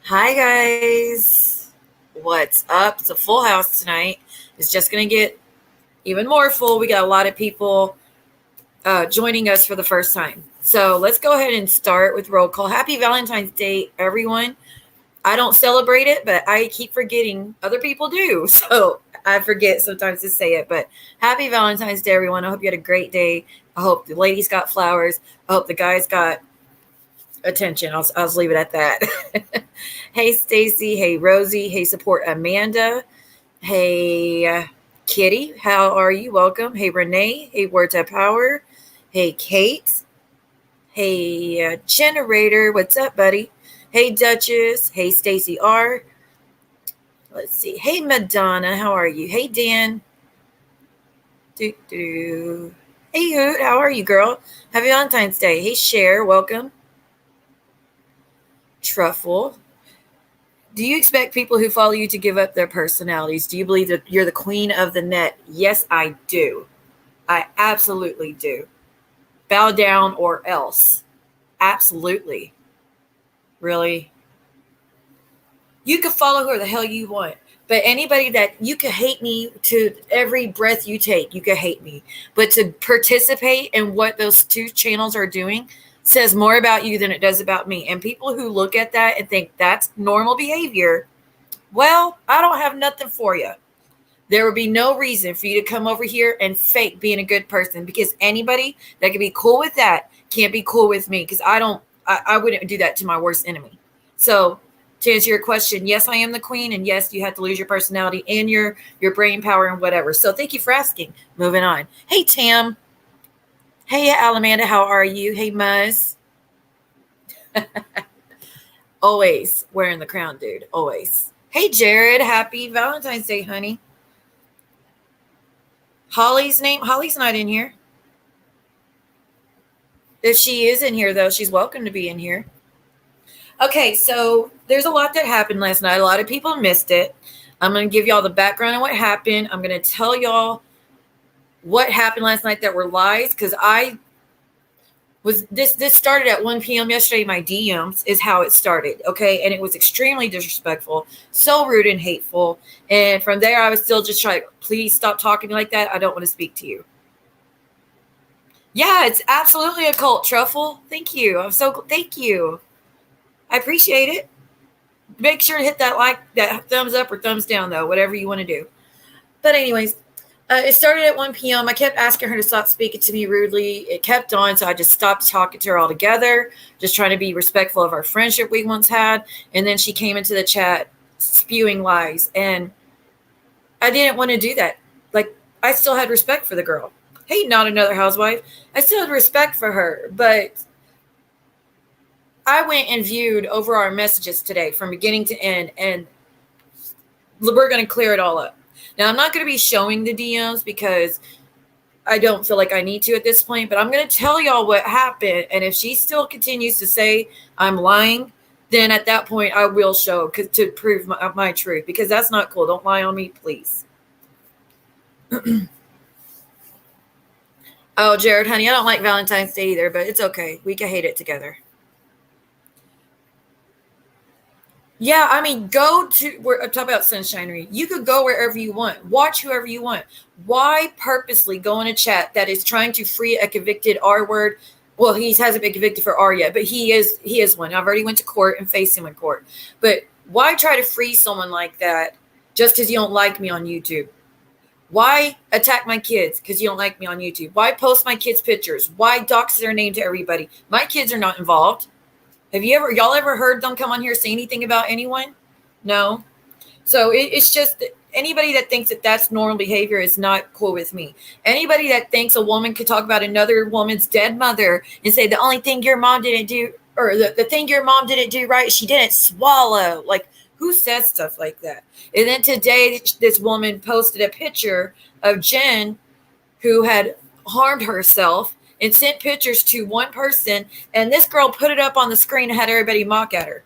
Hi guys, what's up? It's a full house tonight. It's just gonna get even more full. We got a lot of people joining us for the first time. So let's go ahead and start with roll call. Happy Valentine's Day, everyone. I don't celebrate it, but I keep forgetting other people do. So I forget sometimes to say it. But happy Valentine's Day, everyone. I hope you had a great day. I hope the ladies got flowers. I hope the guys got attention. I'll just leave it at that. Hey, Stacy. Hey, Rosie. Hey, support Amanda. Hey, Kitty. How are you? Welcome. Hey, Renee. Hey, Words of Power. Hey, Kate. Hey, Generator. What's up, buddy? Hey, Duchess. Hey, Stacy R. Let's see. Hey, Madonna. How are you? Hey, Dan. Doo-doo. Hey, Hoot. How are you, girl? Happy Valentine's Day. Hey, Cher. Welcome. Truffle. Do you expect people who follow you to give up their personalities? Do you believe that you're the queen of the net? Yes, I do. I absolutely do. Bow down or else. Absolutely. Really. You can follow who the hell you want. But anybody that you can hate me to every breath you take, you can hate me. But to participate in what those two channels are doing says more about you than it does about me. And people who look at that and think that's normal behavior, well, I don't have nothing for you. There would be no reason for you to come over here and fake being a good person, because anybody that can be cool with that can't be cool with me, because I wouldn't do that to my worst enemy. So to answer your question, yes, I am the queen, and yes, you have to lose your personality and your brain power and whatever. So thank you for asking. Moving on. Hey, Tam. Hey, Alamanda, how are you? Hey, Muzz. Always wearing the crown, dude. Always. Hey, Jared. Happy Valentine's Day, honey. Holly's not in here. If she is in here, though, she's welcome to be in here. Okay, so there's a lot that happened last night. A lot of people missed it. I'm going to give y'all the background on what happened. I'm going to tell y'all what happened last night that were lies, because this started at 1 p.m. yesterday. My DMs is how it started, okay? And it was extremely disrespectful, so rude and hateful. And from there, I was still just trying, please stop talking to me like that. I don't want to speak to you. Yeah, it's absolutely a cult, Truffle. Thank you. Thank you. I appreciate it. Make sure to hit that thumbs up or thumbs down, though, whatever you want to do. But anyways, it started at 1 p.m. I kept asking her to stop speaking to me rudely. It kept on, so I just stopped talking to her altogether, just trying to be respectful of our friendship we once had. And then she came into the chat spewing lies, and I didn't want to do that. Like, I still had respect for the girl. Hey, not another housewife. I still had respect for her, but I went and viewed over our messages today from beginning to end, and we're going to clear it all up. Now, I'm not going to be showing the DMs because I don't feel like I need to at this point, but I'm going to tell y'all what happened. And if she still continues to say I'm lying, then at that point I will show to prove my truth, because that's not cool. Don't lie on me, please. Oh, Jared, honey, I don't like Valentine's Day either, but it's okay. We can hate it together. Yeah, I mean, we're talking about Sunshinery. You could go wherever you want. Watch whoever you want. Why purposely go in a chat that is trying to free a convicted R word? Well, he hasn't been convicted for R yet, but he is one. I've already went to court and faced him in court. But why try to free someone like that just because you don't like me on YouTube? Why attack my kids because you don't like me on YouTube? Why post my kids' pictures? Why dox their name to everybody? My kids are not involved. Have y'all ever heard them come on here say anything about anyone? No. So it's just anybody that thinks that that's normal behavior is not cool with me. Anybody that thinks a woman could talk about another woman's dead mother and say the only thing your mom didn't do, or the thing your mom didn't do right, she didn't swallow. Like, who says stuff like that? And then today, this woman posted a picture of Jen, who had harmed herself, and sent pictures to one person, and this girl put it up on the screen and had everybody mock at her.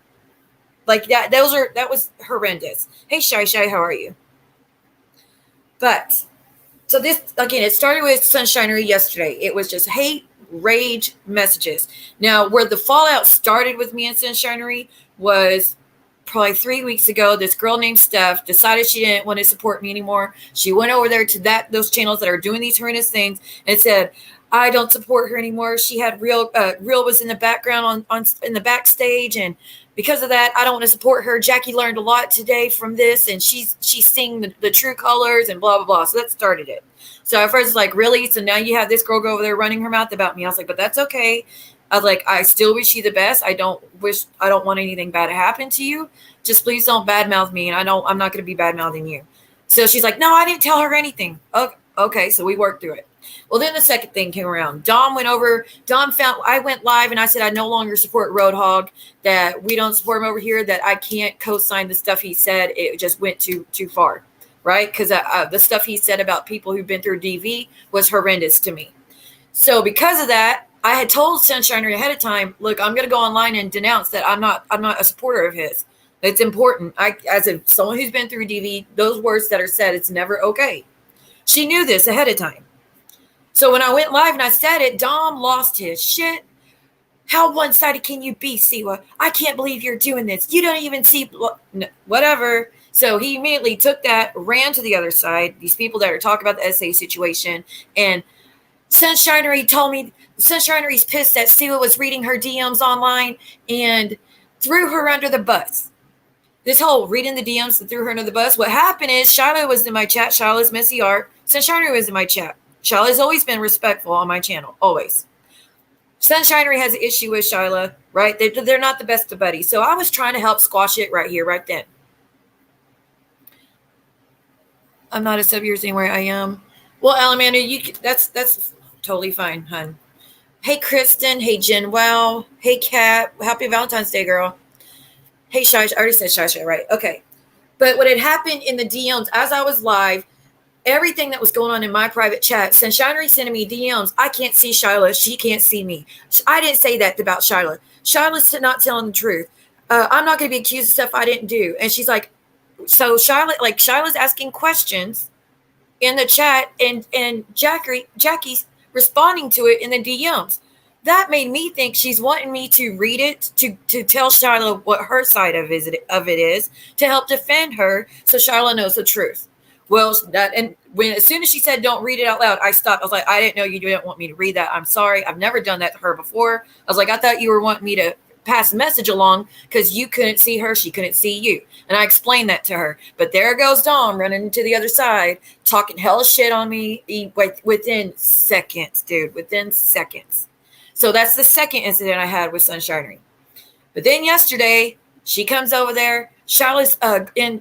Like that. That was horrendous. Hey, Shy, how are you? But so this, again, it started with Sunshinery yesterday. It was just hate, rage messages. Now, where the fallout started with me and Sunshinery was probably 3 weeks ago, this girl named Steph decided she didn't want to support me anymore. She went over there to those channels that are doing these horrendous things and said, I don't support her anymore. She had Real was in the background on in the backstage, and because of that, I don't want to support her. Jackie learned a lot today from this, and she's seeing the true colors and blah blah blah. So that started it. So at first it's like, really? So now you have this girl go over there running her mouth about me. I was like, but that's okay. I was like, I still wish you the best. I don't want anything bad to happen to you. Just please don't badmouth me, and I'm not going to be badmouthing you. So she's like, no, I didn't tell her anything. Okay, so we worked through it. Well, then the second thing came around. Dom found I went live and I said I no longer support Roadhog, that we don't support him over here, that I can't co-sign the stuff he said. It just went too far, right? Because the stuff he said about people who've been through DV was horrendous to me. So because of that, I had told Sunshinery ahead of time, look, I'm going to go online and denounce that I'm not a supporter of his. It's important. As someone who's been through DV, those words that are said, it's never okay. She knew this ahead of time. So when I went live and I said it, Dom lost his shit. How one-sided can you be, Siwa? I can't believe you're doing this. You don't even see whatever. So he immediately took that, ran to the other side, these people that are talking about the SA situation, and Sunshinery told me Sunshinery's pissed that Siwa was reading her DMs online and threw her under the bus. This whole reading the DMs and threw her under the bus. What happened is Shiloh was in my chat. Shiloh's messy art. Sunshinery was in my chat. Shiloh's always been respectful on my channel, always. Sunshinery has an issue with Shiloh, right? They're not the best of buddies. So I was trying to help squash it right here, right then. I'm not a sub yours anywhere. I am. Well, Alamanda, that's totally fine, hun. Hey, Kristen. Hey, Jen. Wow. Hey, Kat. Happy Valentine's Day, girl. Hey, Shai. I already said Shai, right? Okay. But what had happened in the DMs as I was live, everything that was going on in my private chat, Sunshinery sending me DMs. I can't see Shiloh. She can't see me. I didn't say that about Shiloh. Shiloh's not telling the truth. I'm not going to be accused of stuff I didn't do. And she's like, so Shiloh's asking questions in the chat, and Jackie's responding to it in the DMs. That made me think she's wanting me to read it to tell Shiloh what her side of it is, to help defend her so Shiloh knows the truth. Well, as soon as she said don't read it out loud, I stopped. I was like, I didn't know you didn't want me to read that. I'm sorry. I've never done that to her before. I was like, I thought you were wanting me to pass the message along because you couldn't see her. She couldn't see you. And I explained that to her. But there goes Dom running to the other side, talking hell shit on me within seconds, dude, within seconds. So that's the second incident I had with Sunshinery. But then yesterday, she comes over there. Charlotte's in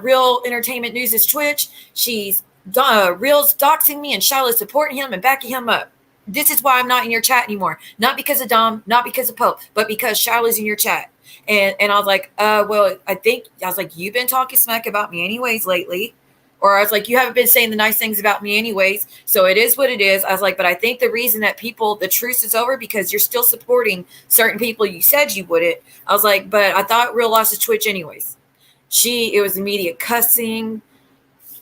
Real Entertainment News' Twitch. She's Real's doxing me, and Charlotte's supporting him and backing him up. This is why I'm not in your chat anymore. Not because of Dom, not because of Pope, but because Charlotte's in your chat. And I was like, well, I was like, you've been talking smack about me anyways lately. Or I was like, you haven't been saying the nice things about me anyways. So it is what it is. I was like, but I think the reason that the truce is over because you're still supporting certain people you said you wouldn't. I was like, but I thought Real lost his Twitch anyways. It was immediate cussing.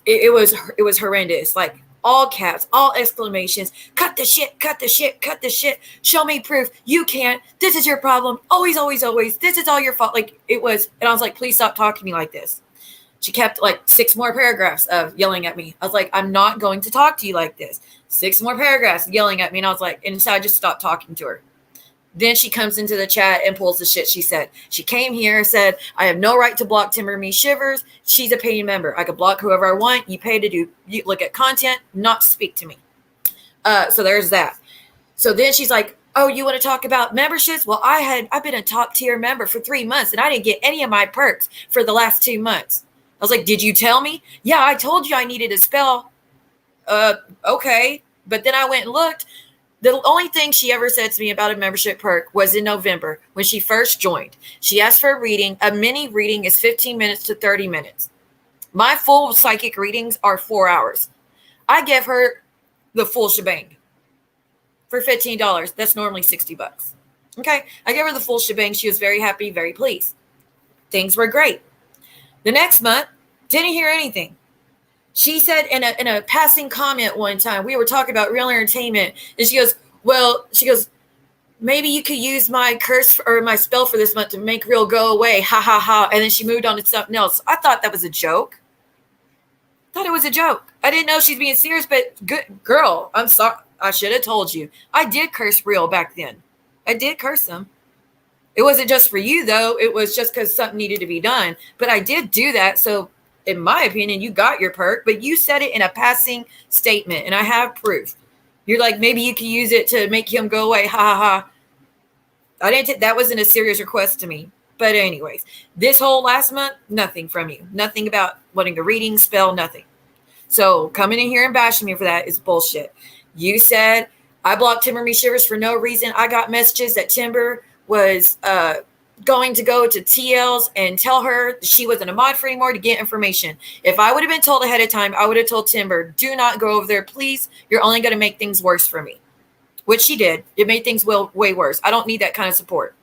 It was horrendous. Like all caps, all exclamations. Cut the shit, cut the shit, cut the shit. Show me proof. You can't. This is your problem. Always, always, always. This is all your fault. Like it was. And I was like, please stop talking to me like this. She kept like 6 more paragraphs of yelling at me. I was like, I'm not going to talk to you like this. 6 more paragraphs yelling at me. And I was like, and so I just stopped talking to her. Then she comes into the chat and pulls the shit she said. She came here and said, I have no right to block Timber Me Shivers. She's a paying member. I could block whoever I want. You pay to you look at content, not speak to me. So there's that. So then she's like, oh, you want to talk about memberships? Well, I've been a top tier member for 3 months and I didn't get any of my perks for the last 2 months. I was like, did you tell me? Yeah, I told you I needed a spell. Okay. But then I went and looked. The only thing she ever said to me about a membership perk was in November when she first joined. She asked for a reading. A mini reading is 15 minutes to 30 minutes. My full psychic readings are 4 hours. I give her the full shebang for $15. That's normally $60. Okay. I gave her the full shebang. She was very happy, very pleased. Things were great. The next month, didn't hear anything. She said in a passing comment one time, we were talking about Real Entertainment, and she goes, maybe you could use my curse or my spell for this month to make real go away. Ha ha ha. And then she moved on to something else. I thought that was a joke. Thought it was a joke. I didn't know she's being serious, but good girl. I'm sorry. I should have told you. I did curse real back then. I did curse them. It wasn't just for you, though. It was just because something needed to be done. But I did do that. So, in my opinion, you got your perk, but you said it in a passing statement, and I have proof. You're like, maybe you can use it to make him go away. Ha ha ha. I didn't. That wasn't a serious request to me. But anyways, this whole last month, nothing from you. Nothing about wanting a reading, spell, nothing. So coming in here and bashing me for that is bullshit. You said I blocked Timber Me Shivers for no reason. I got messages that Timber was going to go to TL's and tell her she wasn't a mod for anymore to get information. If I would have been told ahead of time, I would have told Timber, do not go over there, please. You're only going to make things worse for me. Which she did. It made things way worse. I don't need that kind of support.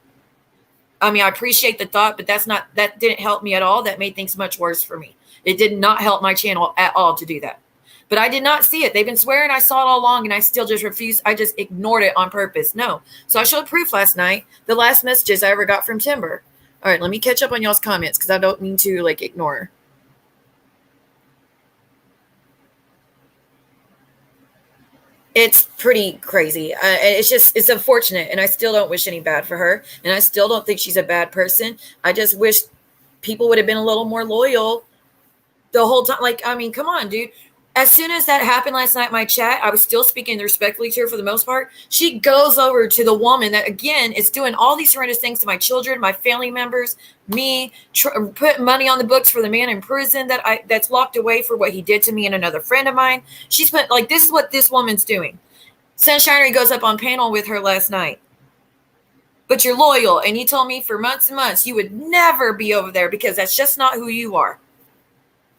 I mean, I appreciate the thought, but that didn't help me at all. That made things much worse for me. It did not help my channel at all to do that. But I did not see it. They've been swearing I saw it all along, and I still just refused. I just ignored it on purpose. No. So I showed proof last night. The last messages I ever got from Timber. All right, let me catch up on y'all's comments because I don't mean to ignore. It's pretty crazy. It's unfortunate, and I still don't wish any bad for her, and I still don't think she's a bad person. I just wish people would have been a little more loyal the whole time. Come on, dude. As soon as that happened last night in my chat, I was still speaking respectfully to her for the most part. She goes over to the woman that, again, is doing all these horrendous things to my children, my family members, me, put money on the books for the man in prison that's locked away for what he did to me and another friend of mine. She's put, this is what this woman's doing. Sunshinery goes up on panel with her last night. But you're loyal, and you told me for months and months you would never be over there because that's just not who you are.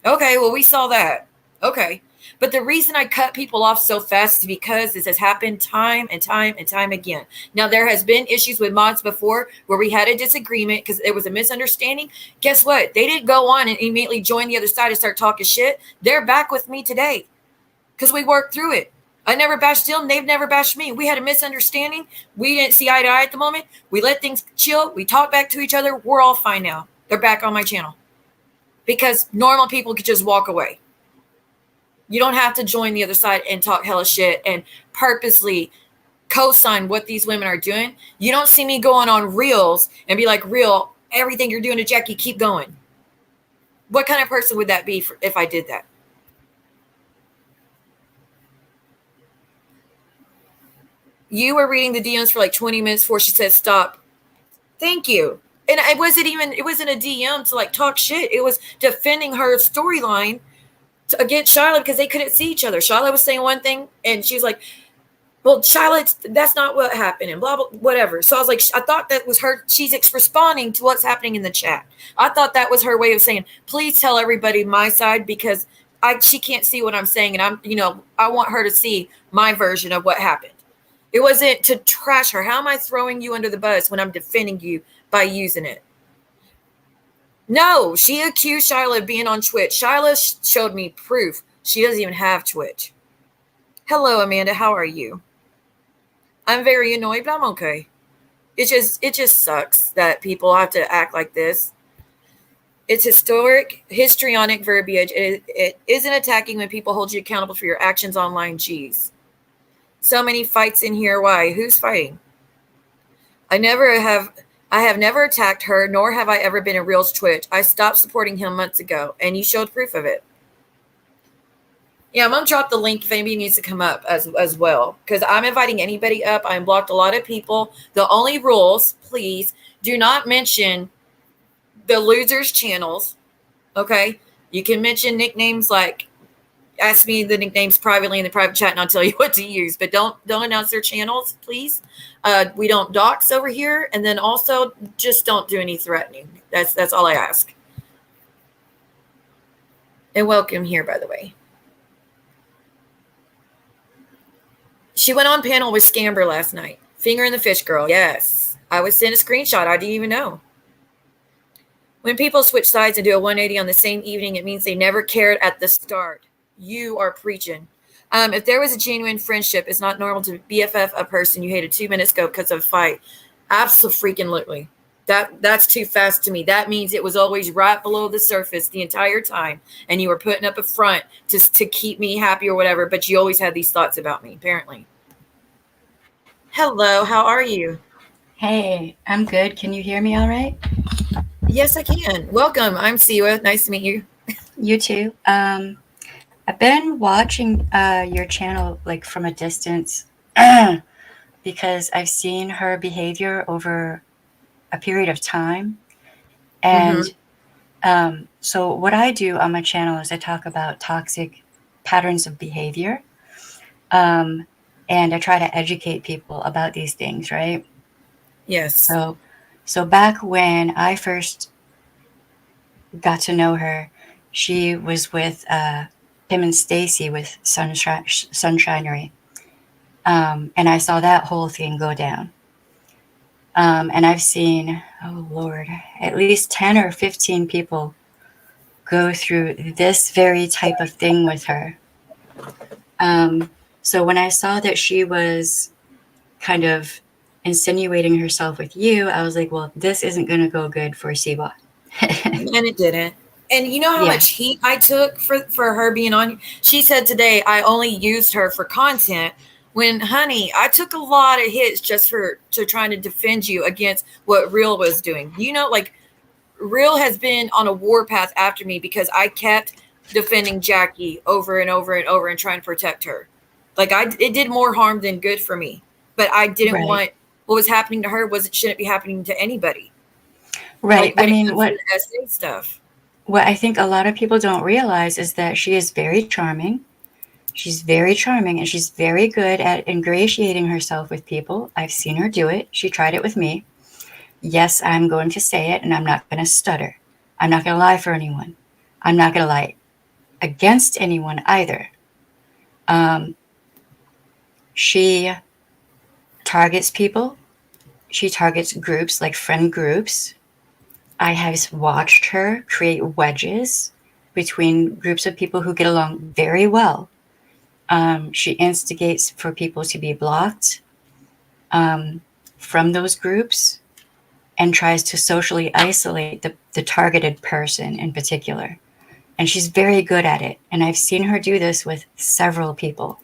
Okay, well, we saw that. Okay. But the reason I cut people off so fast is because this has happened time and time and time again. Now, there has been issues with mods before where we had a disagreement because it was a misunderstanding. Guess what? They didn't go on and immediately join the other side and start talking shit. They're back with me today because we worked through it. I never bashed them. They've never bashed me. We had a misunderstanding. We didn't see eye to eye at the moment. We let things chill. We talked back to each other. We're all fine now. They're back on my channel because normal people could just walk away. You don't have to join the other side and talk hella shit and purposely co-sign what these women are doing. You don't see me going on reels and be like, real, everything you're doing to Jackie, keep going. What kind of person would that be if I did that? You were reading the DMs for 20 minutes before she said stop. Thank you. And it wasn't a DM to talk shit. It was defending her storyline against Charlotte because they couldn't see each other. Charlotte was saying one thing and she was like, well, Charlotte, that's not what happened and blah, blah, whatever. So I was like, I thought that was her. She's responding to what's happening in the chat. I thought that was her way of saying, please tell everybody my side because she can't see what I'm saying. And I want her to see my version of what happened. It wasn't to trash her. How am I throwing you under the bus when I'm defending you by using it? No, she accused Shyla of being on Twitch. Shyla showed me proof. She doesn't even have Twitch. Hello, Amanda. How are you? I'm very annoyed, but I'm okay. It just sucks that people have to act like this. It's histrionic verbiage. It isn't attacking when people hold you accountable for your actions online. Jeez. So many fights in here. Why? Who's fighting? I have never attacked her, nor have I ever been in Real's Twitch. I stopped supporting him months ago, and you showed proof of it. Yeah, I'm going to drop the link if anybody needs to come up as well, because I'm inviting anybody up. I blocked a lot of people. The only rules, please, do not mention the losers' channels, okay? You can mention nicknames ask me the nicknames privately in the private chat and I'll tell you what to use, but don't announce their channels, please. We don't dox over here. And then also just don't do any threatening. That's all I ask. And welcome here, by the way. She went on panel with Scamber last night. Finger in the fish girl. Yes. I was sent a screenshot. I didn't even know. When people switch sides and do a 180 on the same evening, it means they never cared at the start. You are preaching. If there was a genuine friendship, it's not normal to BFF a person you hated 2 minutes ago because of a fight. Absolutely. That's too fast to me. That means it was always right below the surface the entire time, and you were putting up a front to keep me happy or whatever. But you always had these thoughts about me, apparently. Hello, how are you? Hey, I'm good. Can you hear me all right? Yes, I can. Welcome. I'm Siwa. Nice to meet you. You too. I've been watching your channel like from a distance because I've seen her behavior over a period of time. And Mm-hmm. so, what I do on my channel is I talk about toxic patterns of behavior. Um, and I try to educate people about these things, right? Yes. So, so back when I first got to know her, she was with Kim and Stacy with Sunshinery. And I saw that whole thing go down. And I've seen, oh Lord, at least 10 or 15 people go through this very type of thing with her. Um, so when I saw that she was kind of insinuating herself with you, I was like, well, this isn't going to go good for Siwa. And it didn't. And you know how Yeah, much heat I took for her being on? She said today I only used her for content. When, honey, I took a lot of hits just for to trying to defend you against what Real was doing. Like Real has been on a warpath after me because I kept defending Jackie over and over and over and trying to protect her. Like it did more harm than good for me. But I didn't right. want what was happening to her was it shouldn't be happening to anybody. Right. Like I when it mean, comes to the essay stuff. what I think a lot of people don't realize is that she is very charming. She's very charming and she's very good at ingratiating herself with people. I've seen her do it. She tried it with me. Yes, I'm going to say it and I'm not going to stutter. I'm not going to lie for anyone. I'm not going to lie against anyone either. Um, she targets people. She targets groups like friend groups. I have watched her create wedges between groups of people who get along very well. She instigates for people to be blocked um, from those groups and tries to socially isolate the targeted person in particular. And she's very good at it. And I've seen her do this with several people.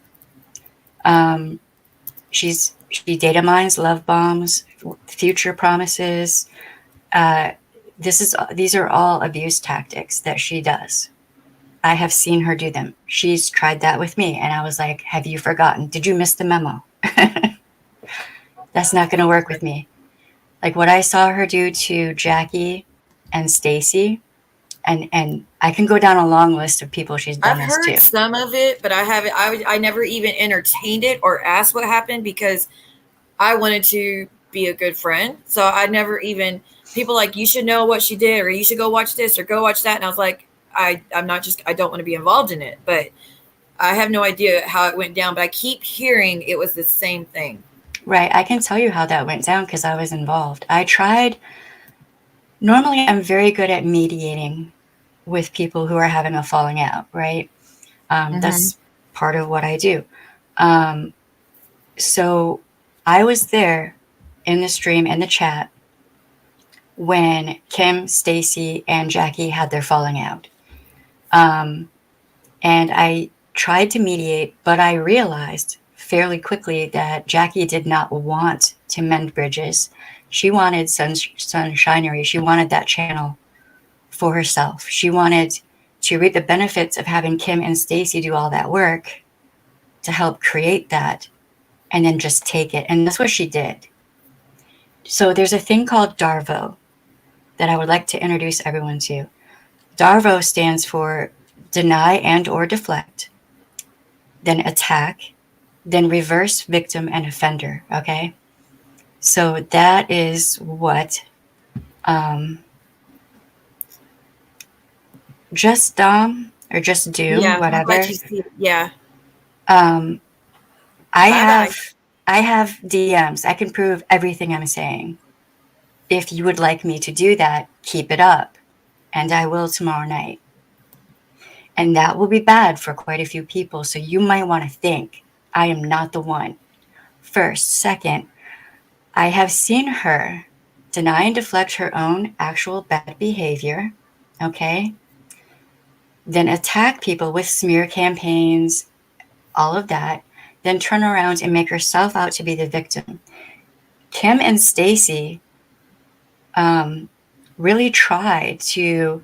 Um, she data mines, love bombs, future promises. Uh, these are all abuse tactics that she does. I have seen her do them. She's tried that with me, and I was like, "Have you forgotten? Did you miss the memo?" That's not going to work with me. Like what I saw her do to Jackie and Stacy, and I can go down a long list of people she's done I've this heard to. some of it, but I haven't. I never even entertained it or asked what happened because I wanted to be a good friend. So I never even people like you should know what she did or you should go watch this or go watch that. And I was like, I'm not just I don't want to be involved in it, but I have no idea how it went down. But I keep hearing it was the same thing. Right, I can tell you how that went down because I was involved. I tried. Normally, I'm very good at mediating with people who are having a falling out. Right, Mm-hmm. that's part of what I do. Um, so I was there in the stream in the chat when Kim, Stacy, and Jackie had their falling out. Um, and I tried to mediate, but I realized fairly quickly that Jackie did not want to mend bridges. She wanted Sunshinery. She wanted that channel for herself. She wanted to reap the benefits of having Kim and Stacy do all that work to help create that and then just take it. And that's what she did. So there's a thing called DARVO that I would like to introduce everyone to. DARVO stands for deny and or deflect, then attack, then reverse victim and offender. Okay. So that is what just or just doom, Yeah, I'm glad whatever. you see it. Yeah. Um, I Bye bye. have I have DMs. I can prove everything I'm saying. If you would like me to do that, keep it up, and I will tomorrow night. And that will be bad for quite a few people. So you might want to think, I am not the one. First. Second, I have seen her deny and deflect her own actual bad behavior, okay? Then attack people with smear campaigns, all of that, then turn around and make herself out to be the victim. Kim and Stacy really tried to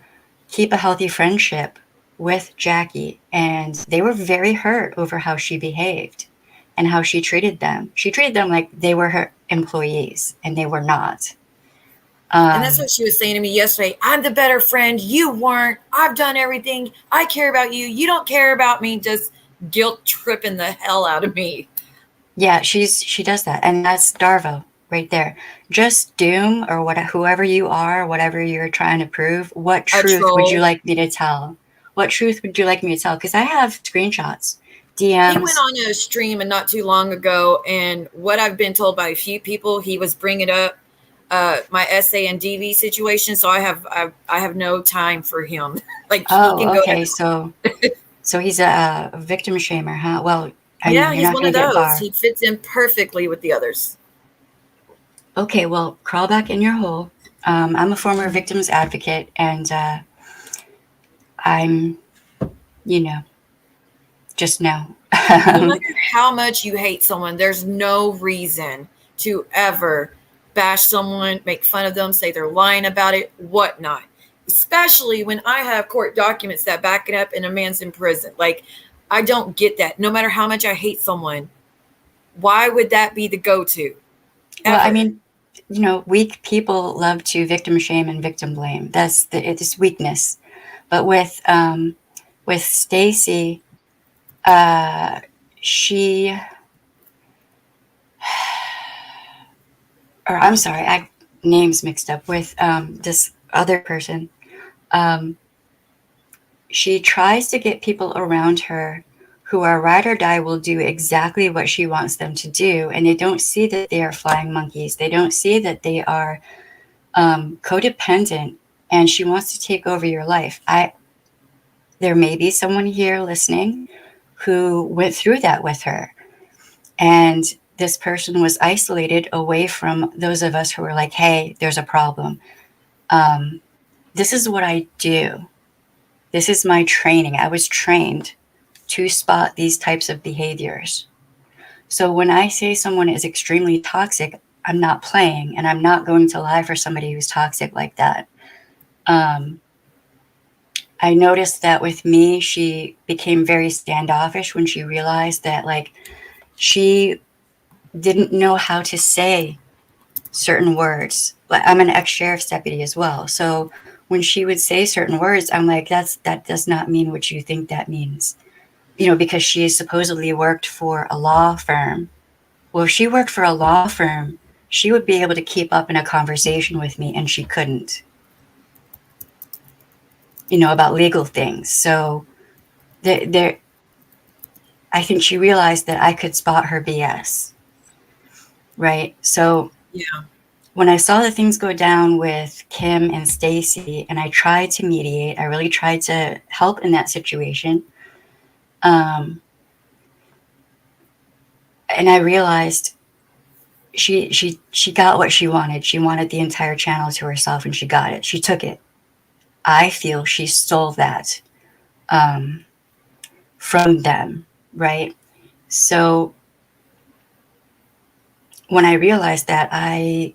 keep a healthy friendship with Jackie, and they were very hurt over how she behaved and how she treated them. She treated them like they were her employees, and they were not. And that's what she was saying to me yesterday. I'm the better friend. You weren't. I've done everything. I care about you. You don't care about me. Just guilt tripping the hell out of me. Yeah, she does that, and that's DARVO right there. Just doom or whoever you are, whatever you're trying to prove. What A truth would you troll. like me to tell? What truth would you like me to tell? Because I have screenshots, He went DMs. on a stream and not too long ago, and what I've been told by a few people, he was bringing up my SA and DV situation. So I have no time for him. Like he can Oh, go okay. to. So he's a victim shamer, huh? Well, I mean, Yeah, you're he's not one going of to get those. far. He fits in perfectly with the others. Okay, well, crawl back in your hole. I'm a former victims advocate, and I'm, you know, just know. No matter how much you hate someone, there's no reason to ever bash someone, make fun of them, say they're lying about it, whatnot. Especially when I have court documents that back it up and a man's in prison. Like, I don't get that. No matter how much I hate someone, why would that be the go to? Well, I Ever. mean, weak people love to victim shame and victim blame. It's weakness. But with Stacy, uh, she, or I'm sorry, I names mixed up with this other person. Um, she tries to get people around her who are ride or die will do exactly what she wants them to do, and they don't see that they are flying monkeys. They don't see that they are codependent, and she wants to take over your life. There may be someone here listening who went through that with her, and this person was isolated away from those of us who were like, hey, there's a problem. This is what I do. This is my training. I was trained to spot these types of behaviors. So when I say someone is extremely toxic, I'm not playing, and I'm not going to lie for somebody who's toxic like that. I noticed that with me, she became very standoffish when she realized that, like, she didn't know how to say certain words. I'm an ex-sheriff's deputy as well. So when she would say certain words, I'm like, that does not mean what you think that means. Because she supposedly worked for a law firm. Well, if she worked for a law firm, she would be able to keep up in a conversation with me, and she couldn't, about legal things. So there, I think she realized that I could spot her BS, right? So Yeah. when I saw the things go down with Kim and Stacy, and I tried to mediate, I really tried to help in that situation. And I realized she got what she wanted. She wanted the entire channel to herself, and she got it. She took it. I feel she stole that from them, right? So when I realized that, I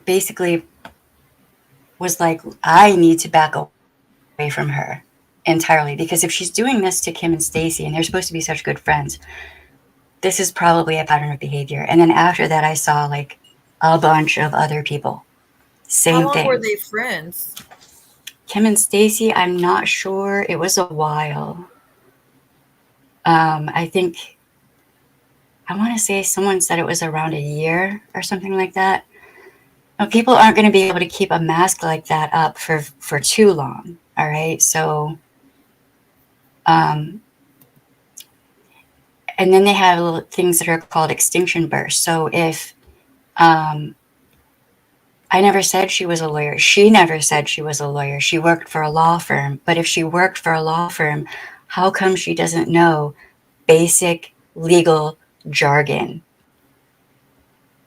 basically was like, I need to back away from her entirely, because if she's doing this to Kim and Stacy, and they're supposed to be such good friends, this is probably a pattern of behavior. And then after that, I saw like a bunch of other people. How Same long were thing. they friends? Kim and Stacy, I'm not sure. It was a while. I think I want to say someone said it was around a year or something like that. Now, people aren't going to be able to keep a mask like that up for too long. All right. So, um, and then they have things that are called extinction bursts. So if I never said she was a lawyer. She never said she was a lawyer. She worked for a law firm. But if she worked for a law firm, how come she doesn't know basic legal jargon?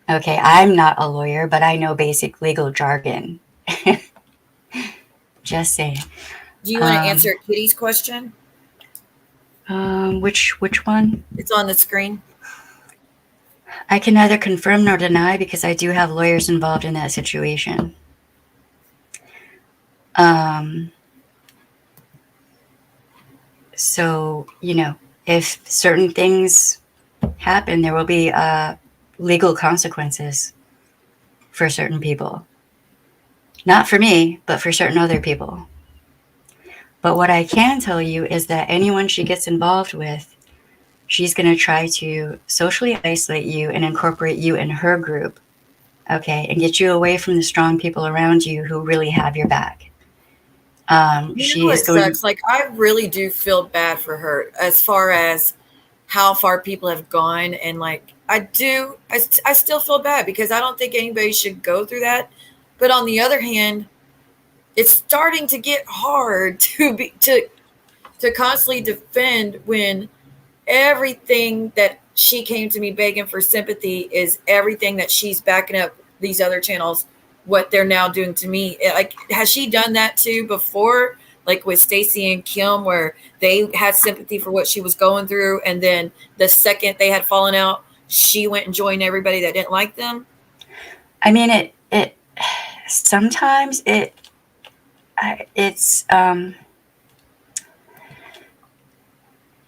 Okay, I'm not a lawyer, but I know basic legal jargon. Just saying. Do you want to answer Kitty's question? Which one? It's on the screen. I can neither confirm nor deny because I do have lawyers involved in that situation. So, if certain things happen, there will be legal consequences for certain people. Not for me, but for certain other people. But what I can tell you is that anyone she gets involved with, she's going to try to socially isolate you and incorporate you in her group, okay, and get you away from the strong people around you who really have your back. She is going. Sucks. Like, I really do feel bad for her as far as how far people have gone, and like I still feel bad because I don't think anybody should go through that. But on the other hand, it's starting to get hard to constantly defend when everything that she came to me begging for sympathy is everything that she's backing up these other channels, what they're now doing to me. Like, has she done that too before? Like with Stacy and Kim, where they had sympathy for what she was going through, and then the second they had fallen out, she went and joined everybody that didn't like them. I mean, it sometimes it's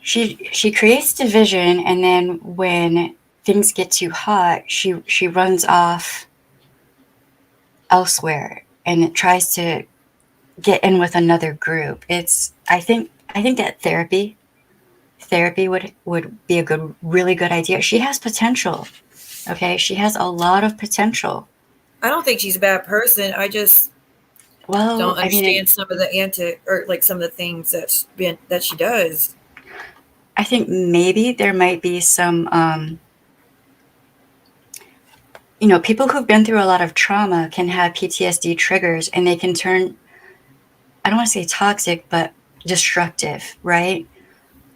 she creates division, and then when things get too hot, she runs off elsewhere and it tries to get in with another group. I think that therapy would be a really good idea. She has potential. Okay, she has a lot of potential. I don't think she's a bad person. I just don't understand some of the some of the things that she does. I think maybe there might be some people who've been through a lot of trauma can have PTSD triggers, and they can turn, I don't want to say toxic, but destructive, right?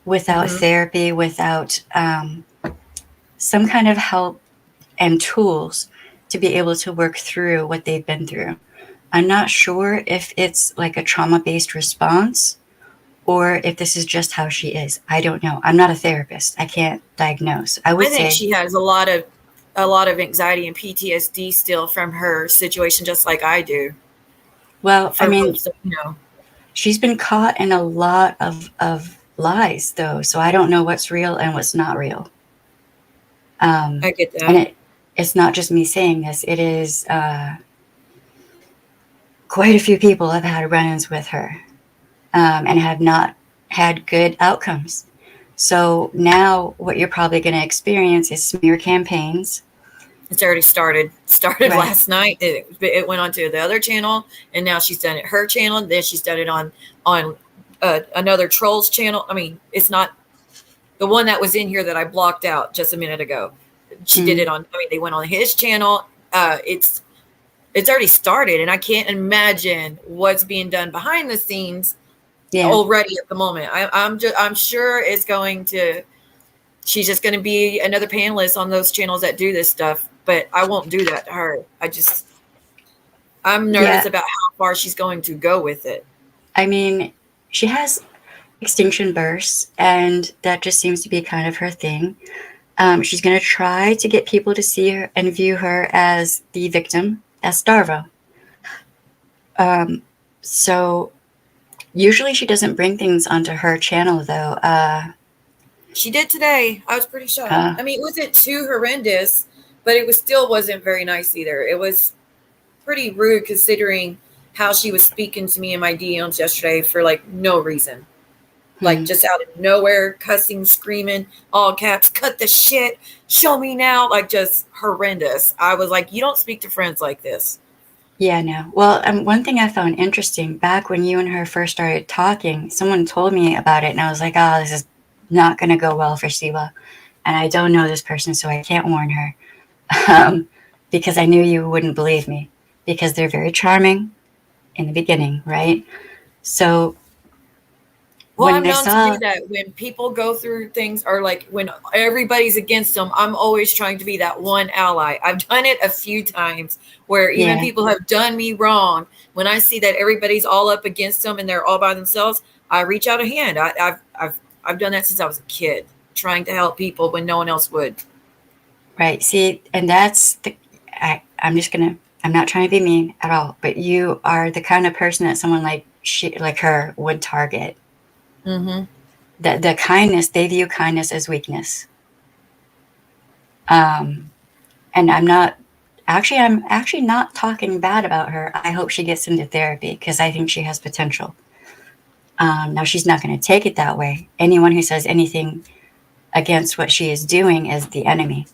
Without therapy, without some kind of help and tools to be able to work through what they've been through. I'm not sure if it's like a trauma-based response or if this is just how she is. I don't know. I'm not a therapist. I can't diagnose. I think she has a lot of anxiety and PTSD still from her situation, just like I do. Well, I mean, she's been caught in a lot of lies, though, so I don't know what's real and what's not real. I get that. And it's not just me saying this. It is quite a few people have had run-ins with her and have not had good outcomes. So now what you're probably going to experience is smear campaigns. It's already started. Right. Last night. It went on to the other channel, and now she's done it her channel, and then she's done it on another troll's channel. I mean, it's not the one that was in here that I blocked out just a minute ago. She did it on, they went on his channel. It's already started, and I can't imagine what's being done behind the scenes already at the moment. I'm sure it's going to, she's just going to be another panelist on those channels that do this stuff, but I won't do that to her. I'm nervous about how far she's going to go with it. I mean, she has extinction bursts, and that just seems to be kind of her thing. She's going to try to get people to see her and view her as the victim, as DARVO. So usually she doesn't bring things onto her channel, though. She did today. I was pretty shocked. It wasn't too horrendous, but it wasn't very nice either. It was pretty rude considering how she was speaking to me in my DMs yesterday for no reason. Just out of nowhere, cussing, screaming, all caps, cut the shit, show me now, just horrendous. I was like, you don't speak to friends like this. Yeah, no. Well, one thing I found interesting, back when you and her first started talking, someone told me about it, and I was like, oh, this is not going to go well for Siwa. And I don't know this person, so I can't warn her. Because I knew you wouldn't believe me. because they're very charming in the beginning, right? So Well, when I'm I known to saw, do that when people go through things, or like when everybody's against them. I'm always trying to be that one ally. I've done it a few times where even yeah, people have done me wrong. When I see that everybody's all up against them and they're all by themselves, I reach out a hand. I've done that since I was a kid, trying to help people when no one else would. right, see, and that's the, I'm just gonna, I'm not trying to be mean at all, but you are the kind of person that someone like her would target. Mm-hmm. The kindness, they view kindness as weakness. Um, and I'm actually not talking bad about her. I hope she gets into therapy because I think she has potential. Now, she's not going to take it that way. Anyone who says anything against what she is doing is the enemy,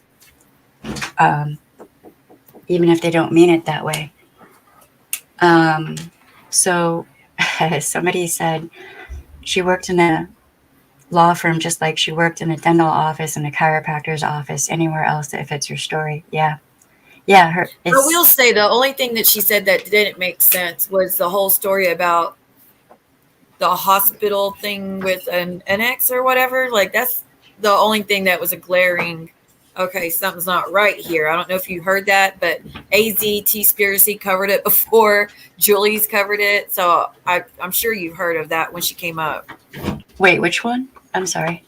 um, even if they don't mean it that way. Um, so, somebody said she worked in a law firm just like she worked in a dental office and a chiropractor's office, anywhere else that fits your story. Yeah. Yeah, her I will it's say the only thing that she said that didn't make sense was the whole story about the hospital thing with an ex or whatever. Like that's the only thing that was a glaring. Okay, something's not right here. I don't know if you heard that, but AZT covered it before. Julie's covered it, so I'm sure you've heard of that when she came up. wait, which one? I'm sorry.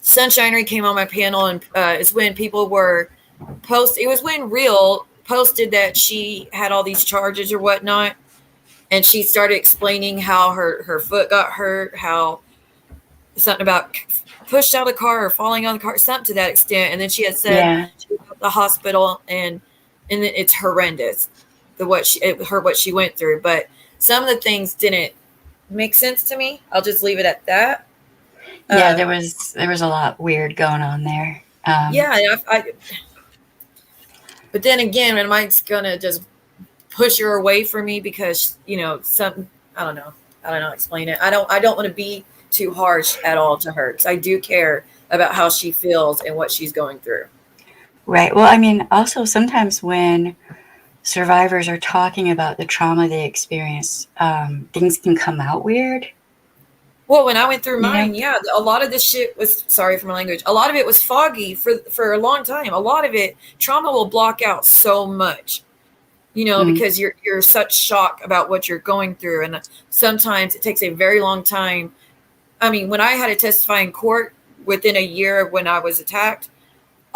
Sunshinery came on my panel, and it's when people were post. It was when Real posted that she had all these charges or whatnot, and she started explaining how her foot got hurt, how something about pushed out of the car or falling on the car, something to that extent. And then she had said Yeah. she was at the hospital, and it's horrendous what she went through. But some of the things didn't make sense to me. I'll just leave it at that. Yeah, Uh, there was a lot weird going on there. yeah, but then again, am I gonna just push her away from me because some I don't know. I don't know. Explain it. I don't want to be too harsh at all to her because I do care about how she feels and what she's going through. Right. Well, I mean, also sometimes when survivors are talking about the trauma they experienced, things can come out weird, Well, when I went through you know? mine, yeah, a lot of this shit was, sorry for my language. A lot of it was foggy for a long time. A lot of it, trauma will block out so much, Mm, because you're such shock about what you're going through, and sometimes it takes a very long time. I mean, when I had to testify in court within a year of when I was attacked,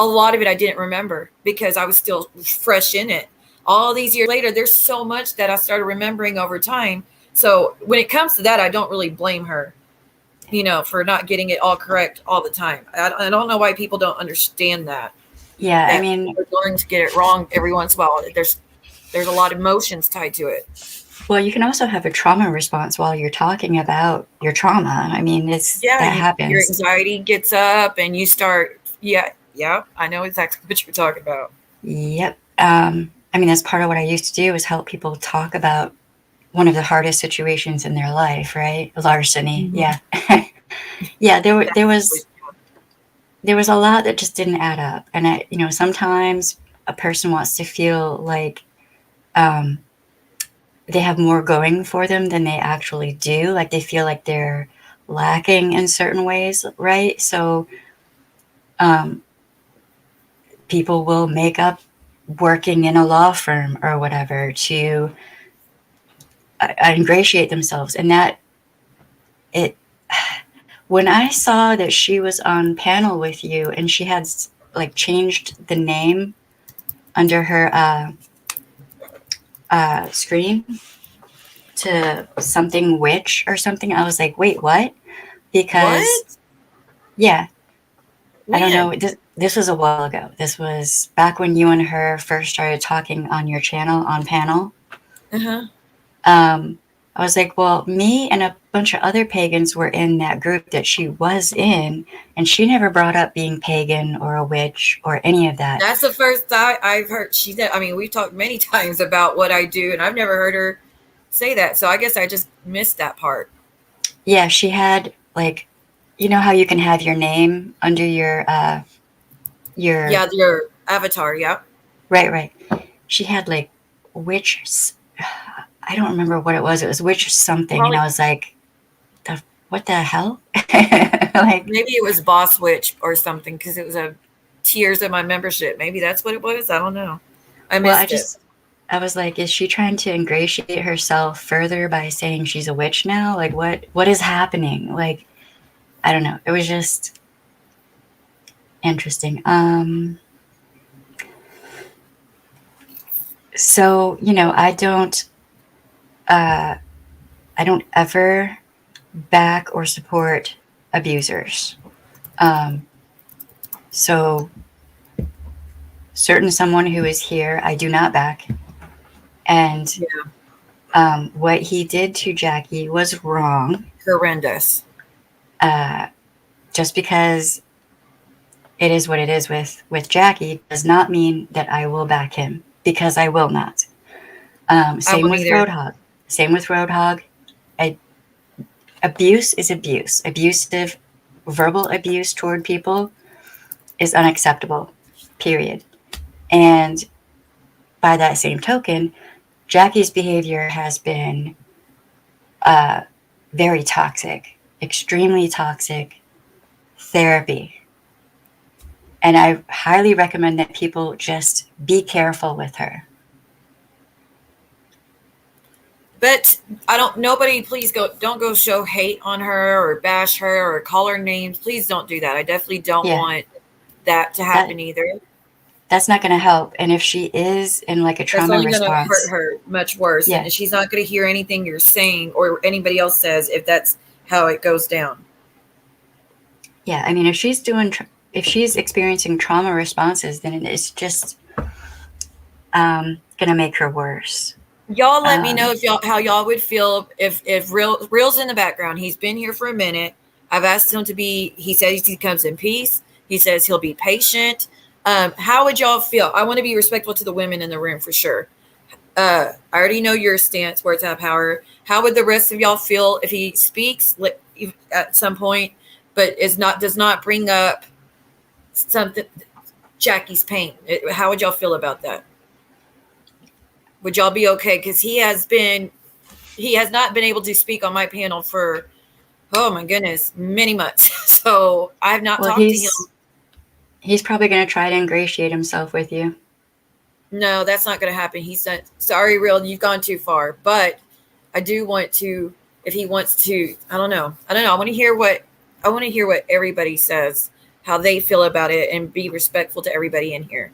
a lot of it I didn't remember because I was still fresh in it. All these years later, there's so much that I started remembering over time. So when it comes to that, I don't really blame her, for not getting it all correct all the time. I don't know why people don't understand yeah, I that people mean, are going to get it wrong every once in a while. There's a lot of emotions tied to it. well, you can also have a trauma response while you're talking about your trauma. I mean, Yeah, that your happens. anxiety gets up and you start. Yeah, yeah, I know exactly what you're talking about. Yep. I mean, that's part of what I used to do is help people talk about one of the hardest situations in their life, right? Larceny. Mhm. Yeah. Yeah, That's there was a lot that just didn't add up. And sometimes a person wants to feel like um, they have more going for them than they actually do. Like they feel like they're lacking in certain ways, right? So um, people will make up working in a law firm or whatever to ingratiate themselves. And that it, when I saw that she was on panel with you and she had like changed the name under her screen to something witch or something. I was like, wait, what? Because, what? yeah, I don't know. When? This was a while ago. This was back when you and her first started talking on your channel on panel. Uh-huh. Um, I was like, well, me and a bunch of other pagans were in that group that she was in, and she never brought up being pagan or a witch or any of that. That's the first time I've heard she said. I mean, we've talked many times about what I do, and I've never heard her say that. So I guess I just missed that part. Yeah, she had like, you know how you can have your name under your Yeah, your avatar. Yeah. right, right. She had like witch, I don't remember what it was. It was witch something. Probably, And I was like, what the hell? Like, maybe it was Boss Witch or something because it was a tiers of my membership. Maybe that's what it was. I don't know. I well, missed it. I was like, is she trying to ingratiate herself further by saying she's a witch now? Like, what is happening? Like, I don't know. It was just interesting. So, uh, I don't ever back or support abusers. So certain someone who is here, I do not back. And what he did to Jackie was wrong. Horrendous. Just because it is what it is with Jackie does not mean that I will back him, because I will not. I Same won't with either. Roadhog. Same with Roadhog. Abuse is abuse. Abusive verbal abuse toward people is unacceptable, period. And by that same token, Jackie's behavior has been very toxic, extremely toxic therapy. And I highly recommend that people just be careful with her. But nobody, please don't go show hate on her or bash her or call her names. Please don't do that. I definitely don't Yeah, want that to that happen either. that's not going to help. And if she is in like a That's trauma only going to hurt response, her much worse. yeah, And she's not going to hear anything you're saying or anybody else says if that's how it goes down. yeah. I mean, if she's experiencing trauma responses, then it's just going to make her worse. Y'all let me know Um, if how y'all would feel if Real's in the background. He's been here for a minute. I've asked him to be. He says he comes in peace. He says he'll be patient. How would y'all feel? I want to be respectful to the women in the room for sure. I already know your stance, words have power. How would the rest of y'all feel if he speaks at some point, but does not bring up something Jackie's pain? How would y'all feel about that? Would y'all be okay? Because he has not been able to speak on my panel for, oh my goodness, many months. So I have not well, talked to him. he's probably going to try to ingratiate himself with you. No, that's not going to happen. He said, sorry, Real, you've gone too far. But I do want to, if he wants to, I don't know. I want to hear what everybody says, how they feel about it, and be respectful to everybody in here.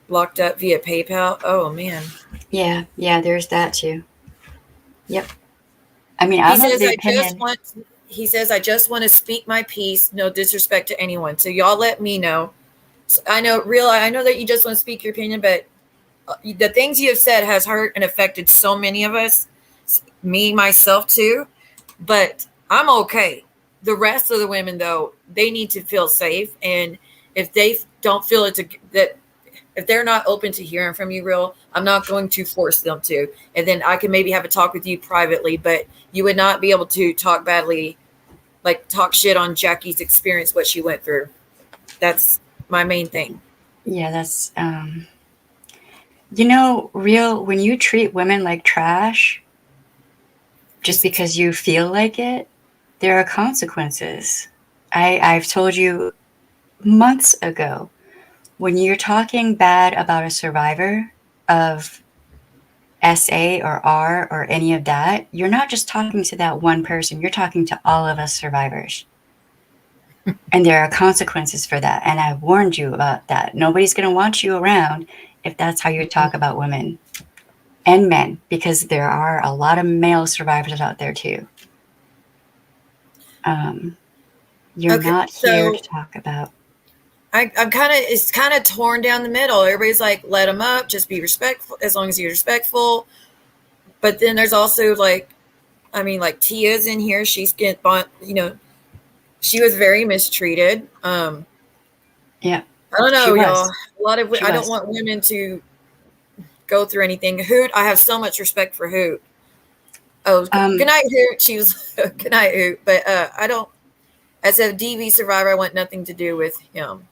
Locked up via PayPal. Oh man. Yeah, there's that too. Yep. I mean, He I'm of says the I just opinion. want he says I just want to speak my piece, no disrespect to anyone. So y'all let me know. So I know that you just want to speak your opinion, but the things you have said has hurt and affected so many of us, me myself too, but I'm okay. The rest of the women though, they need to feel safe, and if they don't feel that if they're not open to hearing from you, Real, I'm not going to force them to. And then I can maybe have a talk with you privately, but you would not be able to talk badly, like talk shit on Jackie's experience, what she went through. That's my main thing. Yeah, that's Real, when you treat women like trash just because you feel like it, there are consequences. I've told you months ago, when you're talking bad about a survivor of SA or R or any of that, you're not just talking to that one person, you're talking to all of us survivors. And there are consequences for that. And I warned you about that. Nobody's going to want you around if that's how you talk about women and men, because there are a lot of male survivors out there too. You're Okay, not here to so talk about. I'm it's kind of torn down the middle. Everybody's like, let him up, just be respectful, as long as you're respectful. But then there's also like, I mean, like Tia's in here. She's she was very mistreated. Yeah, I don't she know, y'all. was. A lot of She I don't was. want women to go through anything. Hoot, I have so much respect for Hoot. Oh, good Um, night, Hoot. She was good night, Hoot. But I don't. As a DV survivor, I want nothing to do with him.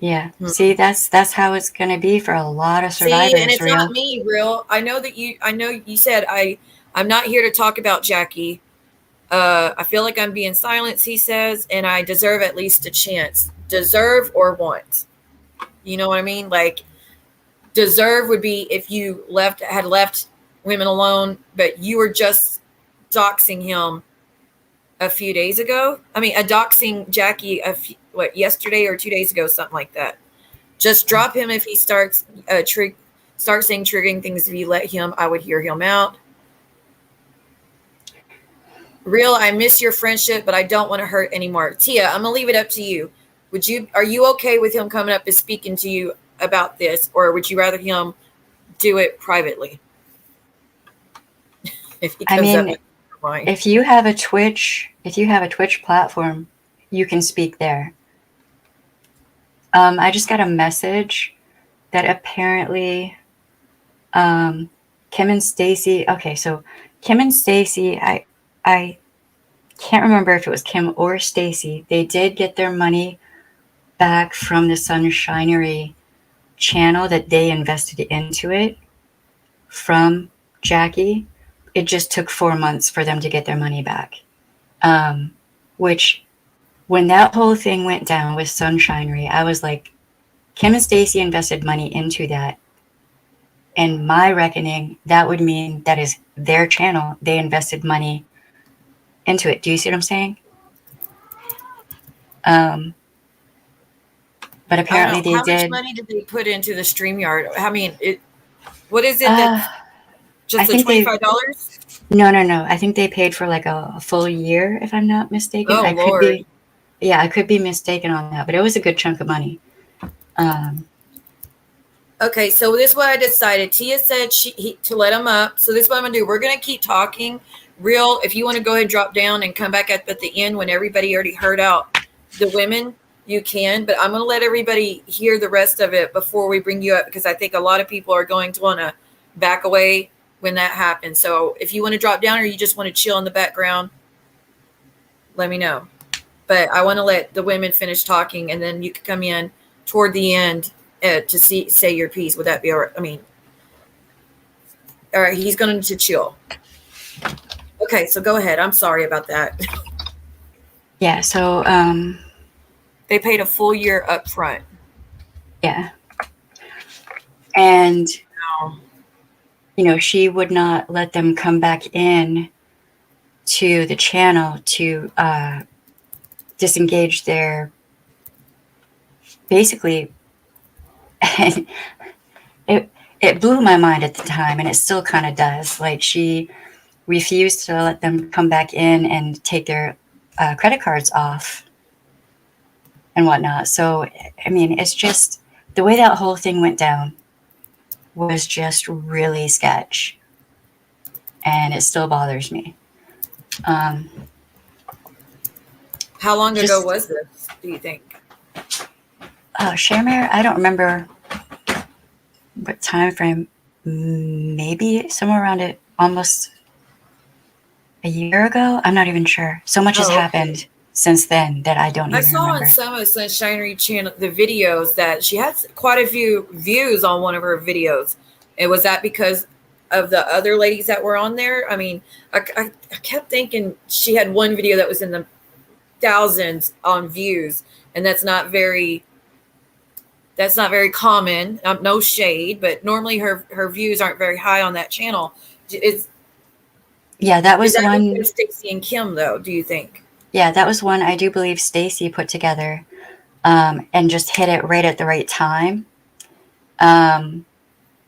Yeah. Hmm. See, that's how it's going to be for a lot of See, and survivors, it's not real. me, real. I know you said I'm not here to talk about Jackie. I feel like I'm being silenced, he says, and I deserve at least a chance. Deserve or want. You know what I mean? Like, deserve would be if you had left women alone, but you were just doxing him a few days ago. I mean, doxing Jackie yesterday or 2 days ago, something like that. Just drop him if he starts start saying triggering things. If you let him, I would hear him out. Real, I miss your friendship, but I don't want to hurt anymore. Tia, I'm gonna leave it up to you. Are you okay with him coming up and speaking to you about this, or would you rather him do it privately? If he I comes up mean, with mine. if you have a Twitch platform, you can speak there. I just got a message that apparently Kim and Stacy. Okay, so Kim and Stacy, I can't remember if it was Kim or Stacy. They did get their money back from the Sunshinery channel that they invested into it from Jackie. It just took 4 months for them to get their money back. Which, when that whole thing went down with Sunshinery, I was like, Kim and Stacy invested money into that. In my reckoning, that would mean that is their channel. They invested money into it. Do you see what I'm saying? Um, but I don't apparently know they how much did. money did they put into the StreamYard. I mean, what is it Uh, that's I just the think they. $25? No. I think they paid for like a full year, if I'm not mistaken. Oh I could Lord. be. Yeah, I could be mistaken on that, but it was a good chunk of money. Um, Okay, so this is what I decided. Tia said to let him up. So this is what I'm gonna do. We're gonna keep talking. Real, if you want to go ahead and drop down and come back up at the end when everybody already heard out the women, you can. But I'm gonna let everybody hear the rest of it before we bring you up, because I think a lot of people are going to want to back away when that happens. So if you want to drop down or you just want to chill in the background, let me know. But I want to let the women finish talking, and then you can come in toward the end to say your piece. Would that be all right? I mean, all right, he's going to chill. Okay, so go ahead. I'm sorry about that. yeah, so They paid a full year up front. yeah. And Wow. she would not let them come back in to the channel to disengage their basically. it it blew my mind at the time, and it still kind of does. Like, she refused to let them come back in and take their credit cards off and whatnot. So, I mean, it's just the way that whole thing went down was just really sketch, and it still bothers me. Um, How long ago just was this, do you think? Sharemare, I don't remember what time frame. Maybe somewhere around it, almost a year ago. I'm not even sure. So much has Oh, okay. happened since then that I don't I even saw on remember. some of Sunshinery channel the videos that she had quite a few views on one of her videos. And was that because of the other ladies that were on there? I mean, I kept thinking she had one video that was in the thousands on views, and that's not very common. No shade, but normally her views aren't very high on that channel. Is Yeah, that is was that one. because Stacey and Kim though? Do you think? Yeah, that was one I do believe Stacy put together, and just hit it right at the right time. Um,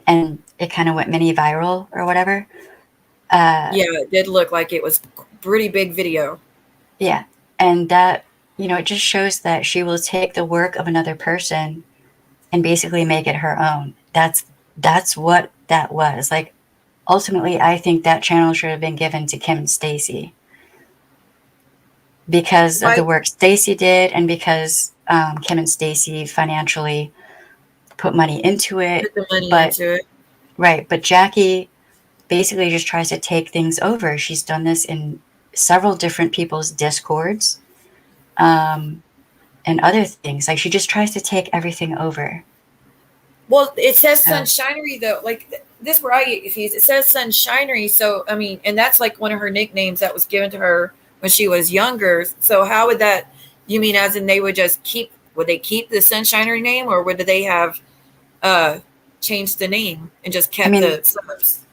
and it kind of went mini viral or whatever. Uh, Yeah, it did look like it was pretty big video. yeah, and that, it just shows that she will take the work of another person and basically make it her own. That's what that was. Like, ultimately, I think that channel should have been given to Kim and Stacy because of the Why work Stacy did, and because Kim and Stacy financially put money into it. put the money But into it? right, but Jackie basically just tries to take things over. She's done this in several different people's discords. Um, and other things. Like, she just tries to take everything over. Well, it says So, Sunshinery though. Like this, where I get confused. It says Sunshinery, so I mean, and that's like one of her nicknames that was given to her when she was younger. So how would that? You mean as in they would just keep? Would they keep the Sunshinery name, or would they have uh changed the name and just I kept mean, the subs?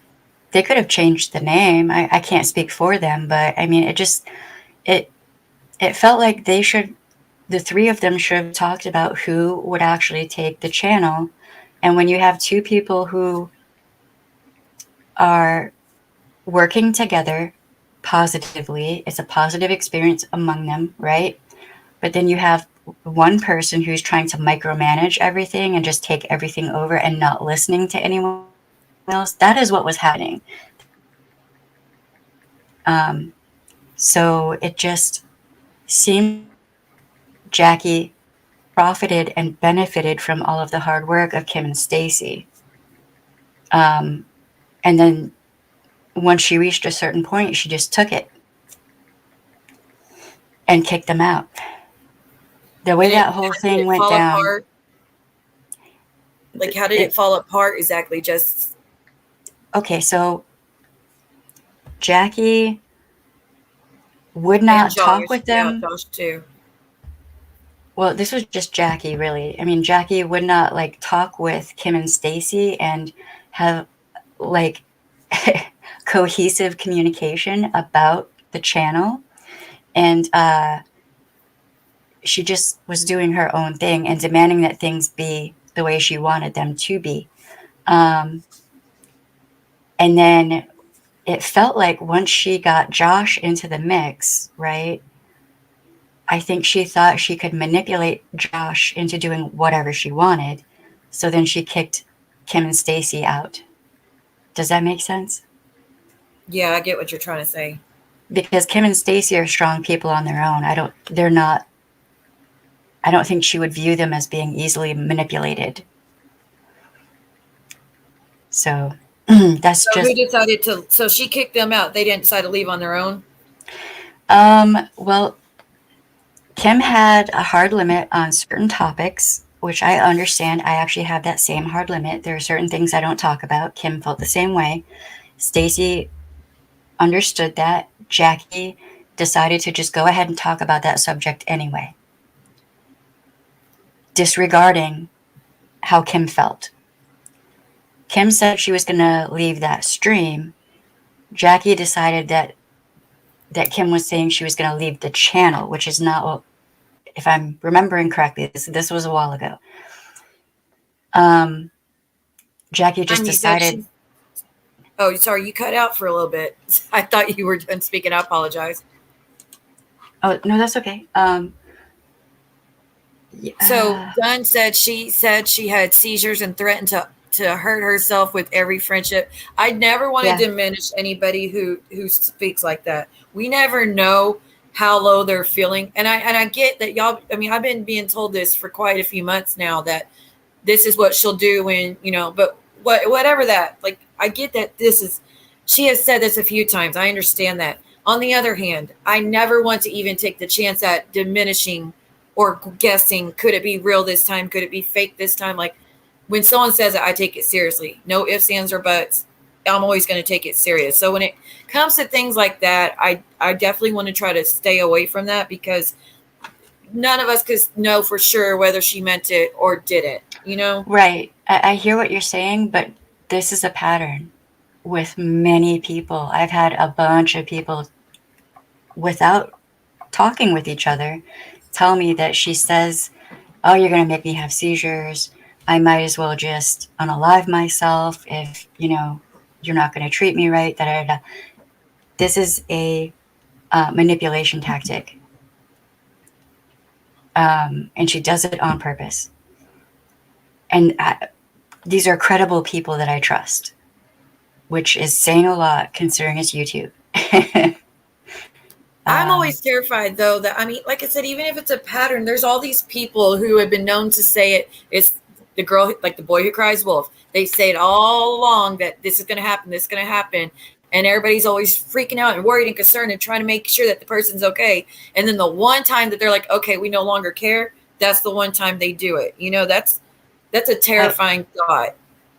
they could have changed the name. I can't speak for them, but I mean, it it felt like the three of them should have talked about who would actually take the channel. And when you have two people who are working together positively, it's a positive experience among them, right? But then you have one person who's trying to micromanage everything and just take everything over and not listening to anyone else. That is what was happening. So it just seemed like Jackie profited and benefited from all of the hard work of Kim and Stacy. And then once she reached a certain point, she just took it and kicked them out. The way And that it whole how did thing it went fall down, apart? Like how did it it fall apart exactly? Just okay, so Jackie would and not talk Josh, with yeah, them. Josh too. Well, this was just Jackie, really. I mean, Jackie would not like talk with Kim and Stacy and have like cohesive communication about the channel. And she just was doing her own thing and demanding that things be the way she wanted them to be. Um, and then it felt like once she got Josh into the mix, right? I think she thought she could manipulate Josh into doing whatever she wanted. So then she kicked Kim and Stacy out. Does that make sense? Yeah, I get what you're trying to say. Because Kim and Stacy are strong people on their own. They're not, I don't think she would view them as being easily manipulated. So that's So who just, decided to? So she kicked them out. They didn't decide to leave on their own. well, Kim had a hard limit on certain topics, which I understand. I actually have that same hard limit. There are certain things I don't talk about. Kim felt the same way. Stacy understood that. Jackie decided to just go ahead and talk about that subject anyway, disregarding how Kim felt. Kim said she was going to leave that stream. Jackie decided that Kim was saying she was going to leave the channel, which is not what, if I'm remembering correctly, this was a while ago. Um, Jackie just And you said decided, she. Oh, sorry, you cut out for a little bit. I thought you were done speaking. I apologize. oh, no, that's okay. So Yeah, Dunn said she had seizures and threatened to hurt herself with every friendship. I never want to yeah, diminish anybody who speaks like that. We never know how low they're feeling, and I get that y'all. I mean, I've been being told this for quite a few months now that this is what she'll do when but whatever that, like, I get that this is, she has said this a few times. I understand that. On the other hand, I never want to even take the chance at diminishing or guessing, could it be real this time, could it be fake this time. Like, when someone says it, I take it seriously. No ifs, ands, or buts. I'm always going to take it serious. So when it comes to things like that, I definitely want to try to stay away from that, because none of us could know for sure whether she meant it or didn't. right. I hear what you're saying, but this is a pattern with many people. I've had a bunch of people, without talking with each other, tell me that she says, "Oh, you're going to make me have seizures. I might as well just unalive myself if, you're not going to treat me right." Da, da, da. This is a manipulation tactic. And she does it on purpose. And these are credible people that I trust, which is saying a lot considering it's YouTube. I'm um, always terrified, though, that, I mean, like I said, even if it's a pattern, there's all these people who have been known to say it. It's the girl, like the boy who cries wolf. They say it all along that this is going to happen, this is going to happen. And everybody's always freaking out and worried and concerned and trying to make sure that the person's okay. And then the one time that they're like, okay, we no longer care, that's the one time they do it. That's a terrifying thought.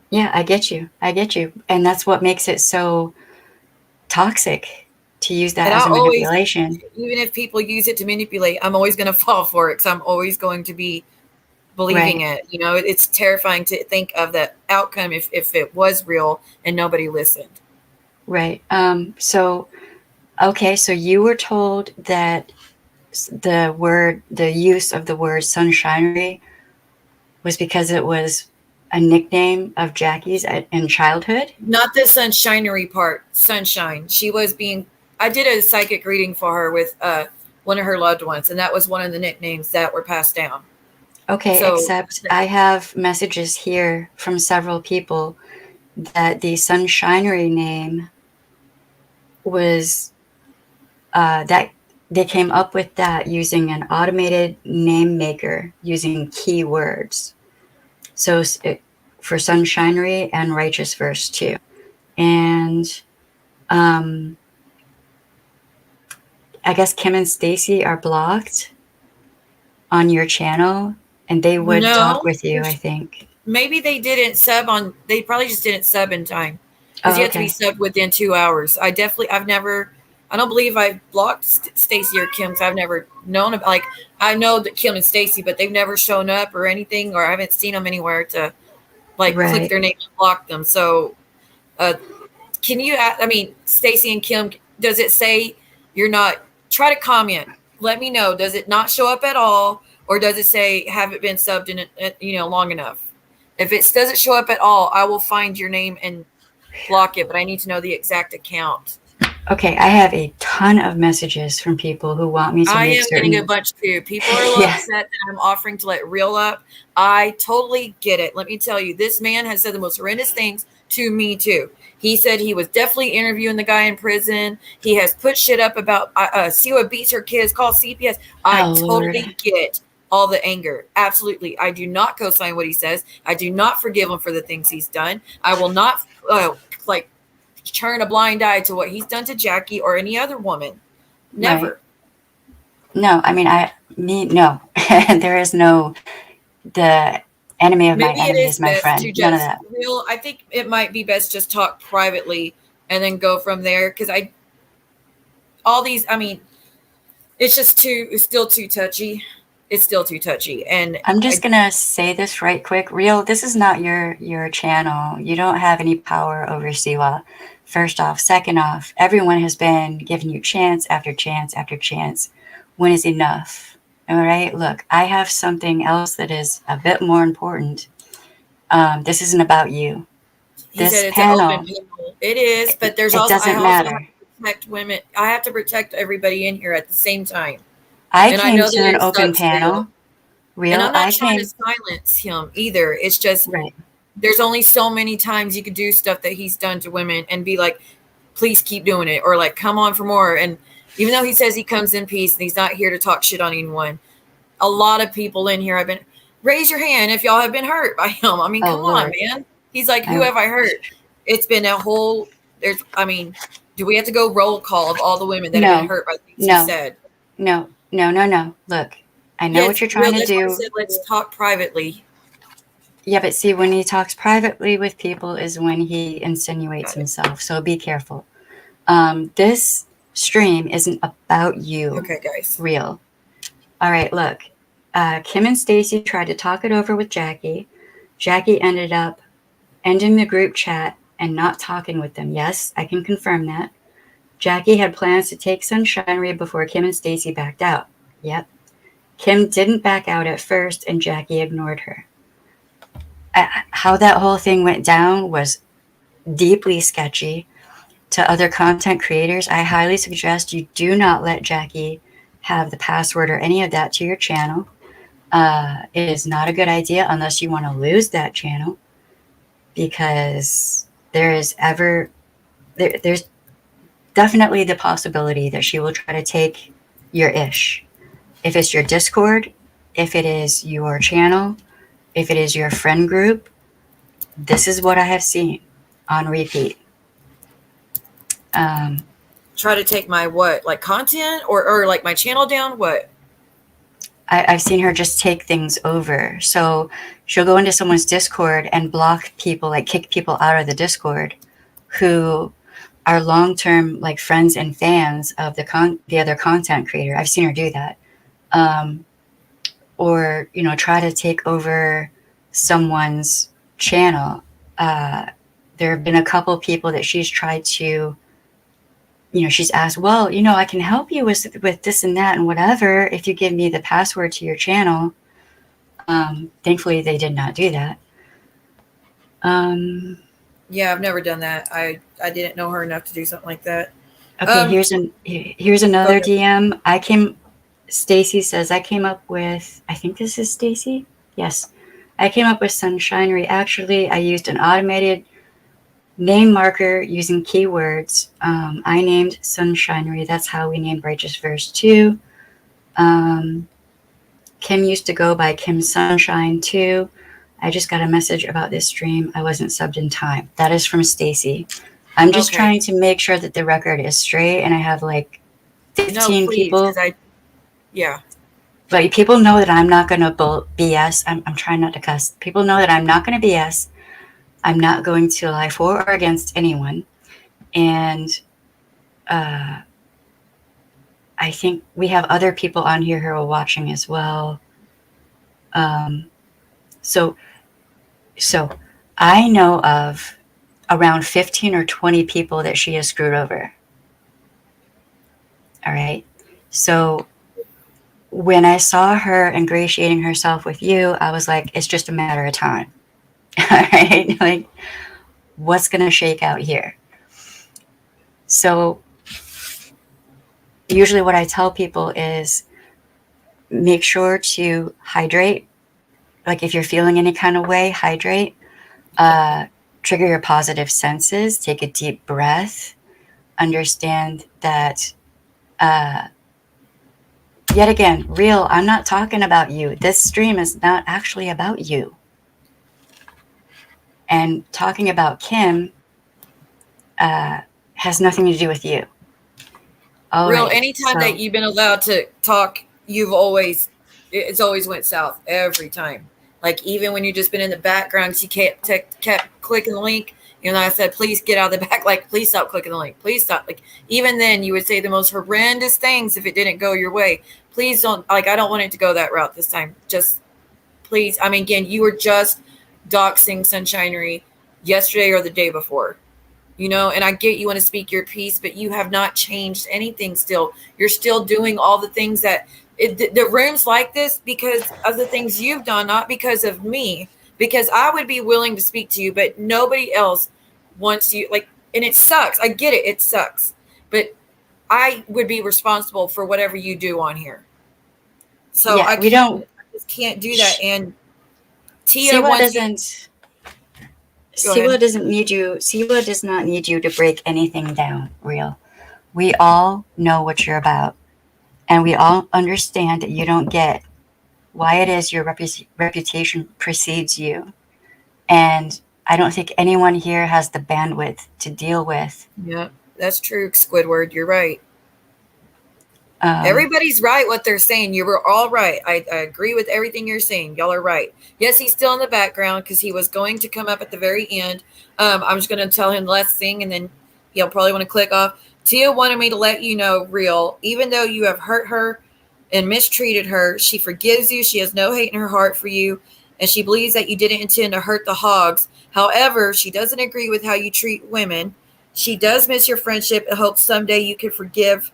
Yeah, I get you. I get you. And that's what makes it so toxic to use that And I as a always, manipulation. even if people use it to manipulate, I'm always going to fall for it because I'm always going to be believing Right. it. It's terrifying to think of the outcome if it was real and nobody listened. Right. Okay, so you were told that the use of the word sunshinery was because it was a nickname of Jackie's in childhood? Not the sunshinery part, sunshine. I did a psychic reading for her with one of her loved ones, and that was one of the nicknames that were passed down. Okay, So, except I have messages here from several people that the sunshinery name was that they came up with that using an automated name maker using keywords. So for Sunshinery and Righteous Verse too. And um, I guess Kim and Stacy are blocked on your channel and they would talk no, with you, I think. maybe they probably just didn't sub in time because you Oh, have to be okay. subbed within 2 hours. I don't believe I've blocked Stacy or Kim because I've never known about, like, I know that Kim and Stacy, but they've never shown up or anything, or I haven't seen them anywhere to like click Right. their name and block them. So, uh, can you, I mean, Stacy and Kim, does it say you're not, try to comment. Let me know. Does it not show up at all? Or does it say, haven't been subbed in it, long enough? If it doesn't show up at all, I will find your name and block it, but I need to know the exact account. Okay, I have a ton of messages from people who want me to I make am getting a certain. bunch too. People are a little Yeah. upset that I'm offering to let Real up. I totally get it. Let me tell you, this man has said the most horrendous things to me too. He said he was definitely interviewing the guy in prison. He has put shit up about Siwa beats her kids, call CPS. I Oh, Lord. totally get all the anger. Absolutely. I do not co-sign what he says. I do not forgive him for the things he's done. I will not like turn a blind eye to what he's done to Jackie or any other woman. Right. Never. No, I mean, no. There is no, the enemy of my Maybe it enemy is is my best friend. to None of just that. real. I think it might be best just talk privately and then go from there because all these. I mean, it's still too touchy. It's still too touchy, and I'm just gonna say this right quick. Real, this is not your channel. You don't have any power over Siwa. First off. Second off, everyone has been giving you chance after chance after chance. When is enough? All right, look, I have something else that is a bit more important. This isn't about you. he This said it's an open panel, panel. It is, but it I doesn't also have matter. to protect women. I have to protect everybody in here at the same time, I and I came know to that an it open sucks, real. panel. And Real, I'm not I trying to came, silence him either. It's just right. there's only so many times you could do stuff that he's done to women and be like, please keep doing it, or like, come on for more. And even though he says he comes in peace and he's not here to talk shit on anyone, a lot of people in here have been, raise your hand if y'all have been hurt by him. I mean, Oh, come on, Lord. man. He's like, who I, have I hurt? It's been a whole, I mean, do we have to go roll call of all the women that have been no, hurt by things he no, said? no, no, no, no. Look, I know what Yes, you're trying real. to That's why I do. said, let's talk privately. Yeah, but see, when he talks privately with people is when he insinuates Got it. himself. So be careful. This stream isn't about you, Okay, guys. Real. All right, look. Kim and Stacy tried to talk it over with Jackie. Jackie ended up ending the group chat and not talking with them. Yes, I can confirm that. Jackie had plans to take Sunshinery before Kim and Stacy backed out. Yep. Kim didn't back out at first, and Jackie ignored her. How that whole thing went down was deeply sketchy. To other content creators, I highly suggest you do not let Jackie have the password or any of that to your channel. It is not a good idea unless you want to lose that channel, because there's definitely the possibility that she will try to take your ish. If it's your Discord, if it is your channel, if it is your friend group, this is what I have seen on repeat. Um, Try to take my what, like content or like my channel down? What? I've seen her just take things over. So she'll go into someone's Discord and block people, like kick people out of the Discord who are long-term like friends and fans of the other content creator. I've seen her do that. Or, you know, try to take over someone's channel. There have been a couple people that she's tried to, you know, she's asked, well, you know, I can help you with this and that and whatever if you give me the password to your channel. Thankfully, they did not do that. Yeah, I've never done that. I didn't know her enough to do something like that. Okay, here's another DM. Stacy says, I came up with, I think this is Stacy. Yes. I came up with Sunshinery. Actually, I used an automated name marker using keywords. I named Sunshinery. That's how we named Righteous Verse 2. Kim used to go by Kim Sunshine 2. I just got a message about this stream. I wasn't subbed in time. That is from Stacy. I'm just trying to make sure that the record is straight, and I have like 15 people. Yeah. But people know that I'm not going to BS. I'm trying not to cuss. People know that I'm not going to BS. I'm not going to lie for or against anyone. And I think we have other people on here who are watching as well. So I know of around 15 or 20 people that she has screwed over. All right. So when I saw her ingratiating herself with you, I was like, it's just a matter of time. All right. Like, what's going to shake out here? So usually what I tell people is make sure to hydrate. Like if you're feeling any kind of way, hydrate. Trigger your positive senses. Take a deep breath. Understand that, yet again, real, I'm not talking about you. This stream is not actually about you. And talking about Kim has nothing to do with you. Real, anytime that you've been allowed to talk, it's always went south every time. Like even when you've just been in the background, she kept clicking the link. You know, I said, please get out of the back. Like, please stop clicking the link. Please stop. Like, even then you would say the most horrendous things if it didn't go your way. Please don't, like, I don't want it to go that route this time. Just please. I mean, again, you were just doxing Sunshinery yesterday or the day before. You know, and I get you want to speak your piece, but you have not changed anything still. You're still doing all the things that the room's like this because of the things you've done, not because of me. Because I would be willing to speak to you, but nobody else wants you. Like, and it sucks. I get it. It sucks. But I would be responsible for whatever you do on here. So yeah, I just can't do that. And Tia Siwa doesn't need you. Siwa does not need you to break anything down, real. We all know what you're about. And we all understand that you don't get why it is your reputation precedes you. And I don't think anyone here has the bandwidth to deal with. Yeah, that's true, Squidward. You're right. Everybody's right what they're saying. You were all right. I agree with everything you're saying. Y'all are right. Yes, he's still in the background because he was going to come up at the very end. I'm just going to tell him the last thing, and then he'll probably want to click off. Tia wanted me to let you know, real, even though you have hurt her and mistreated her, she forgives you. She has no hate in her heart for you, and she believes that you didn't intend to hurt the hogs. However, she doesn't agree with how you treat women. She does miss your friendship and hopes someday you can forgive.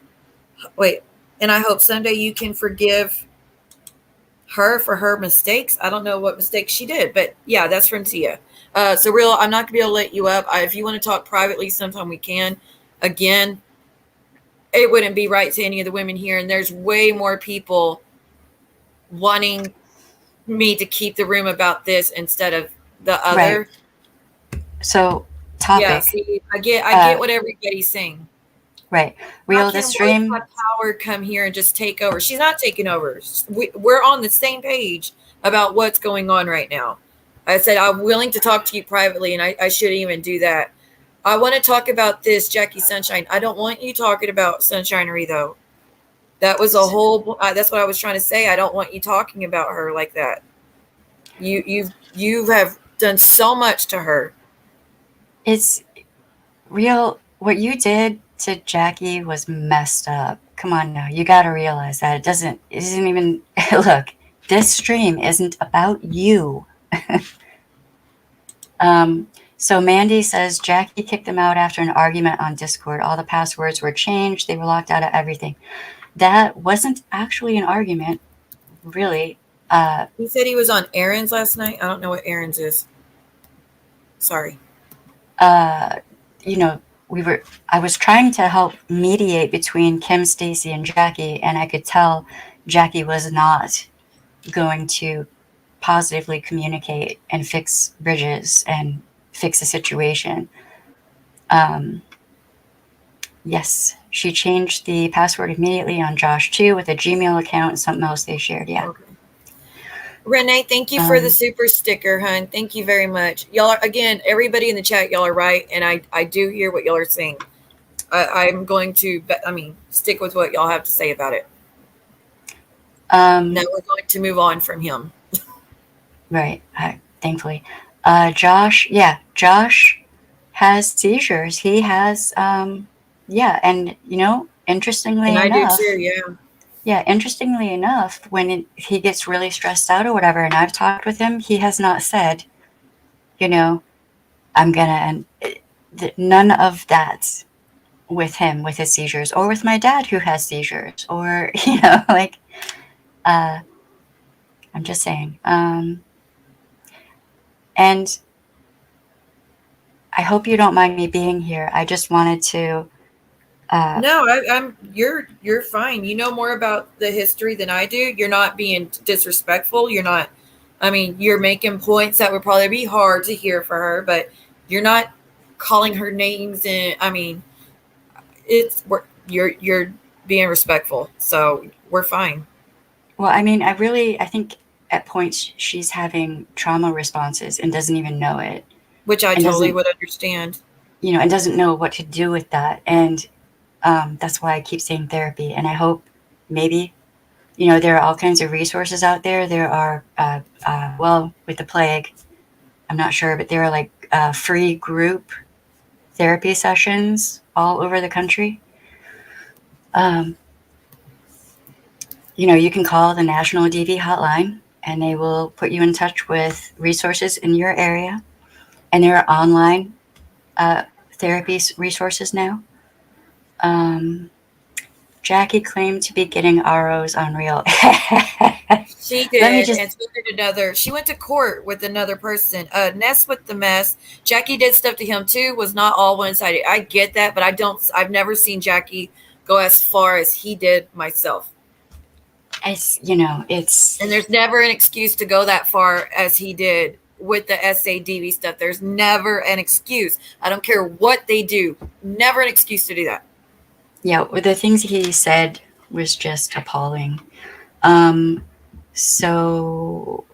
And I hope someday you can forgive her for her mistakes. I don't know what mistakes she did, but yeah, that's from Tia. So real, I'm not going to be able to let you up. If you want to talk privately, sometime we can. Again, it wouldn't be right to any of the women here. And there's way more people wanting me to keep the room about this instead of the other. Right. So topic. Yeah, see, I get what everybody's saying. Right. Real, the stream. Let power come here and just take over. She's not taking over. We're on the same page about what's going on right now. I said, I'm willing to talk to you privately, and I shouldn't even do that. I want to talk about this, Jackie Sunshine. I don't want you talking about Sunshinery, though. That was a whole. That's what I was trying to say. I don't want you talking about her like that. You have done so much to her. It's real. What you did to Jackie was messed up. Come on now, you got to realize that it isn't even. Look, this stream isn't about you. So Mandy says Jackie kicked them out after an argument on Discord. All the passwords were changed. They were locked out of everything. That wasn't actually an argument, really. He said he was on errands last night. I don't know what errands is. Sorry. You know, I was trying to help mediate between Kim, Stacy, and Jackie, and I could tell Jackie was not going to positively communicate and fix bridges and fix the situation. Yes, she changed the password immediately on Josh too with a Gmail account and something else they shared. Yeah. Okay. Renee, thank you for the super sticker, hun. Thank you very much. Y'all are, again, everybody in the chat, y'all are right, and I do hear what y'all are saying. I'm going to, stick with what y'all have to say about it. Now we're going to move on from him. Right. Thankfully, Josh has seizures. He has, and interestingly And I enough, do too, yeah. Yeah, interestingly enough, when he gets really stressed out or whatever, and I've talked with him, he has not said, I'm gonna, and none of that with him, with his seizures, or with my dad who has seizures, or, I'm just saying. And I hope you don't mind me being here. I just wanted to. No, you're fine. You know more about the history than I do. You're not being disrespectful. You're not. You're making points that would probably be hard to hear for her, but you're not calling her names. And you're being respectful, so we're fine. Well, I think at points she's having trauma responses and doesn't even know it, which I and totally would understand. And doesn't know what to do with that, and that's why I keep saying therapy. And I hope maybe, there are all kinds of resources out there. There are, with the plague, I'm not sure, but there are like free group therapy sessions all over the country. You can call the National DV hotline and they will put you in touch with resources in your area. And there are online therapy resources now. Jackie claimed to be getting ROs on Real. She did, and so did another. She went to court with another person. Ness with the mess. Jackie did stuff to him too. Was not all one-sided. I get that, but I've never seen Jackie go as far as he did myself. It's and there's never an excuse to go that far as he did with the SADV stuff. There's never an excuse. I don't care what they do. Never an excuse to do that. Yeah, the things he said was just appalling. So,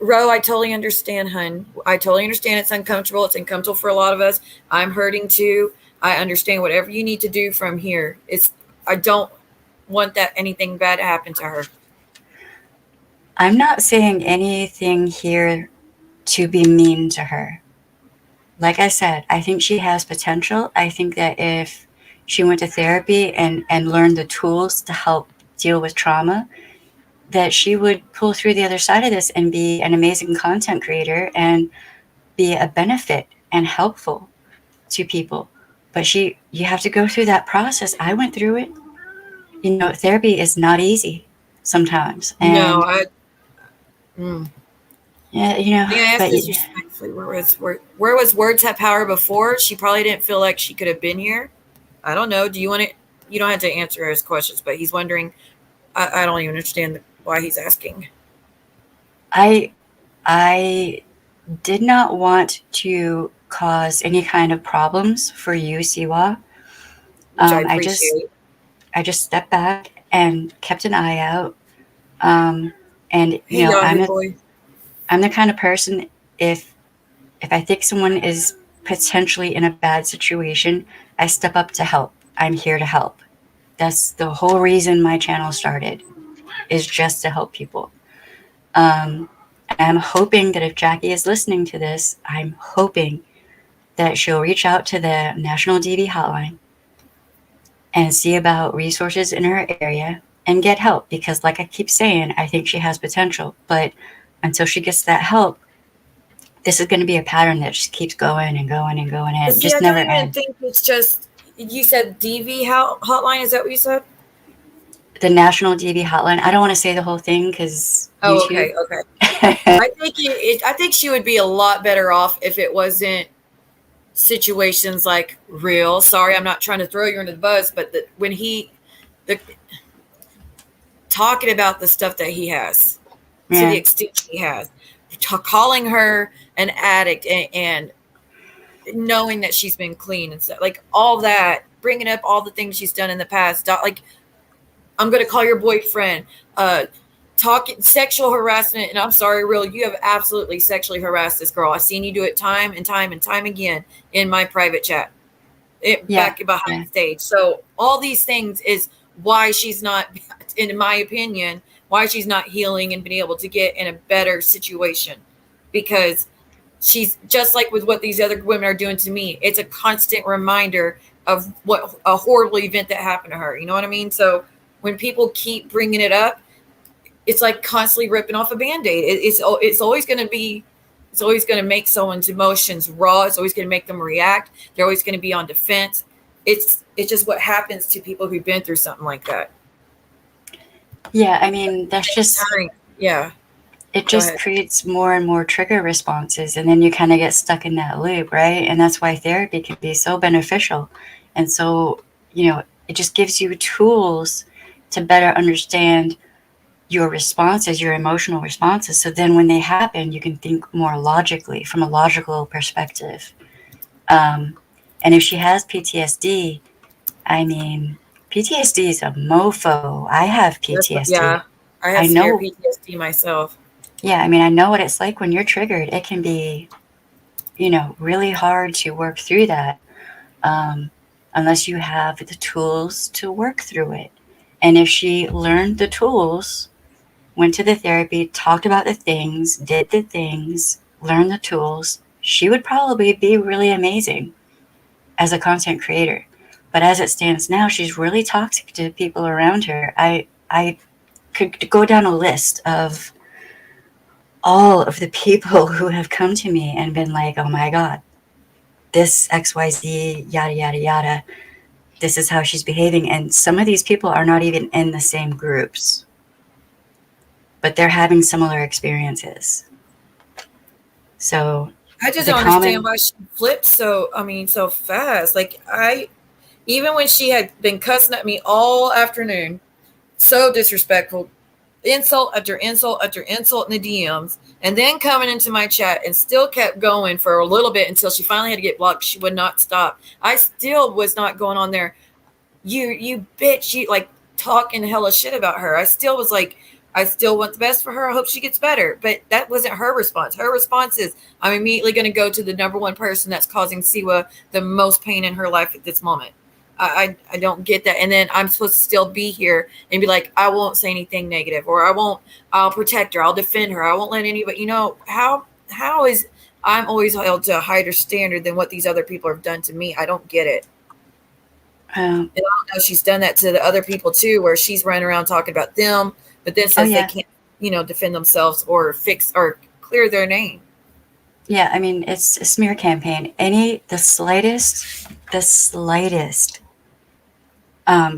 Ro, I totally understand, hun. I totally understand it's uncomfortable. It's uncomfortable for a lot of us. I'm hurting too. I understand whatever you need to do from here. I don't want that anything bad to happen to her. I'm not saying anything here to be mean to her. Like I said, I think she has potential. I think that if she went to therapy and learned the tools to help deal with trauma, that she would pull through the other side of this and be an amazing content creator and be a benefit and helpful to people. But you have to go through that process. I went through it. Therapy is not easy sometimes. And no, yeah, I asked this respectfully. Where was words have power before? She probably didn't feel like she could have been here. I don't know. Do you want to? You don't have to answer his questions, but he's wondering. I don't even understand why he's asking. I did not want to cause any kind of problems for you, Siwa. Which I appreciate. I just stepped back and kept an eye out. And I'm the kind of person, if I think someone is potentially in a bad situation, I step up to help. I'm here to help. That's the whole reason my channel started, is just to help people. I'm hoping that if Jackie is listening to this, I'm hoping that she'll reach out to the National DV hotline and see about resources in her area and get help, because like I keep saying, I think she has potential, but until she gets that help, this is going to be a pattern that just keeps going and going and going and See, just I never don't even ends. think it's just. You said DV hotline. Is that what you said? The National DV hotline, I don't want to say the whole thing because Oh, YouTube. okay, okay. I think she would be a lot better off if it wasn't situations like real. Sorry, I'm not trying to throw you under the bus, but when the talking about the stuff that he has to the Yeah. extent he has, calling her an addict and knowing that she's been clean and stuff, like all that, bringing up all the things she's done in the past, like I'm going to call your boyfriend, talking sexual harassment. And I'm sorry, real, you have absolutely sexually harassed this girl. I've seen you do it time and time and time again in my private chat, back behind stage. So all these things is why she's not, in my opinion, why she's not healing and being able to get in a better situation, because she's just like with what these other women are doing to me. It's a constant reminder of what a horrible event that happened to her. You know what I mean? So when people keep bringing it up, it's like constantly ripping off a Band-Aid. It's always going to be, it's always going to make someone's emotions raw. It's always going to make them react. They're always going to be on defense. It's just what happens to people who've been through something like that. Yeah, I mean, that's just, yeah. It just creates more and more trigger responses, and then you kind of get stuck in that loop, right? And that's why therapy can be so beneficial. And so, it just gives you tools to better understand your responses, your emotional responses. So then when they happen, you can think more logically, from a logical perspective. And if she has PTSD, I mean, PTSD is a mofo. I have PTSD. Yeah, I have severe PTSD myself. Yeah, I mean, I know what it's like when you're triggered. It can be, really hard to work through that, unless you have the tools to work through it. And if she learned the tools, went to the therapy, talked about the things, did the things, learned the tools, she would probably be really amazing as a content creator. But as it stands now, she's really toxic to people around her. I could go down a list of all of the people who have come to me and been like, oh my God, this XYZ, yada, yada, yada, this is how she's behaving. And some of these people are not even in the same groups, but they're having similar experiences. So I just don't understand why she flipped so fast. Like, even when she had been cussing at me all afternoon, so disrespectful, insult after insult after insult in the DMs, and then coming into my chat and still kept going for a little bit until she finally had to get blocked. She would not stop. I still was not going on there. You bitch, you like talking hella shit about her. I still was like, I still want the best for her. I hope she gets better. But that wasn't her response. Her response is, I'm immediately going to go to the number one person that's causing Siwa the most pain in her life at this moment. I don't get that. And then I'm supposed to still be here and be like, I won't say anything negative, or I'll protect her. I'll defend her. I won't let anybody, how is I'm always held to a higher standard than what these other people have done to me. I don't get it. And I don't know, she's done that to the other people too, where she's running around talking about them, but then says they can't, defend themselves or fix or clear their name. Yeah, I mean, it's a smear campaign. The slightest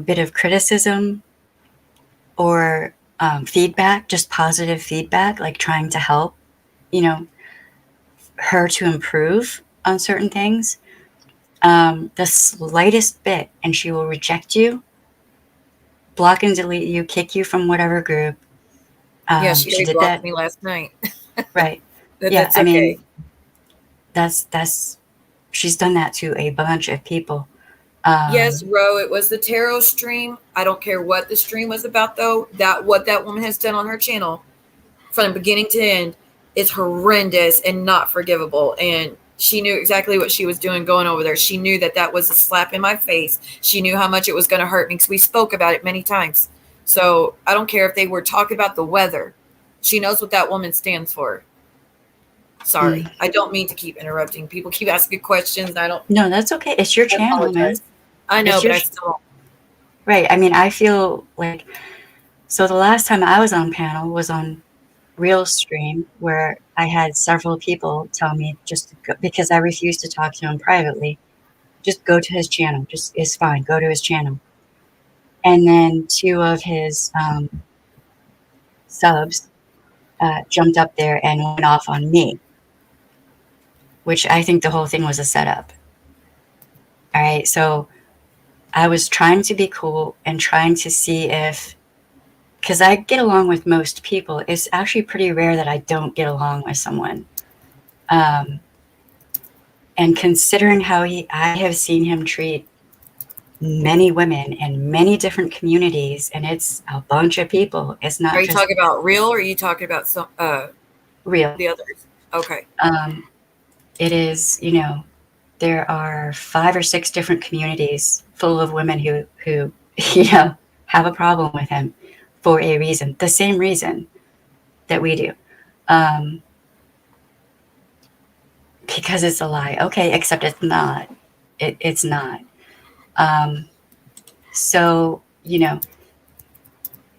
bit of criticism or feedback, just positive feedback, like trying to help, her to improve on certain things, the slightest bit, and she will reject you, block and delete you, kick you from whatever group. Yeah, she did block me last night. Right. That's okay. I mean, that's she's done that to a bunch of people. Yes, Ro, it was the tarot stream. I don't care what the stream was about, though. What that woman has done on her channel from beginning to end is horrendous and not forgivable. And She knew exactly what she was doing going over there. She knew that that was a slap in my face. She knew how much it was going to hurt me because we spoke about it many times. So I don't care if they were talking about the weather. She knows what that woman stands for. Sorry. Mm. I don't mean to keep interrupting. People keep asking questions. And I don't. No, that's okay. It's your I channel, man. apologize. I know, It's but your I still. right. I mean, I feel like so the last time I was on panel was on Real Stream, where I had several people tell me just to go, because I refused to talk to him privately, just go to his channel. Just it's fine. Go to his channel. And then two of his subs jumped up there and went off on me, which I think the whole thing was a setup. All right, so I was trying to be cool and trying to see if, because I get along with most people. It's actually pretty rare that I don't get along with someone. Um, and considering how I have seen him treat many women in many different communities, and it's a bunch of people. It's Are not you just talking about real or are you talking about some real. the others? Okay. Um, it is, there are 5 or 6 different communities full of women who have a problem with him for a reason, the same reason that we do. Um, because it's a lie. Okay, except it's not. It's not. Um, so, the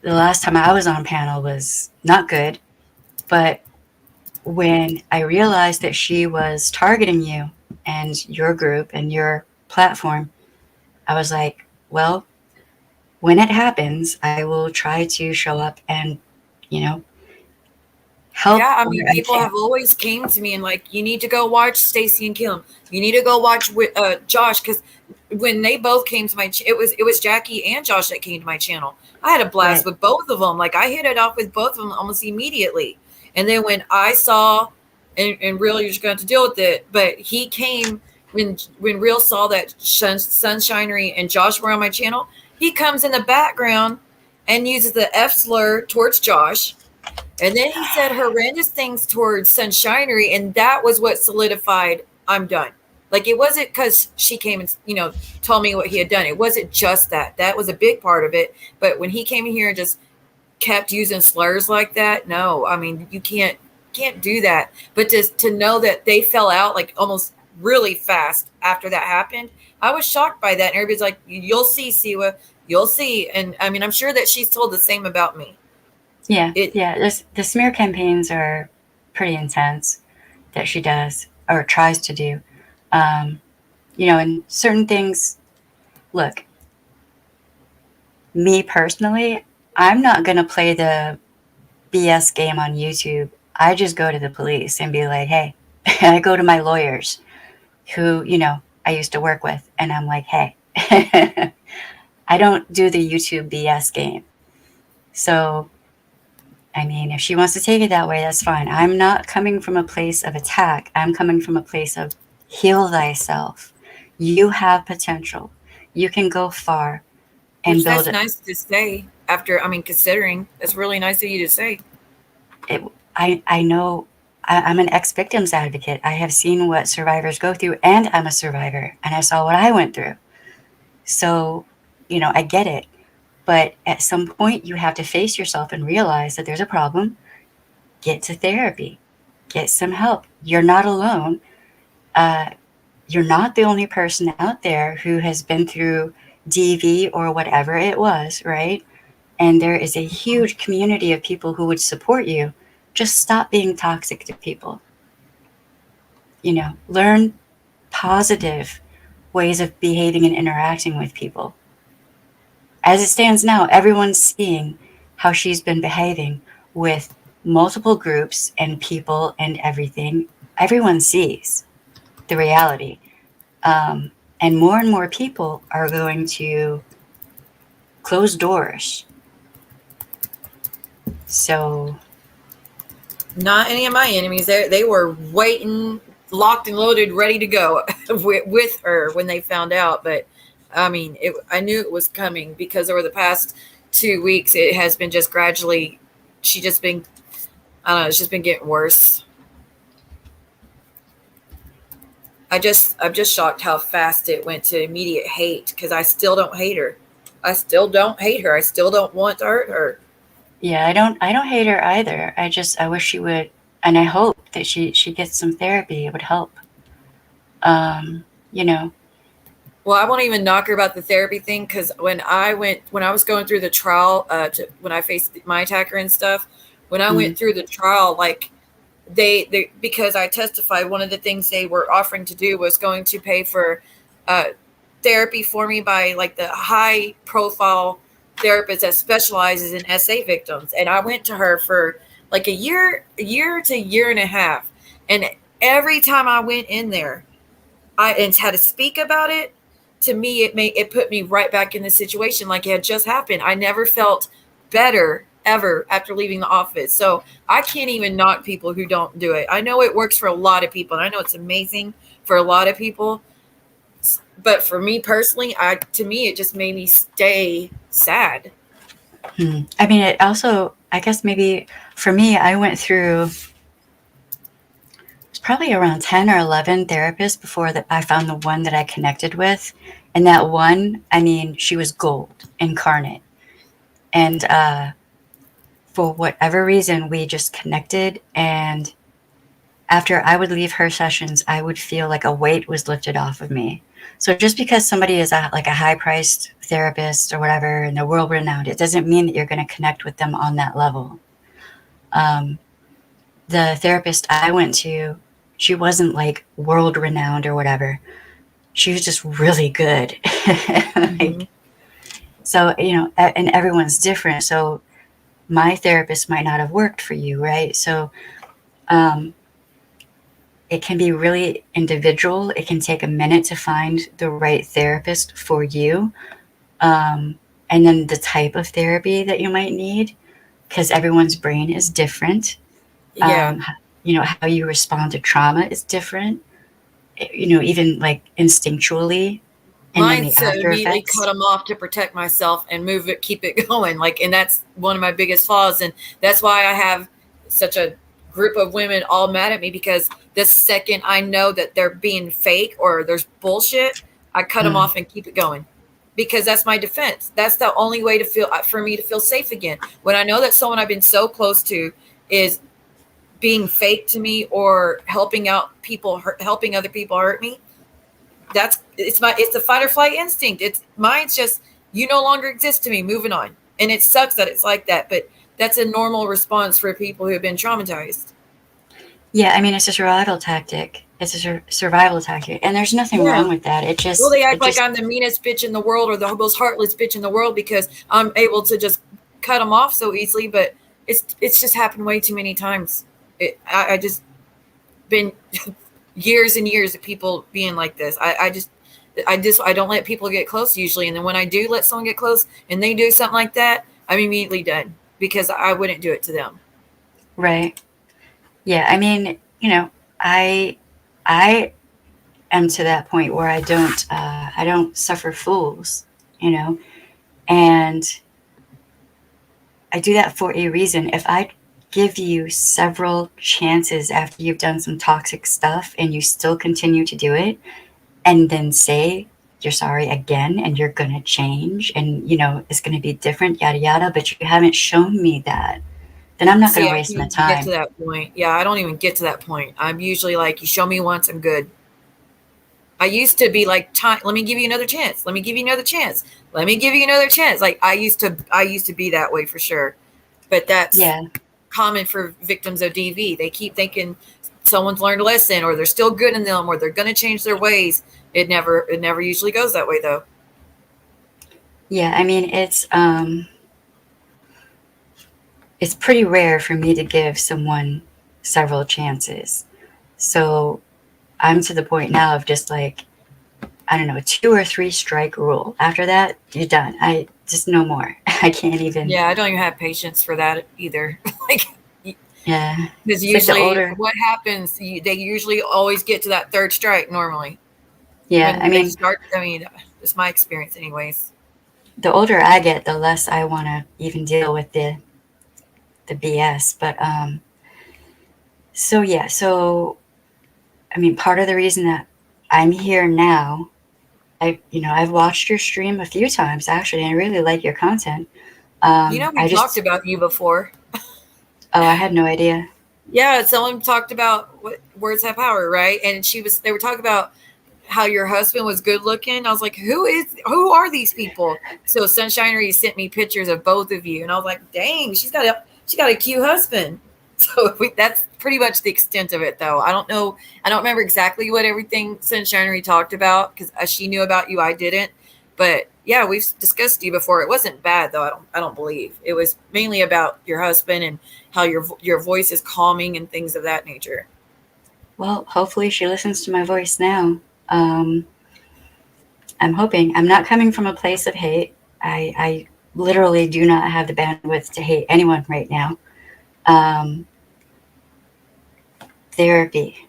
last time I was on panel was not good, but when I realized that she was targeting you and your group and your platform, I was like, well, when it happens, I will try to show up and, you know, help Yeah, I where mean, I people can. have always came to me and like, you need to go watch Stacy and Kim. You need to go watch with Josh because when they both came to my, it was Jackie and Josh that came to my channel. I had a blast Right. with both of them. Like I hit it off with both of them almost immediately. And then when I saw, and really you're just going to have to deal with it, but he came when Real saw that Sunshinery and Josh were on my channel. He comes in the background and uses the F slur towards Josh, and then he said horrendous things towards Sunshinery, and that was what solidified I'm done. Like it wasn't because she came and told me what he had done. It wasn't just that. That was a big part of it. But when he came in here and just kept using slurs like that, no, I mean you can't do that. But to know that they fell out like almost really fast after that happened, I was shocked by that. And everybody's like, "You'll see, Siwa, you'll see." And I mean, I'm sure that she's told the same about me. Yeah, It yeah. The smear campaigns are pretty intense that she does or tries to do. Um, and certain things, look, me personally, I'm not going to play the BS game on YouTube. I just go to the police and be like, hey, I go to my lawyers who, I used to work with, and I'm like, hey, I don't do the YouTube BS game. So, I mean, if she wants to take it that way, that's fine. I'm not coming from a place of attack. I'm coming from a place of heal thyself. You have potential. You can go far and Which build that's it. nice to say after, I mean, considering that's really nice of you to say. I know I'm an ex-victims advocate. I have seen what survivors go through, and I'm a survivor, and I saw what I went through. So, I get it. But at some point, you have to face yourself and realize that there's a problem. Get to therapy. Get some help. You're not alone. Uh, you're not the only person out there who has been through DV or whatever it was, right? And there is a huge community of people who would support you. Just stop being toxic to people. Learn positive ways of behaving and interacting with people. As it stands now, everyone's seeing how she's been behaving with multiple groups and people and everything. Everyone sees the reality. And more people are going to close doors. So, Not any of my enemies. They were waiting, locked and loaded, ready to go with her when they found out. But I mean, I knew it was coming because over the past 2 weeks, it has been just gradually. She just been, I don't know. It's just been getting worse. I'm just shocked how fast it went to immediate hate, because I still don't hate her. I still don't hate her. I still don't want to hurt her. Yeah, I don't hate her either. I wish she would, and I hope that she gets some therapy. It would help. You know. Well, I won't even knock her about the therapy thing, because when I was going through the trial, when I faced my attacker and stuff, when I Mm, went through the trial, like they because I testified, one of the things they were offering to do was going to pay for uh, therapy for me by like the high profile therapist that specializes in SA victims, and I went to her for like a year to year and a half, and every time I went in there, I and had to speak about it. To me, it put me right back in the situation like it had just happened. I never felt better ever after leaving the office. So I can't even knock people who don't do it. I know it works for a lot of people, and I know it's amazing for a lot of people. But for me personally, I to me it just made me stay sad. I mean, it also, I guess maybe for me, I went through it's probably around 10 or 11 therapists before that I found the one that I connected with. And that one, I mean, she was gold incarnate. And for whatever reason, we just connected. And after I would leave her sessions, I would feel like a weight was lifted off of me. So just because somebody is like a high priced therapist or whatever and they're world renowned, it doesn't mean that you're going to connect with them on that level. Um, the therapist I went to, she wasn't like world renowned or whatever. She was just really good. Mm-hmm. Like, so, and everyone's different. So my therapist might not have worked for you, right? So um, it can be really individual. It can take a minute to find the right therapist for you. Um, and then the type of therapy that you might need, because everyone's brain is different. Yeah. How you respond to trauma is different, even like instinctually, and then Mine the said after immediately cut effects. them off to protect myself and move it, keep it going. Like, and that's one of my biggest flaws. And that's why I have such a group of women all mad at me, because the second I know that they're being fake or there's bullshit, I cut them Mm, off and keep it going, because that's my defense. That's the only way to feel, for me to feel safe again. When I know that someone I've been so close to is being fake to me or helping out people, helping other people hurt me, it's the fight or flight instinct. It's mine's just, you no longer exist to me, moving on. And it sucks that it's like that, but that's a normal response for people who have been traumatized. yeah, I mean, it's a survival tactic. It's a survival tactic, and there's nothing Yeah. wrong with that. It Well, just, they act it like just, I'm the meanest bitch in the world or the most heartless bitch in the world because I'm able to just cut them off so easily. But it's just happened way too many times. I just been years and years of people being like this. I don't let people get close usually, and then when I do let someone get close and they do something like that, I'm immediately done, because I wouldn't do it to them. right. Yeah, I mean, I am to that point where I don't suffer fools, you know, and I do that for a reason. If I give you several chances after you've done some toxic stuff and you still continue to do it, and then say you're sorry again and you're going to change and, it's going to be different, yada, yada, but you haven't shown me that, then I'm not going See, to I waste can't my even get to time. that point. Yeah, I don't even get to that point. I'm usually like, you show me once, I'm good. I used to be like, let me give you another chance. Let me give you another chance. Let me give you another chance. Like I used to be that way for sure. But that's Yeah. common for victims of DV. They keep thinking someone's learned a lesson, or they're still good in them, or they're going to change their ways. It never usually goes that way though. Yeah. I mean, it's pretty rare for me to give someone several chances. So I'm to the point now of just like, I don't know, a 2 or 3 strike rule. After that, you're done. I just no more. I can't even. Yeah, I don't even have patience for that either. Like, Yeah. because It's like the usually older. what happens, they usually always get to that third strike normally Yeah. I when they mean, start. I mean, it's my experience, anyways. the older I get, the less I want to even deal with the BS. But so yeah. So I mean, part of the reason that I'm here now. I've watched your stream a few times actually, and I really like your content. We I talked just about you before. Oh, I had no idea. Yeah, someone talked about what words have power, right? And they were talking about how your husband was good looking. I was like, who are these people? So Sunshinery sent me pictures of both of you, and I was like, dang, she got a cute husband. So that's pretty much the extent of it, though. I don't know. I don't remember exactly what everything Sunshinery talked about because she knew about you, I didn't. But yeah, we've discussed you before. It wasn't bad though. I don't believe it was mainly about your husband and how your voice is calming and things of that nature. Well, hopefully she listens to my voice now. Um, I'm hoping. I'm not coming from a place of hate. I literally do not have the bandwidth to hate anyone right now. Um, Therapy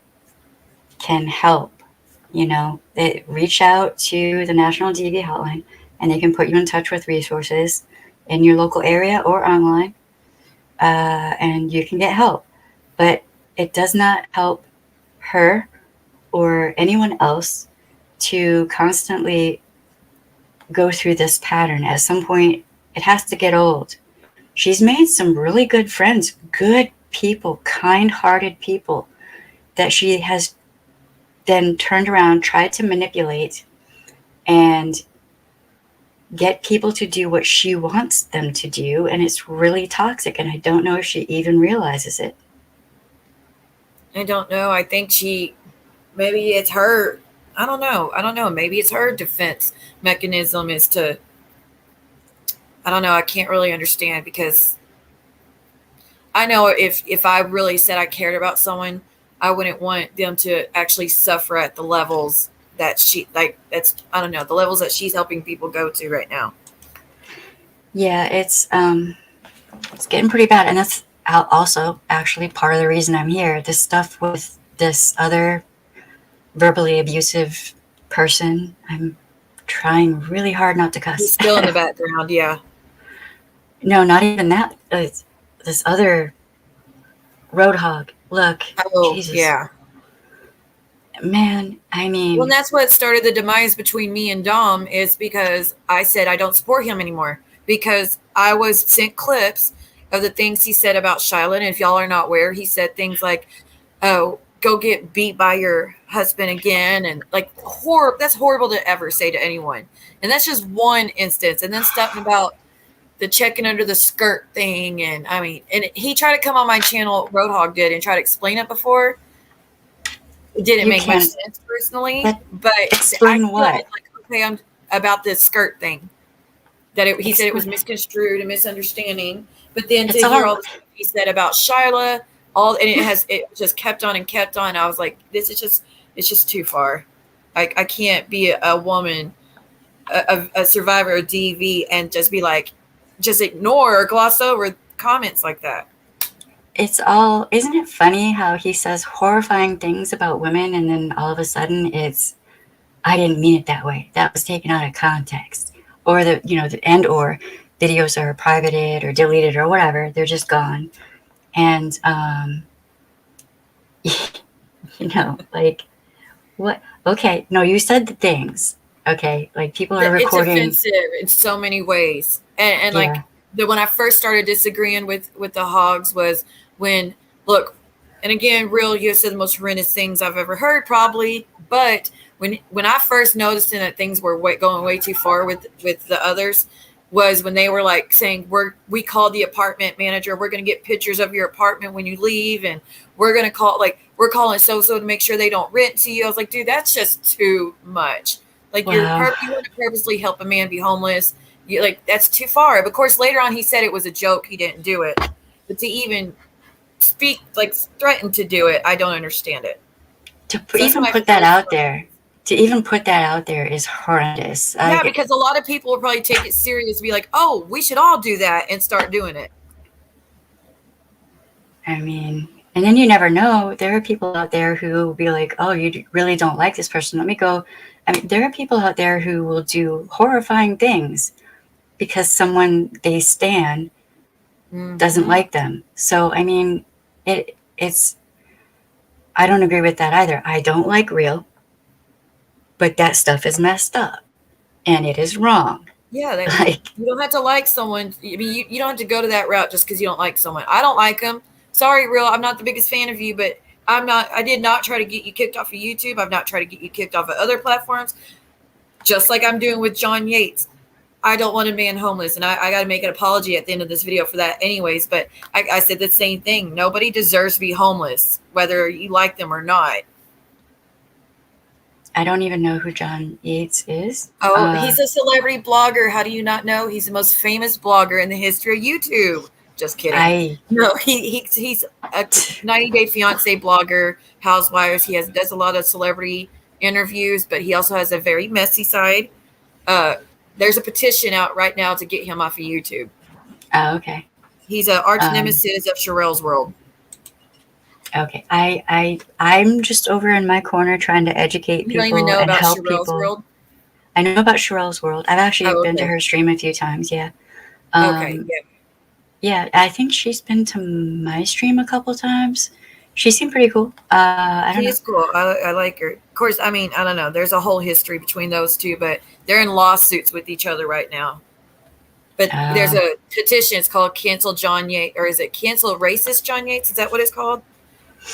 can help. They reach out to the National DV hotline and they can put you in touch with resources in your local area or online, and you can get help. But it does not help her or anyone else to constantly go through this pattern. At some point, it has to get old. She's made some really good friends, good people, kind hearted people that she has then turned around, tried to manipulate, and get people to do what she wants them to do. And it's really toxic. And I don't know if she even realizes it. I don't know. I think maybe it's her. I don't know. I don't know. Maybe it's her defense mechanism is to, I don't know. I can't really understand because I know if I really said I cared about someone, I wouldn't want them to actually suffer at the levels that that's, I don't know, the levels that she's helping people go to right now. Yeah, it's getting pretty bad, and that's also actually part of the reason I'm here. This stuff with this other verbally abusive person, I'm trying really hard not to He's cuss. still in the background, yeah. No, not even that. It's this other roadhog. Look, Oh, Jesus, yeah. man. I Well, and mean, that's what started the demise between me and Dom is because I said I don't support him anymore because I was sent clips of the things he said about Shiloh. And if y'all are not aware, he said things like, oh, go get beat by your husband again. And like, that's horrible to ever say to anyone. And that's just one instance. And then stuff about the checking under the skirt thing. And I mean, and he tried to come on my channel, Roadhog did, and try to explain it before. It didn't you make much can't. sense personally, That but I explain said, what? like, okay, I'm about this skirt thing that he said it was Explain. misconstrued and misunderstanding. But then It's to hear all. all the stuff he said about Shyla, and it just kept on and kept on. I was like, it's just too far. I can't be a woman, a survivor of DV, and just be like, just ignore or gloss over comments like that. It's all. Isn't it funny how he says horrifying things about women, and then all of a sudden it's, I didn't mean it that way. That was taken out of context, or or videos are privated or deleted or whatever. They're just gone, and like what? Okay, no, you said the things. Okay, like people are It's recording. offensive in so many ways, and like Yeah, when I first started disagreeing with the hogs was when look, and again, real you said the most horrendous things I've ever heard probably, but when I first noticed that things were going way too far with the others was when they were like saying we called the apartment manager, we're going to get pictures of your apartment when you leave, and we're going to call, like, we're calling so to make sure they don't rent to you. I was like, dude, that's just too much. Like you wow. want to purposely help a man be homeless. You, like, that's too far. But of course, later on, he said it was a joke. He didn't do it. But to even speak, like, threaten to do it, I don't understand it. So that's Even my put that first out one. there. To even put that out there is horrendous. Yeah, because a lot of people will probably take it serious, be like, "Oh, we should all do that," and start doing it. I mean, and then you never know. There are people out there who will be like, "Oh, you really don't like this person. Let me go." I mean, there are people out there who will do horrifying things because someone they stan doesn't Mm-hmm. like them. So, I mean, it's. I don't agree with that either. I don't like real. but that stuff is messed up and it is wrong. Yeah, Like, you don't have to like someone. I mean, you don't have to go to that route just because you don't like someone. I don't like them. Sorry, real. I'm not the biggest fan of you, but I'm not. I did not try to get you kicked off of YouTube. I've not tried to get you kicked off of other platforms. Just like I'm doing with John Yates. I don't want a man homeless, and I got to make an apology at the end of this video for that, anyways. But I said the same thing. Nobody deserves to be homeless, whether you like them or not. I don't even know who John Yates is. Oh, he's a celebrity blogger. How do you not know? He's the most famous blogger in the history of YouTube. Just kidding. No, he's a 90-Day Fiance blogger, housewives. Does a lot of celebrity interviews, but he also has a very messy side. There's a petition out right now to get him off of YouTube. Oh, okay. He's an arch nemesis of Sherelle's world. Okay, I'm just over in my corner trying to educate people and help people. World? I know about Sherelle's world. I've actually been to her stream a few times. Yeah. Okay. Yeah, I think she's been to my stream a couple times. She seemed pretty cool. I don't know. She's cool. I like her. Of course, I mean, I don't know. There's a whole history between those two, but they're in lawsuits with each other right now. But there's a petition. It's called Cancel John Yates, or is it Cancel Racist John Yates? Is that what it's called?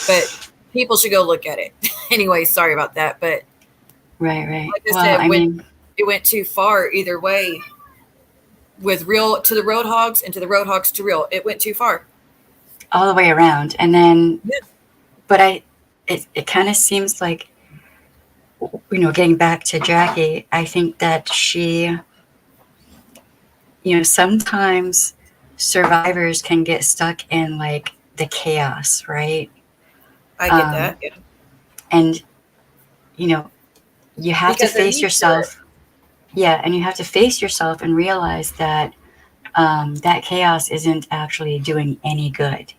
But people should go look at it. Anyway, sorry about that. But right. Like I said, it went too far either way. With real to the road hogs and to the road hogs to real, it went too far. All the way around, and then, but it kind of seems like, getting back to Jackie, I think that she, sometimes survivors can get stuck in like the chaos, right? I get that. Yeah. And, you have to face yourself. Yeah. And you have to face yourself and realize that that chaos isn't actually doing any good.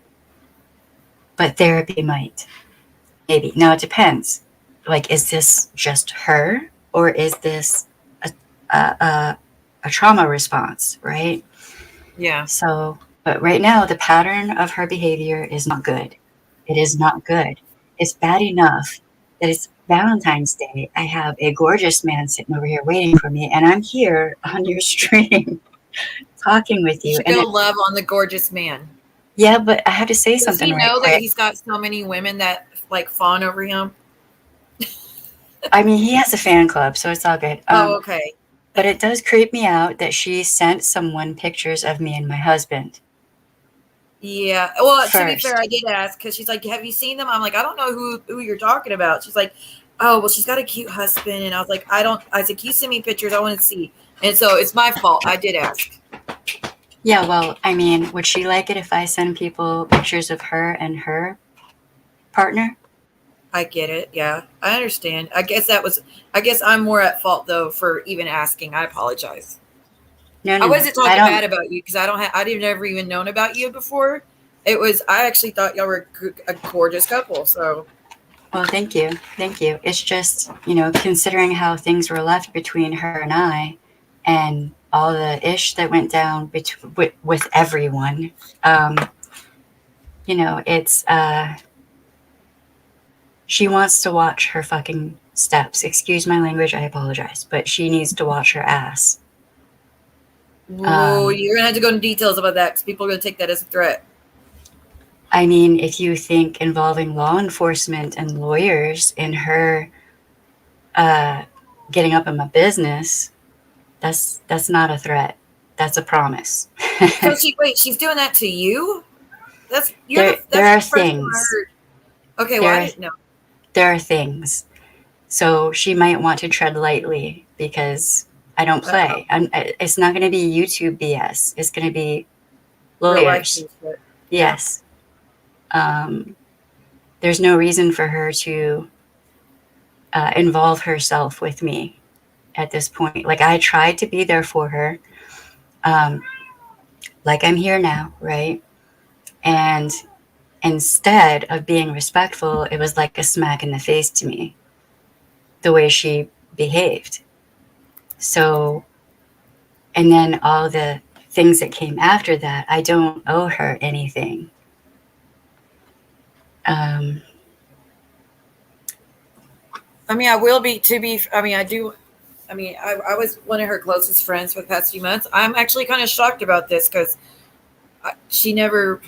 But therapy might. Maybe. Now it depends. Like, is this just her, or is this a trauma response, right? Yeah. So, but right now the pattern of her behavior is not good. It is not good. It's bad enough that it's Valentine's Day. I have a gorgeous man sitting over here waiting for me, and I'm here on your stream talking with you. And love on the gorgeous man. Yeah, but I have to say something. Does he know that he's got so many women that like fawn over him? I mean, he has a fan club, so it's all good. Okay. But it does creep me out that she sent someone pictures of me and my husband. Yeah. Well, to be fair, I did ask because she's like, "Have you seen them?" I'm like, "I don't know who you're talking about." She's like, "Oh, well, she's got a cute husband," and I was like, "I said, "Can you send me pictures? I want to see." And so it's my fault. I did ask. Yeah. Well, I mean, would she like it if I send people pictures of her and her partner? I get it. Yeah, I understand. I guess I'm more at fault though for even asking. I apologize. No, I wasn't talking bad about you because I didn't ever even known about you before. I actually thought y'all were a gorgeous couple. So, well, thank you. It's just, considering how things were left between her and I, and all the ish that went down with everyone. It's she wants to watch her fucking steps. Excuse my language. I apologize, but she needs to watch her ass. Whoa, you're going to have to go into details about that because people are going to take that as a threat. I mean, if you think involving law enforcement and lawyers in her getting up in my business, that's not a threat. That's a promise. So she's doing that to you? There are things. Okay, well, I didn't know. There are things. So she might want to tread lightly because I don't play. It's not going to be YouTube BS. It's going to be lawyers. Yes. There's no reason for her to involve herself with me at this point. Like, I tried to be there for her. Like I'm here now, right? And instead of being respectful, it was like a smack in the face to me, the way she behaved. So, and then all the things that came after that, I don't owe her anything. I mean, I will be to be. I mean, I do. I mean, I was one of her closest friends for the past few months. I'm actually kind of shocked about this because she never.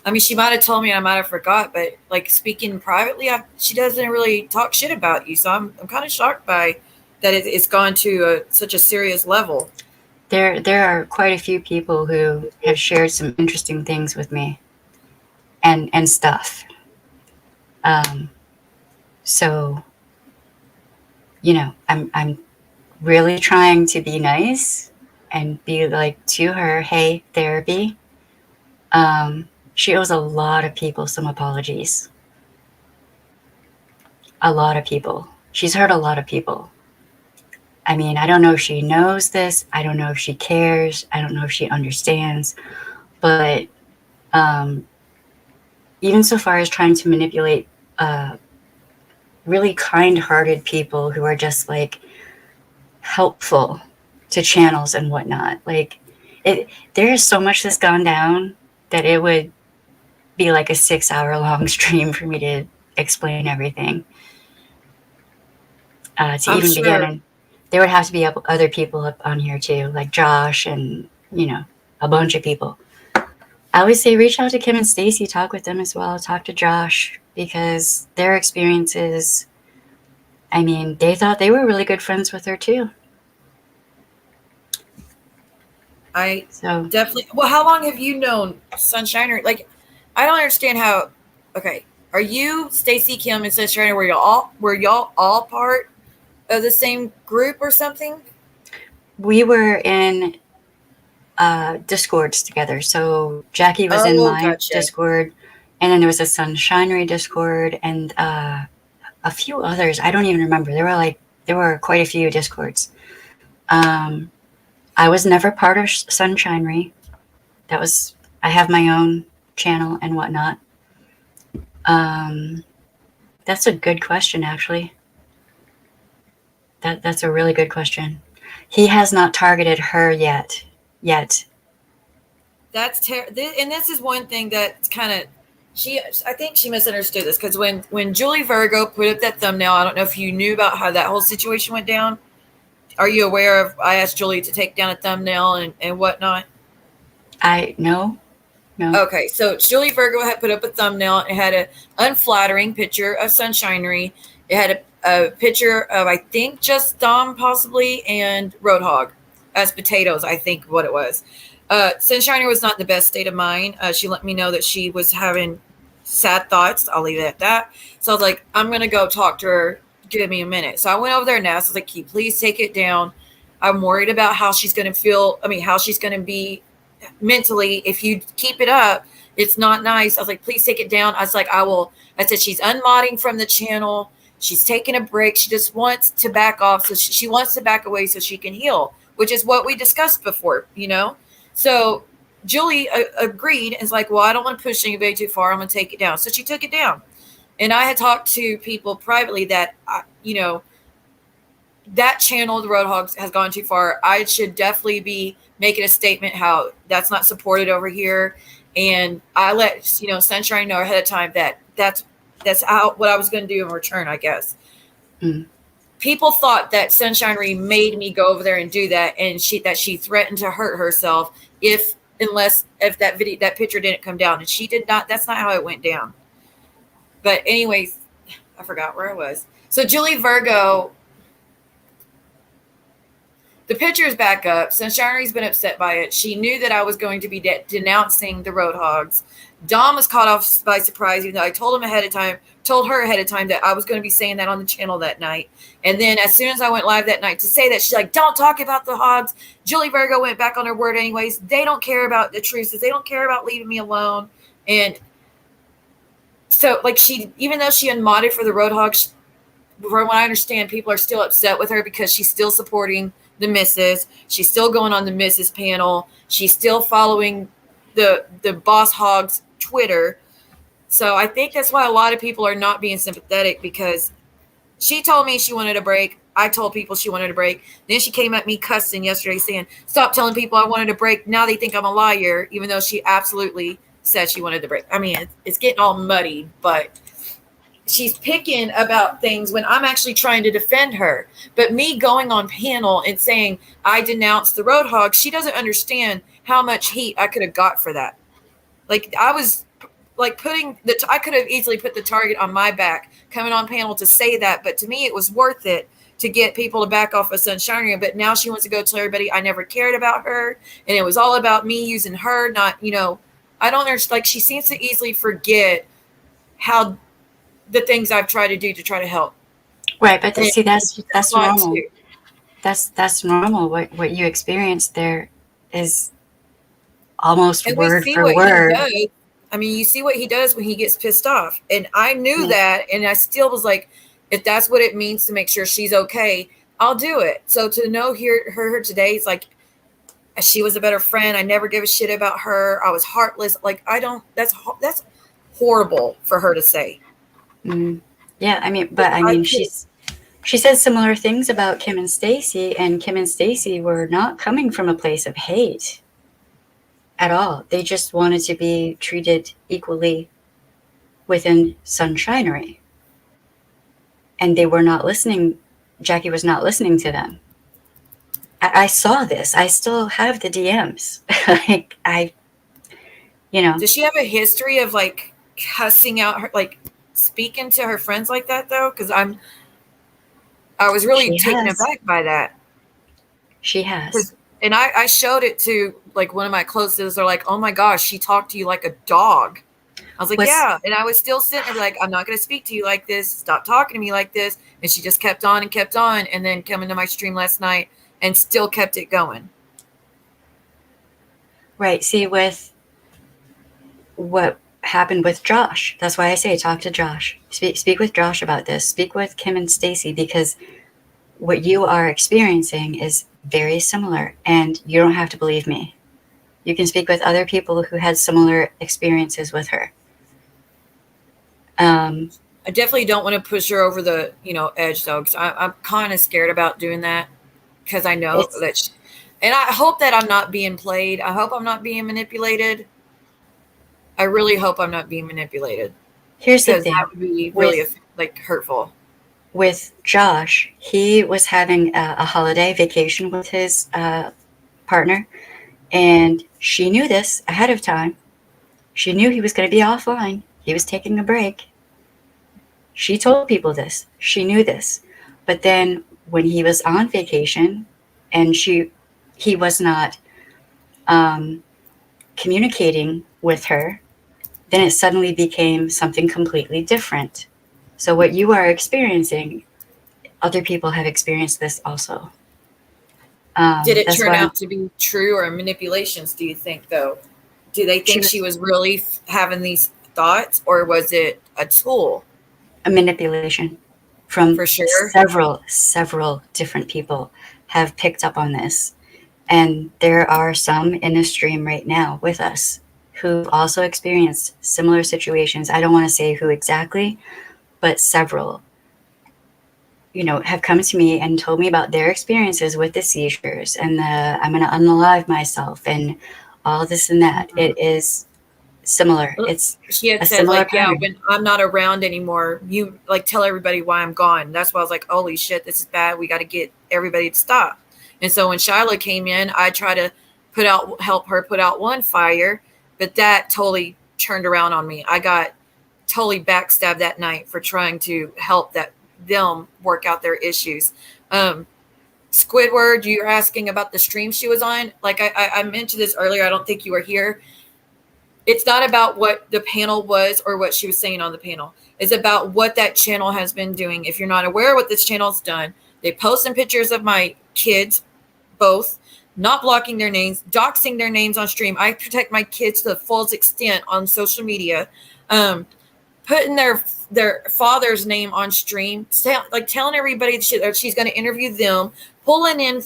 I mean, she might have told me and I might have forgot, but like speaking privately, she doesn't really talk shit about you. So I'm kind of shocked by that it's gone to such a serious level. There are quite a few people who have shared some interesting things with me and stuff. Um, so I'm really trying to be nice and be like to her, hey, therapy. She owes a lot of people some apologies. A lot of people. She's hurt a lot of people. I mean, I don't know if she knows this. I don't know if she cares. I don't know if she understands. But um, even so far as trying to manipulate really kind hearted people who are just like helpful to channels and whatnot, like there is so much that's gone down that it would be like a 6 hour long stream for me to explain everything. To I'm even begin, sure. and there would have to be other people up on here too, like Josh and a bunch of people. I always say reach out to Kim and Stacy, talk with them as well, talk to Josh, because their experiences, I mean, they thought they were really good friends with her too. I So definitely. Well, how long have you known Sunshiner? Like, I don't understand how. Okay, are you Stacy, Kim, and Sunshiner? Were y'all all part of the same group or something? we were in Discords together. So Jackie was in Oh, my gotcha. Discord, and then there was a Sunshinery Discord, and a few others. I don't even remember. There were quite a few Discords. Um, I was never part of Sunshinery. That was I have my own channel and whatnot. Um, that's a good question, actually. That's a really good question. He has not targeted her yet. Yet. And this is one thing that's kind of she. I think she misunderstood this because when Julie Virgo put up that thumbnail, I don't know if you knew about how that whole situation went down. Are you aware of? I asked Julie to take down a thumbnail and whatnot. I no no. Okay, so Julie Virgo had put up a thumbnail. It had an unflattering picture of Sunshinery. It had a picture of, I think, just Dom possibly and Roadhog as potatoes, I think what it was. Sunshinery was not in the best state of mind. She let me know that she was having sad thoughts. I'll leave it at that. So I was like, I'm going to go talk to her. Give me a minute. So I went over there and asked, I was like, can you please take it down? I'm worried about how she's going to feel. I mean, how she's going to be mentally if you keep it up. It's not nice. I was like, please take it down. I was like, I said she's unmodding from the channel. She's taking a break. She just wants to back off. So she wants to back away so she can heal, which is what we discussed before. So Julie agreed and is like, well, I don't want to push anybody too far. I'm going to take it down. So she took it down. And I had talked to people privately that, that channel, the Roadhogs, has gone too far. I should definitely be making a statement how that's not supported over here. And I let Sunshine know ahead of time that that's how what I was going to do in return, I guess. Mm. People thought that Sunshinery made me go over there and do that, and she threatened to hurt herself if that picture didn't come down, and she did not. That's not how it went down. But anyways, I forgot where I was. So Julie Virgo, the picture is back up. Sunshinery's been upset by it. She knew that I was going to be denouncing the Roadhogs. Dom was caught off by surprise, even though I told her ahead of time that I was going to be saying that on the channel that night. And then as soon as I went live that night to say that, she's like, don't talk about the Hogs. Julie Virgo went back on her word anyways. They don't care about the truces. They don't care about leaving me alone. And so, like, even though she unmodded for the Roadhogs, from what I understand, people are still upset with her because she's still supporting the missus. She's still going on the missus panel. She's still following the Boss Hogs Twitter. So I think that's why a lot of people are not being sympathetic, because she told me she wanted a break. I told people she wanted a break. Then she came at me cussing yesterday saying, stop telling people I wanted a break. Now they think I'm a liar, even though she absolutely said she wanted the break. I mean, it's getting all muddy, but she's picking about things when I'm actually trying to defend her. But me going on panel and saying I denounced the Roadhog, she doesn't understand how much heat I could have got for that. Like I was like putting I could have easily put the target on my back coming on panel to say that, but to me it was worth it to get people to back off of Sunshinery. But now she wants to go tell everybody I never cared about her and it was all about me using her, not, I don't understand. Like she seems to easily forget how the things I've tried to do to try to help. Right, but see, that's normal. Too. That's normal. What you experienced there is almost and word we see for what word. He does. I mean, you see what he does when he gets pissed off. And I knew that, and I still was like, if that's what it means to make sure she's okay, I'll do it. So to know her today, it's like she was a better friend. I never give a shit about her. I was heartless. Like that's horrible for her to say. Mm-hmm. Yeah, I mean, she said similar things about Kim and Stacy, and Kim and Stacy were not coming from a place of hate at all. They just wanted to be treated equally within Sunshinery. And they were not listening. Jackie was not listening to them. I saw this. I still have the DMs. Does she have a history of like cussing out her, like speaking to her friends like that though? Because I was really taken aback by that. She has. And I showed it to like one of my closest. They're like, "Oh my gosh, she talked to you like a dog." I was like, "Yeah," and I was still sitting there like, "I'm not going to speak to you like this. Stop talking to me like this." And she just kept on, and then coming to my stream last night and still kept it going. Right. See, with what happened with Josh, that's why I say talk to Josh. Speak with Josh about this. Speak with Kim and Stacy, because what you are experiencing is very similar, and you don't have to believe me. You can speak with other people who had similar experiences with her. I definitely don't want to push her over the edge though, because I'm kind of scared about doing that, because I know that and I hope that I'm not being played. I hope I'm not being manipulated. I really hope I'm not being manipulated. Here's the thing. That would be really hurtful. With Josh, he was having a holiday vacation with his partner, and she knew this ahead of time. She knew he was going to be offline. He was taking a break. She told people this. She knew this. But then when he was on vacation and he was not communicating with her, then it suddenly became something completely different. So what you are experiencing, other people have experienced this also. Did it turn out to be true or manipulations, do you think, though? Do they think she was really having these thoughts, or was it a tool? A manipulation from For sure. Several different people have picked up on this. And there are some in the stream right now with us who've also experienced similar situations. I don't want to say who exactly, but several, have come to me and told me about their experiences with the seizures and I'm going to unalive myself and all this and that. It is similar. It's she had said like, pattern. Yeah, when I'm not around anymore, you like tell everybody why I'm gone. That's why I was like, holy shit, this is bad. We got to get everybody to stop. And so when Shyla came in, I tried to help her put out one fire, but that totally turned around on me. I got totally backstabbed that night for trying to help them work out their issues. Squidward, you're asking about the stream she was on. Like I mentioned this earlier. I don't think you were here. It's not about what the panel was or what she was saying on the panel. It's about what that channel has been doing. If you're not aware of what this channel's done, they post some pictures of my kids, both, not blocking their names, doxing their names on stream. I protect my kids to the fullest extent on social media. Putting their father's name on stream, telling everybody that she's going to interview them, pulling in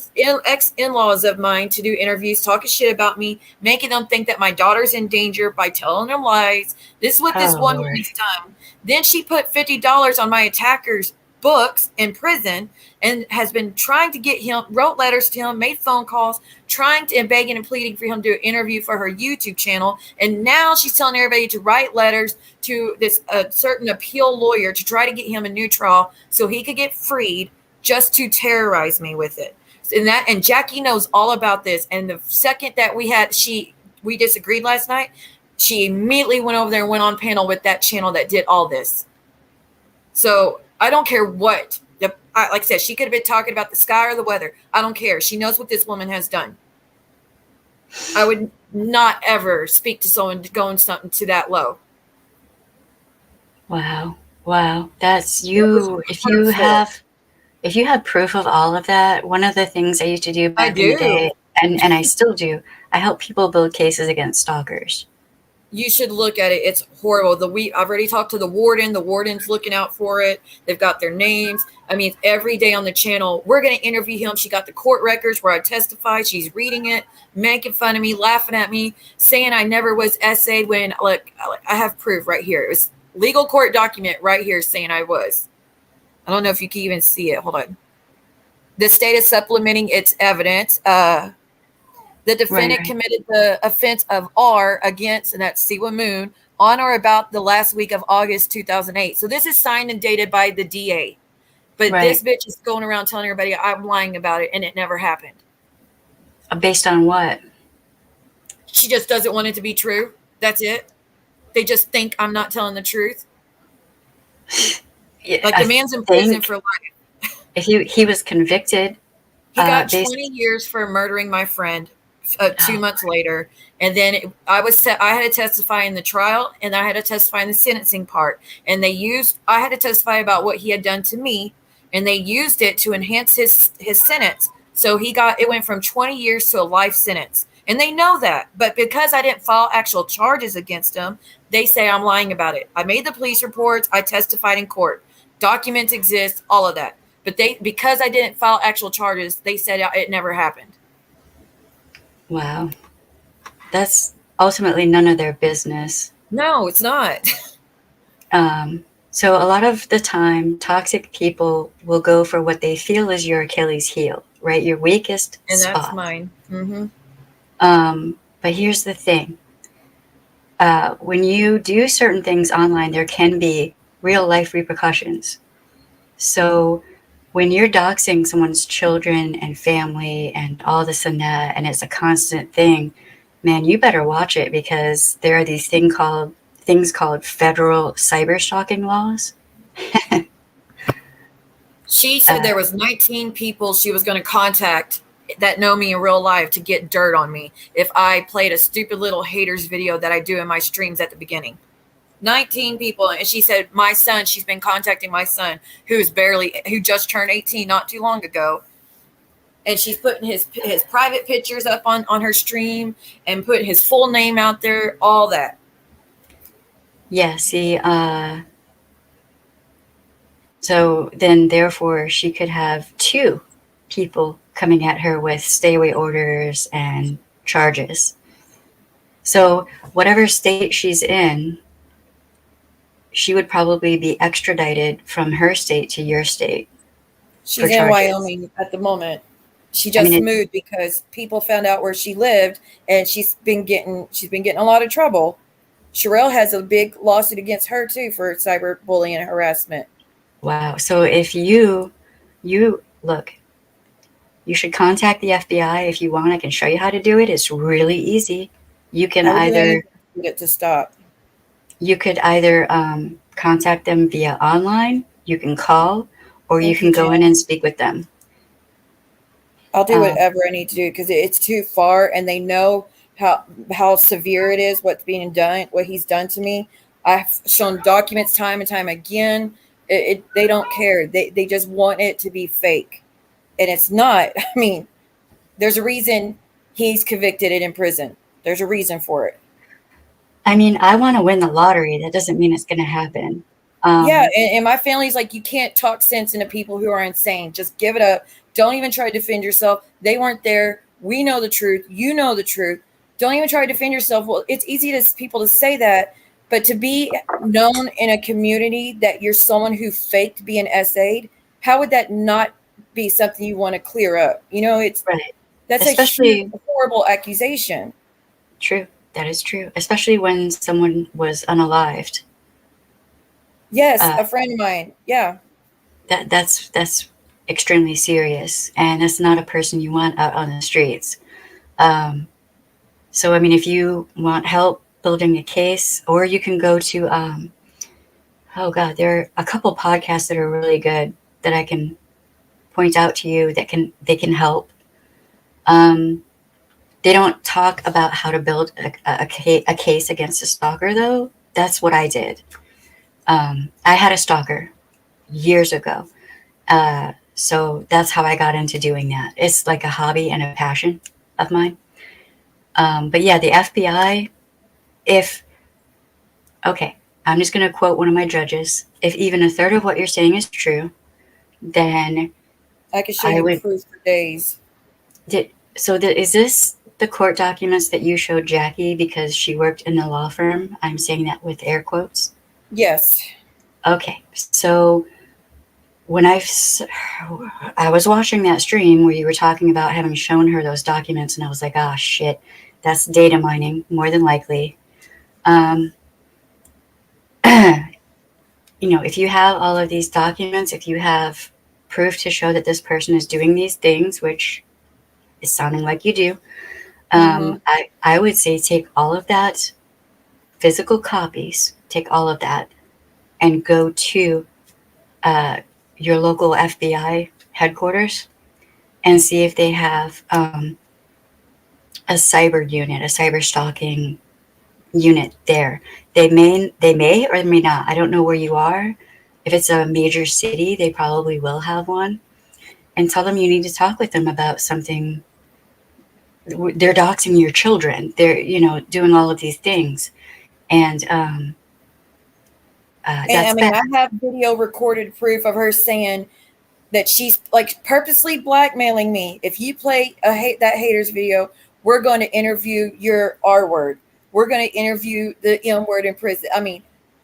ex-in-laws of mine to do interviews, talking shit about me, making them think that my daughter's in danger by telling them lies. This is what this one woman's done. Then she put $50 on my attackers books in prison and has been trying to get him, wrote letters to him, made phone calls, trying to, and begging and pleading for him to do an interview for her YouTube channel. And now she's telling everybody to write letters to this certain appeal lawyer to try to get him a new trial so he could get freed, just to terrorize me with it. And Jackie knows all about this. And the second that we disagreed last night, she immediately went over there and went on panel with that channel that did all this. So I don't care what, like I said, she could have been talking about the sky or the weather. I don't care. She knows what this woman has done. I would not ever speak to someone going something to that low. Wow. That's you. If you have proof of all of that, one of the things I used to do back in the day, and I still do, I help people build cases against stalkers. You should look at it. It's horrible. I've already talked to the warden. The warden's looking out for it. They've got their names. I mean, every day on the channel, we're going to interview him. She got the court records where I testified. She's reading it, making fun of me, laughing at me, saying I never was essayed when, look, I have proof right here. It was legal court document right here saying I was. I don't know if you can even see it. Hold on. The state is supplementing its evidence. The defendant committed the offense of R against, and that's Siwa Moon, on or about the last week of August 2008. So this is signed and dated by the DA. But this bitch is going around telling everybody I'm lying about it and it never happened. Based on what? She just doesn't want it to be true. That's it. They just think I'm not telling the truth. Like the man's in prison for life. If he was convicted. He got 20 years for murdering my friend 2 months later. And then I had to testify in the trial and I had to testify in the sentencing part. And I had to testify about what he had done to me. And they used it to enhance his sentence. So it went from 20 years to a life sentence. And they know that. But because I didn't file actual charges against him, they say I'm lying about it. I made the police reports. I testified in court. Documents exist, all of that. But because I didn't file actual charges, they said it never happened. Wow. That's ultimately none of their business. No, it's not. So a lot of the time, toxic people will go for what they feel is your Achilles heel, right? Your weakest spot. And that's mine. Mm-hmm. But here's the thing. When you do certain things online, there can be real life repercussions. So when you're doxing someone's children and family and all this and that, and it's a constant thing, man, you better watch it, because there are these things called federal cyber stalking laws. She said there was 19 people she was going to contact that know me in real life to get dirt on me if I played a stupid little haters video that I do in my streams at the beginning. 19 people. And she said my son, she's been contacting my son who just turned 18 not too long ago. And she's putting his private pictures up on her stream and putting his full name out there, all that. Yeah, see, so then therefore she could have 2 people coming at her with stay away orders and charges. So whatever state she's in, she would probably be extradited from her state to your state. She's in Wyoming at the moment. She just moved because people found out where she lived, and she's been getting a lot of trouble. Sherelle has a big lawsuit against her too for cyberbullying and harassment. Wow. So if you look, you should contact the FBI if you want. I can show you how to do it. It's really easy. You can either get to stop. You could either contact them via online, you can call, or you can go in and speak with them. I'll do whatever I need to do because it's too far, and they know how severe it is, what's being done, what he's done to me. I've shown documents time and time again. They don't care. They just want it to be fake. And it's not. I mean, there's a reason he's convicted and in prison. There's a reason for it. I mean, I want to win the lottery. That doesn't mean it's going to happen. Yeah, and my family's like, you can't talk sense into people who are insane. Just give it up. Don't even try to defend yourself. They weren't there. We know the truth. You know the truth. Don't even try to defend yourself. Well, it's easy to people to say that, But to be known in a community that you're someone who faked being SA'd, how would that not be something you want to clear up? Right. That's a huge, Especially horrible accusation. true. That is true. Especially when someone was unalived. Yes, Uh, a friend of mine. Yeah. that's extremely serious, and that's not a person you want out on the streets. Um, so I mean, if you want help building a case, or you can go to oh god, there are a couple podcasts that are really good that I can point out to you that they can help. Um, they don't talk about how to build a case against a stalker, though. That's what I did. I had a stalker years ago. So that's how I got into doing that. It's like a hobby and a passion of mine. But yeah, the FBI, if, okay, I'm just going to quote one of my judges. If even a third of what you're saying is true, then I could show I you would. proof for days. Is this the court documents that you showed Jackie because she worked in the law firm? I'm saying that with air quotes. Yes. Okay, so when I was watching that stream where you were talking about having shown her those documents, and I was like, ah, shit, that's data mining, more than likely. Um, if you have all of these documents, if you have proof to show that this person is doing these things, which is sounding like you do, Mm-hmm. I would say take all of that, physical copies, take all of that, and go to uh, your local FBI headquarters and see if they have a cyber unit, a cyber stalking unit there. They may or may not. I don't know where you are. If it's a major city, they probably will have one. And tell them you need to talk with them about something. They're doxing your children. They're doing all of these things, and And I that's mean, bad. I have video recorded proof of her saying that she's like purposely blackmailing me. If you play that haters video, we're going to interview your R word. We're going to interview the M word in prison. I mean,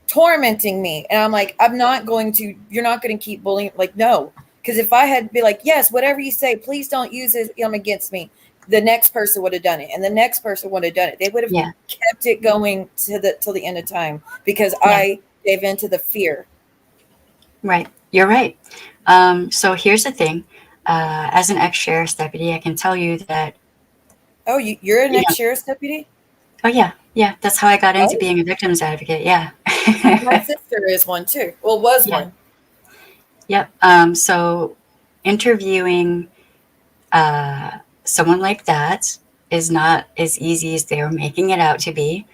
tormenting me. And I'm like, I'm not going to, you're not going to keep bullying. Like, no. Because if I had be like, yes, whatever you say, please don't use it against me, the next person would have done it. And the next person would have done it. They would have Yeah, kept it going till the end of time because yeah, I gave in to the fear. right. You're right. So here's the thing. As an ex-sheriff's deputy, I can tell you that Oh, you're an you know. ex-sheriff's deputy? Oh yeah, yeah. That's how I got into Oh, being a victims advocate. Yeah. my sister is one too. Well, was Yeah. one. Yep. So interviewing someone like that is not as easy as they were making it out to be.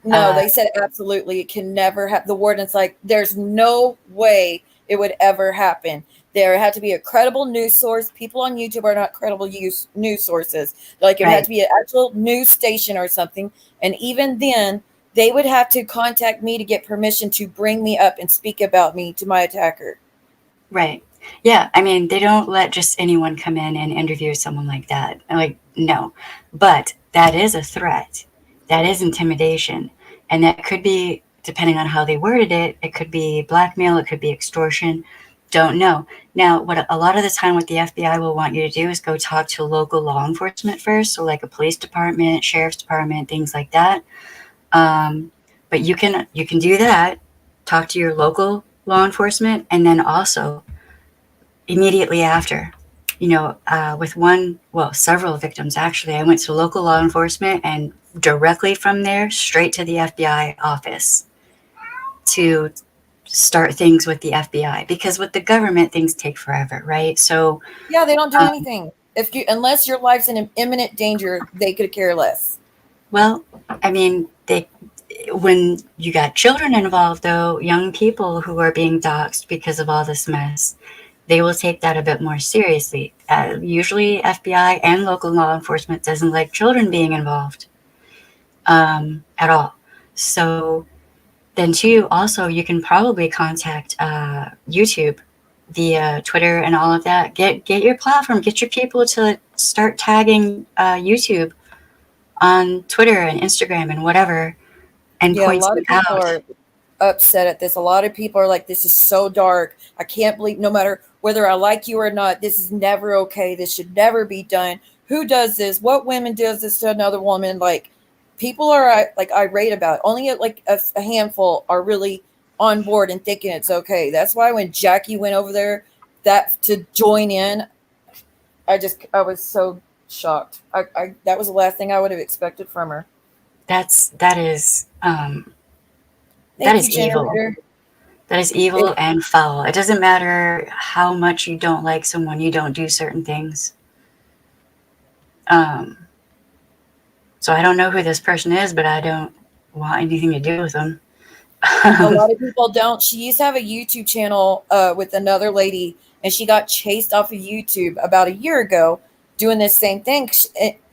No, Uh, they said absolutely it can never happen. The warden's like, there's no way it would ever happen. There had to be a credible news source. People on YouTube are not credible news sources. Like it had right, to be an actual news station or something. And even then, they would have to contact me to get permission to bring me up and speak about me to my attacker. right. Yeah. I mean, they don't let just anyone come in and interview someone like that. Like, no. But that is a threat. That is intimidation. And that could be, depending on how they worded it could be blackmail, it could be extortion. Don't know. Now, what a lot of the time, what the FBI will want you to do is go talk to local law enforcement first. So, like a police department, sheriff's department, things like that. Um, but you can do that. Talk to your local law enforcement, and then also immediately after, with several victims actually, I went to local law enforcement and directly from there straight to the FBI office to start things with the FBI because with the government things take forever, right? So, Yeah, they don't do um, anything. If you unless your life's in imminent danger, they could care less. well, I mean, when you got children involved, though, young people who are being doxxed because of all this mess, they will take that a bit more seriously. Usually, FBI and local law enforcement doesn't like children being involved at all. So then, too, also you can probably contact YouTube via Twitter and all of that. Get your platform, get your people to start tagging YouTube on Twitter and Instagram and whatever and Yeah, a points lot you of people out. are upset at this. A lot of people are like, this is so dark. I can't believe, no matter whether I like you or not, this is never okay. This should never be done. Who does this? What women does this to another woman? Like, people are like irate about it. Only like a handful are really on board and thinking it's okay. That's why when Jackie went over there that to join in, I was so shocked. I that was the last thing I would have expected from her. That is that Thank is you, evil. generator. That is evil It, and foul. It doesn't matter how much you don't like someone, you don't do certain things. Um, so I don't know who this person is, but I don't want anything to do with them. a lot of people don't. She used to have a YouTube channel with another lady, and she got chased off of YouTube about a year ago doing this same thing,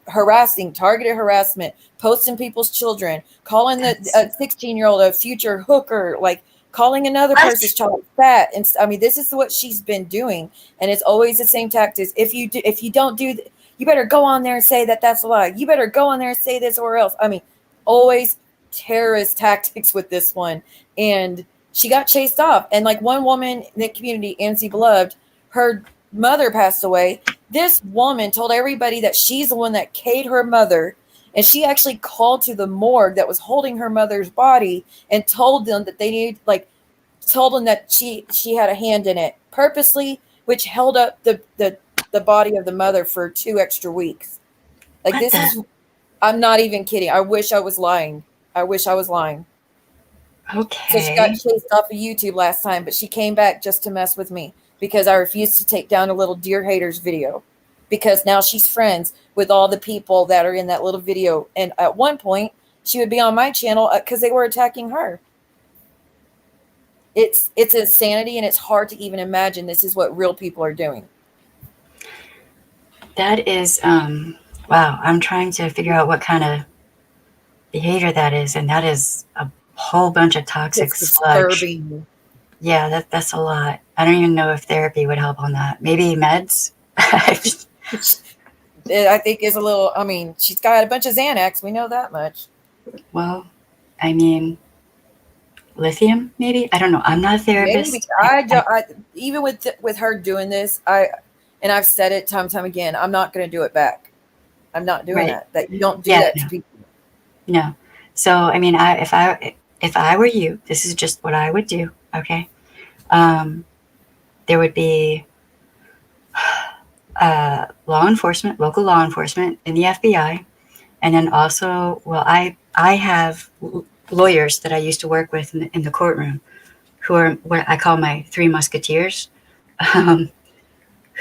harassing, targeted harassment, posting people's children, calling the That's 16-year-old a future hooker, like calling another person's what? child fat. And I mean, this is what she's been doing, and it's always the same tactics. If you don't do, you better go on there and say that that's a lie. You better go on there and say this or else. I mean, always terrorist tactics with this one. And she got chased off. And like one woman in the community, Nancy Beloved, her mother passed away. This woman told everybody that she's the one that k'd her mother. And she actually called to the morgue that was holding her mother's body and told them that they needed, like, told them that she had a hand in it purposely, which held up the body of the mother for 2 extra weeks. Like, What this the? is, I'm not even kidding. I wish I was lying. I wish I was lying. So she got Okay. chased off of YouTube last time, but she came back just to mess with me because I refused to take down a little deer haters video, because now she's friends with all the people that are in that little video. And at one point, she would be on my channel because they were attacking her. It's insanity, and it's hard to even imagine this is what real people are doing. That is wow. I'm trying to figure out what kind of behavior that is, and that is a whole bunch of toxic It's sludge. disturbing. Yeah, that's a lot. I don't even know if therapy would help on that. Maybe meds. I think is a little. I mean, she's got a bunch of Xanax. We know that much. Well, I mean, lithium, maybe. I don't know. I'm not a Maybe therapist. I I even with her doing this, and I've said it time and time again. I'm not going to do it back. I'm not doing right. that. That you don't do Yeah, that no, to people. no. So, I mean, if I were you, this is just what I would do. Okay. Um, there would be law enforcement, local law enforcement, and the FBI, and then also, well, I have lawyers that I used to work with in the courtroom, who are what I call my three musketeers, um,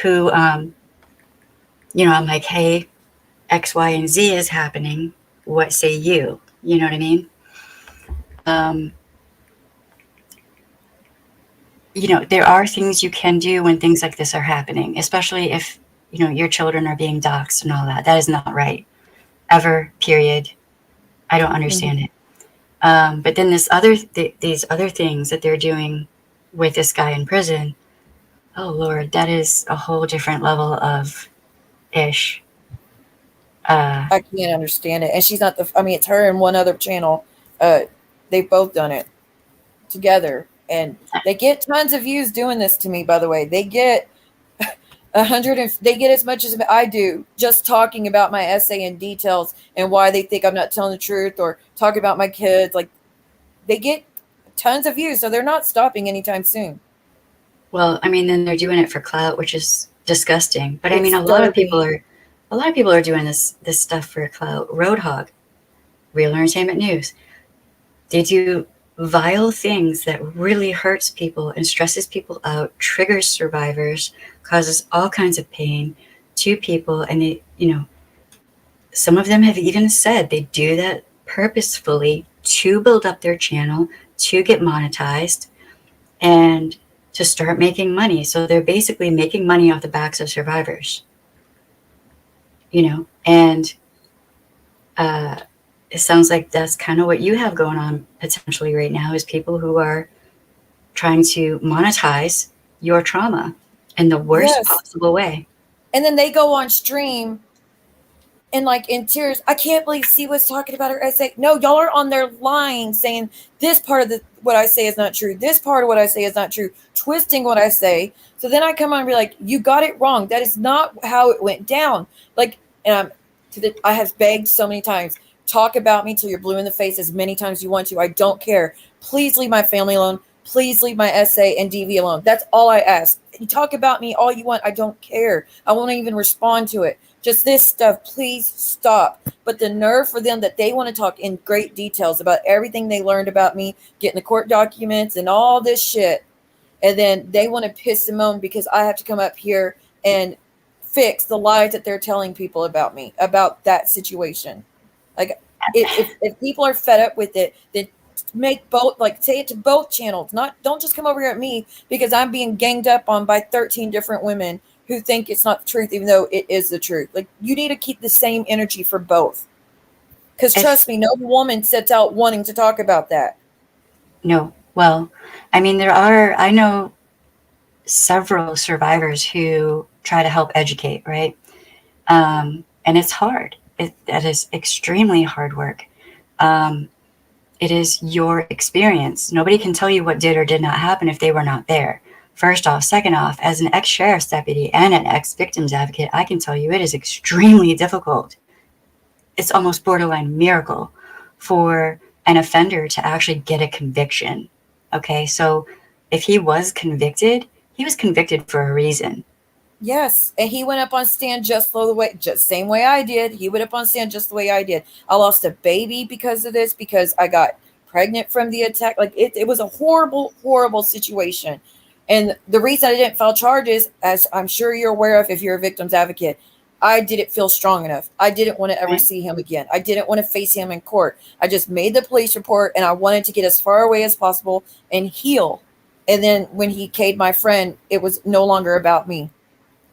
who I'm like, hey, X, Y, and Z is happening. What say you? You know what I mean? Um, there are things you can do when things like this are happening, especially if your children are being doxxed and all that. That is not right, ever. Period. I don't understand Mhm. it. But then these other things that they're doing with this guy in prison. Oh Lord, that is a whole different level of ish. Uh, I can't understand it. And she's not the. I mean, it's her and one other channel. Uh, they've both done it together, and they get tons of views doing this to me. By the way, they get 100, and they get as much as I do just talking about my essay in details and why they think I'm not telling the truth, or talk about my kids. Like, they get tons of views, so they're not stopping anytime soon. well, I mean, then they're doing it for clout, which is disgusting. But I mean, It's disturbing. a lot of people are doing this stuff for clout. Roadhog, Real Entertainment News. They do vile things that really hurts people and stresses people out, triggers survivors, causes all kinds of pain to people, and some of them have even said they do that purposefully to build up their channel, to get monetized, and to start making money. So they're basically making money off the backs of survivors, and uh, it sounds like that's kind of what you have going on potentially right now, is people who are trying to monetize your trauma in the worst Yes. possible way. And then they go on stream and like in tears, I can't believe C was talking about her essay. No, y'all are on there lying, saying this part of the what I say is not true. This part of what I say is not true, twisting what I say. So then I come on and be like, you got it wrong. That is not how it went down. Like, and I have begged so many times, talk about me till you're blue in the face as many times as you want to. I don't care. Please leave my family alone. Please leave my essay and DV alone. That's all I ask. You talk about me all you want. I don't care. I won't even respond to it. Just this stuff, please stop. But the nerve for them that they want to talk in great details about everything they learned about me, getting the court documents and all this shit. And then they want to piss and moan because I have to come up here and fix the lies that they're telling people about me, about that situation. Like, if people are fed up with it, then make both, like, say it to both channels. Not Don't just come over here at me because I'm being ganged up on by 13 different women who think it's not the truth, even though it is the truth. Like, you need to keep the same energy for both. Because If trust me, no woman sets out wanting to talk about that. no, well, I mean, I know several survivors who try to help educate, right? And it's hard. That is extremely hard work. Um, it is your experience. Nobody can tell you what did or did not happen if they were not there. First off. Second off, as an ex-sheriff's deputy and an ex-victims advocate, I can tell you it is extremely difficult. It's almost borderline miracle for an offender to actually get a conviction. Okay, so if he was convicted for a reason. Yes, and he went up on stand just same way I did. He went up on stand just the way I did. I lost a baby because of this, because I got pregnant from the attack. Like, it was a horrible, horrible situation. And the reason I didn't file charges, as I'm sure you're aware of if you're a victim's advocate, I didn't feel strong enough. I didn't want to ever Right? see him again. I didn't want to face him in court. I just made the police report and I wanted to get as far away as possible and heal. And then when he K'd my friend, it was no longer about me,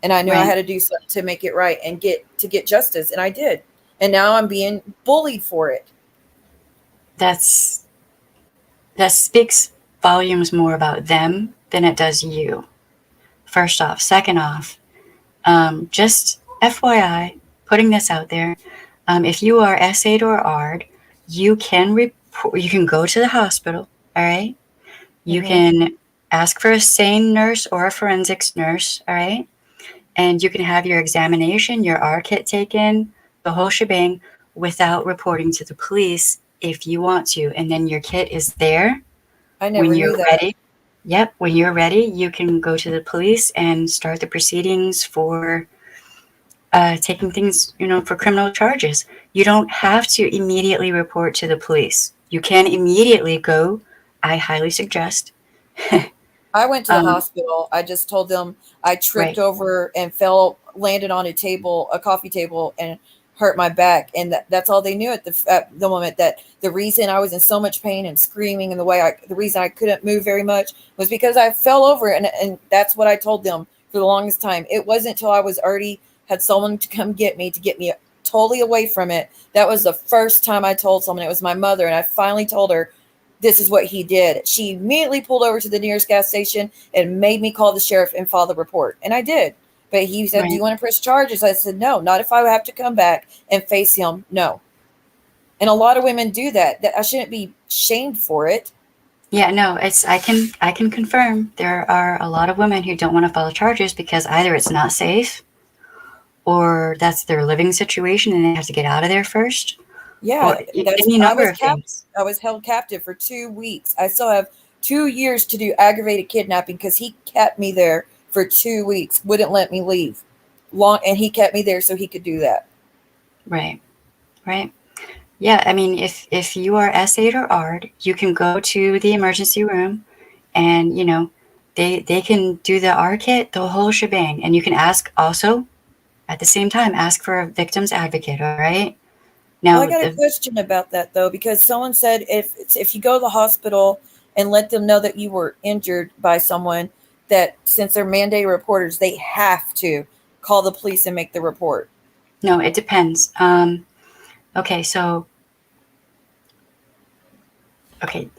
and I knew I Right. had to do something to make it right and get justice, and I did. And now I'm being bullied for it. That's that speaks volumes more about them than it does you. First off. Second off, just FYI, putting this out there, if you are SA'd or R'd, you can report. You can go to the hospital. All right. You Mm-hmm. can ask for a SANE nurse or a forensics nurse. All right. And you can have your examination, your R kit taken, the whole shebang, without reporting to the police if you want to. And then your kit is there I when never you're knew that. ready. Yep, when you're ready, you can go to the police and start the proceedings for taking things, for criminal charges. You don't have to immediately report to the police. You can immediately go. I highly suggest. I went to the um, hospital. I just told them I tripped right, over and landed on a coffee table, and hurt my back. And that's all they knew at the moment. That the reason I was in so much pain and screaming, and the reason I couldn't move very much was because I fell over. And that's what I told them for the longest time. It wasn't until I was already had someone to come to get me totally away from it. That was the first time I told someone. It was my mother. And I finally told her, this is what he did. She immediately pulled over to the nearest gas station and made me call the sheriff and file the report. And I did. But he said, do you right. want to press charges? I said, no, not if I have to come back and face him. No. And a lot of women do that. That I shouldn't be shamed for it. Yeah, no, I can confirm there are a lot of women who don't want to file charges because either it's not safe or that's their living situation and they have to get out of there first, or Yeah, that's any number of things. I was held captive for 2 weeks. I still have 2 years to do aggravated kidnapping because he kept me there for 2 weeks, wouldn't let me leave. And he kept me there so he could do that. Right, right. Yeah, I mean, if you are S8 or R'd, you can go to the emergency room, and they can do the R kit, the whole shebang, and you can ask also at the same time ask for a victim's advocate. All right. Well, I Now got a the question about that though, because someone said if you go to the hospital and let them know that you were injured by someone, that since they're mandated reporters, they have to call the police and make the report. No, it depends. Okay, so okay,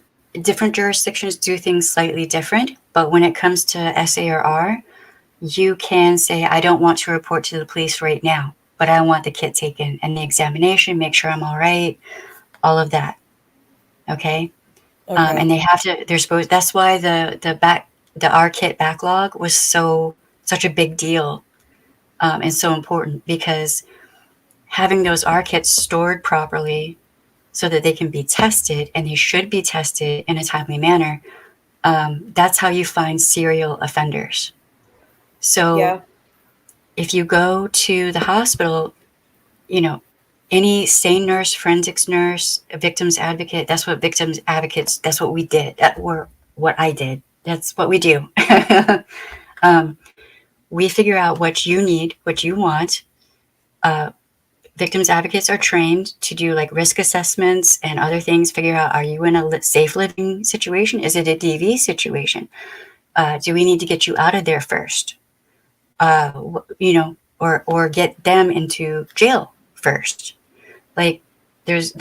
different jurisdictions do things slightly different, but when it comes to SA or R, you can say, I don't want to report to the police right now, but I want the kit taken and the examination, make sure I'm all right, all of that. Okay. Okay. And they have to, they're supposed, that's why the R kit backlog was such a big deal, and so important, because having those R kits stored properly so that they can be tested, and they should be tested in a timely manner. That's how you find serial offenders. So Yeah. if you go to the hospital, you know, any sane nurse, forensics nurse, a victim's advocate, that's what victims advocates, that's what we did. Or what I did. That's what we do. um, we figure out what you need, what you want. Uh, Victims advocates are trained to do like risk assessments and other things, figure out, are you in a safe living situation? Is it a DV situation? Do we need to get you out of there first? Or get them into jail first. Like there's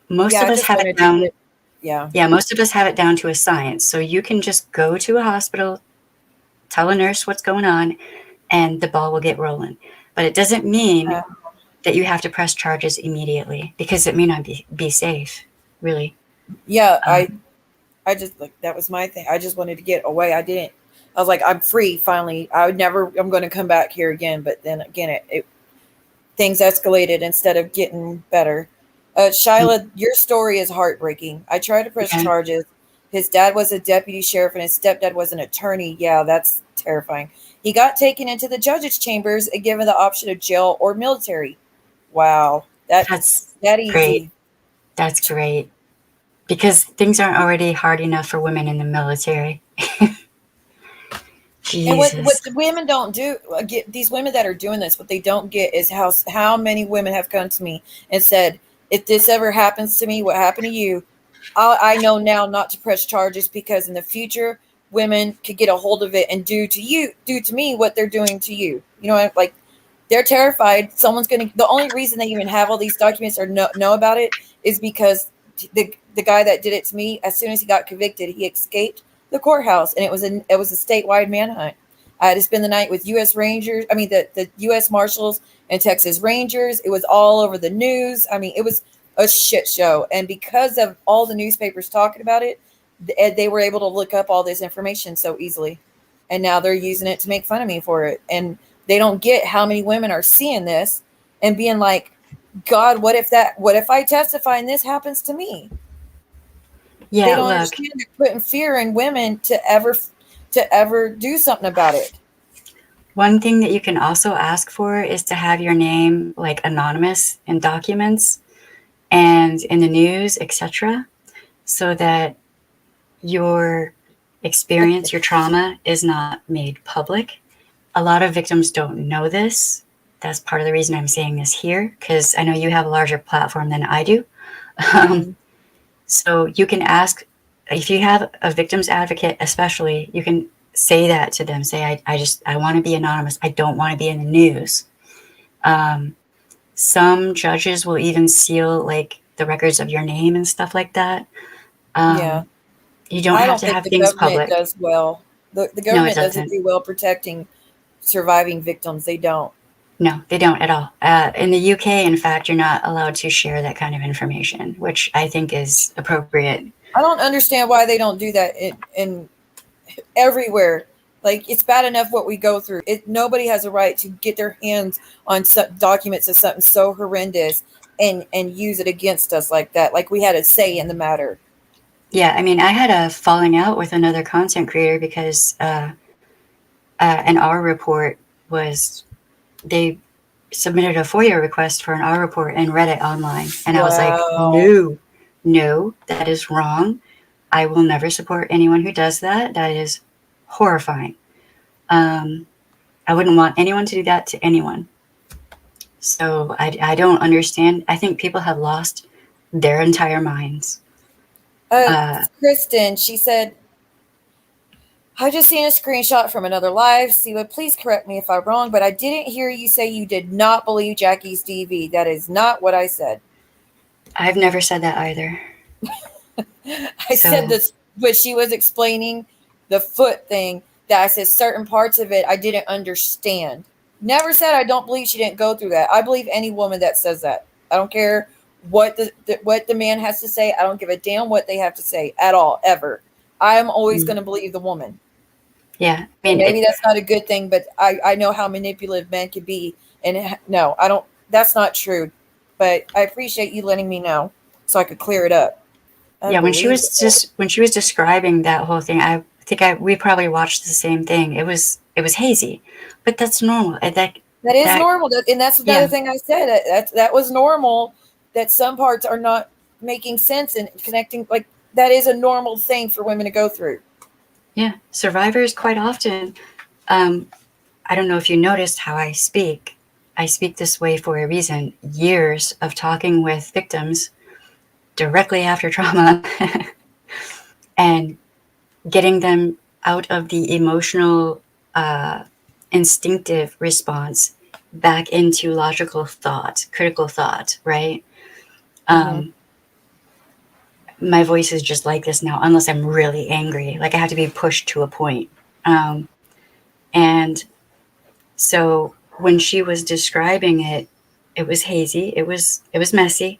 most Yeah, of I us just have it wanted to down. get, yeah. Yeah, most of us have it down to a science. So you can just go to a hospital, tell a nurse what's going on, and the ball will get rolling. But it doesn't mean Uh, that you have to press charges immediately, because it may not be safe, really. yeah, Um, I just like that was my thing. I just wanted to get away. I was like, I'm free finally. I'm going to come back here again. But then again, things escalated instead of getting better. Shyla, your story is heartbreaking. I tried to press yeah, charges. His dad was a deputy sheriff and his stepdad was an attorney. Yeah, that's terrifying. He got taken into the judge's chambers and given the option of jail or military. Wow, that's that's that great. easy. That's great. Because things aren't already hard enough for women in the military. And what Jesus. the women don't do, get these women that are doing this, what they don't get is how many women have come to me and said, if this ever happens to me, what happened to you, I know now not to press charges because in the future women could get a hold of it and do to me what they're doing to you. You know, like they're terrified someone's going to. The only reason they even have all these documents or know about it is because the guy that did it to me, as soon as he got convicted, he escaped the courthouse, and it was a statewide manhunt. I had to spend the night with U.S. Rangers. I mean, the U.S. Marshals and Texas Rangers. It was all over the news. I mean, it was a shit show, and because of all the newspapers talking about it, they were able to look up all this information so easily, and now they're using it to make fun of me for it. And they don't get how many women are seeing this and being like, God, what if I testify and this happens to me? They Yeah, don't look, understand they're putting fear in women to ever do something about it. one thing that you can also ask for is to have your name like anonymous in documents and in the news, etc., so that your experience, your trauma is not made public. A lot of victims don't know this. That's part of the reason I'm saying this here, because I know you have a larger platform than I do. Um, Mm-hmm. so you can ask, if you have a victim's advocate, especially, you can say that to them. Say, I want to be anonymous. I don't want to be in the news. Um, some judges will even seal like the records of your name and stuff like that. Yeah. Um, you don't I have don't to think have the things government public. does well. The No, it government doesn't doesn't. do well protecting surviving victims. They don't. No, they don't at all. In the UK, in fact, you're not allowed to share that kind of information, which I think is appropriate. I don't understand why they don't do that in everywhere. Like it's bad enough what we go through. Nobody has a right to get their hands on documents of something so horrendous and use it against us like that. Like we had a say in the matter. Yeah, I mean, I had a falling out with another content creator because an R report was, they submitted a FOIA request for an R report and read it online. And I was like, Wow. no, no, that is wrong. I will never support anyone who does that. That is horrifying. Um, I wouldn't want anyone to do that to anyone. So I don't understand. I think people have lost their entire minds. Uh, Uh, Kristen, she said, I just seen a screenshot from another live. Siwa, please correct me if I'm wrong, but I didn't hear you say you did not believe Jackie's DV. That is not what I said. I've never said that either. I said So this, but she was explaining the foot thing that I said certain parts of it I didn't understand. Never said I don't believe she didn't go through that. I believe any woman that says that. I don't care what what the man has to say. I don't give a damn what they have to say at all, ever. I am always Mm. going to believe the woman. Yeah, I And mean, maybe that's not a good thing, but I know how manipulative men can be. And no, I don't. That's not true. But I appreciate you letting me know so I could clear it up. yeah, Unbelievable. when she was describing that whole thing, I think we probably watched the same thing. It was hazy, but that's normal. That is That normal, and that's another yeah, thing I said. That was normal. That some parts are not making sense and connecting. Like that is a normal thing for women to go through. yeah. Survivors quite often. Um, I don't know if you noticed how I speak. I speak this way for a reason. Years of talking with victims directly after trauma and getting them out of the emotional, uh, instinctive response back into logical thought, critical thought, right? Mm-hmm. Um, my voice is just like this now, unless I'm really angry. Like I have to be pushed to a point. Um, and so when she was describing it, it was hazy. It was messy,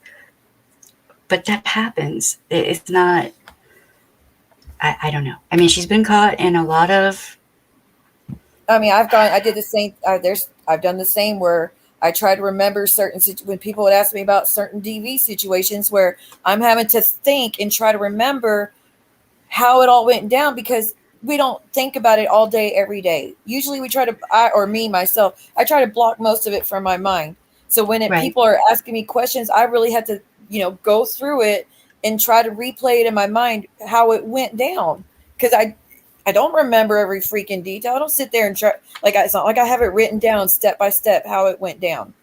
but that happens. It's not. I don't know. I mean, she's been caught in a lot of. I mean, I did the same. I've done the same where I try to remember when people would ask me about certain DV situations where I'm having to think and try to remember how it all went down because we don't think about it all day every day. Usually we try to or me myself, I try to block most of it from my mind. So when Right. people are asking me questions, I really had to, go through it and try to replay it in my mind how it went down because I don't remember every freaking detail. I don't sit there and try it's not like I have it written down step by step how it went down.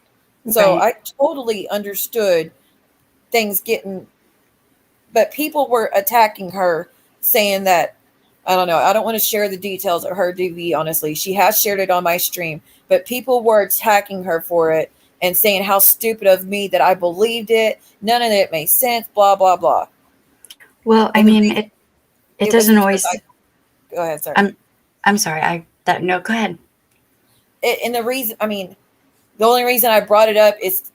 So Right. I totally understood things getting, but people were attacking her saying that I don't know. I don't want to share the details of her DV, honestly. She has shared it on my stream, but people were attacking her for it and saying how stupid of me that I believed it. None of it made sense, blah, blah, blah. Well, I And the mean, reason it it was doesn't because always. go ahead, sorry. I'm I'm sorry. I that no. Go ahead. And the reason, I mean, the only reason I brought it up is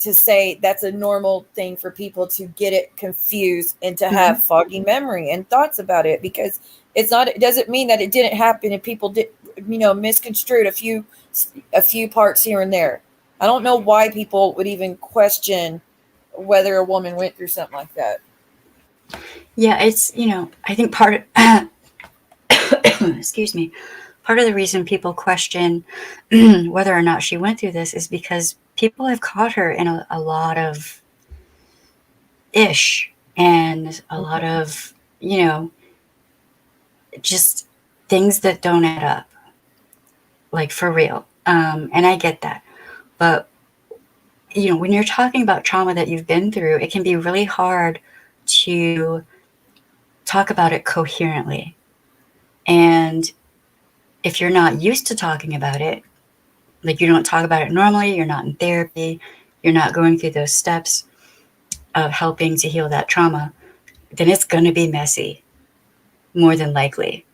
to say that's a normal thing for people to get it confused and to Hmm. have foggy memory and thoughts about it because it doesn't mean that it didn't happen and people did misconstrued a few parts here and there. I don't know why people would even question whether a woman went through something like that. Yeah, it's I think part. Excuse me. Part of the reason people question whether or not she went through this is because people have caught her in a lot of ish and a lot Mhm. of just things that don't add up, like for real. And I get that, but when you're talking about trauma that you've been through, it can be really hard to talk about it coherently. And if you're not used to talking about it, like you don't talk about it normally, you're not in therapy, you're not going through those steps of helping to heal that trauma, then it's going to be messy, more than likely.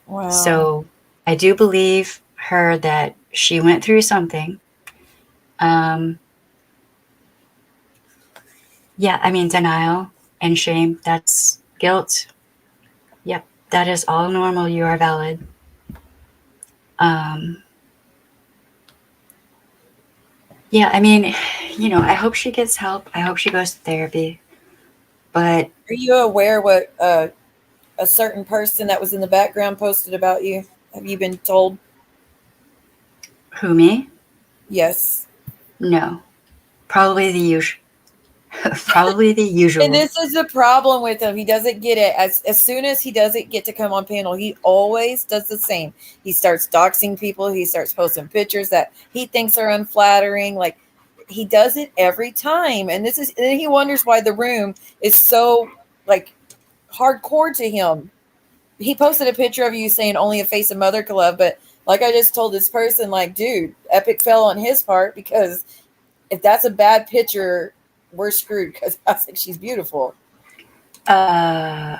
Wow. So I do believe her that she went through something. Um, yeah, I mean, denial and shame, that's guilt. Yep, that is all normal. You are valid. Um, yeah, I mean, I hope she gets help. I hope she goes to therapy. But Are you aware what a certain person that was in the background posted about you? Have you been told? who, me? Yes. No. Probably the usual. Probably the And usual. this is the problem with him. He doesn't get it. As soon as he doesn't get to come on panel, he always does the same. He starts doxing people. He starts posting pictures that he thinks are unflattering. Like he does it every time. And then he wonders why the room is so like hardcore to him. He posted a picture of you saying only a face a mother could love, but like I just told this person, like, dude, epic fell on his part because if that's a bad picture, we're screwed because I think she's beautiful. Uh,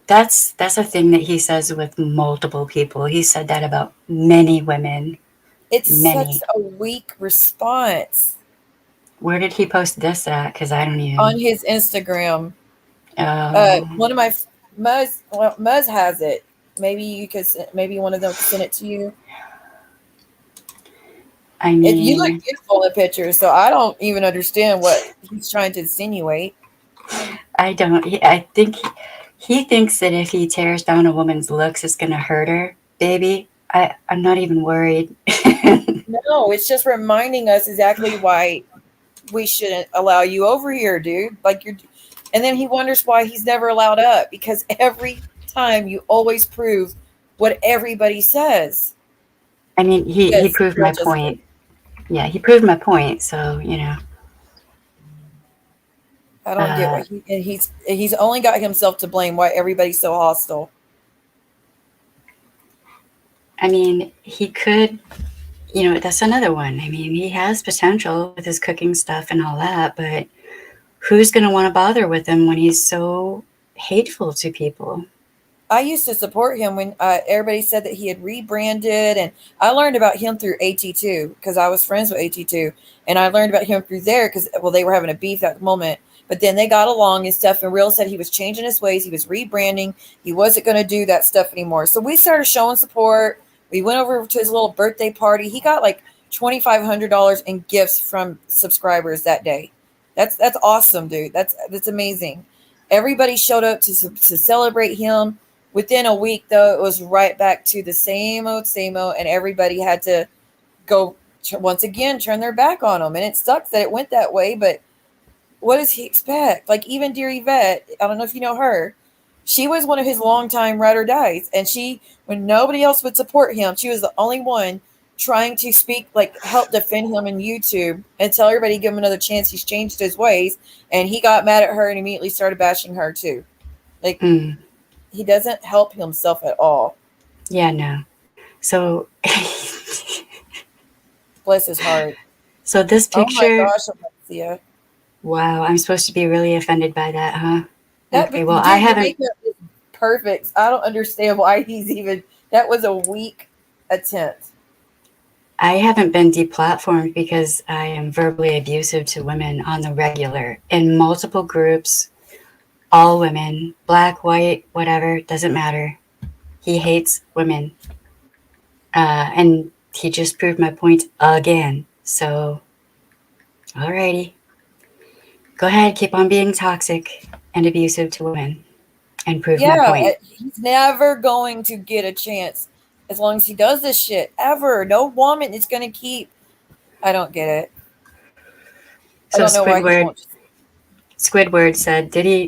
that's a thing that he says with multiple people. He said that about many women. It's such Many. a weak response Where did he post this at? Because I don't on even. his Instagram. Oh, One of my Muzz has it. Maybe you could. Maybe one of them could send it to you. I You look mean, beautiful in the picture, so I don't even understand what he's trying to insinuate. I don't. I think he thinks that if he tears down a woman's looks, it's going to hurt her. Baby, I'm not even worried. No, it's just reminding us exactly why we shouldn't allow you over here, dude. Like you're, and then he wonders why he's never allowed up because every time you always prove what everybody says. I mean, he Yes, proved real my Jessica. point. Yeah, he proved my point. So I don't get uh, what he's only got himself to blame why everybody's so hostile. I mean, he could. That's another one. I mean, he has potential with his cooking stuff and all that, but who's going to want to bother with him when he's so hateful to people? I used to support him when everybody said that he had rebranded, and I learned about him through AT2 because I was friends with AT2, and I learned about him through there because well, they were having a beef at the moment, but then they got along and stuff. And Real said he was changing his ways, he was rebranding, he wasn't going to do that stuff anymore. So we started showing support. We went over to his little birthday party. He got like $2,500 in gifts from subscribers that day. That's awesome, dude. That's amazing. Everybody showed up to celebrate him. Within a week, though, it was right back to the same old, and everybody had to go once again turn their back on him. And it sucks that it went that way, but what does he expect? Like even dear Yvette, I don't know if you know her, she was one of his longtime ride or dies, and she, when nobody else would support him, she was the only one trying to speak, like help defend him in YouTube and tell everybody give him another chance. He's changed his ways, and he got mad at her and immediately started bashing her too. Like Mm, he doesn't help himself at all. yeah, no. So, Bless his heart. so this Oh my picture. gosh, Alexia. Wow, I'm supposed to be really offended by that, huh? That Okay, well, I dude, your haven't. makeup is perfect. I don't understand why he's even. That was a weak attempt. I haven't been deplatformed because I am verbally abusive to women on the regular in multiple groups, all women, black, white, whatever, doesn't matter. He hates women. And he just proved my point again. So, alrighty. Go ahead, keep on being toxic and abusive to women and prove my Yeah, point. he's never going to get a chance as long as he does this shit ever. No woman is going to keep. I don't get it. I So don't know why he won't. Squidward said, "Did he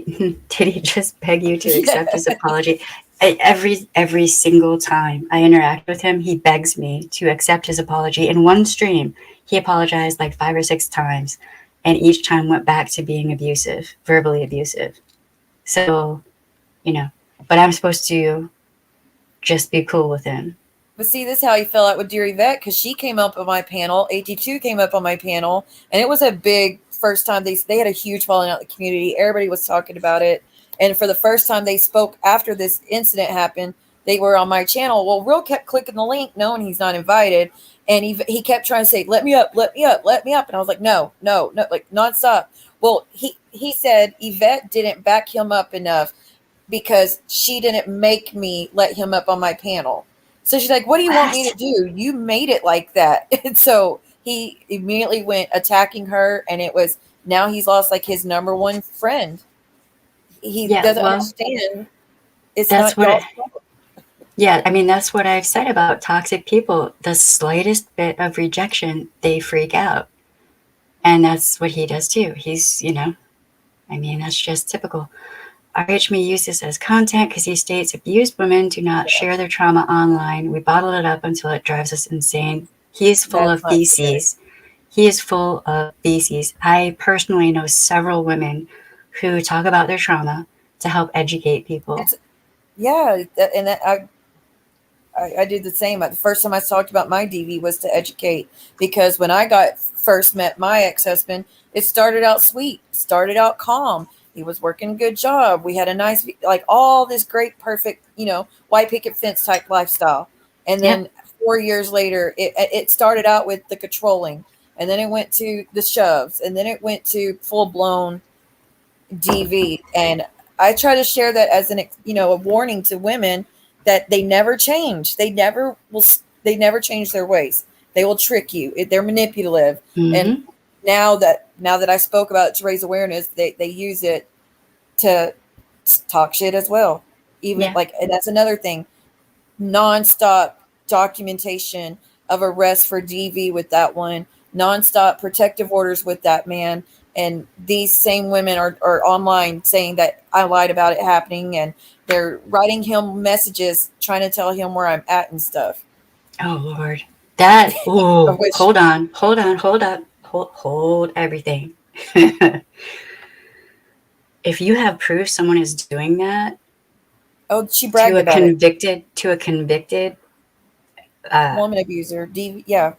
did he just beg you to Yeah. accept his apology?" Every single time I interact with him, he begs me to accept his apology. In one stream, he apologized like 5 or 6 times, and each time went back to being abusive, verbally abusive. So you know, but I'm supposed to just be cool with him. But see, this is how he fell out with Dear Yvette because she came up on my panel. AT2 came up on my panel, and it was a big first time. They had a huge falling out in the community. Everybody was talking about it, and for the first time they spoke after this incident happened. They were on my channel. Well, Real kept clicking the link, knowing he's not invited, and he kept trying to say, "Let me up, let me up, let me up," and I was like, "No, no, no!" Like nonstop. Well, he said Yvette didn't back him up enough because she didn't make me let him up on my panel. So she's like, "What do you want me What? to do? You made it like that." And so he immediately went attacking her, and it was now he's lost like his number one friend. He Yeah, doesn't well, understand. It's that's not what. y'all's fault. Yeah, I mean that's what I've said about toxic people. The slightest bit of rejection, they freak out, and that's what he does too. I mean, that's just typical. RH may use this as content because he states abused women do not Yeah, share their trauma online. We bottle it up until it drives us insane. He is full that's of not true. feces. He is full of feces. I personally know several women who talk about their trauma to help educate people. It's yeah, and I did the same. The first time I talked about my DV was to educate because when I got first met my ex husband, it started out sweet, started out calm. He was working a good job. We had a nice, like all this great, perfect, white picket fence type lifestyle. And Yep. then 4 years later, it started out with the controlling, and then it went to the shoves, and then it went to full blown DV. And I try to share that as a warning to women that they never change. They never change their ways. They will trick you. They're manipulative. And Mm-hmm. now that I spoke about it to raise awareness, they use it to talk shit as well. Even Yeah. like, and that's another thing. Nonstop documentation of arrest for DV with that one, nonstop protective orders with that man. And these same women are online saying that I lied about it happening, and they're writing him messages trying to tell him where I'm at and stuff. Oh Lord. That, Of oh, which, hold on, hold up, hold everything. If you have proof someone is doing that oh, she bragged about it. to a convicted uh, Woman abuser, DV, yeah.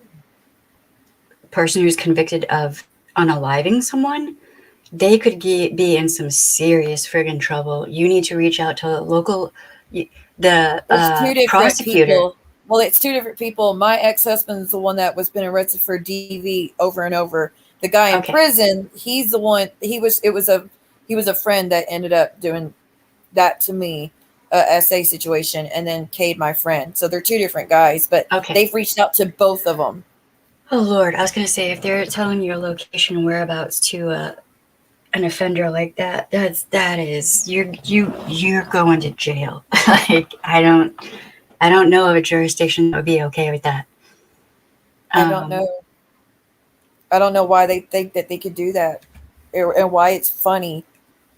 person who's convicted of unaliving someone, they could be in some serious friggin' trouble. You need to reach out to the It's two different prosecutor. people. Well, it's two different people. My ex-husband's the one that was been arrested for DV over and over. The guy in Okay. prison, he's the one. He was a friend that ended up doing that to me, SA situation, and then Cade, my friend. So they're two different guys, but Okay. they've reached out to both of them. Oh Lord, I was gonna say, if they're telling your location and whereabouts to an offender like that, that is you're going to jail. Like I don't know of a jurisdiction that would be okay with that. I don't know. I don't know why they think that they could do that, and why it's funny.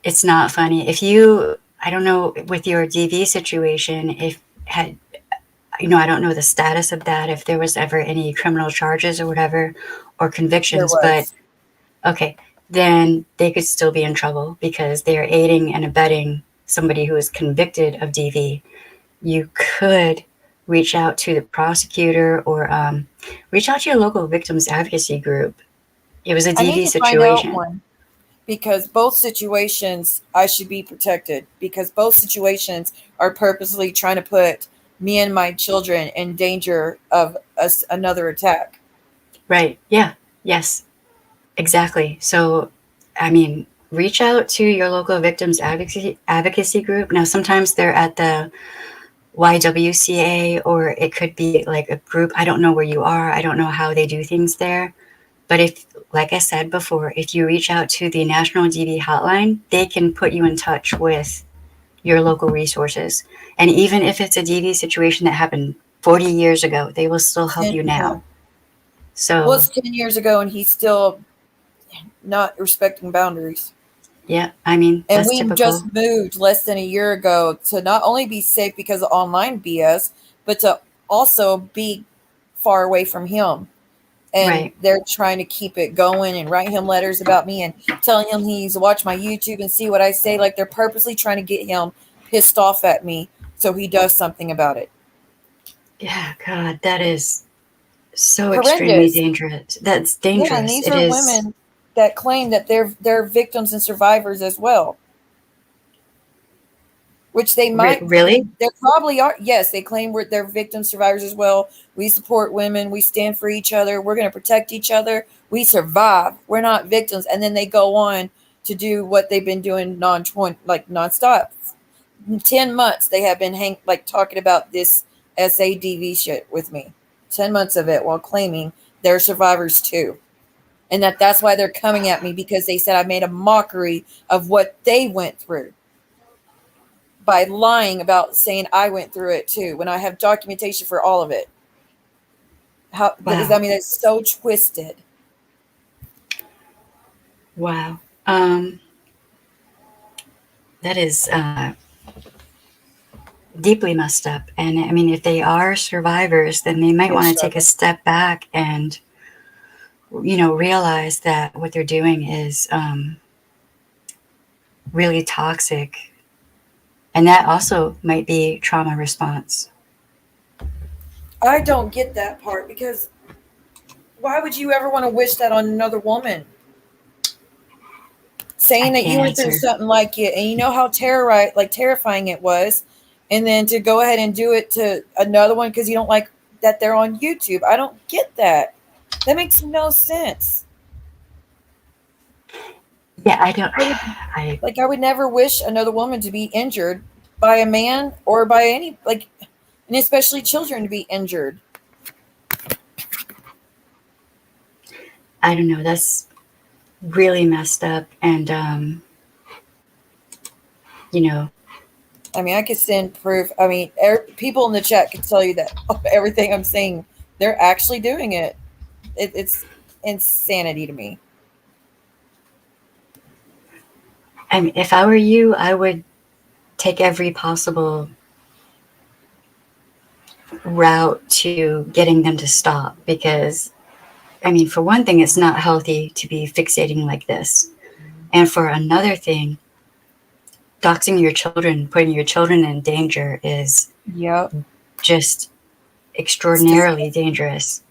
It's not funny. If you, I don't know, with your DV situation, if had, I don't know the status of that, if there was ever any criminal charges or whatever, or There convictions, but was. okay, then they could still be in trouble because they are aiding and abetting somebody who is convicted of DV. You could reach out to the prosecutor or reach out to your local victims advocacy group. It was a I need DV to find out situation. one, because both situations I should be protected, because both situations are purposely trying to put me and my children in danger of another attack. Right. Yeah. Yes. Exactly. So, I mean, reach out to your local victims advocacy group. Now, sometimes they're at the YWCA, or it could be like a group. I don't know where you are. I don't know how they do things there. But if, like I said before, if you reach out to the National DV Hotline, they can put you in touch with your local resources. And even if it's a DV situation that happened 40 years ago, they will still help you Yeah. now. Well, So, it's 10 years ago and he's still not respecting boundaries. yeah, I mean, And that's we typical. just moved less than a year ago to not only be safe because of online BS, but to also be far away from him. And Right. they're trying to keep it going and write him letters about me and telling him he needs to watch my YouTube and see what I say. Like, they're purposely trying to get him pissed off at me so he does something about it. Yeah, God, that is so extremely Horrendous. dangerous. That's Yeah, and dangerous. these It are is. women that claim that they're victims and survivors as well. Which they might, Really? they probably are. Yes, they claim they're victim survivors as well. We support women. We stand for each other. We're going to protect each other. We survive. We're not victims. And then they go on to do what they've been doing nonstop. 10 months they have been talking about this SADV shit with me. 10 months of it while claiming they're survivors too. And that's why they're coming at me, because they said I made a mockery of what they went through by lying about saying I went through it too, when I have documentation for all of it. How Wow. I mean, it's so twisted. Wow. That is deeply messed up. And I mean, if they are survivors, then they might They're want to take a struggling. step back and, realize that what they're doing is really toxic. And that also might be trauma response. I don't get that part, because why would you ever want to wish that on another woman? I Saying that you can't went through answer. something like it, and you know how terrifying it was, and then to go ahead and do it to another one because you don't like that they're on YouTube. I don't get that. That makes no sense. Yeah, I don't. I would I I would never wish another woman to be injured by a man or by any and especially children to be injured. I don't know. That's really messed up, and you know, I mean, I could send proof. I mean, people in the chat could tell you that everything I'm saying, they're actually doing it. It's insanity to me. I mean, if I were you, I would take every possible route to getting them to stop, because I mean, for one thing, it's not healthy to be fixating like this. And for another thing, doxing your children, putting your children in danger is Yep. just It's extraordinarily dangerous.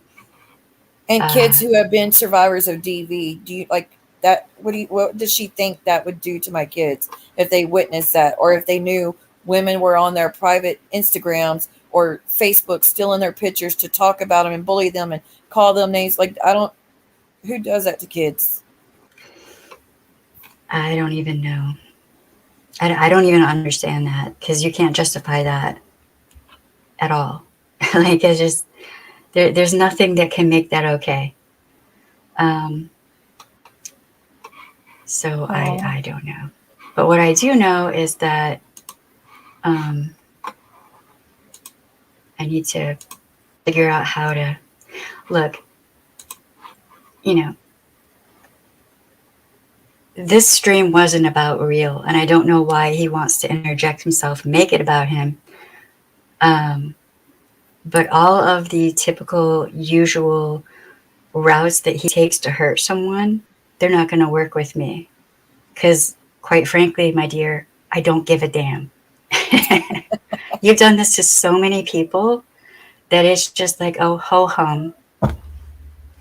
And kids who have been survivors of DV, do you like that? What does she think that would do to my kids if they witnessed that, or if they knew women were on their private Instagrams or Facebook stealing their pictures to talk about them and bully them and call them names? Like, I don't. Who does that to kids? I don't even know. I don't even understand that, because you can't justify that at all. Like, it's just, there's nothing that can make that okay. So I don't know. But what I do know is that I need to figure out how to look, you know, this stream wasn't about Real, and I don't know why he wants to interject himself and make it about him. But all of the typical, usual routes that he takes to hurt someone, they're not going to work with me. Because, quite frankly, my dear, I don't give a damn. You've done this to so many people that it's just like, oh, ho-hum.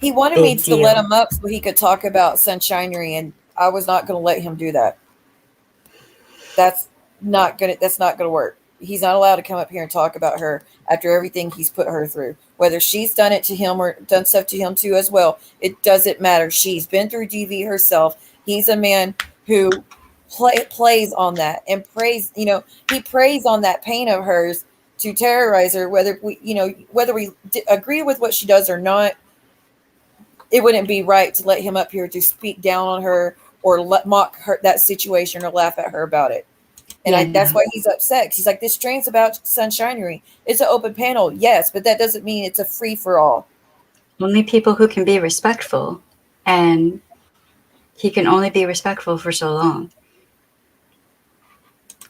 He wanted me Big to let deal. him up so he could talk about Sunshinery, and I was not going to let him do that. That's That's not gonna work. He's not allowed to come up here and talk about her after everything he's put her through. Whether she's done it to him or done stuff to him too as well, it doesn't matter. She's been through DV herself. He's a man who plays on that and prays. He preys on that pain of hers to terrorize her. Whether we agree with what she does or not, it wouldn't be right to let him up here to speak down on her or mock her that situation or laugh at her about it. And that's why he's upset. He's like, this stream's about Sunshinery. It's an open panel, yes, but that doesn't mean it's a free for all. Only people who can be respectful, and he can only be respectful for so long.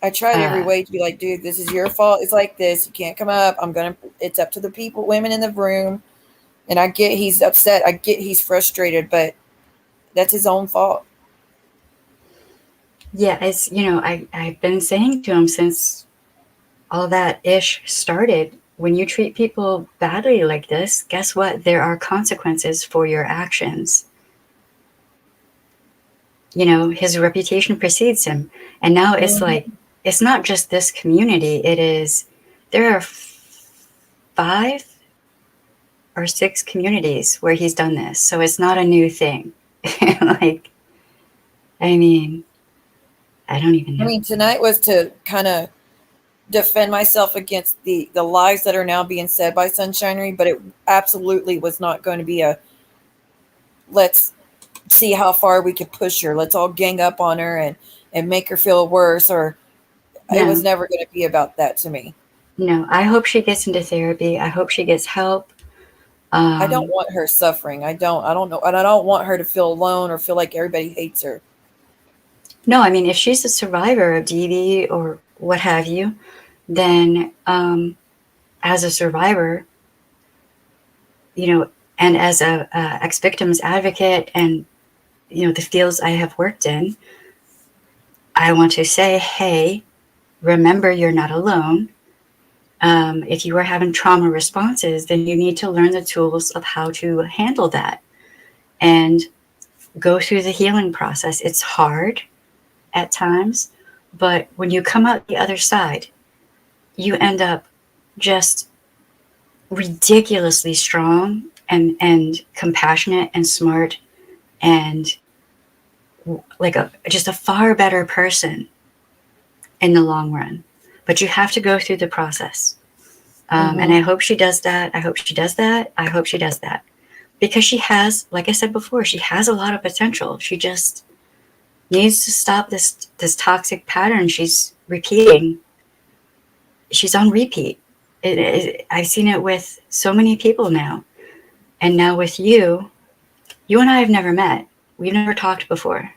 I tried every way to be like, dude, this is your fault. It's like this. You can't come up. It's up to the people, women in the room. And I get he's upset. I get he's frustrated, but that's his own fault. Yeah, it's, I've been saying to him since all that ish started, when you treat people badly like this, guess what? There are consequences for your actions. His reputation precedes him. And now it's like, it's not just this community. There are 5 or 6 communities where he's done this. So it's not a new thing. I don't even know. Tonight was to kind of defend myself against the lies that are now being said by Sunshinery, but it absolutely was not going to be let's see how far we could push her. Let's all gang up on her and make her feel worse. Or no. It was never going to be about that to me. No, I hope she gets into therapy. I hope she gets help. I don't want her suffering. I don't know. And I don't want her to feel alone or feel like everybody hates her. No, if she's a survivor of DV or what have you, then as a survivor, and as a ex-victims advocate and, the fields I have worked in, I want to say, hey, remember, you're not alone. If you are having trauma responses, then you need to learn the tools of how to handle that and go through the healing process. It's hard at times, but when you come out the other side, you end up just ridiculously strong and compassionate and smart and like just a far better person in the long run. But you have to go through the process. And I hope she does that. I hope she does that. I hope she does that. Because she has, like I said before, she has a lot of potential. She just needs to stop this toxic pattern she's repeating. She's on repeat. I've seen it with so many people now. And now with you, you and I have never met. We've never talked before.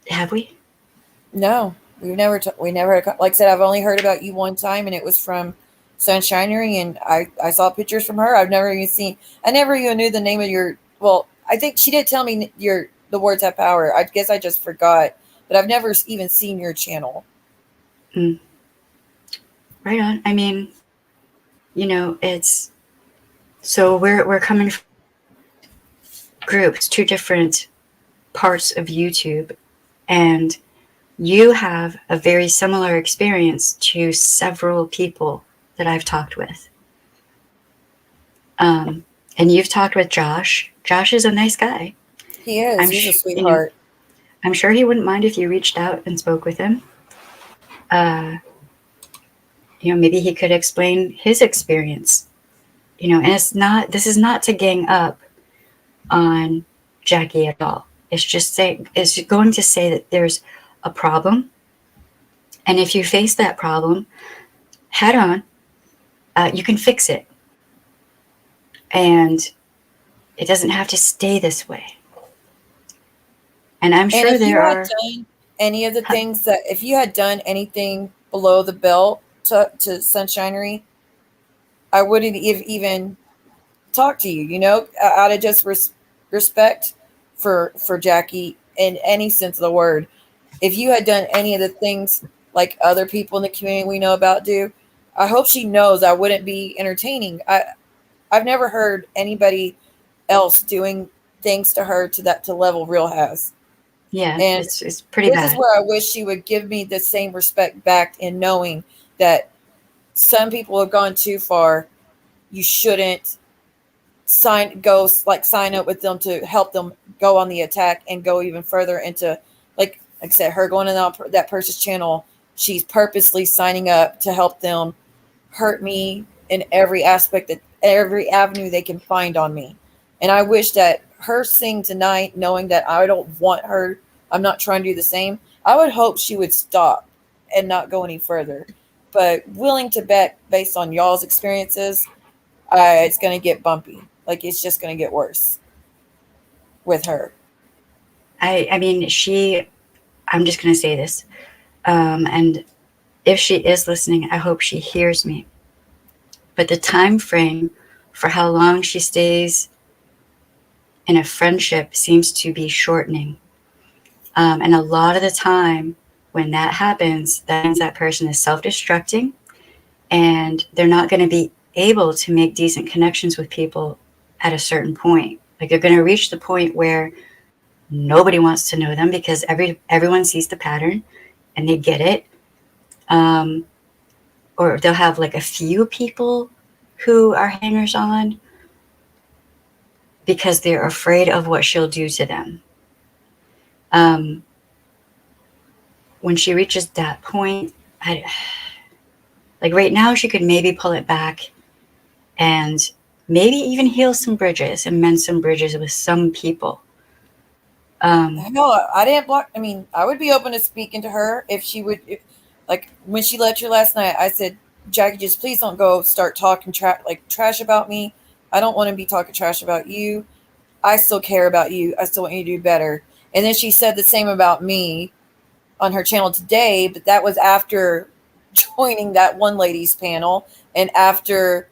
Have we? No, we never, like I said, I've only heard about you one time, and it was from Sunshinery, and I saw pictures from her. I never even knew the name of your, well, I think she did tell me the words have power. I guess I just forgot, but I've never even seen your channel. Mm. Right on. I mean, it's, so we're coming from groups, two different parts of YouTube, and you have a very similar experience to several people that I've talked with. And you've talked with Josh. Josh is a nice guy. He is. He's a sweetheart. I'm sure he wouldn't mind if you reached out and spoke with him. Maybe he could explain his experience. And this is not to gang up on Jackie at all. It's going to say that there's a problem. And if you face that problem head on, you can fix it. And it doesn't have to stay this way. And I'm sure there are any of the things that, if you had done anything below the belt to Sunshinery, I wouldn't even talk to you, out of just respect for Jackie in any sense of the word. If you had done any of the things like other people in the community we know about do, I hope she knows I wouldn't be entertaining. I've never heard anybody else doing things to her to level Real has. Yeah, and it's pretty bad. This is where I wish she would give me the same respect back in knowing that some people have gone too far. You shouldn't sign up with them to help them go on the attack and go even further into, like I said, her going on that person's channel. She's purposely signing up to help them hurt me in every aspect, that every avenue they can find on me. And I wish that her seeing tonight, knowing that I don't want her, I'm not trying to do the same, I would hope she would stop and not go any further. But willing to bet, based on y'all's experiences, it's going to get bumpy. Like, it's just going to get worse with her. I mean, I'm just going to say this. And if she is listening, I hope she hears me. But the time frame for how long she stays in a friendship seems to be shortening. And a lot of the time when that happens, that means that person is self-destructing and they're not going to be able to make decent connections with people at a certain point. Like, they're going to reach the point where nobody wants to know them because everyone sees the pattern and they get it. Or they'll have like a few people who are hangers on because they're afraid of what she'll do to them. When she reaches that point, like right now, she could maybe pull it back and maybe even heal some bridges and mend some bridges with some people. No, I didn't block. I mean, I would be open to speaking to her if she would. Like when she lectured last night, I said, Jackie, just please don't go start talking trash about me. I don't want to be talking trash about you. I still care about you. I still want you to do better. And then she said the same about me on her channel today, but that was after joining that one lady's panel and after,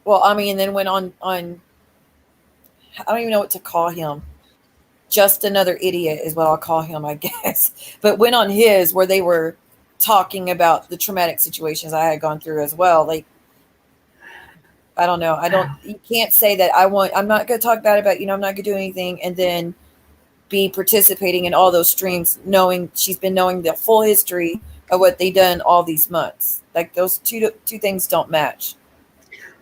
and then went on, I don't even know what to call him. Just another idiot is what I'll call him, I guess. But went on his where they were talking about the traumatic situations I had gone through as well. Like, I don't know. You can't say that I'm not going to talk bad about, I'm not going to do anything and then be participating in all those streams, she's been knowing the full history of what they done all these months. Like, those two things don't match.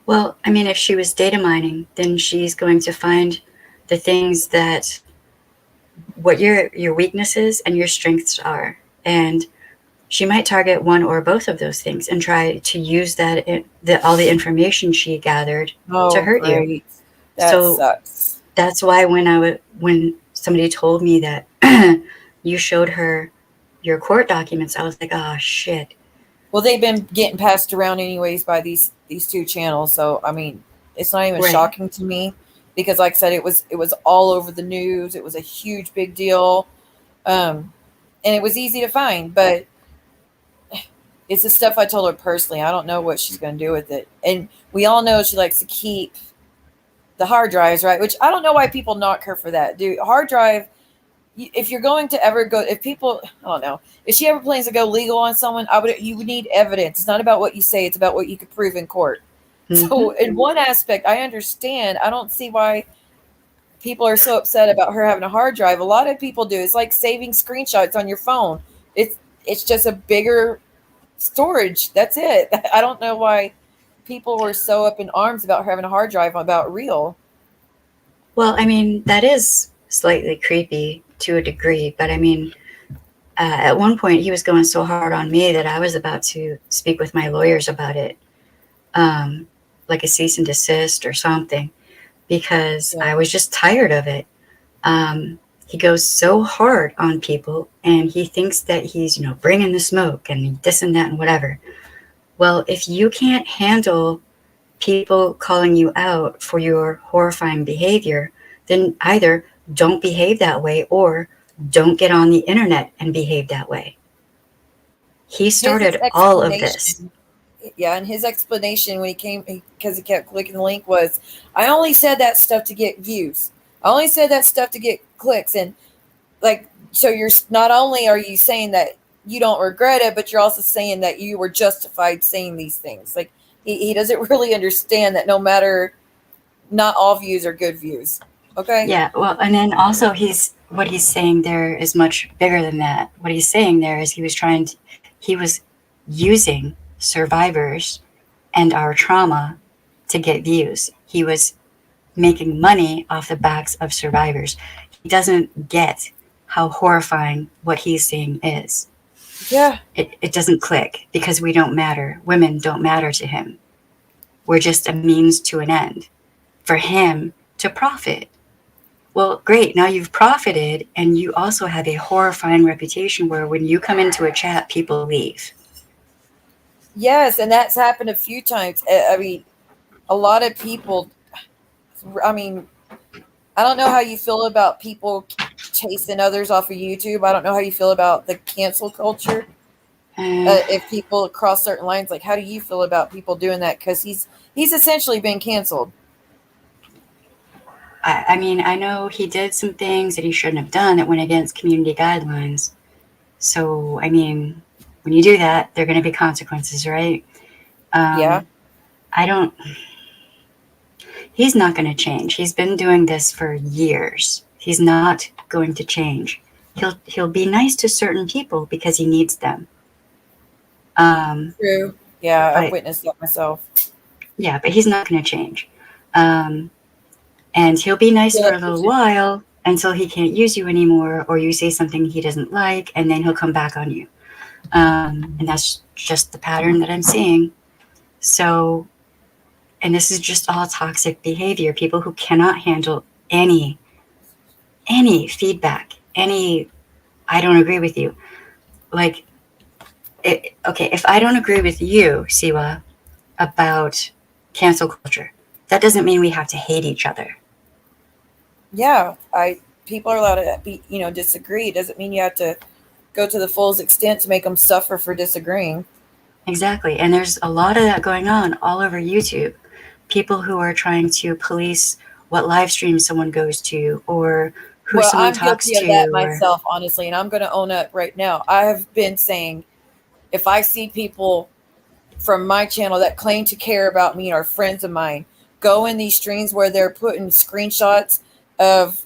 Well, I mean, if she was data mining, then she's going to find the things that what your weaknesses and your strengths are, and she might target one or both of those things and try to use all the information she gathered to Oh, hurt you. great. That So sucks. that's why when somebody told me that you showed her your court documents, I was like, oh shit. Well, they've been getting passed around anyways by these two channels. So I mean, it's not even Right. shocking to me because, like I said, it was all over the news. It was a huge big deal, and it was easy to find. But it's the stuff I told her personally. I don't know what she's going to do with it. And we all know she likes to keep the hard drives, right? Which I don't know why people knock her for that. Dude, hard drive, if you're going to ever go, if people, I don't know, if she ever plans to go legal on someone, you would need evidence. It's not about what you say, it's about what you could prove in court. Mm-hmm. So, in one aspect, I understand. I don't see why people are so upset about her having a hard drive. A lot of people do. It's like saving screenshots on your phone. It's it's just a bigger storage. That's it. I don't know why people were so up in arms about her having a hard drive about real. Well, I mean, that is slightly creepy to a degree, but I mean, at one point he was going so hard on me that I was about to speak with my lawyers about it, um, like a cease and desist or something, because Yeah. I was just tired of it. He goes so hard on people, and he thinks that he's, bringing the smoke and this and that and whatever. Well, if you can't handle people calling you out for your horrifying behavior, then either don't behave that way or don't get on the internet and behave that way. He His started all of this. explanation, yeah, and his explanation when he came, because he kept clicking the link, was, I only said that stuff to get views. I only said that stuff to get clicks. And like, so you're not only are you saying that you don't regret it, but you're also saying that you were justified saying these things. Like, he doesn't really understand that no matter, not all views are good views. Okay. Yeah, well, and then also what he's saying there is much bigger than that. What he's saying there is he was using survivors and our trauma to get views. He was making money off the backs of survivors. He doesn't get how horrifying what he's saying is. Yeah. It doesn't click because we don't matter. Women don't matter to him. We're just a means to an end for him to profit. Well, great. Now you've profited, and you also have a horrifying reputation where when you come into a chat, people leave. Yes, and that's happened a few times. I mean, a lot of people. I mean, I don't know how you feel about people chasing others off of YouTube. I don't know how you feel about the cancel culture. Uh, If people cross certain lines, like, how do you feel about people doing that? Because he's essentially been canceled. I mean, I know he did some things that he shouldn't have done that went against community guidelines. So, I mean, when you do that, there are going to be consequences, right? Yeah. Um, I don't. He's not going to change. He's been doing this for years. He's not going to change. He'll be nice to certain people because he needs them. Um, True. Yeah, I've but witnessed that myself. yeah, but he's not going to change. Um, and he'll be nice Yeah, for a that's little true. while until he can't use you anymore, or you say something he doesn't like, and then he'll come back on you. And that's just the pattern that I'm seeing. So, and this is just all toxic behavior. People who cannot handle any feedback, any I don't agree with you. Like, okay, if I don't agree with you, Siwa, about cancel culture, that doesn't mean we have to hate each other. Yeah, I people are allowed to be, disagree. It doesn't mean you have to go to the fullest extent to make them suffer for disagreeing. Exactly. And there's a lot of that going on all over YouTube. People who are trying to police what live stream someone goes to or who Well, someone I'm talks guilty of that to or myself, honestly, and I'm going to own up right now. I have been saying, if I see people from my channel that claim to care about me or friends of mine go in these streams where they're putting screenshots of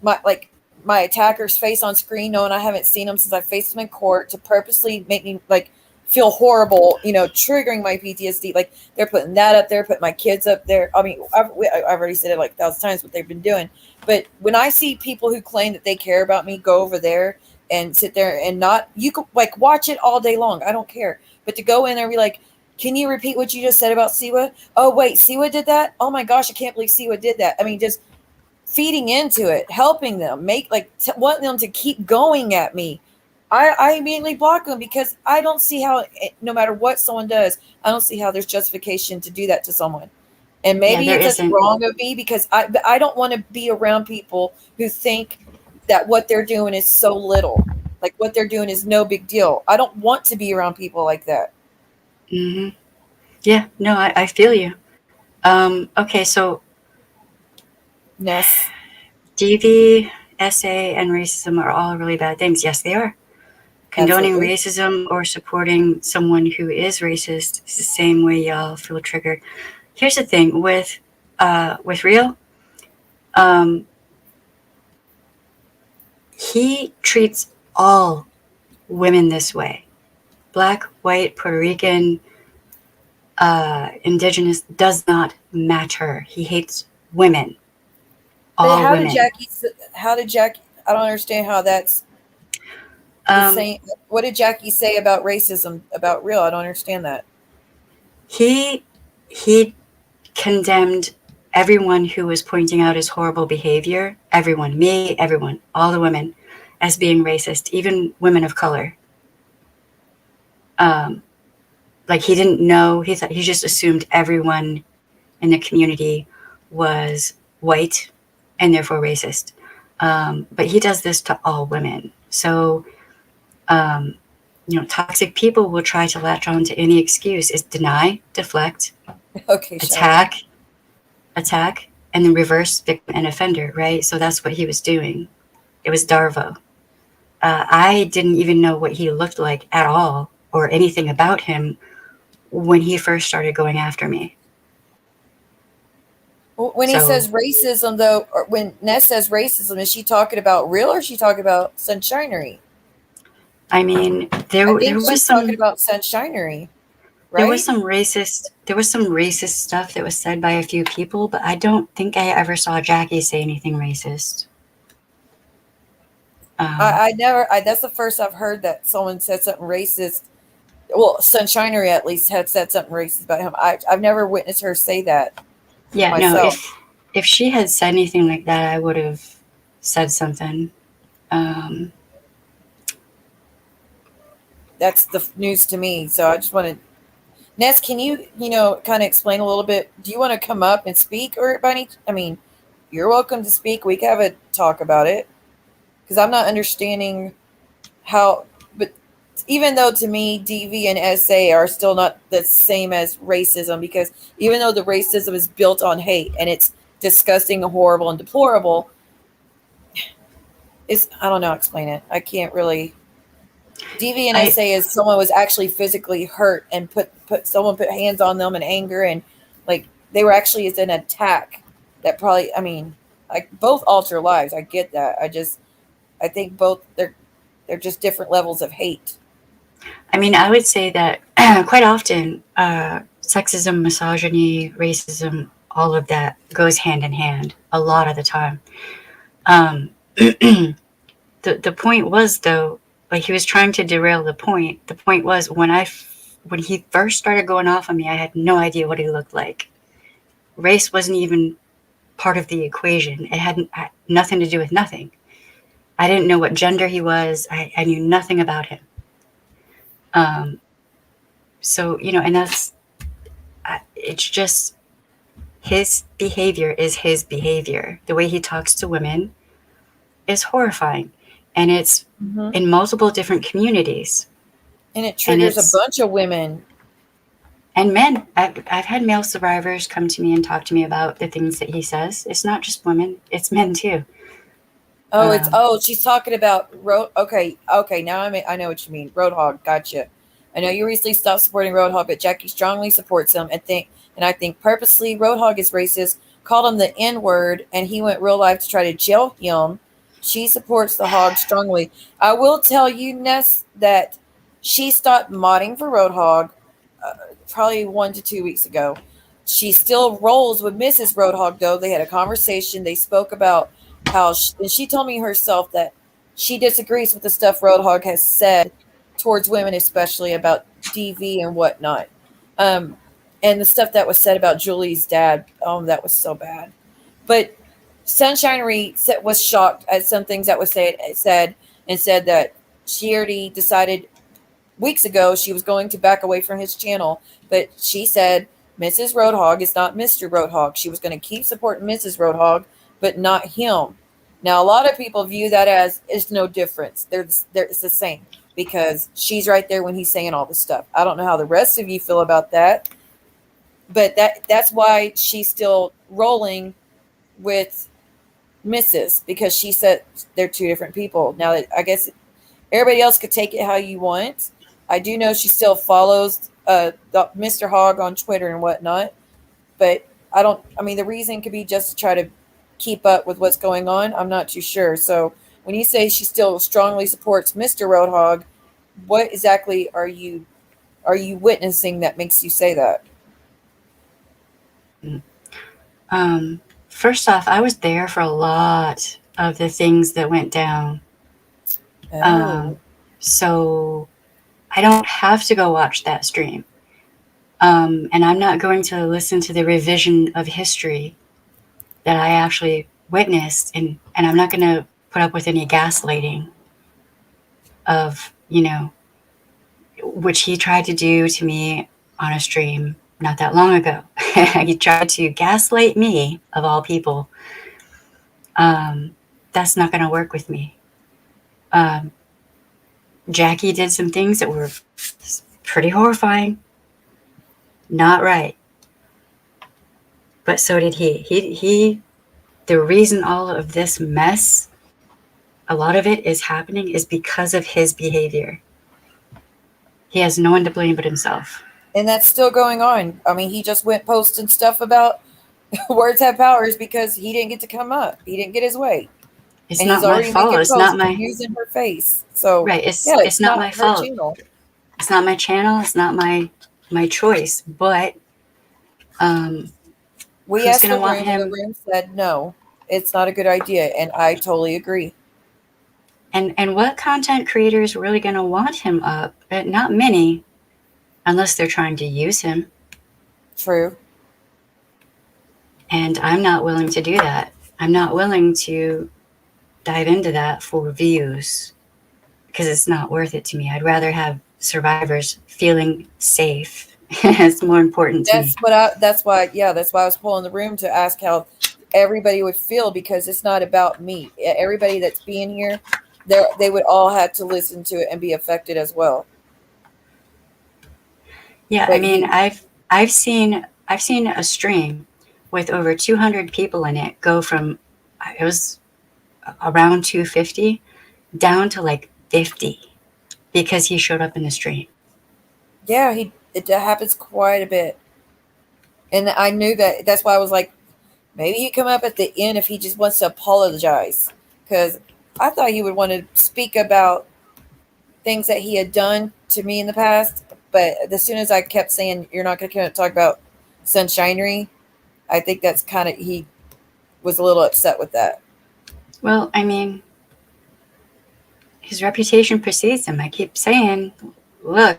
my attacker's face on screen, knowing I haven't seen them since I faced them in court, to purposely make me, like, feel horrible, triggering my PTSD. Like they're putting that up there, putting my kids up there. I mean, I've already said it like 1,000 times what they've been doing. But when I see people who claim that they care about me go over there and sit there and not, you could like watch it all day long. I don't care. But to go in there and be like, can you repeat what you just said about Siwa? Oh, wait, Siwa did that? Oh my gosh, I can't believe Siwa did that. I mean, just feeding into it, helping them, wanting them to keep going at me. I immediately block them because I don't see how, no matter what someone does, I don't see how there's justification to do that to someone. And Yeah, maybe there it's just isn't. wrong of me because I don't want to be around people who think that what they're doing is so little. Like what they're doing is no big deal. I don't want to be around people like that. Hmm. Yeah, no, I feel you. Okay, so Ness. DV, SA, and racism are all really bad things. Yes, they are. Condoning Absolutely. racism or supporting someone who is racist is the same way y'all feel triggered. Here's the thing with Real, um, he treats all women this way. Black, white, Puerto Rican, indigenous does not matter. He hates women, But all women. how did Jackie, I don't understand how that's the Um, same. What did Jackie say about racism, about Real? I don't understand that. he he condemned everyone who was pointing out his horrible behavior. Everyone, me, everyone, all the women, as being racist, even women of color. Um, like he didn't know. He just assumed everyone in the community was white and therefore racist. But he does this to all women. So, um, toxic people will try to latch on to any excuse. Is deny, deflect, Okay, Charlotte. attack, and then reverse victim and offender, right? So that's what he was doing. It was DARVO. I didn't even know what he looked like at all or anything about him when he first started going after me. When he So, says racism, though, or when Ness says racism, is she talking about Real or is she talking about Sunshinery? I mean, I there think was she's talking some about Sunshinery, there was right? some racist stuff that was said by a few people, but I don't think I ever saw Jackie say anything racist. Um, I never. That's the first I've heard that someone said something racist. Well, Sunshinery at least had said something racist about him. I've never witnessed her say that yeah, no, myself. if she had said anything like that, I would have said something. Um, That's the news to me. So I just want to. Ness, can you kind of explain a little bit? Do you want to come up and speak, or by any? I mean, you're welcome to speak. We can have a talk about it because I'm not understanding how. But even though to me, DV and SA are still not the same as racism, because even though the racism is built on hate and it's disgusting, horrible, and deplorable, it's I don't know how to explain it. I can't really. DV and I SA is someone was actually physically hurt and put hands on them in anger, and like they were actually as an attack that probably, I mean, like both alter lives. I get that. I think both they're just different levels of hate. I mean, I would say that quite often, sexism, misogyny, racism, all of that goes hand in hand a lot of the time. Um, the point was though, like he was trying to derail the point. The point was when he first started going off on me, I had no idea what he looked like. Race wasn't even part of the equation. It had nothing to do with nothing. I didn't know what gender he was. I knew nothing about him. Um, so and it's just his behavior is his behavior. The way he talks to women is horrifying, and it's Hmm. in multiple different communities, And it and triggers a it's bunch of women. and men. I've had male survivors come to me and talk to me about the things that he says. It's not just women; it's men too. Um, She's talking about road. Okay, okay. Now I know what you mean. Roadhog. Gotcha. I know you recently stopped supporting Roadhog, but Jackie strongly supports him and I think purposely Roadhog is racist. Called him the N word, and he went real life to try to jail him. She supports the hog strongly. I will tell you, Ness, that She stopped modding for Roadhog probably 1 to 2 weeks ago. She still rolls with Mrs. Roadhog, though. They had a conversation. They spoke about how, and she told me herself that she disagrees with the stuff Roadhog has said towards women, especially about DV and whatnot. Um, and the stuff that was said about Julie's dad, that was so bad. But Sunshinery was shocked at some things that was said and said that she already decided weeks ago she was going to back away from his channel, but she said Mrs. Roadhog is not Mr. Roadhog. She was going to keep supporting Mrs. Roadhog, but not him. Now, a lot of people view that as it's no difference. It's the same because she's right there when he's saying all this stuff. I don't know how the rest of you feel about that, but that's why she's still rolling with Mrs. because she said they're two different people. Now, I guess everybody else could take it how you want. I do know she still follows Mr. Hogg on Twitter and whatnot, but I mean, the reason could be just to try to keep up with what's going on. I'm not too sure. So when you say she still strongly supports Mr. Roadhog, what exactly are you witnessing that makes you say that? First off, I was there for a lot of the things that went down. Oh. So I don't have to go watch that stream. And I'm not going to listen to the revision of history that I actually witnessed. And I'm not going to put up with any gaslighting of, which he tried to do to me on a stream not that long ago. He tried to gaslight me, of all people. That's not going to work with me. Jackie did some things that were pretty horrifying. Not right. But so did he. The reason all of this mess, a lot of it is happening, is because of his behavior. He has no one to blame but himself. And that's still going on. I mean, he just went posting stuff about words have powers because he didn't get to come up. He didn't get his way. It's and not he's my already fault. making It's not posts my using her face. So right. yeah, It's not my her fault. channel. It's not my channel. It's not my choice. But we asked the room, and the room said no, it's not a good idea, and I totally agree. And what content creators are really going to want him up? Not many, unless they're trying to use him. True. And I'm not willing to do that. I'm not willing to dive into that for views because it's not worth it to me. I'd rather have survivors feeling safe. It's more important to me. That's why I was pulling the room to ask how everybody would feel, because it's not about me. Everybody that's being here, they would all have to listen to it and be affected as well. Yeah, but I mean, I've seen a stream with over 200 people in it go from, it was around 250 down to like 50 because he showed up in the stream. Yeah, it happens quite a bit. And I knew that's why I was like, maybe he come up at the end if he just wants to apologize, because I thought he would want to speak about things that he had done to me in the past. But as soon as I kept saying, you're not going to talk about Sunshinery, I think that's kind of, he was a little upset with that. Well, I mean, his reputation precedes him. I keep saying, look,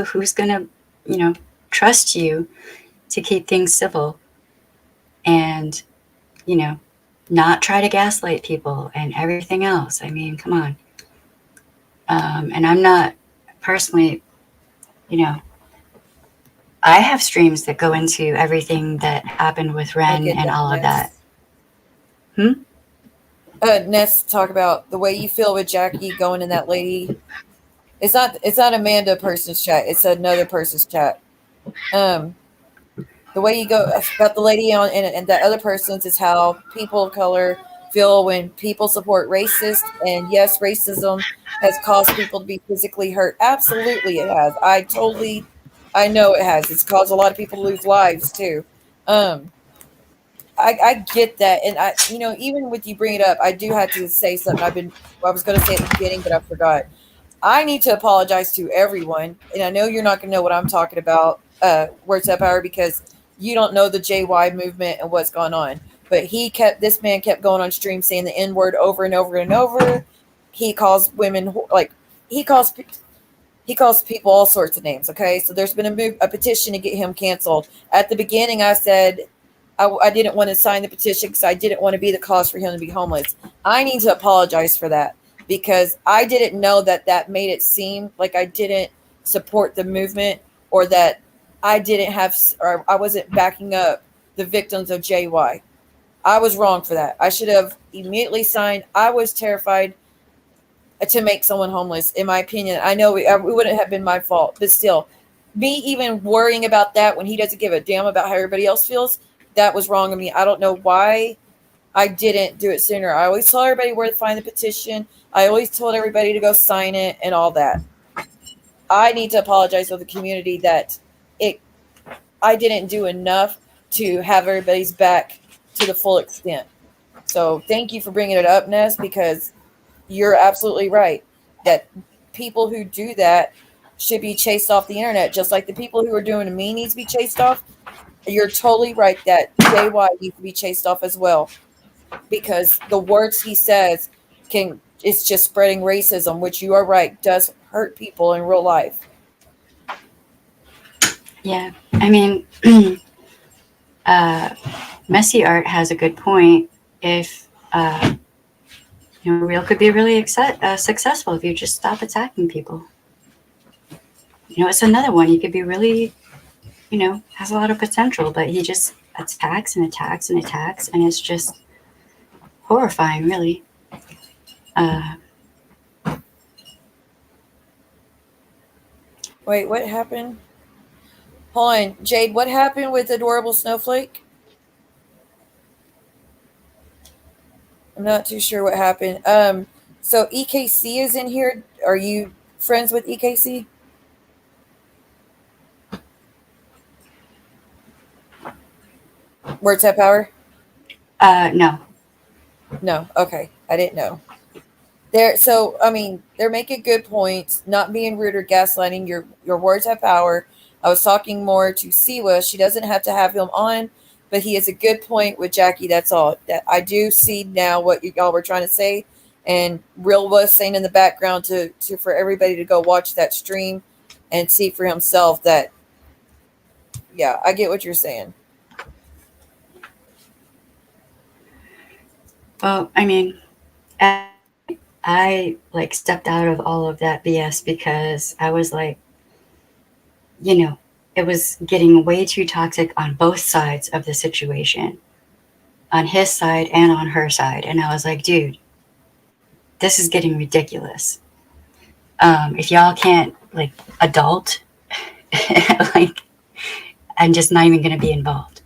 who's going to, trust you to keep things civil and, not try to gaslight people and everything else. I mean, come on. And I'm not personally, I have streams that go into everything that happened with Ren and all of that. Ness, talk about the way you feel with Jackie going in that lady. It's not Amanda person's chat. It's another person's chat. The way you go about the lady on and the other person's is how people of color feel when people support racist. And yes, racism has caused people to be physically hurt. Absolutely, it has. I know it has. It's caused a lot of people to lose lives too. I get that, and even with you bring it up, I do have to say something. I was going to say at the beginning, but I forgot. I need to apologize to everyone, and I know you're not going to know what I'm talking about, Words Up Hour, because you don't know the JY movement and what's going on. But this man kept going on stream saying the N word over and over and over. He calls women like he calls he calls people all sorts of names. Okay, so there's been a petition to get him canceled. At the beginning, I said I didn't want to sign the petition because I didn't want to be the cause for him to be homeless. I need to apologize for that because I didn't know that made it seem like I didn't support the movement or that I didn't have or I wasn't backing up the victims of JY. I was wrong for that. I should have immediately signed. I was terrified to make someone homeless, in my opinion. I know it wouldn't have been my fault, but still, me even worrying about that when he doesn't give a damn about how everybody else feels, that was wrong of me. I don't know why I didn't do it sooner. I always tell everybody where to find the petition. I always told everybody to go sign it and all that. I need to apologize to the community that I didn't do enough to have everybody's back to the full extent. So thank you for bringing it up, Ness, because you're absolutely right that people who do that should be chased off the internet, just like the people who are doing to me needs to be chased off. You're totally right that JY needs to be chased off as well, because the words he says it's just spreading racism, which you are right, does hurt people in real life. Yeah, I mean, Messy Art has a good point. If Real could be really successful if you just stop attacking people. It's another one. He could be really, has a lot of potential, but he just attacks and attacks and attacks, and it's just horrifying, really. Wait, what happened? Hold on, Jade, what happened with Adorable Snowflake? I'm not too sure what happened. So EKC is in here. Are you friends with EKC? Words have power? No. No. Okay. I didn't know. They're making good points, not being rude or gaslighting. Your words have power. I was talking more to Siwa. She doesn't have to have him on, but he has a good point with Jackie. That's all. That I do see now what y'all were trying to say, and Real was saying in the background to for everybody to go watch that stream and see for himself that. Yeah, I get what you're saying. Well, I mean, I stepped out of all of that BS because I was like, it was getting way too toxic on both sides of the situation, on his side and on her side. And I was like, dude, this is getting ridiculous. If y'all can't adult, I'm just not even going to be involved.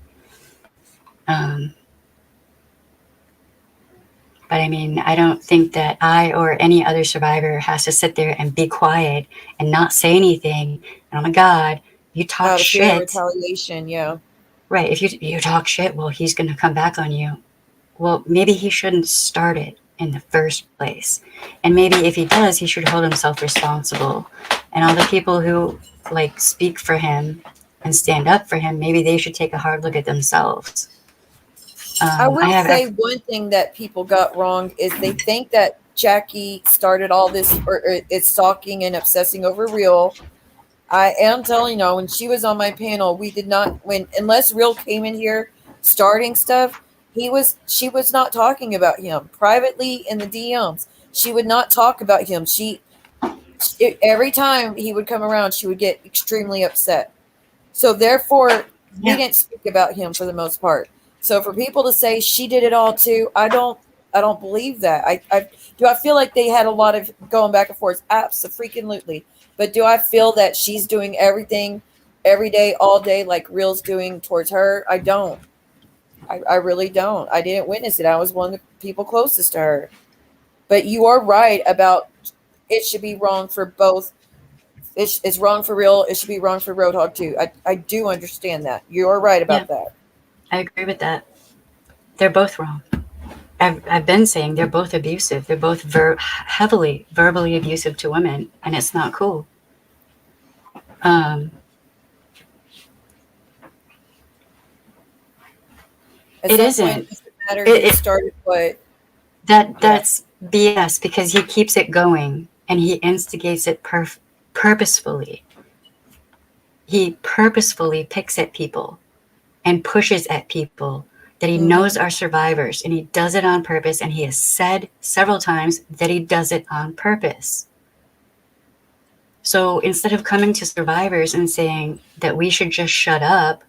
But I mean, I don't think that I or any other survivor has to sit there and be quiet and not say anything. And oh my God, you talk shit. Retaliation, yeah. Right. If you talk shit, well, he's going to come back on you. Well, maybe he shouldn't start it in the first place. And maybe if he does, he should hold himself responsible. And all the people who speak for him and stand up for him, maybe they should take a hard look at themselves. I will say one thing that people got wrong is they think that Jackie started all this or is stalking and obsessing over Real. I am telling you, when she was on my panel, we did not unless Real came in here starting stuff, she was not talking about him privately in the DMs. She would not talk about him. Every time he would come around, she would get extremely upset. So therefore, we didn't speak about him for the most part. So for people to say she did it all too, I don't believe that. I feel like they had a lot of going back and forth? Absolutely. But do I feel that she's doing everything every day, all day, like Real's doing towards her? I don't. I really don't. I didn't witness it. I was one of the people closest to her. But you are right about it should be wrong for both. It's wrong for Real. It should be wrong for Roadhog too. I do understand that. You are right about that. I agree with that. They're both wrong. I've been saying they're both abusive. They're both heavily verbally abusive to women, and it's not cool. At It some point, isn't. it doesn't matter who It started what. that's BS because he keeps it going and he instigates it purposefully. He purposefully picks at people and pushes at people that he knows are survivors, and he does it on purpose, and he has said several times that he does it on purpose. So instead of coming to survivors and saying that we should just shut up,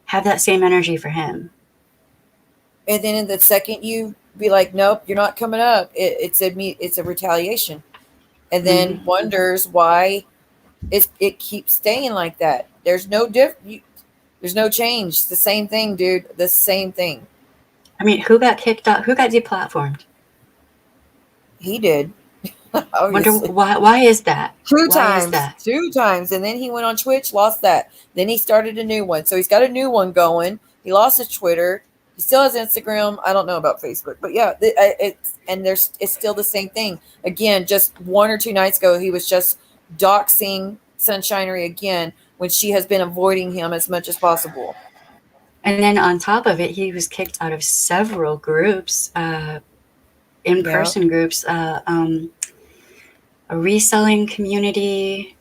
have that same energy for him. And then in the second you be like, nope, you're not coming up, it's a retaliation, and then wonders why it keeps staying like that. There's no there's no change. It's the same thing, dude. The same thing. I mean, who got kicked out? Who got deplatformed? He did. Wonder why is that? Two Why is that? times, and then he went on Twitch, lost that. Then he started a new one, so he's got a new one going. He lost his Twitter. He still has Instagram. I don't know about Facebook, but yeah, it's still the same thing. Again, just 1 or 2 nights ago, he was just doxing Sunshinery again when she has been avoiding him as much as possible. And then on top of it, he was kicked out of several groups, in-person groups, a reselling community,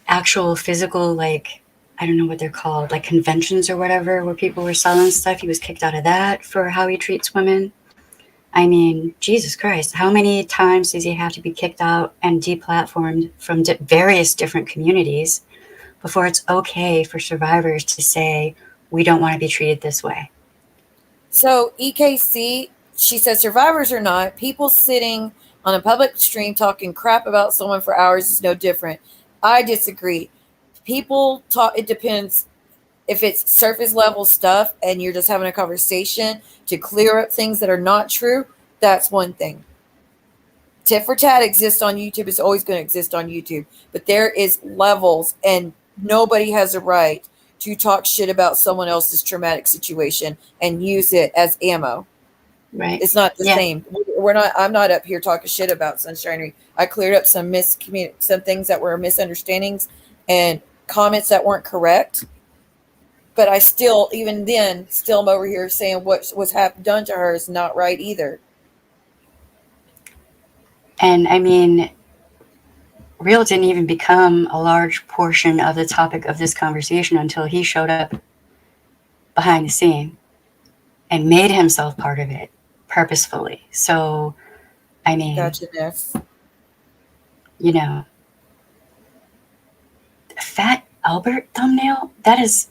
actual physical, like, I don't know what they're called, like conventions or whatever, where people were selling stuff. He was kicked out of that for how he treats women. I mean, Jesus Christ, how many times does he have to be kicked out and deplatformed from various different communities before it's okay for survivors to say, we don't want to be treated this way? So EKC, she says, survivors or not, people sitting on a public stream talking crap about someone for hours is no different. I disagree. People talk, it depends. If it's surface level stuff and you're just having a conversation to clear up things that are not true, that's one thing. Tit for tat exists on YouTube. It's always going to exist on YouTube. But there is levels, and nobody has a right to talk shit about someone else's traumatic situation and use it as ammo. Right. It's not the same. I'm not up here talking shit about Sunshinery. I cleared up some things that were misunderstandings and comments that weren't correct. But I still, even then, still am over here saying what was done to her is not right either. And I mean, Real didn't even become a large portion of the topic of this conversation until he showed up behind the scene and made himself part of it purposefully. So, I mean, Gotcha, Ness. You know, Fat Albert thumbnail? That is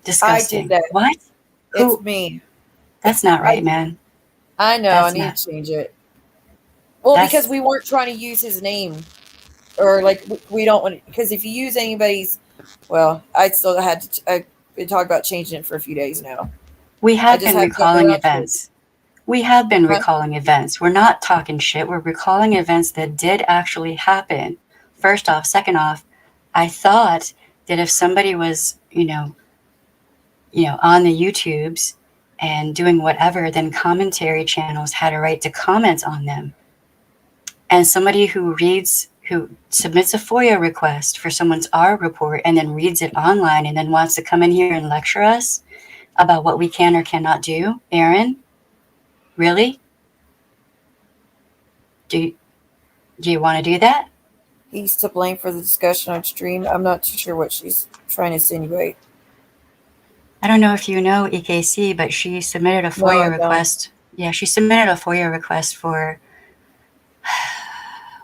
disgusting. I did that. What? It's me. That's not right, man. I know. I need to change it. Well, because we weren't trying to use his name, or like we don't want to. Because if you use anybody's, well, I still had to. I've been talking about changing it for a few days now. We have been recalling events. We have been recalling events. We're not talking shit. We're recalling events that did actually happen. First off, second off, I thought that if somebody was, you know, on the YouTubes and doing whatever, then commentary channels had a right to comment on them. And somebody who submits a FOIA request for someone's R report and then reads it online and then wants to come in here and lecture us about what we can or cannot do, Aaron, really? Do you want to do that? He's to blame for the discussion on stream. I'm not too sure what she's trying to insinuate. I don't know if you know EKC, but she submitted a FOIA request. Yeah, she submitted a FOIA request for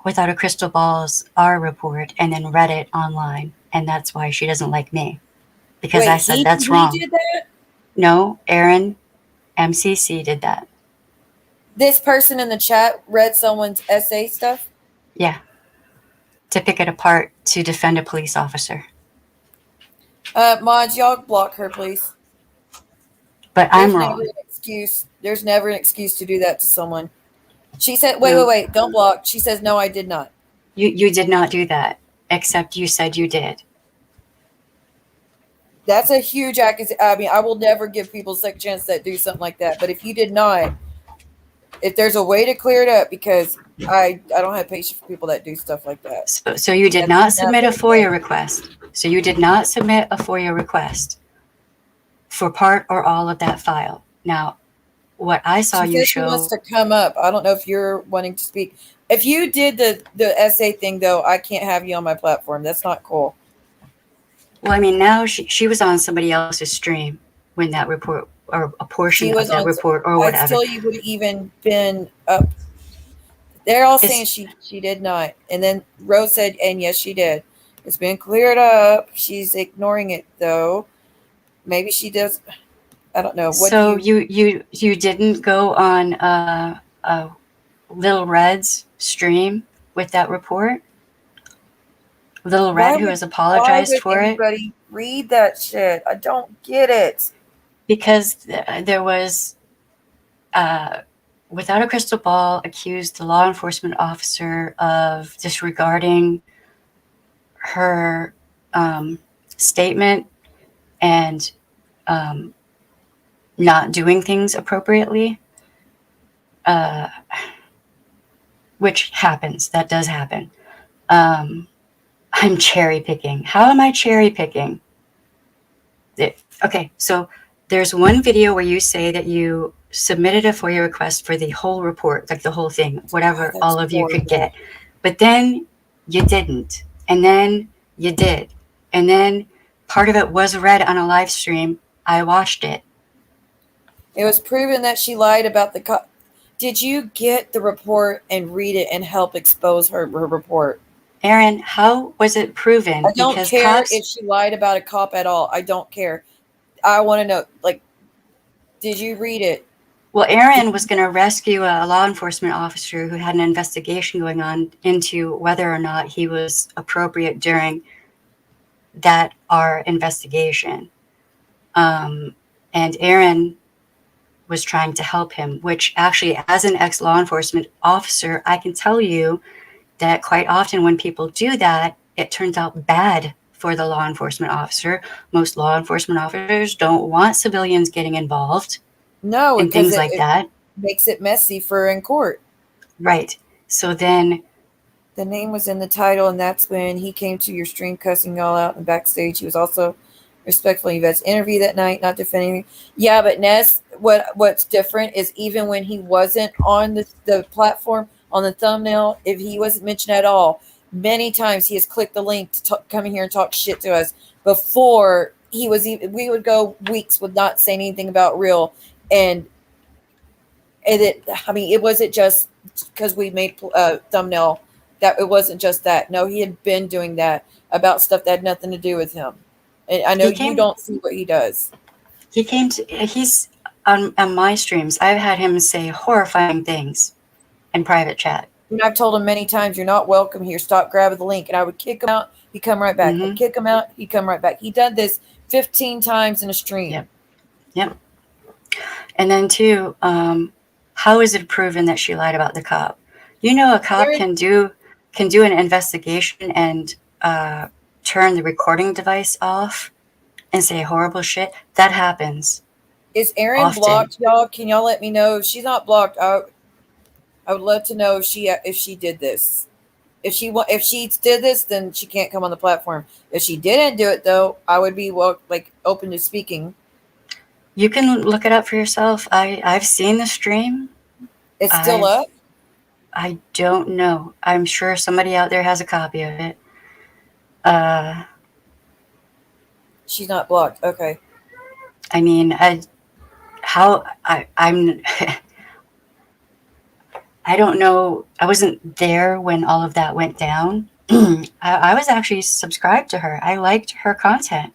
Without a Crystal Ball's R report and then read it online. And that's why she doesn't like me. Because I said that's wrong. He did that? No, Aaron MCC did that. This person in the chat read someone's essay stuff? Yeah. To pick it apart to defend a police officer. Mods, y'all block her, please. But I'm wrong. There's never an excuse to do that to someone. She said, wait, don't block. She says, no, I did not. You did not do that, except you said you did. That's a huge accusation. I mean, I will never give people a second chance that do something like that. But if you did not, if there's a way to clear it up, because I don't have patience for people that do stuff like that. So you did That's not submit a never FOIA okay. request. So you did not submit a FOIA request for part or all of that file. Now, what I saw She you says she wants show. to come up. I don't know if you're wanting to speak. If you did the essay thing though, I can't have you on my platform. That's not cool. Well, I mean, now she was on somebody else's stream when that report, or a portion She of was that on. report or I whatever. still you would have even been up. They're all saying It's she did not. And then Rose said, and yes, she did. It's been cleared up. She's ignoring it though. Maybe she does. I don't know. What do so you? you didn't go on Little Red's stream with that report. Little Red, who has Why apologized would for it, anybody read that shit? I don't get it. because there was, without a crystal ball, accused the law enforcement officer of disregarding her statement and um, not doing things appropriately, uh, which happens. That does happen. I'm cherry picking. How am I cherry picking? Okay, so there's one video where you say that you submitted a FOIA request for the whole report, like the whole thing, God, whatever that's all of you could horrible. get. But then you didn't. And then you did. And then part of it was read on a live stream. I watched it. It was proven that she lied about the cop. Did you get the report and read it and help expose her report? Aaron, how was it proven? I don't Because care cops, if she lied about a cop at all. I don't care. I want to know, like, did you read it? well, Did Aaron was going to rescue a law enforcement officer who had an investigation going on into whether or not he was appropriate during that our investigation. And Aaron was trying to help him, which actually, as an ex law enforcement officer, I can tell you that quite often when people do that, it turns out bad for the law enforcement officer. Most law enforcement officers don't want civilians getting involved no, and because things like it that. makes it messy for in court. Right. So then, The name was in the title, and that's when he came to your stream cussing y'all out in backstage. He was also respectfully Yvette's interview that night, not defending. Yeah, but Ness, what's different is even when he wasn't on the platform on the thumbnail, if he wasn't mentioned at all, many times he has clicked the link to come in here and talk shit to us before he was even. We would go weeks with not saying anything about real, and it. I mean, it wasn't just because we made a thumbnail that it wasn't just that. No, he had been doing that about stuff that had nothing to do with him. And I know he you came, don't see what he does. he's on my streams. I've had him say horrifying things in private chat. And I've told him many times, you're not welcome here. Stop grabbing the link. And I would kick him out. He'd come right back. I'd Mm-hmm. kick him out. He'd come right back. He done this 15 times in a stream. Yep. Yep. And then too, how is it proven that she lied about the cop? You know, a cop can do an investigation and turn the recording device off and say horrible shit. That happens Is Erin often. blocked, y'all? Can y'all let me know if she's not blocked? I would love to know if she did this. If she did this, then she can't come on the platform. If she didn't do it, though, I would be open to speaking. You can look it up for yourself. I've seen the stream. It's still up. I don't know. I'm sure somebody out there has a copy of it. She's not blocked. Okay. I mean, I'm I don't know. I wasn't there when all of that went down. I was actually subscribed to her. I liked her content.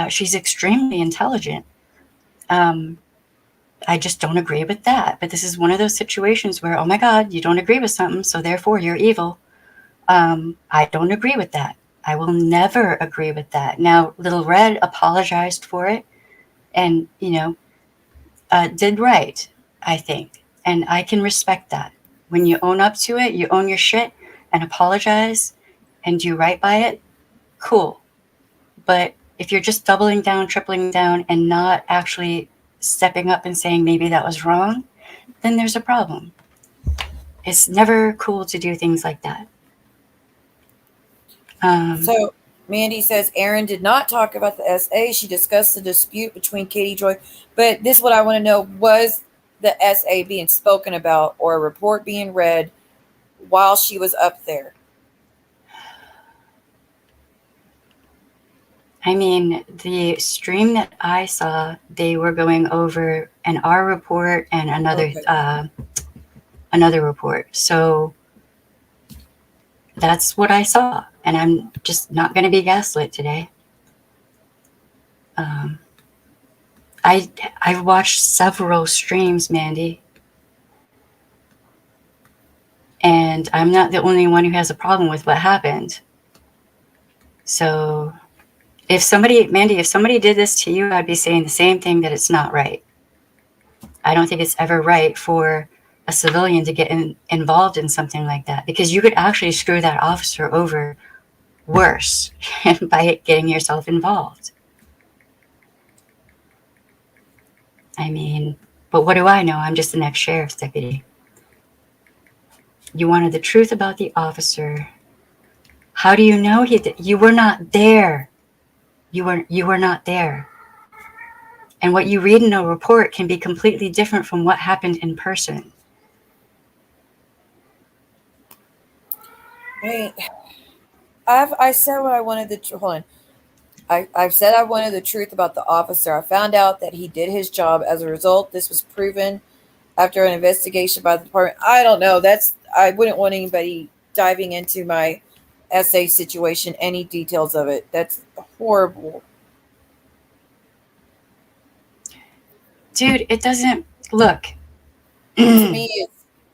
She's extremely intelligent. I just don't agree with that. But this is one of those situations where, oh my God, you don't agree with something, so therefore you're evil. I don't agree with that. I will never agree with that. Now, Little Red apologized for it and, did right, I think. And I can respect that. When you own up to it, you own your shit and apologize and do right by it, cool. But If you're just doubling down, tripling down, and not actually stepping up and saying maybe that was wrong, then there's a problem. It's never cool to do things like that. So Mandy says Erin did not talk about the SA. She discussed the dispute between Katie Joy. But this is what I want to know. Was the SA being spoken about or a report being read while she was up there? I mean, the stream that I saw, they were going over an R report and another report. So that's what I saw, and I'm just not going to be gaslit today. I've watched several streams, Mandy, and I'm not the only one who has a problem with what happened. So if somebody did this to you, I'd be saying the same thing, that it's not right. I don't think it's ever right for a civilian to get involved in something like that, because you could actually screw that officer over worse by getting yourself involved. I mean, but what do I know? I'm just the next sheriff's deputy. You wanted the truth about the officer. How do you know you were not there? You were not there. And what you read in a report can be completely different from what happened in person. I mean, I said what I wanted to hold on. I've said I wanted the truth about the officer. I found out that he did his job. As a result, this was proven after an investigation by the department. I don't know. I wouldn't want anybody diving into my SA situation, any details of it. That's horrible. Dude, it doesn't look. To me,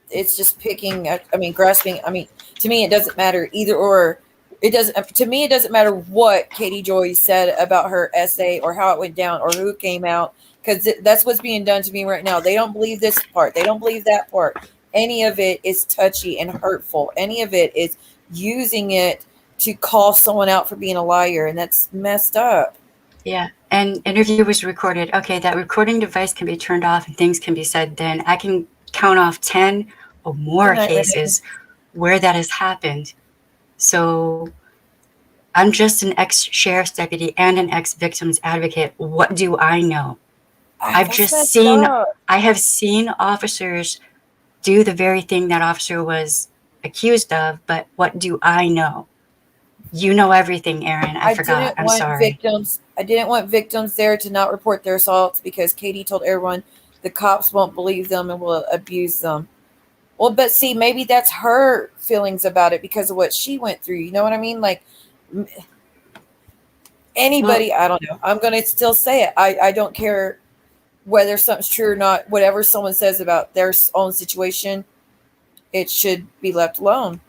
it's just picking. I mean, grasping. I mean, to me, it doesn't matter either or. It doesn't. To me, it doesn't matter what Katie Joy said about her SA or how it went down or who came out, because that's what's being done to me right now. They don't believe this part. They don't believe that part. Any of it is touchy and hurtful. Any of it is using it to call someone out for being a liar, and that's messed up. Yeah, and interview was recorded. Okay, that recording device can be turned off and things can be said. Then I can count off 10 or more cases where that has happened. So I'm just an ex-sheriff's deputy and an ex-victim's advocate. What do I know? I have seen officers do the very thing that officer was accused of, but what do I know? You know everything, Erin. I forgot. I'm sorry. I didn't want victims there to not report their assaults because Katie told everyone the cops won't believe them and will abuse them. Well, but see, maybe that's her feelings about it because of what she went through. You know what I mean? Like anybody, I don't know. I'm going to still say it. I don't care whether something's true or not. Whatever someone says about their own situation, it should be left alone.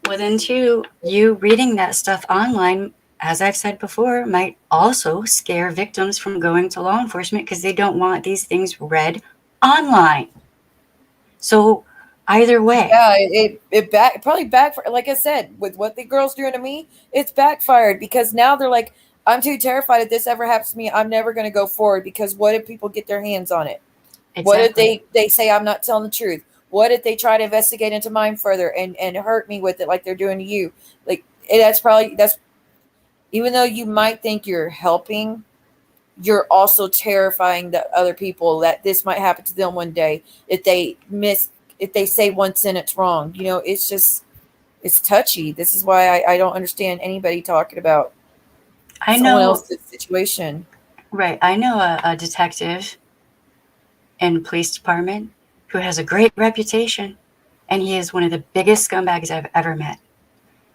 Well, then, too, you reading that stuff online, as I've said before, might also scare victims from going to law enforcement because they don't want these things read online. So either way. Yeah, it probably backfired. Like I said, with what the girl's doing to me, it's backfired because now they're like, I'm too terrified if this ever happens to me, I'm never going to go forward because what if people get their hands on it? Exactly. What if they say I'm not telling the truth? What if they try to investigate into mine further and hurt me with it like they're doing to you? Like that's even though you might think you're helping, you're also terrifying the other people that this might happen to them one day if they say one sentence wrong. You know, it's touchy. This is why I don't understand anybody talking about someone else's situation. Right. I know a detective in the police department who has a great reputation, and he is one of the biggest scumbags I've ever met.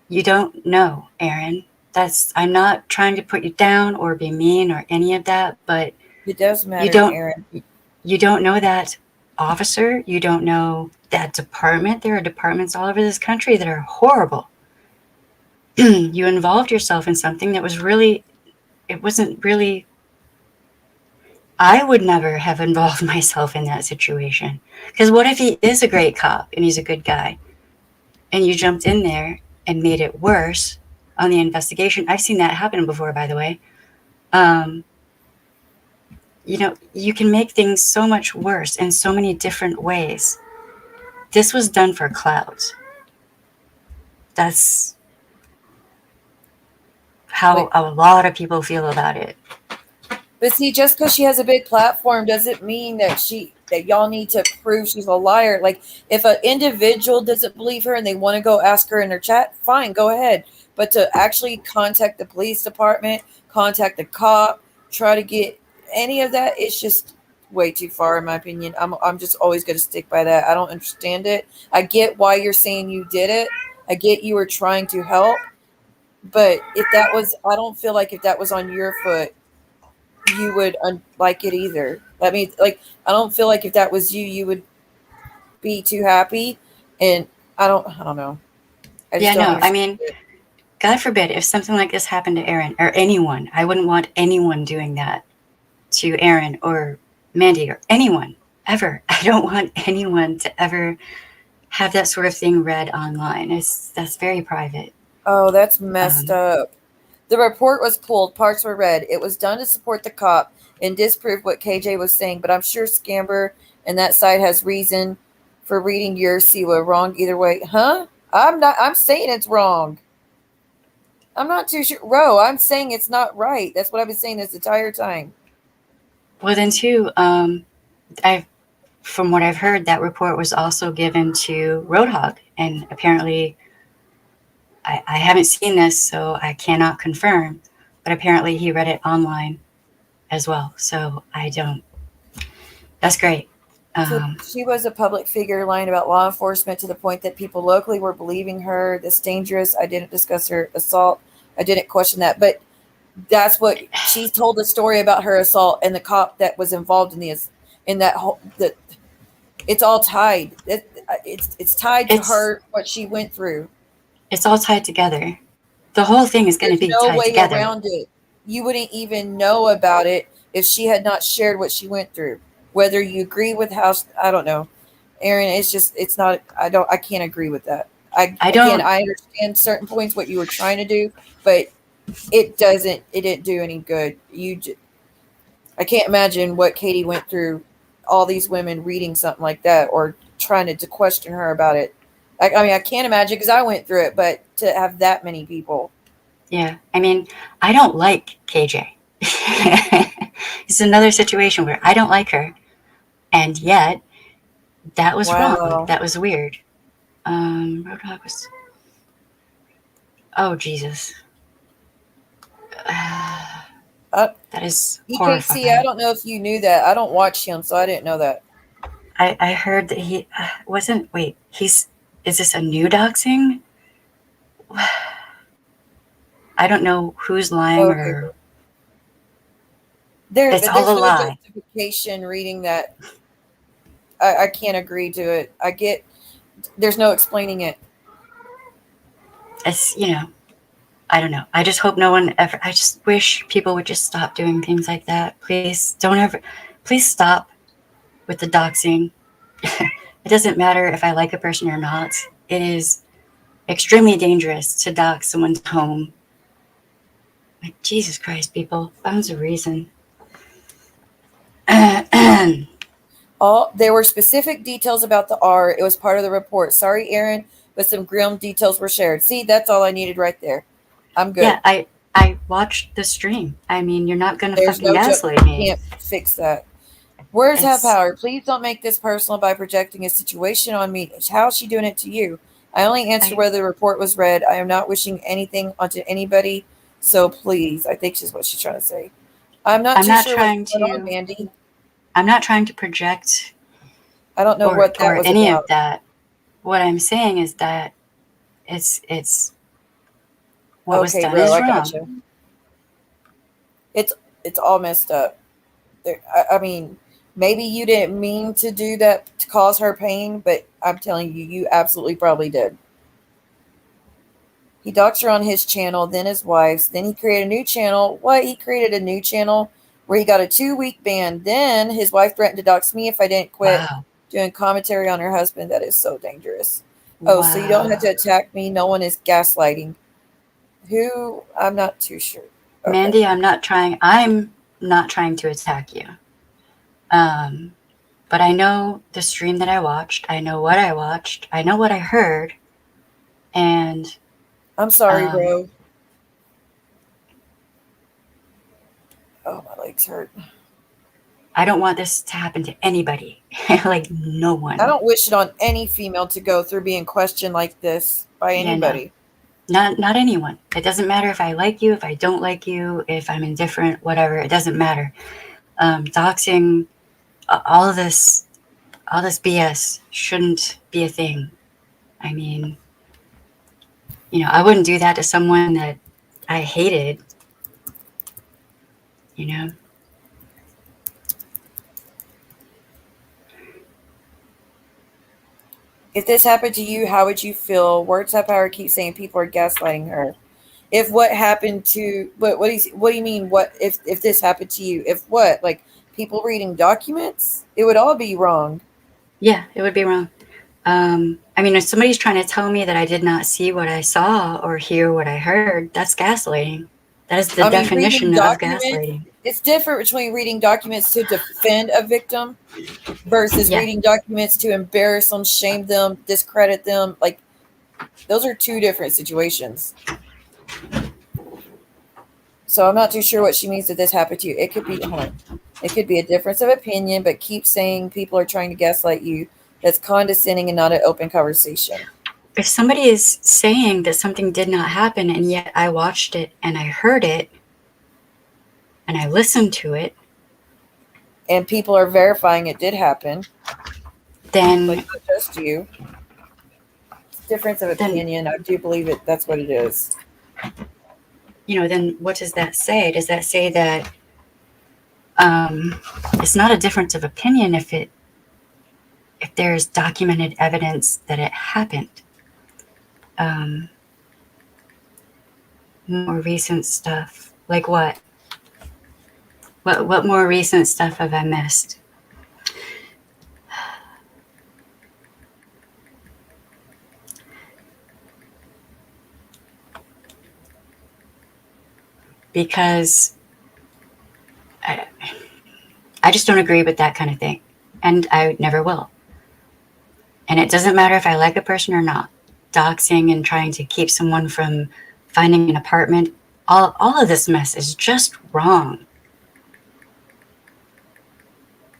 You don't know, Erin. I'm not trying to put you down or be mean or any of that, but it does matter, Erin. You don't know that officer. You don't know that department. There are departments all over this country that are horrible. You involved yourself in something that wasn't really. I would never have involved myself in that situation. Because what if he is a great cop and he's a good guy and you jumped in there and made it worse on the investigation? I've seen that happen before, by the way. Um, you can make things so much worse in so many different ways. This was done for clout. That's how Wait, a lot of people feel about it. but see, just because she has a big platform doesn't mean that y'all need to prove she's a liar. Like, if an individual doesn't believe her and they want to go ask her in their chat, fine, go ahead. But to actually contact the police department, contact the cop, try to get any of that, it's just way too far, in my opinion. I'm just always going to stick by that. I don't understand it. I get why you're saying you did it. I get you were trying to help, but if that was, I don't feel like if that was on your foot, you would like it either. I mean, like, I don't feel like if that was you, you would be too happy. And I don't know. I just Yeah, don't no, I understand mean, it. God forbid if something like this happened to Aaron or anyone. I wouldn't want anyone doing that to Aaron or Mandy or anyone ever. I don't want anyone to ever have that sort of thing read online. That's very private. Oh, that's messed Um, up. The report was pulled, parts were read. It was done to support the cop and disprove what KJ was saying, but I'm sure Scamber and that side has reason for reading your Siwa wrong either way. Huh? I'm saying it's wrong. I'm not too sure. Ro, I'm saying it's not right. That's what I've been saying this entire time. well, then too, I from what I've heard, that report was also given to Roadhog, and apparently, I haven't seen this, so I cannot confirm. But apparently, he read it online as well. So I don't. That's great. So Um, she was a public figure lying about law enforcement to the point that people locally were believing her. This dangerous. I didn't discuss her assault. I didn't question that, but that's what she told the story about her assault and the cop that was involved in in that whole that it's all tied. It's tied to it's her what she went through. it's all tied together. The whole thing is going to There's be no tied way together. around it. You wouldn't even know about it if she had not shared what she went through. Whether you agree with how, I don't know, Aaron. It's just it's not. I can't agree with that. I Again, don't. I understand certain points what you were trying to do, but it doesn't. It didn't do any good. I can't imagine what Katie went through. All these women reading something like that or trying to question her about it. I mean, I can't imagine because I went through it, but to have that many people. Yeah. I mean, I don't like KJ. It's another situation where I don't like her, and yet that was wrong. Wow. That was weird. Roadhog was. Oh Jesus. Uh, That is EKC, I horrifying. don't know if you knew that. I don't watch him, so I didn't know that. I heard that he wasn't. Wait, he's. Is this a new doxing? I don't know who's lying Okay. or. It's But all there's a no lie. justification reading that. I can't agree to it. I get, there's no explaining it. It's. I don't know. I just hope no one ever. I just wish people would just stop doing things like that. Please don't ever. Please stop with the doxing. It doesn't matter if I like a person or not. It is extremely dangerous to dox someone's home. Like, Jesus Christ, people. Found a reason. All there were specific details about the R. It was part of the report. Sorry, Aaron, but some grim details were shared. See, that's all I needed right there. I'm good. Yeah, I watched the stream. I mean, you're not gonna There's fucking no gaslight you me. can't fix that. Words have It's power. Please don't make this personal by projecting a situation on me. How's she doing it to you? I only answered I whether the report was read. I am not wishing anything onto anybody, so please. I think she's what she's trying to say. I'm not I'm too not sure what's trying going on, to Mandy. I'm not trying to project I don't know what that or was any of about. that. What I'm saying is that it's what was Okay, done bro, is I wrong. gotcha. It's it's all messed up. I mean, maybe you didn't mean to do that to cause her pain, but I'm telling you, you absolutely probably did. He doxed her on his channel, then his wife's. Then he created a new channel. What? He created a new channel where he got a 2-week ban. Then his wife threatened to dox me if I didn't quit Wow. doing commentary on her husband. That is so dangerous. Oh, so you don't have Wow. to attack me. No one is gaslighting. Who? I'm not too sure. Okay. Mandy, I'm not trying to attack you. But I know the stream that I watched. I know what I watched. I know what I heard. And I'm sorry, um, bro. Oh, my legs hurt. I don't want this to happen to anybody. Like, no I one. don't wish it on any female to go through being questioned like this by Yeah, no. anybody. Not anyone. It doesn't matter if I like you, if I don't like you, if I'm indifferent, whatever. It doesn't matter. Doxing, all this BS shouldn't be a thing. I mean, I wouldn't do that to someone that I hated, you know? If this happened to you, how would you feel? Words have power keep saying people are gaslighting her. If what happened to what do you mean what if this happened to you? If what? Like people reading documents? It would all be wrong. Yeah, it would be wrong. I mean, if somebody's trying to tell me that I did not see what I saw or hear what I heard, that's gaslighting. That is the I mean, reading definition of documents, gaslighting. it's different between reading documents to defend a victim versus Yeah. reading documents to embarrass them, shame them, discredit them. Like those are two different situations. So I'm not too sure what she means that this happened to you. It could be, hold on. It could be a difference of opinion, but keep saying people are trying to gaslight you. That's condescending and not an open conversation. If somebody is saying that something did not happen and yet I watched it and I heard it and I listened to it, And people are verifying it did happen, like then not just you. Difference of then opinion. I do believe it. That's what it is. then what does that say? Does that say that it's not a difference of opinion if there's documented evidence that it happened? More recent stuff, like what? What more recent stuff have I missed? Because I just don't agree with that kind of thing, and I never will. And it doesn't matter if I like a person or not. Doxing and trying to keep someone from finding an apartment, all of this mess is just wrong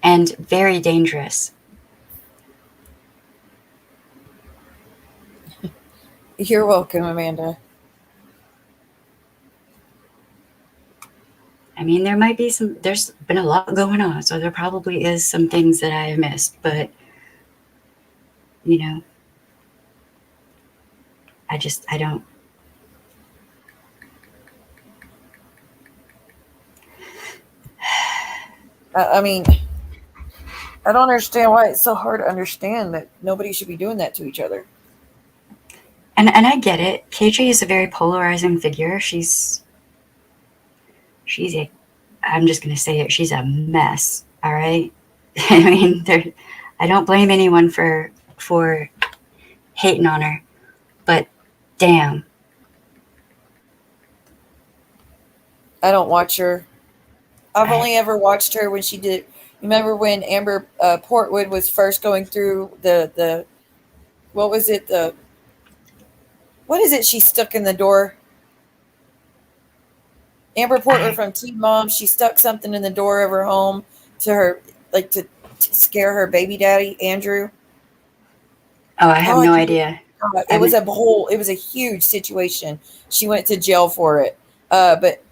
and very dangerous. You're welcome, Amanda. I mean, there's been a lot going on, so there probably is some things that I have missed, but, I don't. I mean, I don't understand why it's so hard to understand that nobody should be doing that to each other. And I get it. KJ is a very polarizing figure. She's I'm just going to say it, she's a mess, all right? I mean, I don't blame anyone for hating on her, but damn. I don't watch her. I've only ever watched her when she did. Remember when Amber Portwood was first going through the what was it what is it she stuck in the door? Amber Portwood from Teen Mom. She stuck something in the door of her home to her like to scare her baby daddy Andrew. Oh, I have no idea. It was a huge situation. She went to jail for it. But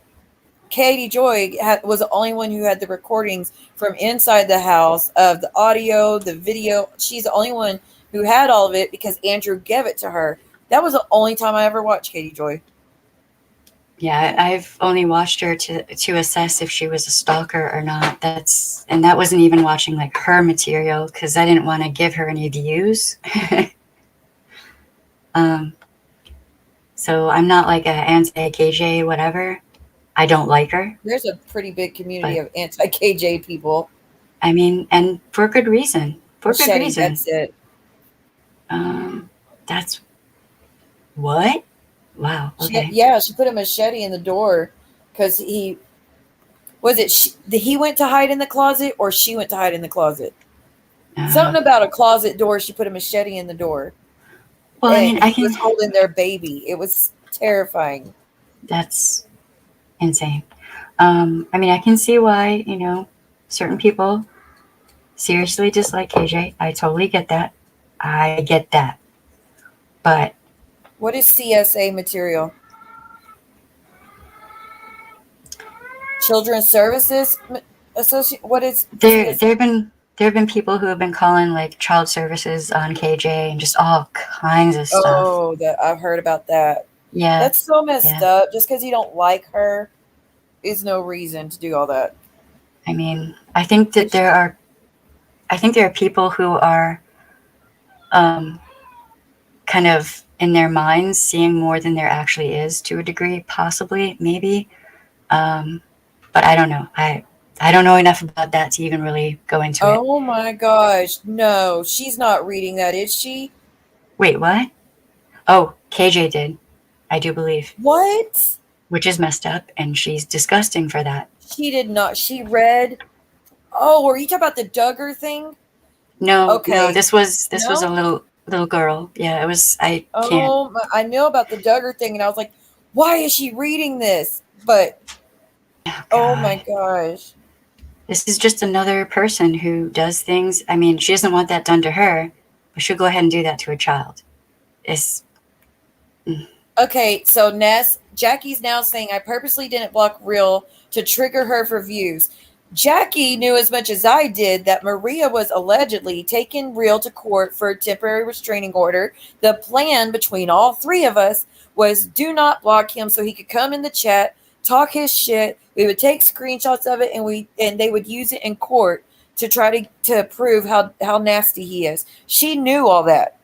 Katie Joy was the only one who had the recordings from inside the house of the audio, the video. She's the only one who had all of it because Andrew gave it to her. That was the only time I ever watched Katie Joy. Yeah, I've only watched her to assess if she was a stalker or not. And that wasn't even watching like her material because I didn't want to give her any views. So I'm not like a anti-KJ whatever. I don't like her. There's a pretty big community of anti-KJ people. I mean, and for good reason. For good reason. That's it. That's what? Wow. Okay. She put a machete in the door because he went to hide in the closet or she went to hide in the closet. Uh, Something about a closet door. She put a machete in the door, well, I and mean, I he was can. holding their baby. It was terrifying. That's insane. I mean, I can see why, certain people seriously dislike KJ. I totally get that. I get that. But What is CSA material? Children's Services Associate. What is there CSA? there have been there have been people who have been calling like child services on KJ and just all kinds of stuff. Oh, that I've heard about that. Yeah, That's so messed yeah. up. Just because you don't like her is no reason to do all that. I mean, I think there are people who are um, kind of in their minds seeing more than there actually is to a degree, possibly, maybe. Um, but I don't know. I don't know enough about that to even really go into it. Oh my gosh. No, she's not reading that, is she? Wait, what? Oh, KJ did, I do believe, What? which is messed up, and she's disgusting for that. She did not. She read. Oh, were you talking about the Duggar thing? No, no, Okay. this was a No? little girl. Yeah, it was. I can't. Oh, I knew about the Duggar thing, and I was like, why is she reading this? But, Oh oh my God, gosh. this is just another person who does things. I mean, she doesn't want that done to her, but she'll go ahead and do that to a child. It's Okay, so Jackie's now saying, I purposely didn't block Real to trigger her for views. Jackie knew as much as I did that Maria was allegedly taking Real to court for a temporary restraining order. The plan between all three of us was do not block him so he could come in the chat, talk his shit. We would take screenshots of it and they would use it in court to try to prove how nasty he is. She knew all that.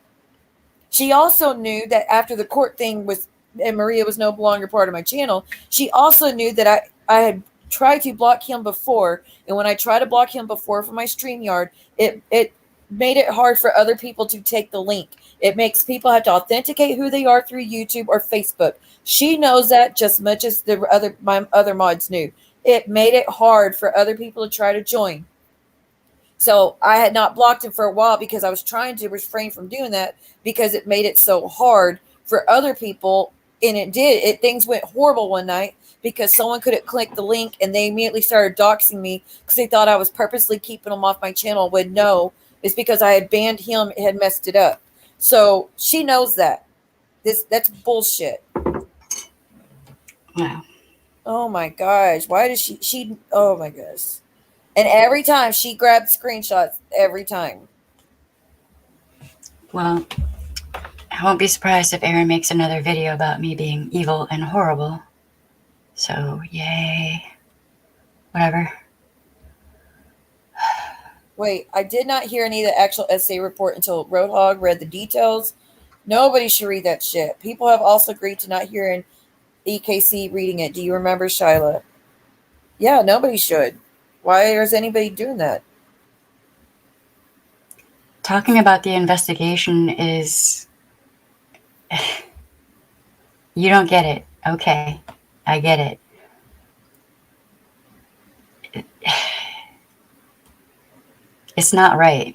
She also knew that after the court thing was and Maria was no longer part of my channel, she also knew that I had tried to block him before. And when I tried to block him before from my StreamYard, it made it hard for other people to take the link. It makes people have to authenticate who they are through YouTube or Facebook. She knows that just as much as my other mods knew. It made it hard for other people to try to join. So I had not blocked him for a while because I was trying to refrain from doing that because it made it so hard for other people. And it did. Things went horrible one night because someone couldn't click the link and they immediately started doxing me because they thought I was purposely keeping them off my channel. When no, it's because I had banned him and had messed it up. So she knows that. That's bullshit. wow. Oh my gosh. Why does she oh my gosh. And every time she grabbed screenshots, every time. Well, I won't be surprised if Aaron makes another video about me being evil and horrible. So, yay. Whatever. Wait, I did not hear any of the actual essay report until Roadhog read the details. Nobody should read that shit. People have also agreed to not hear an EKC reading it. Do you remember, Shyla? Yeah, nobody should. Why is anybody doing that? Talking about the investigation is. You don't get it. Okay. I get it. It's not right.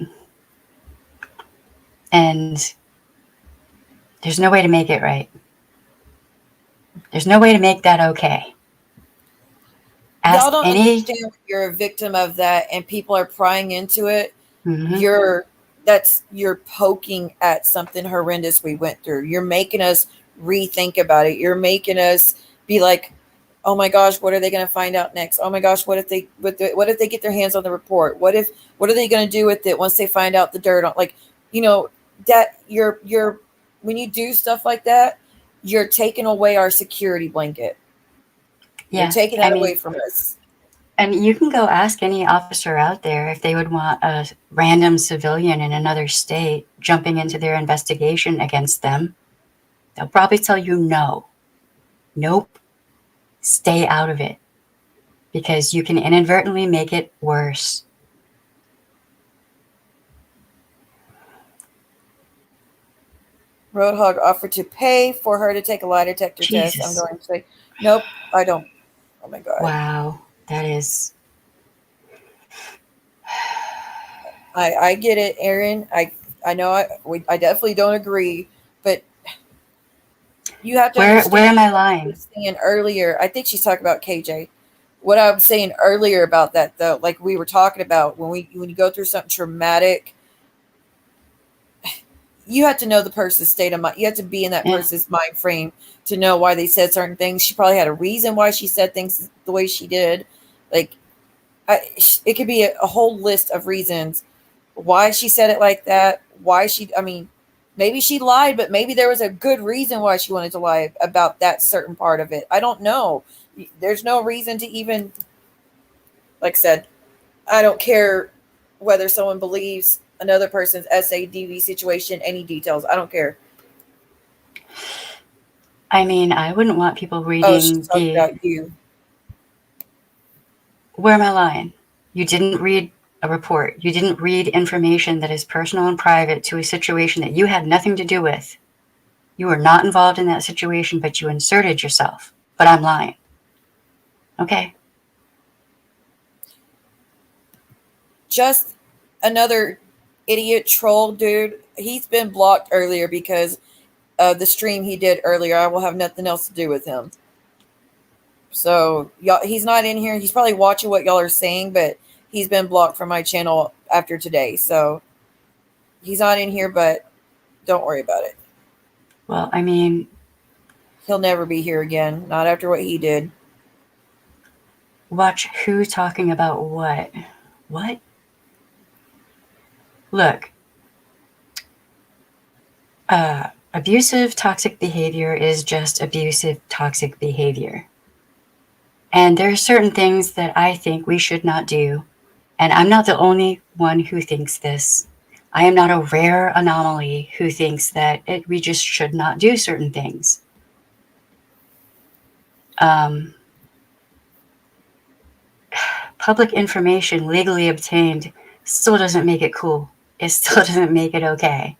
And there's no way to make it right. There's no way to make that okay. Y'all Ask don't any. understand when you're a victim of that and people are prying into it. Mm-hmm. You're poking at something horrendous we went through. You're making us rethink about it. You're making us be like, oh my gosh, what are they going to find out next? Oh my gosh, what if they get their hands on the report? What are they going to do with it once they find out the dirt on, like, that you're when you do stuff like that, you're taking away our security blanket. You're Yeah. taking I that away mean, from us. and you can go ask any officer out there if they would want a random civilian in another state jumping into their investigation against them. They'll probably tell you no. Nope. Stay out of it. Because you can inadvertently make it worse. Roadhog offered to pay for her to take a lie detector test. I'm Jesus. going to say, nope, I don't. Oh my God. Wow, that is. I get it, Aaron. I know I definitely don't agree, but you have to Where understand am I what I lying? was saying earlier. I think she's talking about KJ. What I was saying earlier about that, though, like we were talking about when you go through something traumatic, you have to know the person's state of mind. You have to be in that Yeah. person's mind frame to know why they said certain things. She probably had a reason why she said things the way she did. Like it could be a whole list of reasons why she said it like that. Why she, I mean, maybe she lied, but maybe there was a good reason why she wanted to lie about that certain part of it. I don't know. There's no reason to even, like I said, I don't care whether someone believes another person's SADV situation, any details. I don't care. I mean, I wouldn't want people Oh, she's reading talking the. about you. Where am I lying? You didn't read a report. You didn't read information that is personal and private to a situation that you had nothing to do with. You were not involved in that situation, but you inserted yourself. But I'm lying. Okay. Just another idiot troll dude. He's been blocked earlier because of the stream he did earlier. I will have nothing else to do with him. So y'all, he's not in here. He's probably watching what y'all are saying, but he's been blocked from my channel after today. So he's not in here, but don't worry about it. Well, I mean, He'll never be here again. Not after what he did. watch who talking about what. What? Look, abusive toxic behavior is just abusive toxic behavior. And there are certain things that I think we should not do. And I'm not the only one who thinks this. I am not a rare anomaly who thinks that we just should not do certain things. Um, Public information legally obtained still doesn't make it cool. It still doesn't make it okay.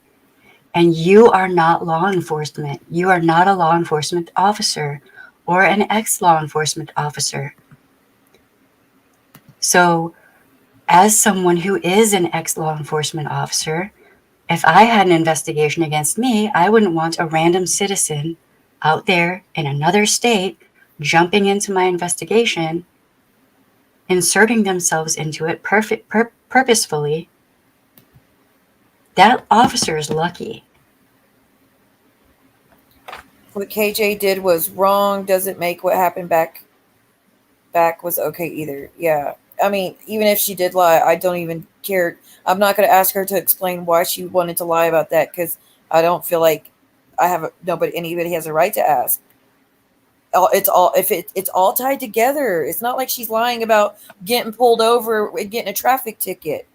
And you are not law enforcement. You are not a law enforcement officer or an ex-law enforcement officer. So, as someone who is an ex-law enforcement officer, if I had an investigation against me, I wouldn't want a random citizen out there in another state jumping into my investigation, inserting themselves into it purposefully. That officer is lucky. What KJ did was wrong. Doesn't make what happened back was okay either. Yeah. I mean, even if she did lie, I don't even care. I'm not going to ask her to explain why she wanted to lie about that because I don't feel like nobody, anybody has a right to ask. It's all if it's all tied together. It's not like she's lying about getting pulled over and getting a traffic ticket.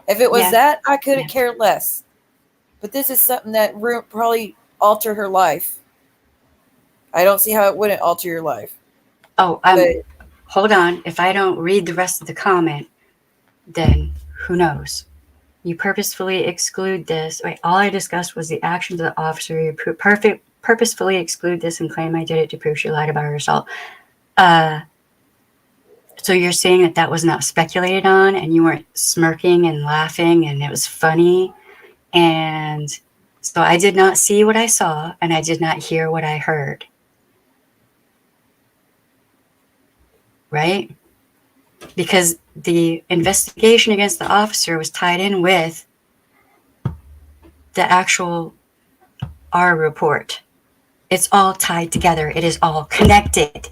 If it was Yeah. that, I couldn't Yeah. care less. But this is something that probably alter her life. I don't see how it wouldn't alter your life. Oh, But hold on. If I don't read the rest of the comment, then who knows? You purposefully exclude this. Wait, all I discussed was the actions of the officer. You purposefully exclude this and claim I did it to prove she lied about her assault. So you're saying that was not speculated on, and you weren't smirking and laughing, and it was funny, and so I did not see what I saw, and I did not hear what I heard. Right? Because the investigation against the officer was tied in with the actual R report. It's all tied together. It is all connected.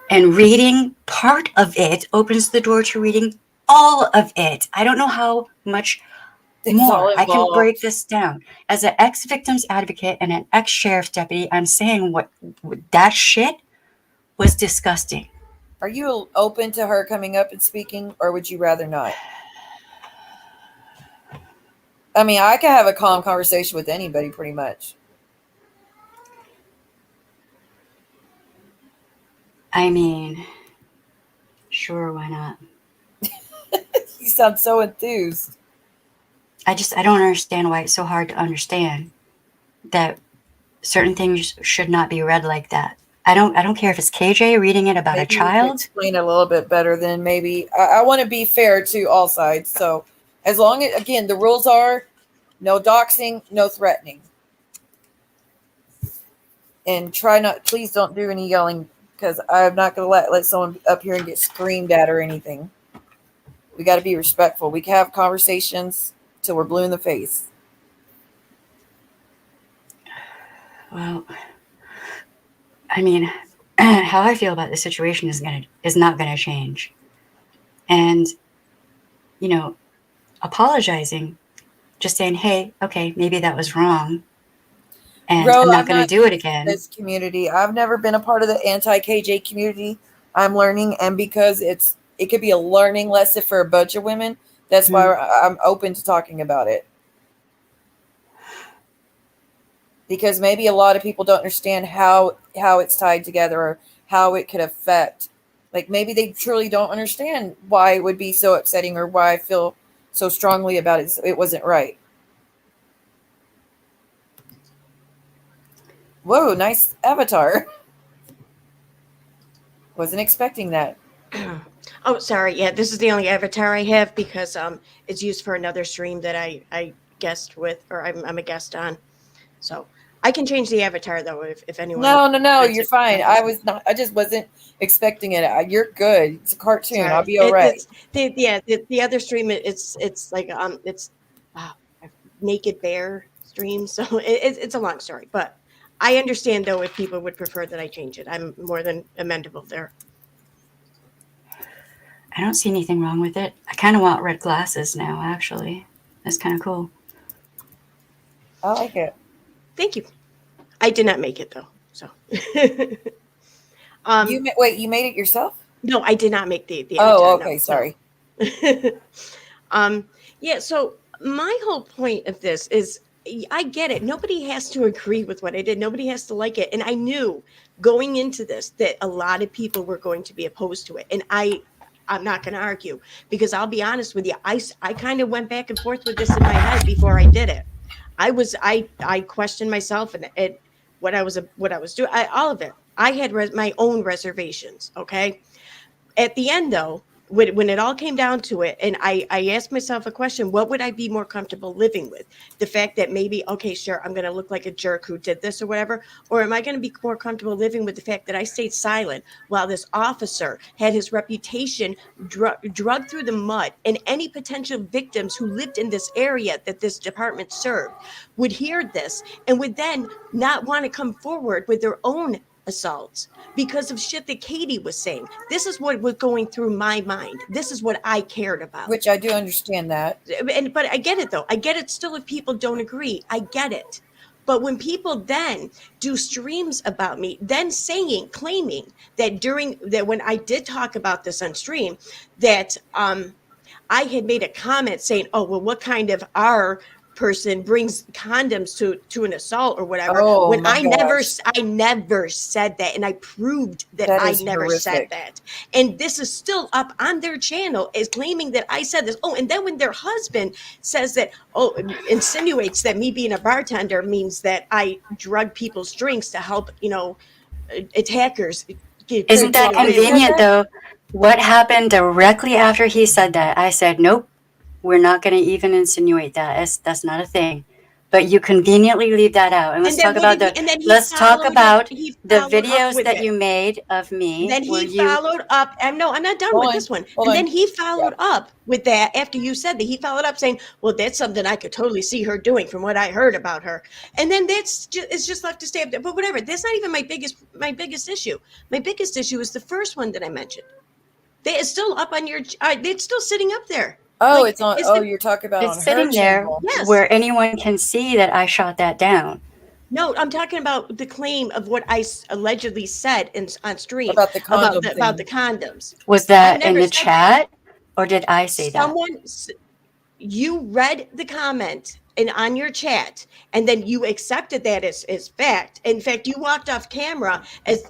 And reading part of it opens the door to reading all of it. I don't know how much it's all more I can break involved. this down. As an ex-victims advocate and an ex-sheriff's deputy, I'm saying what that shit was disgusting. Are you open to her coming up and speaking, or would you rather not? I mean, I could have a calm conversation with anybody, pretty much. I mean, sure, why not? You sound so enthused. I don't understand why it's so hard to understand that certain things should not be read like that. I don't care if it's KJ reading it about a Maybe you could child. explain it a little bit better than maybe. I want to be fair to all sides. So, as long as, again, the rules are no doxing, no threatening. And try not, please don't do any yelling because I'm not going to let someone up here and get screamed at or anything. We got to be respectful. We can have conversations till we're blue in the face. Well, I mean, how I feel about the situation is not gonna change. And, you know, apologizing, just saying, hey, okay, maybe that was wrong, and Bro, I'm not I'm gonna not do it again. this community. I've never been a part of the anti KJ community. I'm learning, and because it could be a learning lesson for a bunch of women. That's why Mm. I'm open to talking about it. Because maybe a lot of people don't understand how it's tied together or how it could affect. Like maybe they truly don't understand why it would be so upsetting or why I feel so strongly about it. It wasn't right. Whoa, nice avatar. Wasn't expecting that. Oh, sorry. Yeah, this is the only avatar I have because it's used for another stream that I guest with, or I'm a guest on. So I can change the avatar though if anyone No, finds you're it fine. I confusing. was not. I just wasn't expecting it. You're good. It's a cartoon. I'll Sorry. be all right. It's the other stream. It's like it's uh, naked bear stream. So it's a long story, but I understand though if people would prefer that I change it. I'm more than amendable there. I don't see anything wrong with it. I kind of want red glasses now, actually. That's kind of cool. I like it. Thank you. I did not make it though. So Wait. You made it yourself? no, I did not make the Oh, avatar. okay. No, Sorry. no. Yeah. So my whole point of this is, I get it. Nobody has to agree with what I did. Nobody has to like it. And I knew going into this that a lot of people were going to be opposed to it. And I'm not going to argue because I'll be honest with you. I kind of went back and forth with this in my head before I did it. I questioned myself and what I was doing. All of it. I had my own reservations. Okay. At the end though, when it all came down to it, and I asked myself a question: what would I be more comfortable living with? The fact that maybe, okay, sure, I'm going to look like a jerk who did this or whatever, or am I going to be more comfortable living with the fact that I stayed silent while this officer had his reputation drugged through the mud, and any potential victims who lived in this area that this department served would hear this and would then not want to come forward with their own assaults because of shit that Katie was saying. This is what was going through my mind. This is what I cared about. Which I do understand that. But I get it though. I get it still if people don't agree. I get it. But when people then do streams about me, then claiming that when I did talk about this on stream, that I had made a comment saying, "Oh, well, what kind of R person brings condoms to an assault or whatever?" Oh When my gosh. I never said that, and I proved that That I is never said horrific. that. And this is still up on their channel, is claiming that I said this. Oh, and then when their husband says that, oh, insinuates that me being a bartender means that I drug people's drinks to help, attackers Isn't Wait, that get away who with said it. convenient, that? though? What happened directly after he said that? I said, nope, we're not going to even insinuate that. That's not a thing. But you conveniently leave that out. And And then what did he? And then let's talk about he the followed up videos with that it. you made of me Then where he you followed up, and no, I'm not done with this one. Hold And then on. he Yeah. followed up with that after you said that. He followed up saying, "Well, that's something I could totally see her doing from what I heard about her." And then it's just left to stay up there. But whatever. That's not even my biggest issue. My biggest issue is the first one that I mentioned. That is still up on your. It's still sitting up there. Oh, Like, it's on. is Oh, the you're talking about on it's her sitting there channel. yes. where anyone can see that I shot that down. No, I'm talking about the claim of what I allegedly said on stream About the condom about thing. the condoms. Was I that in never the said that. chat or did I say that? Someone, you read the comment and on your chat, and then you accepted that as fact. In fact, you walked off camera as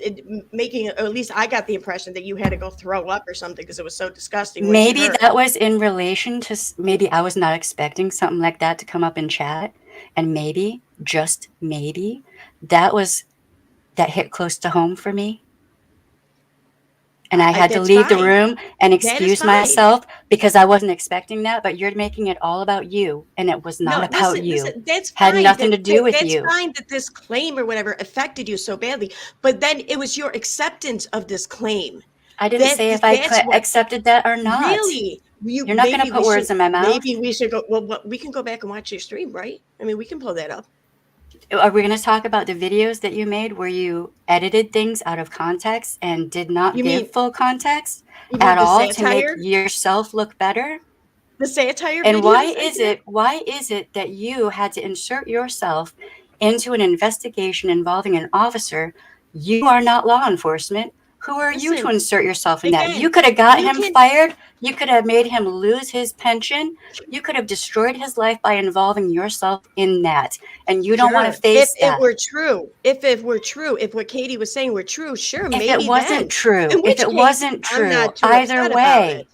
making, or at least I got the impression that you had to go throw up or something because it was so disgusting what you Maybe heard. that was in relation to, maybe I was not expecting something like that to come up in chat. And maybe, just maybe, that was that hit close to home for me. And I had to That's leave the fine. room and That is excuse fine. myself because I wasn't expecting that. But you're making it all about you, and it was not No, about you. listen, that's Had fine. nothing to do with That's you. fine that this claim or whatever affected you so badly. But then it was your acceptance of this claim. I didn't say if I That's what accepted that or not. really You're not going to put words in my mouth. maybe we should go. Well, we can go back and watch your stream, right? I mean, we can pull that up. Are we going to talk about the videos that you made where you edited things out of context and did not You give mean full context you at mean the all to make satire? yourself look better? The satire And videos I did? why is it that you had to insert yourself into an investigation involving an officer? You are not law enforcement. Who are you to Listen, insert yourself in that? again, You could have got you him can fired. You could have made him lose his pension. You could have destroyed his life by involving yourself in that. And you don't want to sure. face If that. it were true, if what Katie was saying were true, sure, If maybe it wasn't then. true, In if which it case, wasn't I'm true, not too either upset about way, it.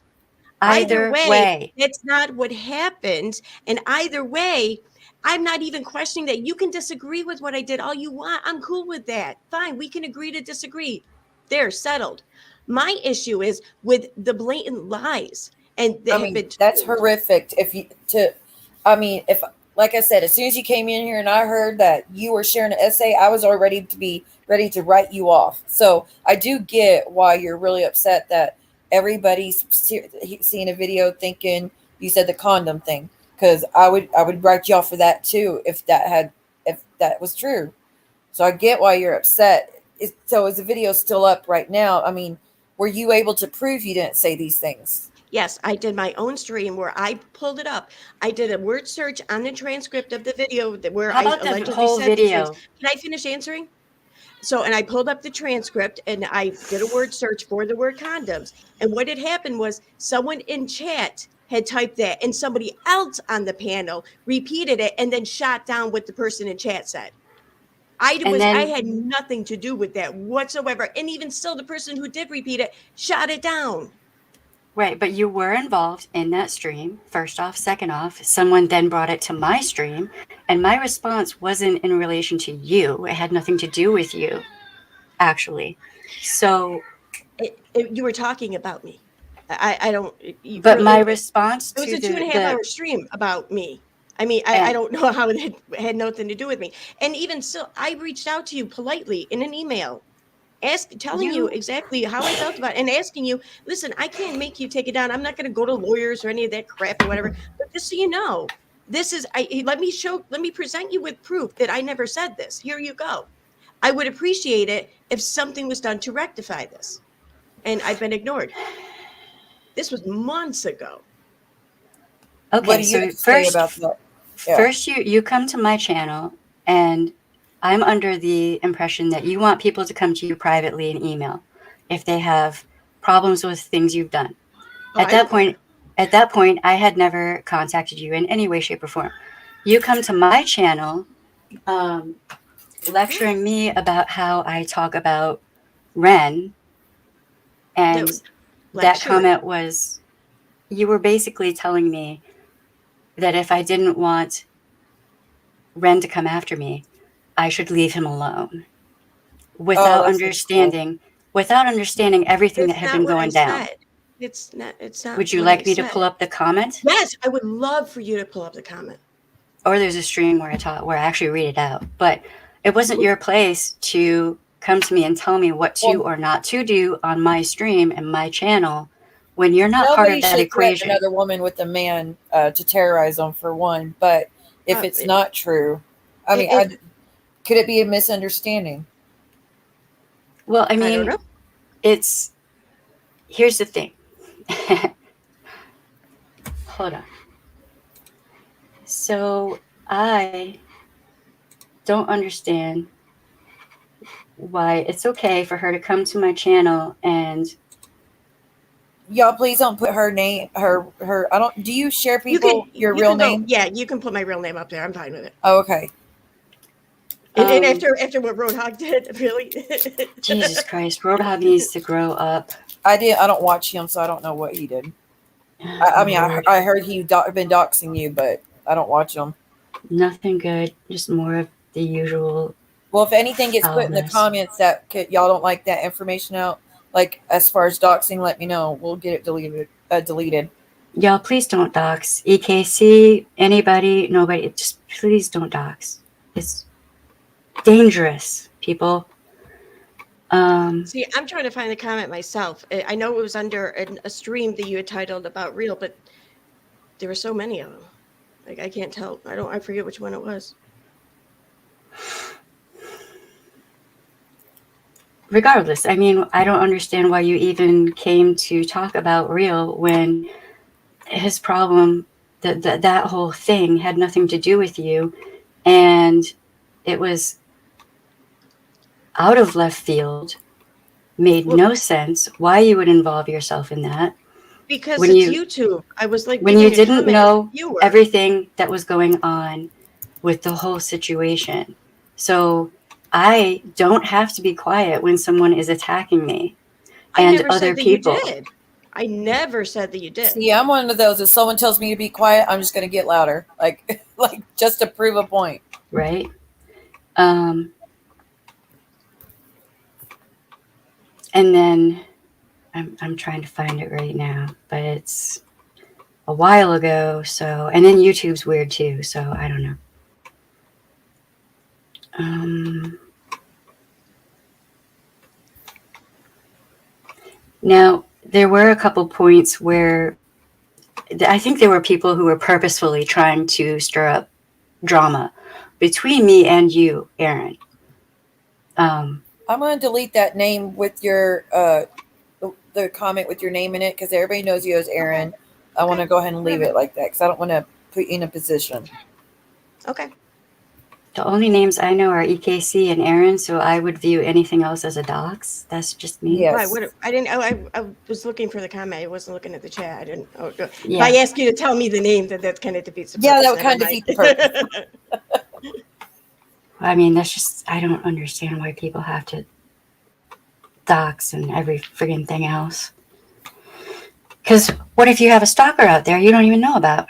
Either way, way. that's not what happened. And either way, I'm not even questioning that. You can disagree with what I did all you want. I'm cool with that. Fine, we can agree to disagree. There, settled. My issue is with the blatant lies and that have been that's told. horrific. If like I said, as soon as you came in here and I heard that you were sharing an essay, I was already ready to write you off. So I do get why you're really upset that everybody's seeing a video thinking you said the condom thing. Because I would write you off for that too if that was true. So I get why you're upset. So is the video still up right now? I mean, were you able to prove you didn't say these things? Yes, I did my own stream where I pulled it up. I did a word search on the transcript of the video where How I about the allegedly whole said these things. video? Can I finish answering? So, and I pulled up the transcript and I did a word search for the word condoms. And what had happened was someone in chat had typed that and somebody else on the panel repeated it and then shot down what the person in chat said. I had nothing to do with that whatsoever. And even still, the person who did repeat it shot it down. Right, but you were involved in that stream, first off. Second off, someone then brought it to my stream, and my response wasn't in relation to you. It had nothing to do with you, actually. So... you were talking about me. I don't... But my response to it was a 2.5-hour stream about me. I mean, I don't know how it had nothing to do with me. And even still, I reached out to you politely in an email, telling you exactly how I felt about it and asking you, listen, I can't make you take it down. I'm not going to go to lawyers or any of that crap or whatever. But just so you know, this is, let me present you with proof that I never said this. Here you go. I would appreciate it if something was done to rectify this. And I've been ignored. This was months ago. Okay, what do you have to say about that? Yeah. First, you come to my channel, and I'm under the impression that you want people to come to you privately in email if they have problems with things you've done. At that point, I had never contacted you in any way, shape, or form. You come to my channel, lecturing me about how I talk about Ren, and that comment was, you were basically telling me that if I didn't want Ren to come after me, I should leave him alone, without understanding everything that had been going down. It's not. Would you like me to pull up the comment? Yes, I would love for you to pull up the comment. Or there's a stream where I actually read it out. But it wasn't your place to come to me and tell me what to or not to do on my stream and my channel when you're not part of that equation. Another woman with a man to terrorize them, for one. But if it's not true, I mean, could it be a misunderstanding? Well, I mean, I don't know. Here's the thing. Hold on. So I don't understand why it's okay for her to come to my channel and... Y'all, please don't put her name, her, I don't, do you share people your real name? Yeah, you can put my real name up there. I'm fine with it. Oh, okay. And after what Roadhog did, really? Jesus Christ, Roadhog needs to grow up. I don't watch him, so I don't know what he did. I heard he'd been doxing you, but I don't watch him. Nothing good, just more of the usual Well, if anything gets all put of in the us. comments that y'all don't like that information out, like as far as doxing, let me know. We'll get it deleted. Deleted. Y'all, please don't dox. EKC, anybody, nobody, just please don't dox. It's dangerous, people. See, I'm trying to find the comment myself. I know it was under a stream that you had titled about real, but there were so many of them. Like I can't tell. I forget which one it was. Regardless, I mean, I don't understand why you even came to talk about real when his problem, that whole thing had nothing to do with you, and it was out of left field, made no sense why you would involve yourself in that. Because when it's you, YouTube. I was like, when you leaving a didn't comment as a know viewer. everything that was going on with the whole situation. So I don't have to be quiet when someone is attacking me I and never other said that people. you did. I never said that you did. See, I'm one of those. If someone tells me to be quiet, I'm just going to get louder, like just to prove a point. Right. And then I'm trying to find it right now, but it's a while ago. So, and then YouTube's weird too. So I don't know. Now there were a couple points where I think there were people who were purposefully trying to stir up drama between me and you, Aaron. I'm going to delete that name with your the comment with your name in it because everybody knows you as Aaron. I want to go ahead and leave it like that because I don't want to put you in a position. Okay. The only names I know are EKC and Aaron, so I would view anything else as a dox. That's just me. Yes. Right. What I didn't. I was looking for the comment. I wasn't looking at the chat. I didn't. Oh, Yeah. If I ask you to tell me the name, that kind of defeats the purpose. Yeah, that would kind of defeat the purpose. I mean, that's just, I don't understand why people have to dox and every friggin' thing else. Because what if you have a stalker out there you don't even know about?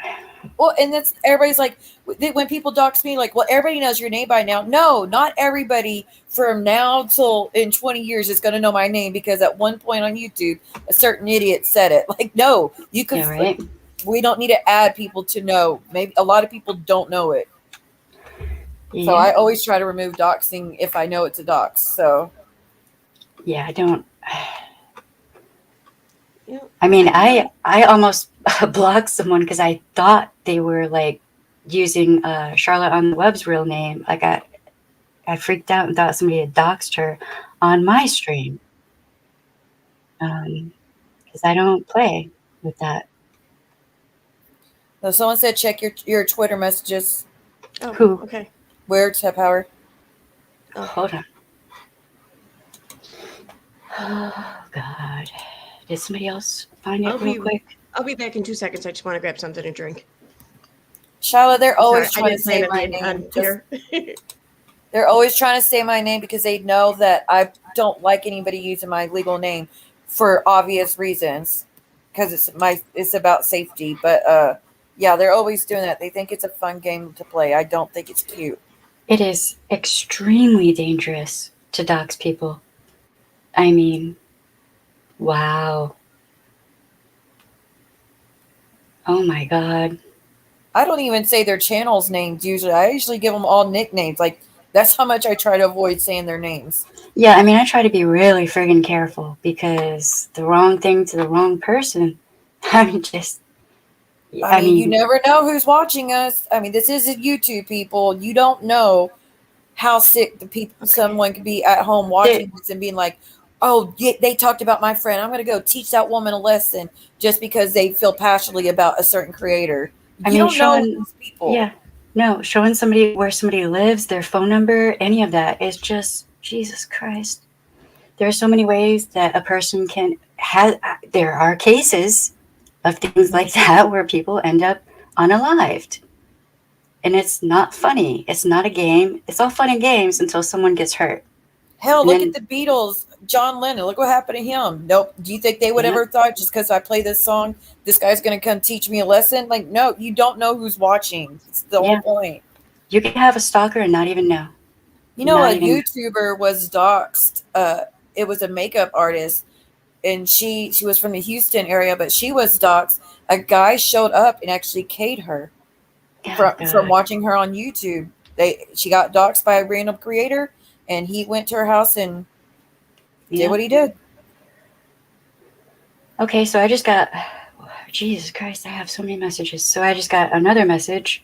Well, and that's everybody's like, when people dox me, like, well, everybody knows your name by now. No, not everybody from now till in 20 years is going to know my name because at one point on YouTube, a certain idiot said it. Like, no, you could. Yeah, right? We don't need to add people to know. Maybe a lot of people don't know it. Yeah. So I always try to remove doxing if I know it's a dox. So yeah, I don't. I mean, I almost blocked someone because I thought they were like using Charlotte on the Web's real name. Like I freaked out and thought somebody had doxed her on my stream. Because I don't play with that. So someone said check your Twitter messages. Oh, Who? Okay. Where, Tep Howard? Oh, hold on. Oh, God. Did somebody else find it real quick? I'll be back in 2 seconds. I just want to grab something to drink. Charlotte, they're always Sorry, trying to say my name. Here. They're always trying to say my name because they know that I don't like anybody using my legal name for obvious reasons. Because it's about safety. But yeah, they're always doing that. They think it's a fun game to play. I don't think it's cute. It is extremely dangerous to dox people. I mean, wow. Oh my God. I don't even say their channels names usually. I usually give them all nicknames. Like, that's how much I try to avoid saying their names. Yeah, I mean, I try to be really friggin' careful because the wrong thing to the wrong person. I mean, I mean, you never know who's watching us. I mean, this isn't YouTube, people. You don't know how sick someone could be at home watching this and being like, oh, they talked about my friend. I'm going to go teach that woman a lesson just because they feel passionately about a certain creator. You don't know these people. Yeah. No, showing somebody where somebody lives, their phone number, any of that is just, Jesus Christ. There are so many ways that a person can have. There are cases of things like that where people end up unalived. And it's not funny. It's not a game. It's all fun and games until someone gets hurt. Hell, look at the Beatles, John Lennon. Look what happened to him. Nope. Do you think they would ever thought just because I play this song, this guy's going to come teach me a lesson? Like, no, you don't know who's watching. It's the whole point. You can have a stalker and not even know. You know, not a even. YouTuber was doxxed. It was a makeup artist, and she was from the Houston area, but she was doxxed. A guy showed up and actually K'd her Oh from God. watching her on YouTube. She got doxxed by a random creator, and he went to her house and did Yeah. what he did. Okay, so I just got. Jesus Christ, I have so many messages. So I just got another message.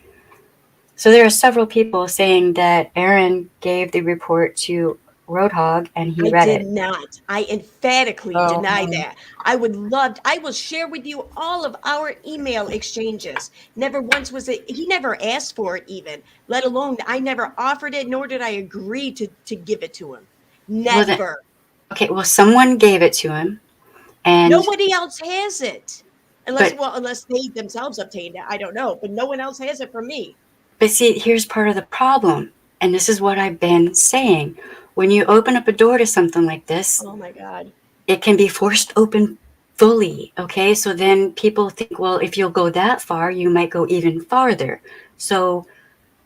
So there are several people saying that Aaron gave the report to Roadhog and he I read did it. not. I emphatically Oh, deny that. I will share with you all of our email exchanges. Never once was it, he never asked for it even, let alone I never offered it, nor did I agree to give it to him. Well, then, Never. okay, well, someone gave it to him, and Nobody else has it. but Unless they themselves obtained it. I don't know. But no one else has it from me. but see, here's part of the problem, and this is what I've been saying. When you open up a door to something like this, Oh my God. it can be forced open fully. Okay, so then people think, well, if you'll go that far, you might go even farther. So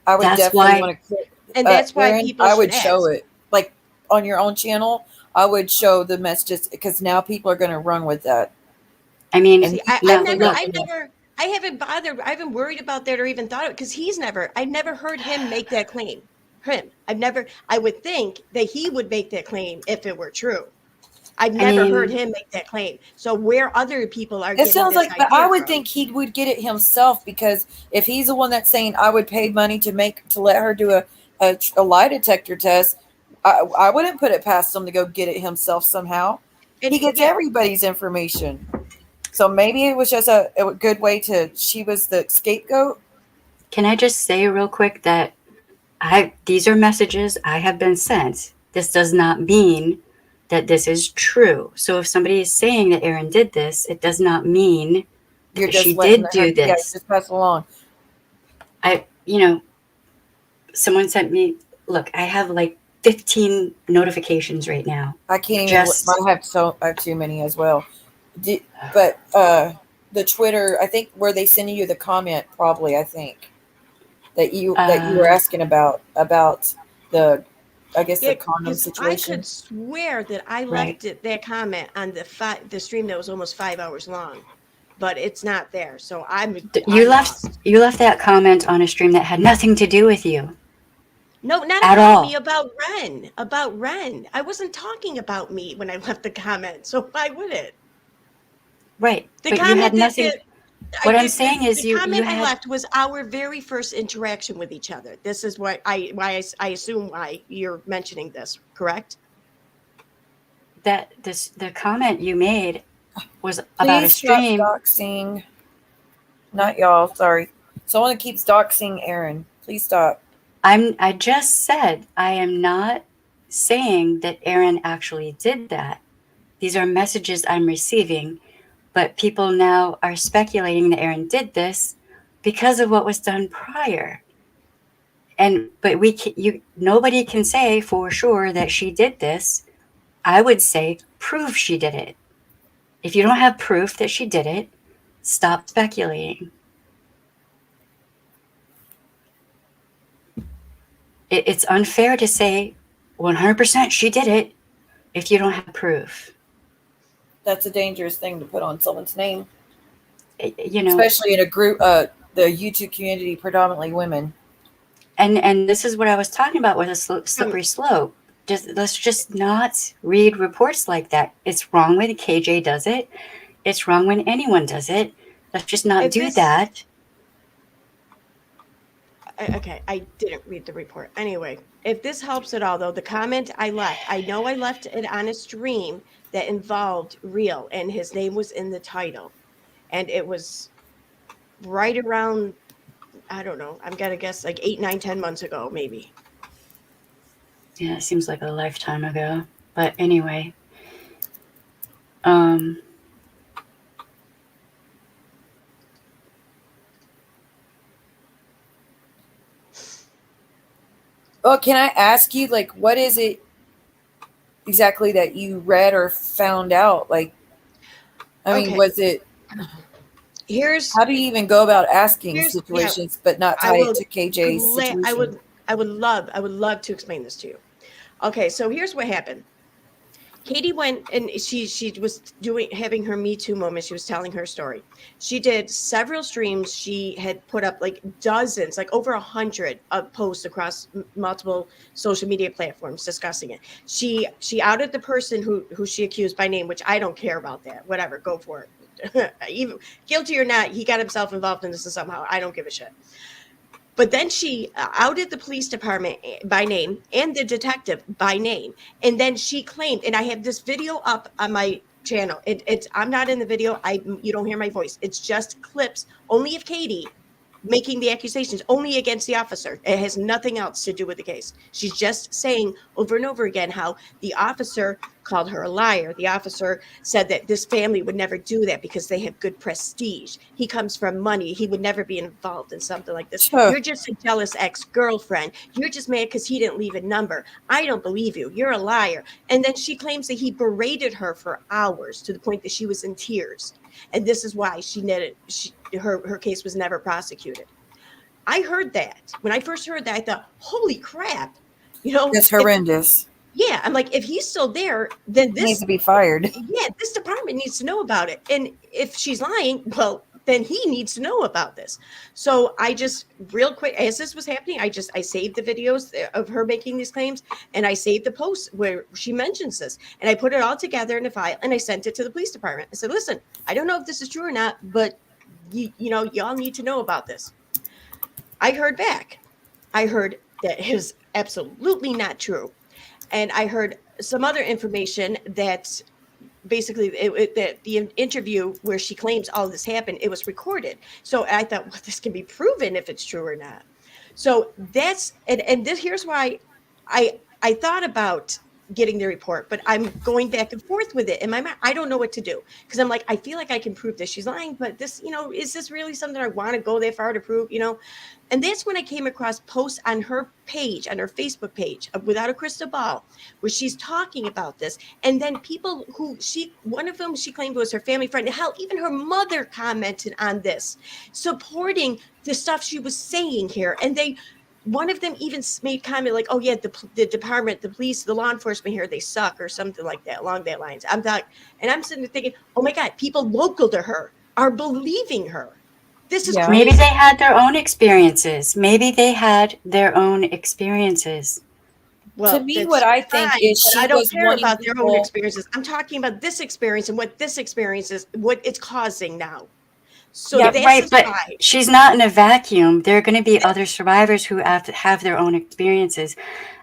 I would that's definitely why. want to, And that's why Aaron. people I should would show ask. it like on your own channel. I would show the messages because now people are going to run with that, I mean, and See, he now definitely look, I haven't bothered, I haven't worried about that or even thought of it because I've never heard him make that claim. I would think that he would make that claim if it were true. I've I never heard mean, him make that claim. So where other people are it getting sounds this like, but I idea would from? think he would get it himself because if he's the one that's saying I would pay money to let her do a lie detector test, I wouldn't put it past him to go get it himself somehow. And He gets yeah, everybody's information, so maybe it was just a good way to. She was the scapegoat. can I just say real quick that these are messages I have been sent. This does not mean that this is true. So if somebody is saying that Erin did this, it does not mean You're that she just letting did her, do yeah, this. just pass along. I, you know, someone sent me, look, I have like 15 notifications right now. I can't even. Just, I have too many as well. But the Twitter, I think where they send you the comment, probably. I think that you were uh, asking about the, I guess yeah, the condom because I situation. could swear that I right. left that comment on the stream that was almost 5 hours long, but it's not there. So You I'm left, lost. you left that comment on a stream that had nothing to do with you No, not at about me, all. about Ren. About Ren. I wasn't talking about me when I left the comment. So why would it? Right. The But you had comment that nothing. What I'm saying is the you comment I had left was our very first interaction with each other. This is I assume why you're mentioning this, correct? the comment you made was about a Please stop stream. doxing. Not y'all. Sorry. Someone keeps doxing Aaron. Please stop. I just said I am not saying that Aaron actually did that. These are messages I'm receiving, but people now are speculating that Aaron did this because of what was done prior. And but nobody can say for sure that she did this. I would say prove she did it. If you don't have proof that she did it, stop speculating. It's unfair to say 100% she did it if you don't have proof. That's a dangerous thing to put on someone's name, You know, especially in a group. The YouTube community, predominantly women. and this is what I was talking about with a Um, slippery slope. Let's just not read reports like that. It's wrong when KJ does it. It's wrong when anyone does it. Let's just not if do this that. Okay, I didn't read the report. Anyway, if this helps at all, though, the comment I left, I know I left it on a stream that involved Real, and his name was in the title. And it was right around, I don't know, I'm going to guess like 8, 9, 10 months ago, maybe. Yeah, it seems like a lifetime ago. But anyway, um, Oh, can I ask you, like, what is it exactly that you read or found out? Like, I mean, Okay, was it? here's, How do you even go about asking yeah, situations, but not I tie it will to KJ's I would situation? I would love to explain this to you. Okay, so here's what happened. Katie went and she was having her Me Too moment. She was telling her story. She did several streams. She had put up like dozens, like over 100 of posts across multiple social media platforms discussing it. She outed the person who she accused by name, which I don't care about that. Whatever, go for it. Even guilty or not, he got himself involved in this somehow. I don't give a shit. But then she outed the police department by name and the detective by name. And then she claimed, and I have this video up on my channel. It's I'm not in the video. You don't hear my voice. It's just clips only of Katie making the accusations only against the officer. It has nothing else to do with the case. She's just saying over and over again how the officer called her a liar. The officer said that this family would never do that because they have good prestige. He comes from money. He would never be involved in something like this. Sure. You're just a jealous ex-girlfriend. You're just mad because he didn't leave a number. I don't believe you. You're a liar. And then she claims that he berated her for hours to the point that she was in tears. And this is why her case was never prosecuted. I heard that. When I first heard that, I thought, holy crap. That's horrendous. I'm like, if he's still there, then this needs to be fired. Yeah, this department needs to know about it. And if she's lying, well, then he needs to know about this. So I just real quick, as this was happening, I saved the videos of her making these claims, and I saved the post where she mentions this, and I put it all together in a file, and I sent it to the police department. I said, listen, I don't know if this is true or not, but y'all need to know about this. I heard back. I heard that it is absolutely not true. And I heard some other information that basically that the interview where she claims all this happened, it was recorded. So I thought, well, this can be proven if it's true or not. So that's, and this, here's why I thought about getting the report, but I'm going back and forth with it in my mind. I don't know what to do because I'm like, I feel like I can prove that she's lying, but this, is this really something I want to go that far to prove, And that's when I came across posts on her page, on her Facebook page, Without a Crystal Ball, where she's talking about this. And then people one of them she claimed was her family friend. Hell, even her mother commented on this, supporting the stuff she was saying here. And one of them even made comment like, oh yeah, the department, the police, the law enforcement here, they suck or something like that, along that lines. I'm sitting there thinking, oh my God, people local to her are believing her. This is crazy. Maybe they had their own experiences. Well, to me, what I think is I don't care about their own experiences. I'm talking about this experience and what this experience is, what it's causing now. So yeah, right. But she's not in a vacuum. There are going to be other survivors who have their own experiences.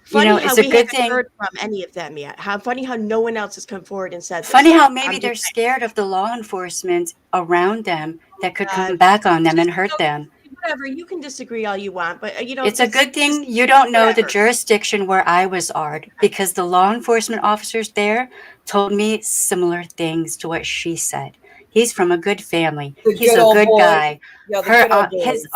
Funny it's how a good thing. Heard from any of them yet. How funny how no one else has come forward and said. Funny how maybe they're scared of the law enforcement around them that could come back on them and hurt them. Whatever, you can disagree all you want, but it's a good thing you don't know the jurisdiction where I was ARD, because the law enforcement officers there told me similar things to what she said. He's from a good family. He's a good guy. Yeah, his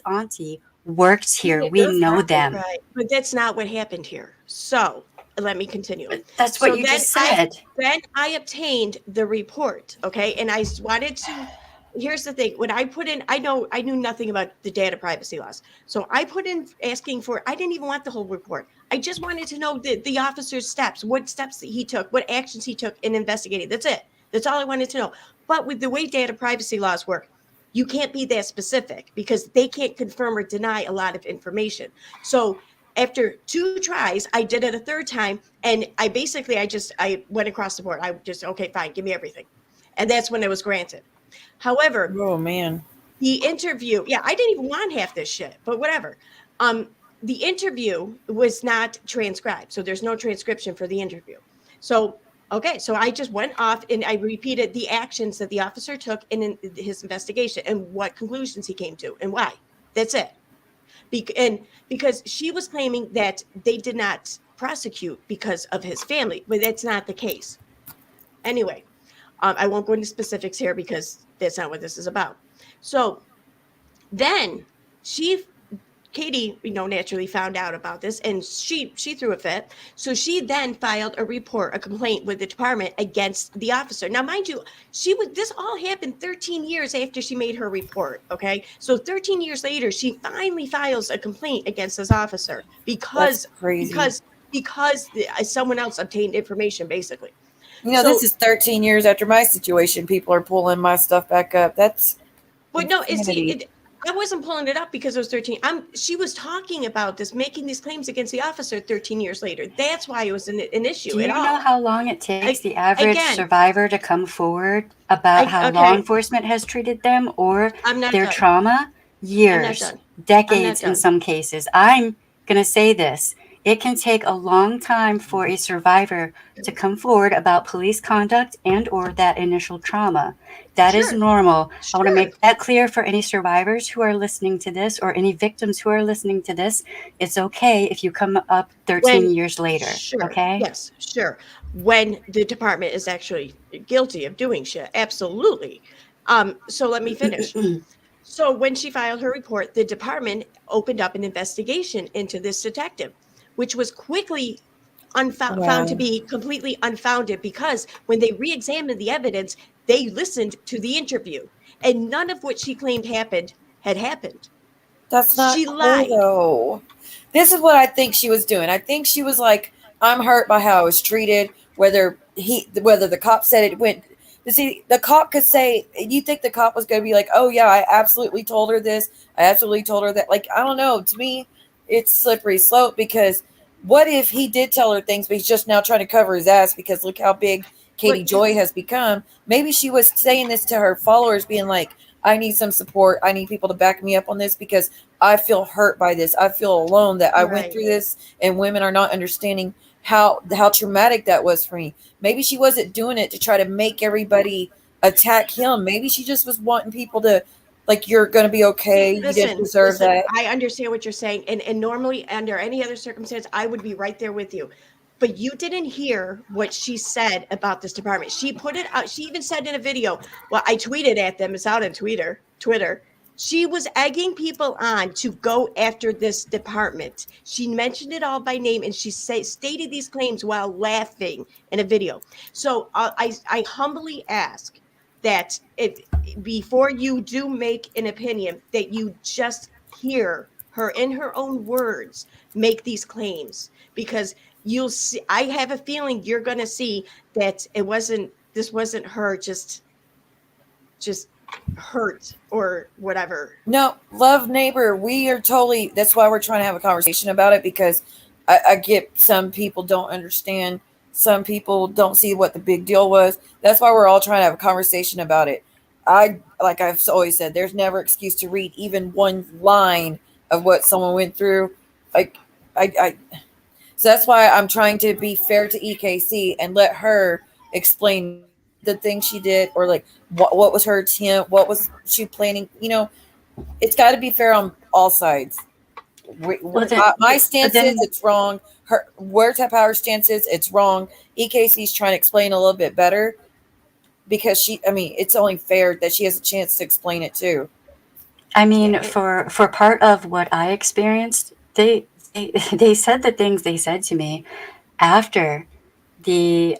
auntie works here. We know them. Right. But that's not what happened here. So let me continue. But that's what you just said. Then I obtained the report. Okay. And I wanted to, here's the thing. When I put in, I knew nothing about the data privacy laws. So I put in asking for, I didn't even want the whole report. I just wanted to know the officer's steps, what steps that he took, what actions he took in investigating. That's it. That's all I wanted to know. But with the way data privacy laws work, you can't be that specific because they can't confirm or deny a lot of information. So after 2 tries, I did it a 3rd time. And I went across the board. I just, okay, fine, give me everything. And that's when it was granted. However, oh man, the interview, I didn't even want half this shit, but whatever. The interview was not transcribed. So there's no transcription for the interview. So I just went off and I repeated the actions that the officer took in his investigation and what conclusions he came to and why. That's it. Because she was claiming that they did not prosecute because of his family, but that's not the case. Anyway, I won't go into specifics here because that's not what this is about. So then she Katie, naturally found out about this, and she threw a fit. So she then filed a complaint with the department against the officer. Now, mind you, this all happened 13 years after she made her report. Okay, so 13 years later, she finally files a complaint against this officer That's because crazy. someone else obtained information, basically. This is 13 years after my situation. People are pulling my stuff back up. That's But no, insanity. I wasn't pulling it up because it was 13. She was talking about this, making these claims against the officer 13 years later. That's why it was an issue Do at you all. know how long it takes the average Again, survivor to come forward about how law okay, enforcement has treated them or I'm not their done. trauma? I'm not Years, done. decades in some cases. I'm going to say this. It can take a long time for a survivor to come forward about police conduct and or that initial trauma. That is Sure. normal. I want to Sure. make that clear for any survivors who are listening to this or any victims who are listening to this. It's okay if you come up 13 years later. Sure. Okay? Yes, sure. When the department is actually guilty of doing shit. Absolutely. So let me finish. So when she filed her report, the department opened up an investigation into this detective, which was quickly found to be completely unfounded because when they re-examined the evidence, they listened to the interview, and none of what she claimed had happened. That's not She cool, lied. though. This is what I think she was doing. I think she was like, I'm hurt by how I was treated, whether the cop said it went. You see, the cop could say, you think the cop was going to be like, oh, yeah, I absolutely told her this. I absolutely told her that. Like, I don't know. To me, it's slippery slope because what if he did tell her things, but he's just now trying to cover his ass because look how big Katie But Joy has become. Maybe she was saying this to her followers, being like, I need some support. I need people to back me up on this because I feel hurt by this. I feel alone that I went through this and women are not understanding how traumatic that was for me. Maybe she wasn't doing it to try to make everybody attack him. Maybe she just was wanting people to like, you're going to be okay. See, You didn't listen, deserve that. I understand what you're saying, and normally under any other circumstance, I would be right there with you. But you didn't hear what she said about this department. She put it out. She even said in a video, well, I tweeted at them. It's out on Twitter. She was egging people on to go after this department. She mentioned it all by name, and she stated these claims while laughing in a video. So I humbly ask that before you do make an opinion, that you just hear her in her own words make these claims, because you'll see, I have a feeling you're going to see that this wasn't her just hurt or whatever. No, love neighbor. We are totally, that's why we're trying to have a conversation about it because I get some people don't understand. Some people don't see what the big deal was. That's why we're all trying to have a conversation about it. Like I've always said, there's never excuse to read even one line of what someone went through. Like, I so that's why I'm trying to be fair to EKC and let her explain the thing she did or like what was her intent, what was she planning. It's got to be fair on all sides. My stance is it's wrong. Her Words Have Power stance is it's wrong. EKC's trying to explain a little bit better because it's only fair that she has a chance to explain it too. I mean, for part of what I experienced, they said the things they said to me after the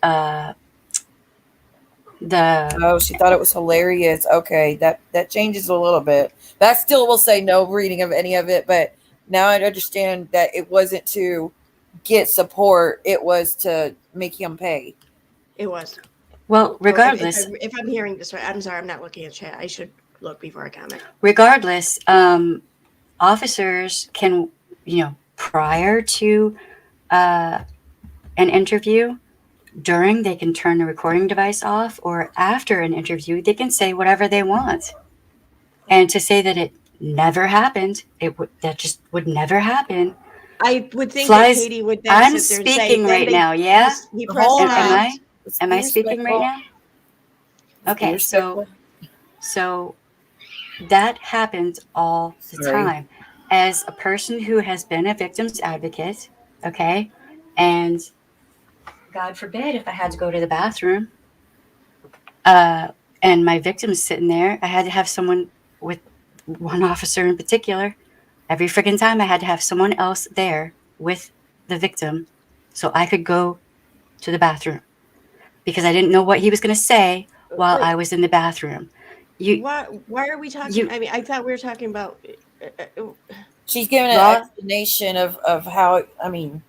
Oh, she thought it was hilarious. Okay, that changes a little bit. But I still will say no reading of any of it, but now I understand that it wasn't to get support, it was to make him pay. It was. Well, regardless, if I'm hearing this right, I'm sorry, I'm not looking at chat. I should look before I comment. Regardless, officers can, prior to an interview, during, they can turn the recording device off, or after an interview, they can say whatever they want. And to say that it never happened, that just would never happen. I would think that Katie would then I'm sit there and say, speaking right now, yeah? Am I speaking right now? Okay, so that happens all the time. As a person who has been a victim's advocate, okay, and God forbid if I had to go to the bathroom, and my victim's sitting there, I had to have someone, with one officer in particular, Every freaking time I had to have someone else there with the victim so I could go to the bathroom because I didn't know what he was going to say while I Wait, was in the bathroom. You, why are we talking? you, I mean, I thought we were talking about. She's giving an law, explanation of how, I mean,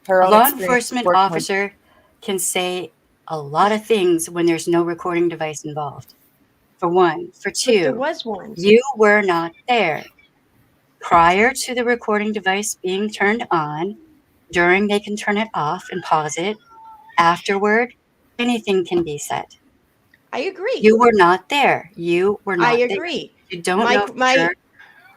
her a own law experience enforcement working with. officer can say a lot of things when there's no recording device involved. For one. For But there two, was one. you were not there. Prior to the recording device being turned on, during they can turn it off and pause it. Afterward, anything can be said. I agree. You were not there. You were I not there. agree. You don't My know for my sure.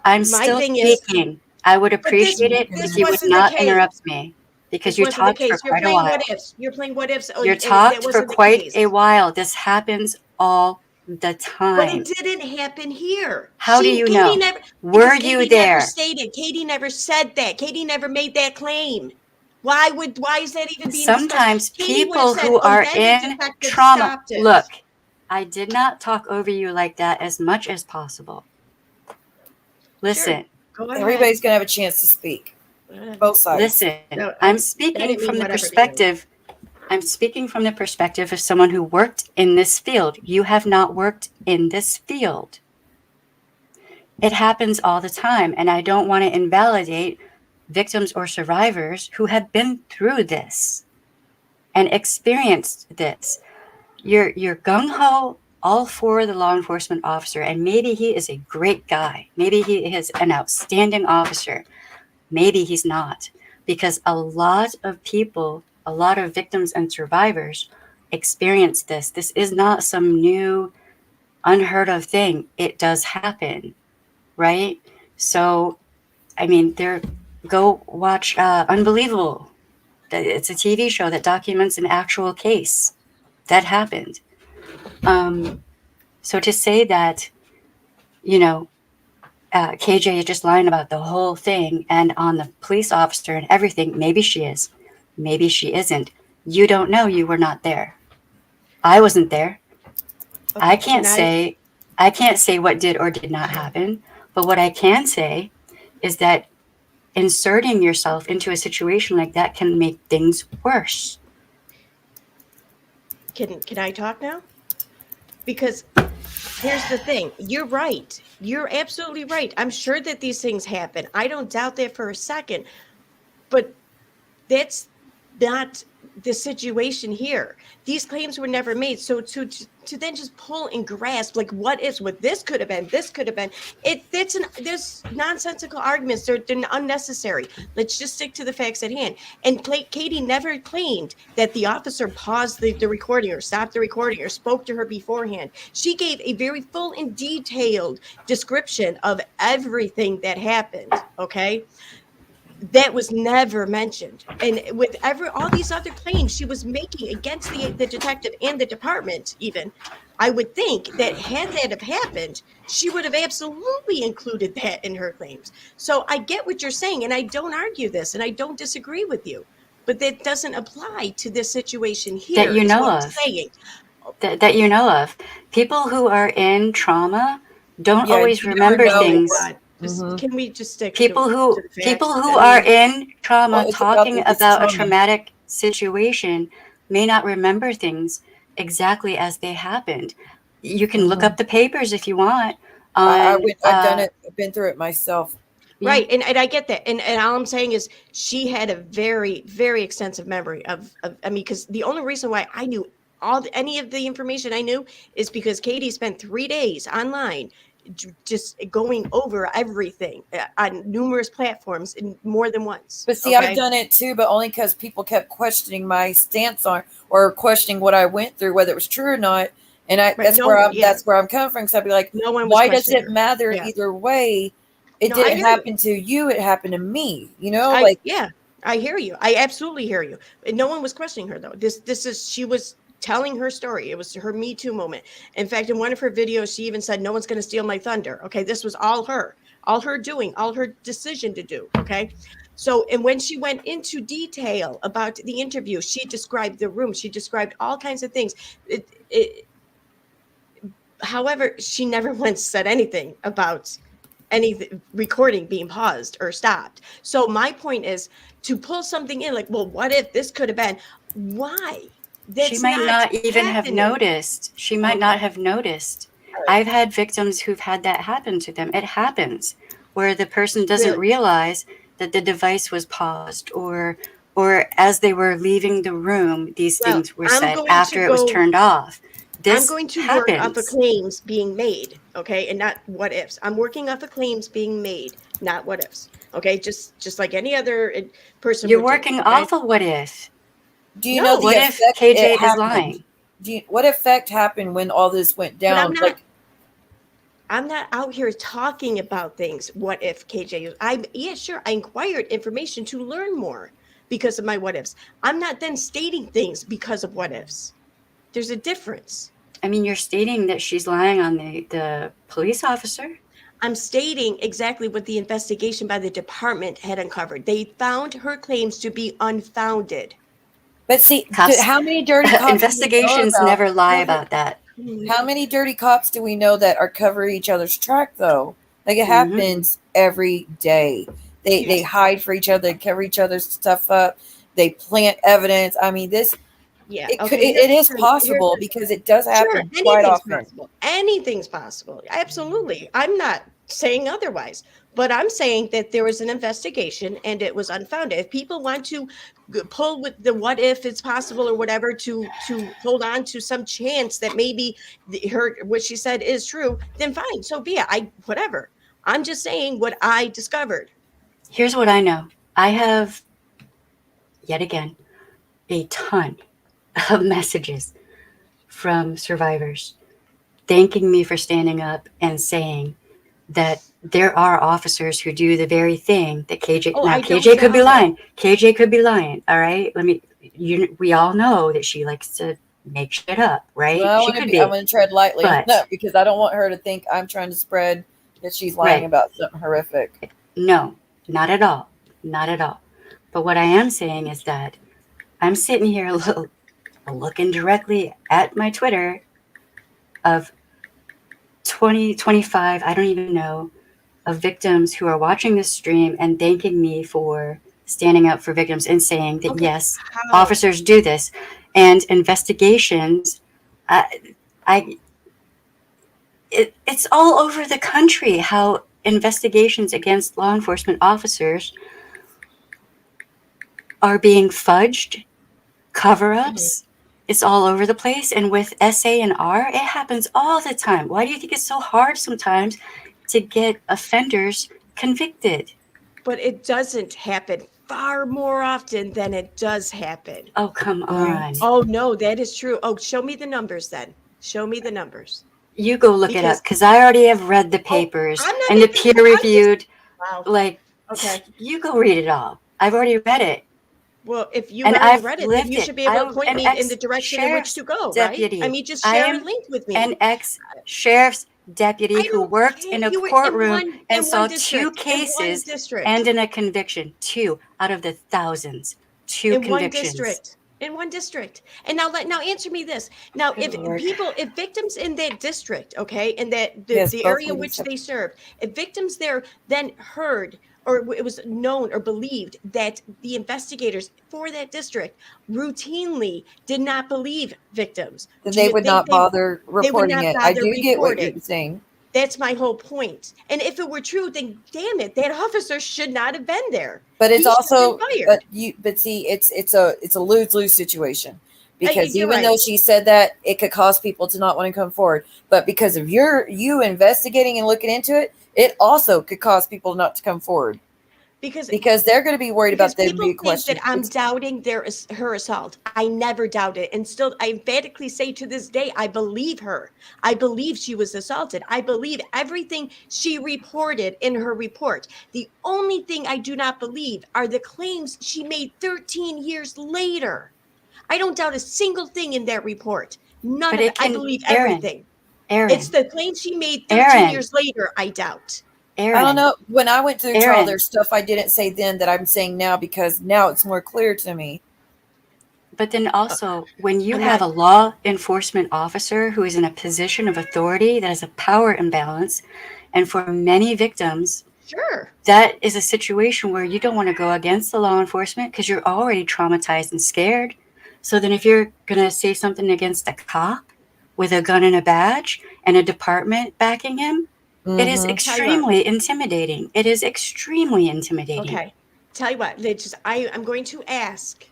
I'm my still thing is, speaking. I would but this appreciate it this if you would wasn't the not case. interrupt me because This you wasn't the talked for case. You're quite a playing what while. ifs. You're playing what ifs. Oh, You and that talked for wasn't the quite a case. while. This happens all the But it time. didn't happen here. How do you Katie know? never, Were because you Katie never there? stated. Katie never said that. Katie never made that claim. Why is that even being discussed? Sometimes Katie would have people said, who "Oh, are then the in detective trauma, stopped it." look, I did not talk over you like that as much as possible. Listen, Go ahead. Everybody's going to have a chance to speak. Both sides. listen. No, I'm I speaking didn't from mean the whatever to you. perspective. I'm speaking from the perspective of someone who worked in this field. You have not worked in this field. It happens all the time, and I don't want to invalidate victims or survivors who have been through this and experienced this. You're gung-ho all for the law enforcement officer, and maybe he is a great guy. Maybe he is an outstanding officer. Maybe he's not, because a lot of people, a lot of victims and survivors experience this. This is not some new, unheard of thing. It does happen, right? So, I mean, go watch Unbelievable. It's a TV show that documents an actual case that happened. So to say that, you know, KJ is just lying about the whole thing and on the police officer and everything, maybe she is. Maybe she isn't. You don't know. You were not there. I wasn't there. Okay, I can't say what did or did not happen, but what I can say is that inserting yourself into a situation like that can make things worse. Can I talk now? Because here's the thing. You're right. You're absolutely right. I'm sure that these things happen. I don't doubt that for a second. But that's not the situation here. These claims were never made. So to then just pull and grasp like what this could have been, there's nonsensical arguments. They're unnecessary. Let's just stick to the facts at hand. And Katie never claimed that the officer paused the recording or stopped the recording or spoke to her beforehand. She gave a very full and detailed description of everything that happened. Okay. That was never mentioned. And with all these other claims she was making against the detective and the department, even, I would think that had that have happened, she would have absolutely included that in her claims. So I get what you're saying, and I don't argue this, and I don't disagree with you, but that doesn't apply to this situation here. That you know of. Saying. That you know of. People who are in trauma don't Yeah, always you never remember know things. what- Can we just stick People to the facts? who are in trauma Well, it's about talking this about a trauma. traumatic situation may not remember things exactly as they happened. You can look up the papers if you want. I've done it. I've been through it myself. Right. And I get that. And all I'm saying is she had a very, very extensive memory of I mean, because the only reason why I knew any of the information I knew is because Katie spent 3 days online just going over everything on numerous platforms and more than once. But see, I've done it too, but only because people kept questioning my stance on or questioning what I went through, whether it was true or not. And that's where I'm coming from. Because I'd be like, why does it matter either way? It didn't happen to you. It happened to me. You know, I hear you. I absolutely hear you. And no one was questioning her though. She was telling her story. It was her Me Too moment. In fact, in one of her videos, she even said, "No one's going to steal my thunder." Okay, this was all her doing, all her decision to do. Okay, so and when she went into detail about the interview, she described the room. She described all kinds of things. However, she never once said anything about any recording being paused or stopped. So my point is to pull something in like, well, what if this could have been? Why? She That's might not not even have happening. noticed. She might Okay. not have noticed. All right. I've had victims who've had that happen to them. It happens where the person doesn't Really? realize that the device was paused, or as they were leaving the room, these Well, things were said after it was go. turned off. I'm This going to work off of happens. claims being made, okay, and not what ifs. I'm working off of claims being made, not what ifs. Okay, just like any other person You're would do. working Okay? off of what if. Do you know No, the What if effect it KJ is happened? lying? What effect happened when all this went but down? Like, I'm not out here talking about things. What if KJ? Yeah, sure. I inquired information to learn more because of my what ifs. I'm not then stating things because of what ifs. There's a difference. I mean, you're stating that she's lying on the police officer. I'm stating exactly what the investigation by the department had uncovered. They found her claims to be unfounded. but see, Cops, how many dirty cops do we know investigations about? never lie about that. How many dirty cops do we know that are covering each other's track though? Like it Mm-hmm. happens every day. They Yes. hide for each other, they cover each other's stuff up, they plant evidence. I mean, Yeah. it Okay. it is Here's possible because it does sure. happen quite Anything's often. possible. Anything's possible. Absolutely. I'm not saying otherwise, but I'm saying that there was an investigation and it was unfounded. If people want to pull with the what if it's possible or whatever to hold on to some chance that maybe her what she said is true, then fine. So be it. Whatever. I'm just saying what I discovered. Here's what I know. I have, yet again, a ton of messages from survivors thanking me for standing up and saying that there are officers who do the very thing that KJ. Oh, Now, I don't KJ could be doubt it. lying. KJ could be lying. All right. We all know that she likes to make shit up, right? Well, She could I'm be. going to tread lightly on But, that because I don't want her to think I'm trying to spread that she's lying right. about something horrific. No, not at all. Not at all. But what I am saying is that I'm sitting here looking directly at my Twitter of 20, 25, I don't even know, of victims who are watching this stream and thanking me for standing up for victims and saying that, Okay. yes, How? officers do this. And investigations, it's all over the country how investigations against law enforcement officers are being fudged, cover-ups. It's all over the place. And with SA and R, it happens all the time. Why do you think it's so hard sometimes to get offenders convicted? But it doesn't happen far more often than it does happen. Oh, come on. Oh, no, that is true. Oh, show me the numbers then. Show me the numbers. You go look it up because I already have read the papers I'm not and the making- peer-reviewed. Wow. Like, Okay. you go read it all. I've already read it. Well, if you've And already I've read it, then lived you it. should be able to I'm point an me in the direction in which to go, ex-sheriff's right? I mean, just I share a am link with me. an ex-sheriff's deputy I who don't worked care. in a You were in courtroom and in saw one 2 district, in one cases district. and in a conviction. 2 out of the thousands. 2 in convictions. one district. And now answer me this. Now, Good Lord. if victims in that district, okay, and that Yes, the both area in ladies which they served, if victims there then heard or it was known or believed that the investigators for that district routinely did not believe victims, then do they you would think not bother they would reporting not it. I bother do get what reporting? you're saying. That's my whole point. And if it were true, then damn it, that officer should not have been there. But it's He should have also, been fired. but see, it's a lose-lose situation because You're even right. though she said that, it could cause people to not want to come forward. But because of you investigating and looking into it, it also could cause people not to come forward because they're going to be worried about them people being think questioned. that I'm doubting her assault. I never doubt it, and still I emphatically say to this day I believe her. I believe she was assaulted. I believe everything she reported in her report. The only thing I do not believe are the claims she made 13 years later. I don't doubt a single thing in that report. None But of it it. I can- believe Erin, everything. Erin, It's the claims she made 13 Erin. years later I doubt. Erin, I don't know. When I went through trial, Erin. there's stuff I didn't say then that I'm saying now because now it's more clear to me. But then also, when you I'm have not a law enforcement officer who is in a position of authority, that is a power imbalance. And for many victims, sure. that is a situation where you don't want to go against the law enforcement because you're already traumatized and scared. So then if you're going to say something against a cop with a gun and a badge and a department backing him, it is Mm-hmm. Tell you what. extremely intimidating. It is extremely intimidating. Okay. Tell you what. I'm going to ask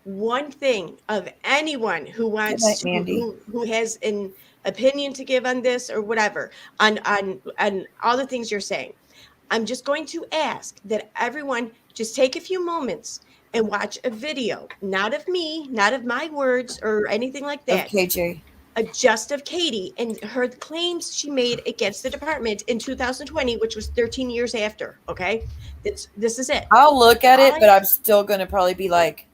one thing of anyone who Good wants night, to Mandy. who has an opinion to give on this or whatever on all the things you're saying. I'm just going to ask that everyone just take a few moments and watch a video, not of me, not of my words or anything like Of that, KJ. just of Katie and her claims she made against the department in 2020, which was 13 years after. Okay, this is it. I'll look at it, I but I'm still gonna probably be like,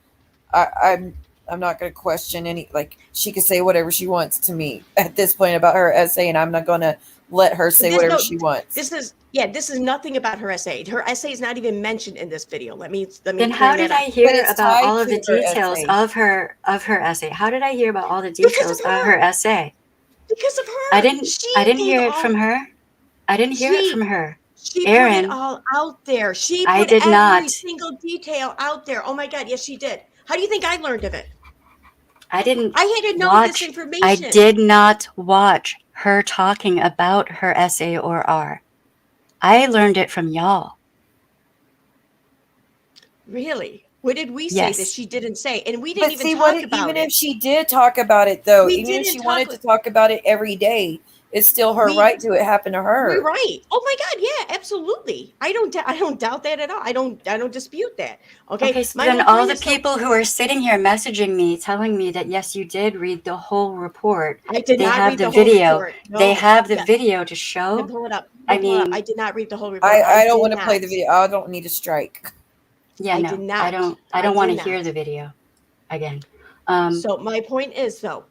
I, I'm I'm not gonna question any. Like she can say whatever she wants to me at this point about her essay, and I'm not gonna let her say this whatever no she wants. this is nothing about her essay. Her essay is not even mentioned in this video. Let me Then how clear did that up. I But hear it's about tied all of the to her details essay. of her essay? How did I hear about all the Because of details of her her. essay? Because of I her. didn't I didn't hear it from her. I didn't hear it from She her. she put it Erin, all out there. She I put did every not. single detail out there. Oh my God, yes, she did. How do you think I learned of it? I didn't I had to know this watch. I information. did not watch her talking about her essay or R. I learned it from y'all. Really? What did we say that Yes. she didn't say? And we didn't But even see, what talk if, even about if it. she did talk about it, though, We even if didn't she talk. wanted to talk about it every day, it's still her We right to it happen to we're her. right. Oh my God, yeah, absolutely. I don't doubt that at all. I don't dispute that. Okay. Okay, so My then whole all point the is so people who are sitting here messaging me, telling me that yes, you did read the whole report. I did They not have read the the whole video. report. They No. have the Yeah. video to Then show. pull it up. I Then pull it up. I mean, did not read the whole report. I I don't did want to play not. the video. I don't need a strike. yeah, I no, did not. I I don't want did to hear not. the video again. So my point is though,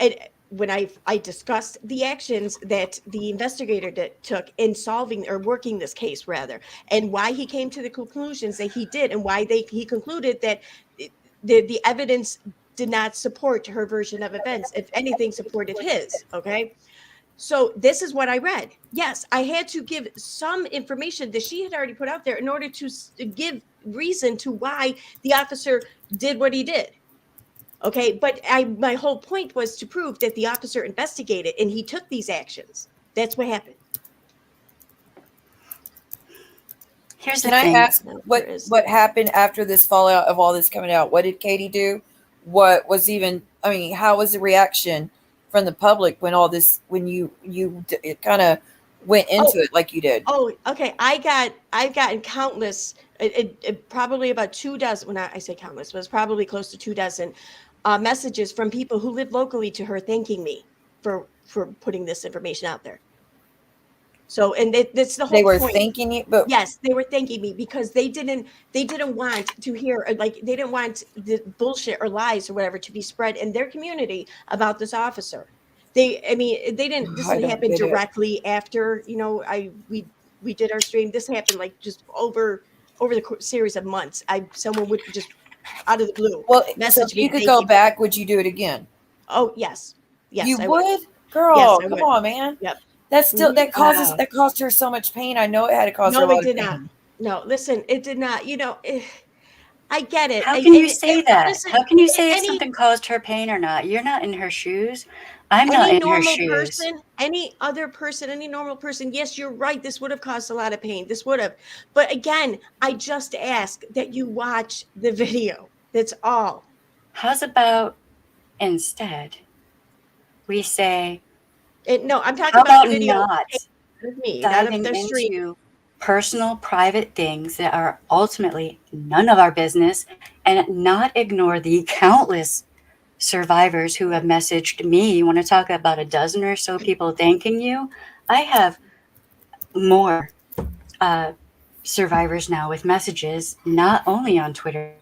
and when I discussed the actions that the investigator took in solving or working this case rather, and why he came to the conclusions that he did, and why he concluded that the evidence did not support her version of events. If anything, supported his. Okay. So this is what I read. Yes, I had to give some information that she had already put out there in order to give reason to why the officer did what he did. Okay, but my whole point was to prove that the officer investigated and he took these actions. That's what happened. Here's the Can I thing. ask No, there what is. what happened after this fallout of all this coming out? What did Katie do? What was even? I mean, how was the reaction from the public when all this? When it kind of went Oh, into it like you did? oh, okay. I've gotten countless, probably about 2 dozen. When I say countless, but it's probably close to 2 dozen messages from people who live locally to her, thanking me for putting this information out there. So, and that's the They whole were point. thanking you, but Yes, they were thanking me because they didn't want to hear like they didn't want the bullshit or lies or whatever to be spread in their community about this officer. I mean, they didn't. This I didn't don't happen get it. directly after I we did our stream. This happened like just over the series of months. Someone would just out of the blue Well, so message if you me could go thanking me. back, would you do it again? Oh yes, You yes I would. would, Yes girl. I Come would. on, man. Yep. That's still Hmm. Wow. that caused her so much pain. I know it had to cause her a No, it lot of did not. pain. No, listen, it did not. I get it. How can you say And that? listen, How can you say if any something caused her pain or not? You're not in her shoes. I'm not in her normal shoes. person, any other person, any normal person, yes, you're right. This would have caused a lot of pain. This would have. But again, I just ask that you watch the video. That's all. How's about instead we say, No, I'm talking how about the about video not of me, not of diving their stream. into personal, private things that are ultimately none of our business and not ignore the countless survivors who have messaged me? You want to talk about a dozen or so people thanking you? I have more uh, survivors now with messages, not only on Twitter,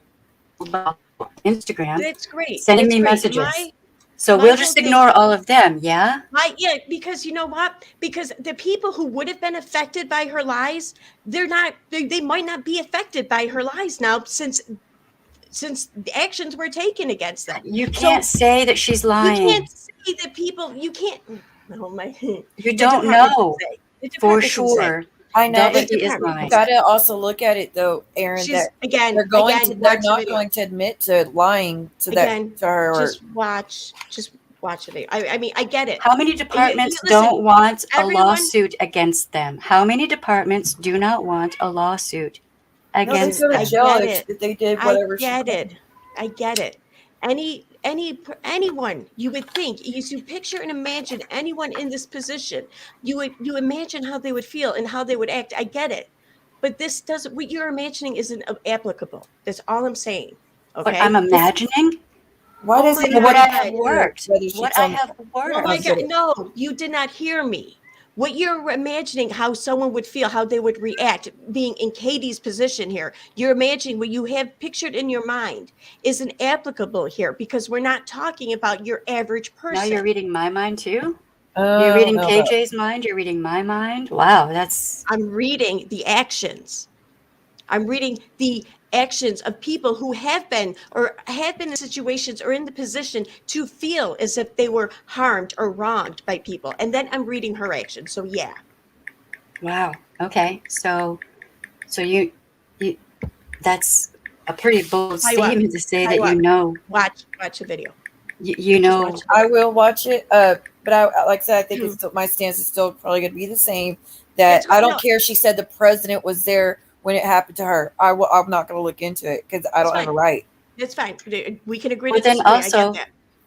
but on Instagram, That's great. sending That's me great. messages. So My we'll whole just thing. ignore all of them, yeah? Yeah, because you know what? Because the people who would have been affected by her lies, they're not. They might not be affected by her lies now, since since the actions were taken against them. You can't say that she's lying. You can't say that people. You can't. Oh my! You don't know for sure. I know, that but she is lying. you got to also look at it though, Aaron. She's that they're not going to admit to lying to her. Just watch the video. I mean, I get it. How many departments don't want a lawsuit against them? How many departments do not want a lawsuit against them? I get it. They did whatever. I get it. Anyone you would think, you picture and imagine anyone in this position, you imagine how they would feel and how they would act. I get it, but this doesn't. What you're imagining isn't applicable. That's all I'm saying. Okay, but I'm imagining. Why does it? What I have worked? What I have worked? Oh my God! No, you did not hear me. What you're imagining, how someone would feel, how they would react, being in Katie's position here, you're imagining what you have pictured in your mind isn't applicable here, because we're not talking about your average person. Now you're reading my mind too? You're reading KJ's mind? You're reading my mind? Wow, I'm reading the actions. I'm reading the actions of people who have been in situations or in the position to feel as if they were harmed or wronged by people. And then I'm reading her actions. So yeah. Wow. Okay. So you that's a pretty bold statement to say that you know. Watch the video. You know. I will watch it. But like I said, I think my stance is still probably going to be the same. That I don't care. She said the president was there when it happened to her. I'm not going to look into it because I don't have a right. It's fine. We can agree. But then also,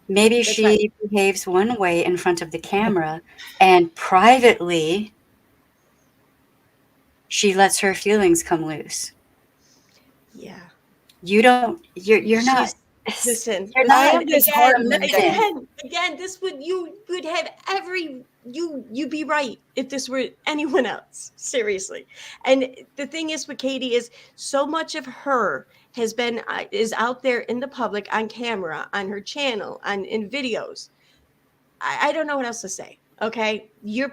maybe she behaves one way in front of the camera, and privately, she lets her feelings come loose. Yeah. You don't. You're not. Listen. You're not. Again, this would you would have every. You'd be right if this were anyone else, seriously. And the thing is with Katie is so much of her is out there in the public, on camera, on her channel, in videos. I don't know what else to say. Okay, you're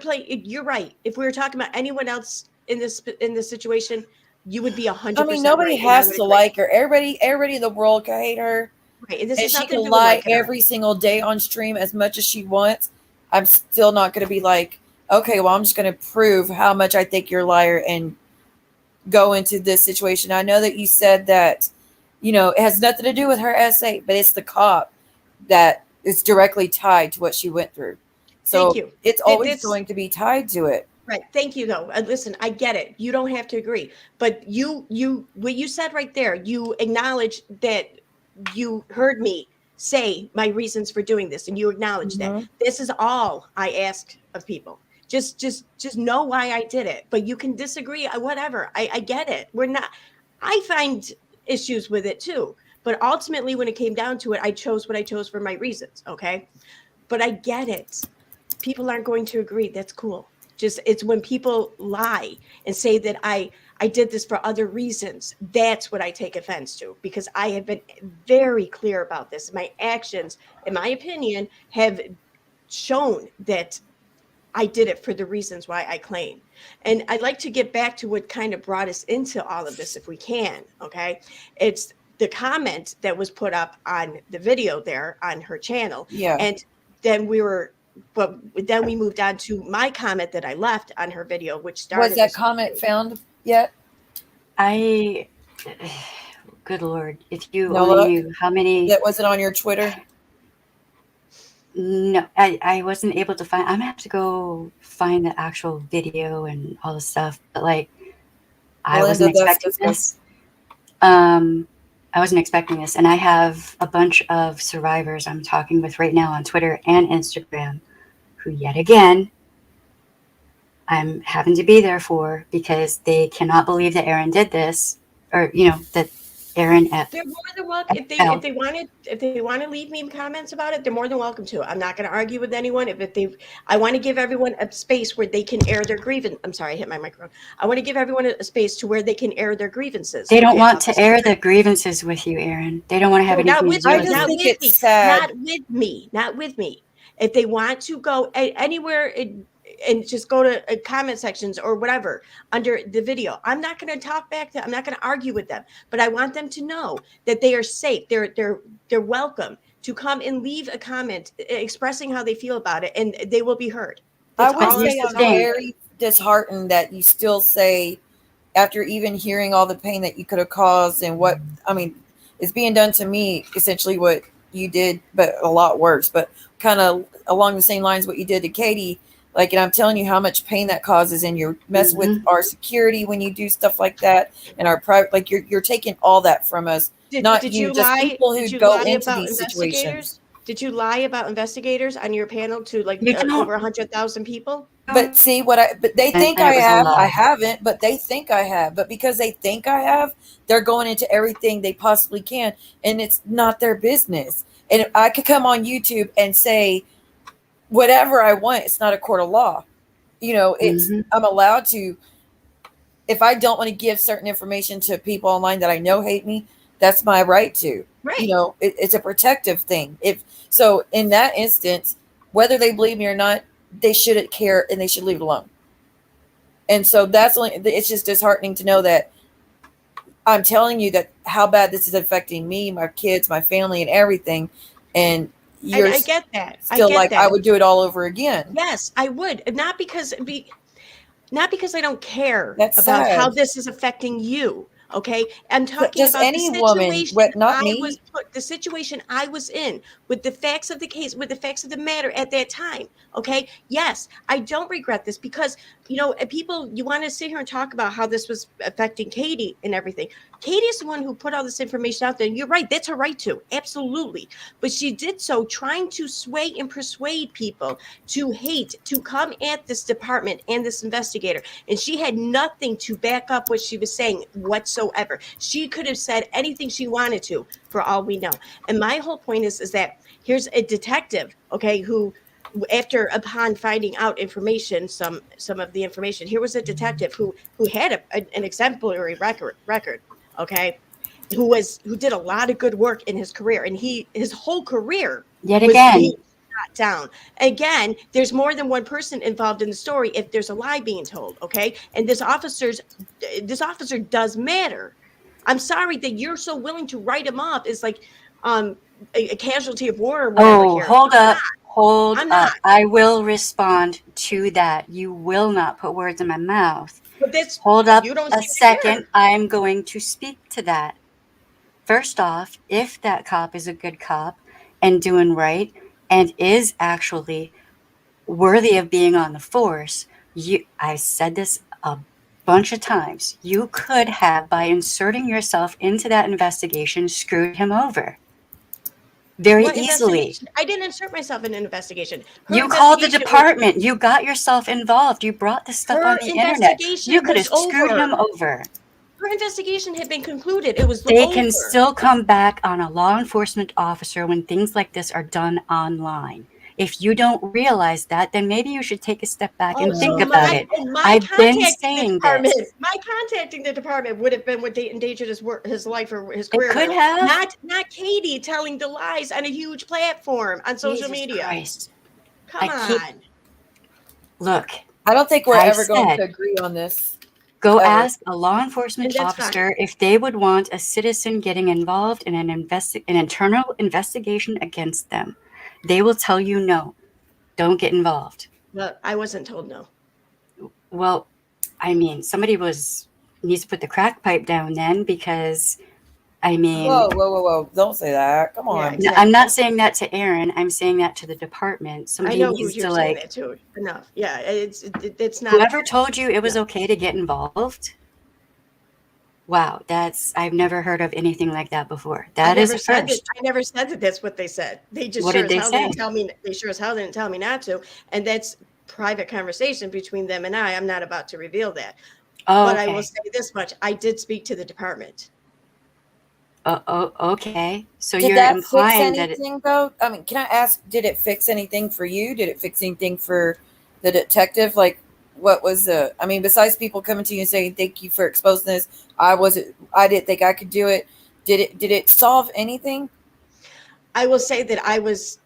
right. If we were talking about anyone else in this situation, you would be 100%. I mean, nobody has to like her. Everybody in the world can hate her. Right, and she can lie every single day on stream as much as she wants. I'm still not going to be like, okay, well, I'm just going to prove how much I think you're a liar and go into this situation. I know that you said that, it has nothing to do with her essay, but it's the cop that is directly tied to what she went through. So it's always going to be tied to it. Right. Thank you, though. Listen, I get it. You don't have to agree. But what you said right there, you acknowledge that you heard me say my reasons for doing this, and you acknowledge that. This is all I ask of people. Just know why I did it. But you can disagree, whatever. I get it. I find issues with it too. But ultimately, when it came down to it, I chose what I chose for my reasons. Okay. But I get it. People aren't going to agree. That's cool. It's when people lie and say that I did this for other reasons. That's what I take offense to, because I have been very clear about this. My actions, in my opinion, have shown that I did it for the reasons why I claim. And I'd like to get back to what kind of brought us into all of this, if we can. Okay. It's the comment that was put up on the video there on her channel. Yeah. And then we moved on to my comment that I left on her video, which started. Was that comment found yet? Good Lord. If you only knew how many. That wasn't on your Twitter? No, I wasn't able to find. I'm going to have to go find the actual video and all the stuff. But I wasn't expecting this. I wasn't expecting this. And I have a bunch of survivors I'm talking with right now on Twitter and Instagram who, yet again, I'm having to be there for, because they cannot believe that Aaron did this, or, that Aaron they're more than welcome. If they want to leave me comments about it, they're more than welcome to. I'm not going to argue with anyone. I want to give everyone a space where they can air their grievance. I'm sorry, I hit my microphone. I want to give everyone a space to where they can air their grievances. They don't want to air their grievances with you, Aaron. They don't want to have anything to do with it. Not with me. If they want to go anywhere and just go to comment sections or whatever under the video. I'm not going to talk back to them. I'm not going to argue with them, but I want them to know that they are safe. They're welcome to come and leave a comment expressing how they feel about it, and they will be heard. I That's would all. say Here's the I'm thing. very disheartened that you still say, after even hearing all the pain that you could have caused and what, I mean, is being done to me, essentially what you did, but a lot worse, but kind of along the same lines what you did to Katie. Like, and I'm telling you how much pain that causes, and you're messing with our security when you do stuff like that, and our private, like you're taking all that from us. Not Did you, you just lie? people who Did you go lie into about these situations. investigators? Did you lie about investigators on your panel to like You don't- over 100,000 people? But see but they And think it I was a have. I lie. haven't, but they think I have. But because they think I have, they're going into everything they possibly can, and it's not their business. And I could come on YouTube and say whatever I want. It's not a court of law. It's I'm allowed to. If I don't want to give certain information to people online that I know hate me, that's my right to. Right. It's a protective thing. If so, in that instance, whether they believe me or not, they shouldn't care and they should leave it alone. And so it's just disheartening to know that I'm telling you that how bad this is affecting me, my kids, my family, and everything. And you're I get that. still I get like, that. I would do it all over again. Yes, I would. Not because I don't care That's about how sad. this is affecting you. Okay, I'm talking just about any the woman, situation not me. the situation I was in, with the facts of the case, with the facts of the matter at that time. Okay, yes, I don't regret this, because people, you want to sit here and talk about how this was affecting Katie and everything. Katie is the one who put all this information out there, and you're right, that's her right to, absolutely. But she did so trying to sway and persuade people to hate, to come at this department and this investigator, and she had nothing to back up what she was saying whatsoever. She could have said anything she wanted to, for all we know. And my whole point is that here's a detective, okay, who, upon finding out information, some of the information, here was a detective who had an exemplary record, okay, who did a lot of good work in his career, and his whole career Yet was again. being shot down. Again, there's more than one person involved in the story if there's a lie being told, okay? And this officer does matter. I'm sorry that you're so willing to write him off as like a casualty of war or whatever. Oh, here. hold I'm up. not. Hold I'm up. not. I will respond to that. You will not put words in my mouth. But that's, Hold up you don't a seem to second. care. I'm going to speak to that. First off, if that cop is a good cop and doing right and is actually worthy of being on the force, I said this a bunch of times. You could have, by inserting yourself into that investigation, screwed him over. Very What easily. investigation? I didn't insert myself in an investigation. You called the department. You got yourself involved. You brought this stuff on the internet. You could have screwed him over. Her investigation had been concluded. It was They over. can still come back on a law enforcement officer when things like this are done online. If you don't realize that, then maybe you should take a step back and think about it. I've been saying this. My contacting the department would have been what endangered his life or his career. It could have. Not Katie telling the lies on a huge platform on social media. Christ. Come on. Look. I don't think we're ever going to agree on this. Go ask a law enforcement officer if they would want a citizen getting involved in an internal investigation against them. They will tell you no. Don't get involved. Well, I wasn't told no. Well, I mean, somebody needs to put the crack pipe down then, because I mean, whoa! Don't say that. Come on. Yeah, exactly. I'm not saying that to Aaron. I'm saying that to the department. Somebody I know needs who you're to saying that to. Enough. Yeah, it's not. Whoever told you it was okay to get involved? Wow, I've never heard of anything like that before. That is a first. I never said that that's what they said. They just what sure did as they hell say? didn't tell me. They sure as hell didn't tell me not to. And that's private conversation between them and I. I'm not about to reveal that. Oh, but okay. I will say this much: I did speak to the department. Okay. So did you're that implying fix anything, though? I mean, can I ask? Did it fix anything for you? Did it fix anything for the detective? Like, what was the? I mean, besides people coming to you and saying thank you for exposing this, I didn't think I could do it. Did it solve anything? I will say that I was.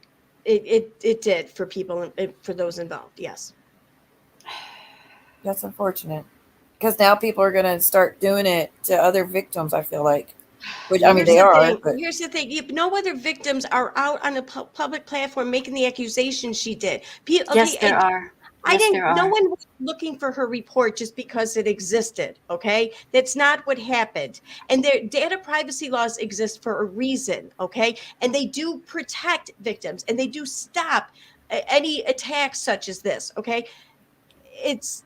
It did for people, for those involved. Yes. That's unfortunate. Because now people are going to start doing it to other victims, I feel like. Which, I Well, mean, here's they the are, thing. but Here's the thing. No other victims are out on a public platform making the accusations she did. Yes, Okay, there and are. I Yes, didn't. there No are. one was looking for her report just because it existed. Okay, that's not what happened. And their data privacy laws exist for a reason. Okay, and they do protect victims, and they do stop any attacks such as this. Okay, it's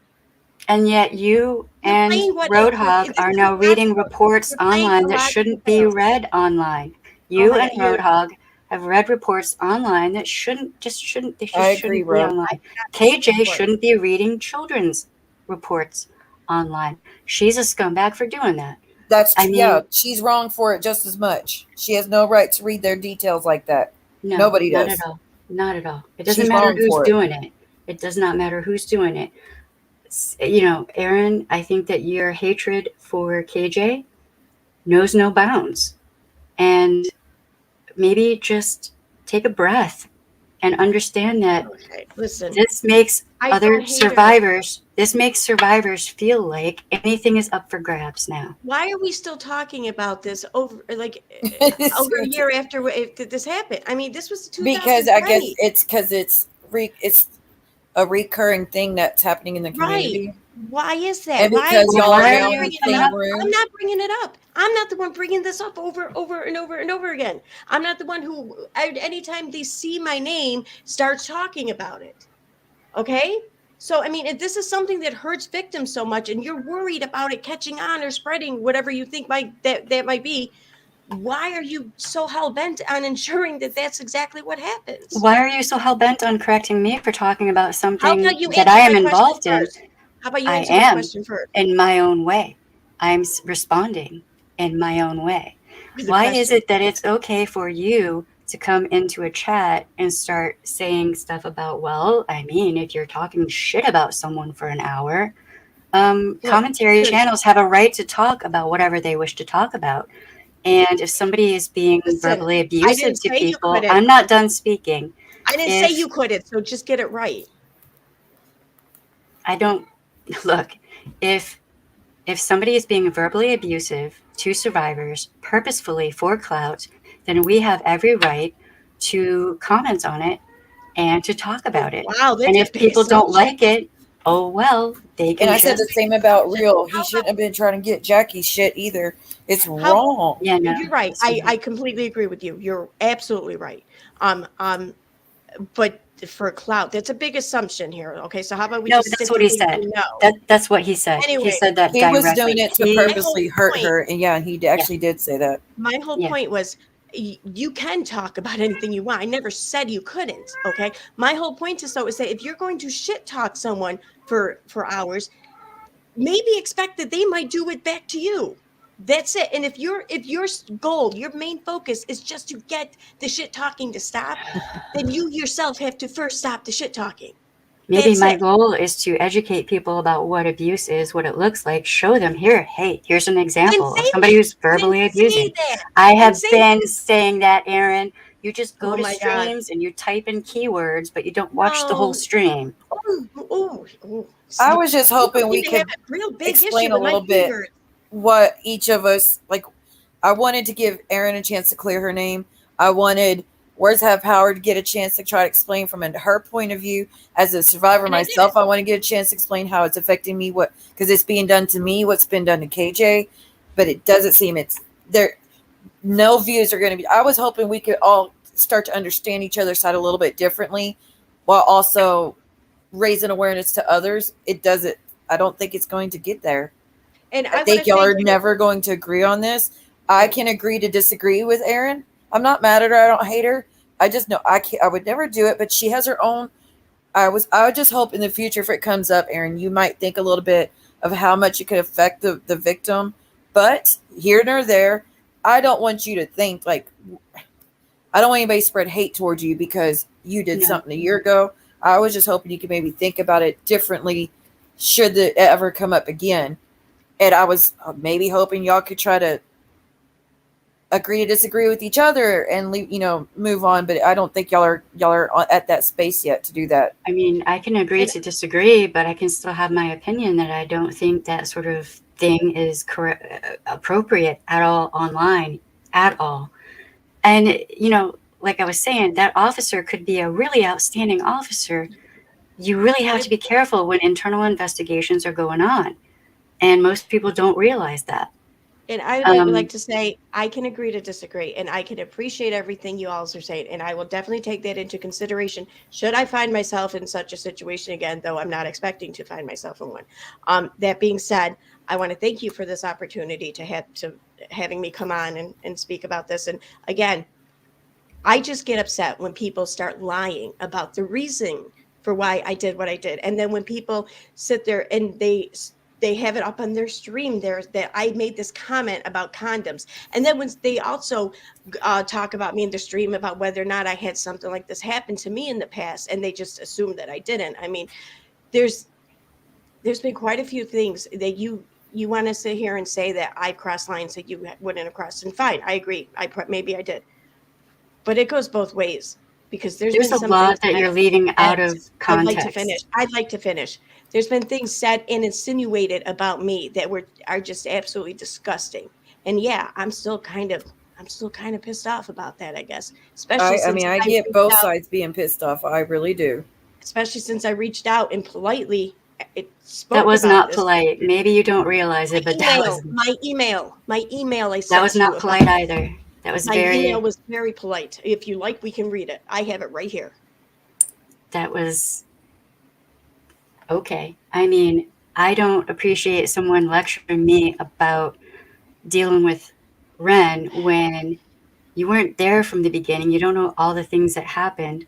And yet you you're and playing what Roadhog this are is now reading impossible. reports You're playing online a that lot in the shouldn't be past. read online. Oh You my and God, Roadhog have read reports online that they I just agree, shouldn't be bro. online. you're KJ right. shouldn't be reading children's reports online. She's a scumbag for doing that. I Yeah, mean, she's wrong for it just as much. She has no right to read their details like that. no, Nobody not at does. all. Not at all. It doesn't She's matter wrong who's for it. doing it. It does not matter who's doing it. You know, Aaron, I think that your hatred for KJ knows no bounds. And maybe just take a breath and understand that Okay, listen. this makes I other don't hate her. survivors feel like anything is up for grabs now. Why are we still talking about this over a year after this happened? I mean, this was Because I guess 2020, it's a recurring thing that's happening in the right? community, Why is that? and Why? because Well, y'all I'm are why are not now in you the bringing it same up. coming I'm room. not bringing it up. I'm not the one bringing this up over and over and over again. I'm not the one who, anytime they see my name, starts talking about it. Okay. So, I mean, if this is something that hurts victims so much and you're worried about it catching on or spreading, whatever you think that might be, why are you so hell bent on ensuring that that's exactly what happens? Why are you so hell bent on correcting me for talking about How something about you that I answer am my question involved in? first? How about you I answer my am question first? in my own way. I'm responding in my own way. The Why is question. it that it's okay for you to come into a chat and start saying stuff about, well, I mean, if you're talking shit about someone for an hour, Look, commentary here's, channels have a right to talk about whatever they wish to talk about. And if somebody is being listen, verbally I didn't abusive to say you people, couldn't. I'm not done speaking. I didn't say If you couldn't. So just get it right. I don't look, if somebody is being verbally abusive to survivors purposefully for clout, then we have every right to comment on it and to talk about it. Wow, And that's a if big people don't assumption. like it, oh well, they And can I said That's the a just, big same about assumption. Real. He shouldn't have been trying to get Jackie's shit either. It's How wrong. yeah, no, you're right. it's not. I completely agree with you. You're absolutely right. Um, um, but for clout, that's a big assumption here. Okay, so how about we No, just but that's stick what to he things said. we know? That's what he said. He Anyway, said that He was doing directly. it to my whole purposely hurt point, her, and yeah, he Yeah, actually did say that. my whole yeah. point was you can talk about anything you want. I never said you couldn't. Okay, my whole point is that if you're going to shit talk someone for hours, maybe expect that they might do it back to you. That's it. And if your goal, your main focus is just to get the shit talking to stop, then you yourself have to first stop the shit talking. Maybe That's my it. goal is to educate people about what abuse is, what it looks like, show them here, hey, here's an Then example of say somebody that. who's Then verbally say abusing. that. I Then have say been that. saying that, Aaron. You just go Oh to my God. streams and you type in keywords, but you don't watch the whole No. stream. Oh. I See, was just people hoping we seem to have could a real big issue explain a with my little bit keywords. what each of us like. I wanted to give Erin a chance to clear her name. I wanted Words Have Power to get a chance to try to explain from her point of view as a survivor And I did. myself. I want to get a chance to explain how it's affecting me, what because it's being done to me, what's been done to KJ, but it doesn't seem it's there. No views are going to be. I was hoping we could all start to understand each other's side a little bit differently, while also raising awareness to others. It doesn't. I don't think it's going to get there. And I I want to think y'all say are too, never going to agree on this. I can agree to disagree with Erin. I'm not mad at her. I don't hate her. I just know I can't, I would never do it, but she has her own. I would just hope in the future if it comes up, Erin, you might think a little bit of how much it could affect the victim. But here nor there, I don't want you to think like I don't want anybody to spread hate towards you because you did No. something a year ago. I was just hoping you could maybe think about it differently should it ever come up again. And I was maybe hoping y'all could try to agree to disagree with each other and leave, move on. But I don't think y'all are at that space yet to do that. I mean, I can agree to disagree, but I can still have my opinion that I don't think that sort of thing is appropriate at all online, at all. And, like I was saying, that officer could be a really outstanding officer. You really have to be careful when internal investigations are going on. And most people don't realize that. And I would like to say, I can agree to disagree, and I can appreciate everything you all are saying, and I will definitely take that into consideration should I find myself in such a situation again, though I'm not expecting to find myself in one. That being said, I want to thank you for this opportunity having me come on and speak about this. And again, I just get upset when people start lying about the reason for why I did what I did, and then when people sit there and they have it up on their stream there that I made this comment about condoms. And then when they also talk about me in the stream about whether or not I had something like this happen to me in the past, and they just assume that I didn't. I mean, there's been quite a few things that you want to sit here and say that I crossed lines that you wouldn't have crossed. And fine, I agree. Maybe I did. But it goes both ways, because there's been a lot that you're leaving out of context. I'd like to finish. There's been things said and insinuated about me that are just absolutely disgusting. And yeah, I'm still kind of pissed off about that, I guess. Especially I get both sides being pissed off. I really do. Especially since I reached out and politely spoke. That was not polite. Maybe you don't realize it, but that was my email. I sent that was not polite either. That was my email was very polite. If you like, we can read it. I have it right here. That was okay. I mean, I don't appreciate someone lecturing me about dealing with Ren when you weren't there from the beginning. You don't know all the things that happened.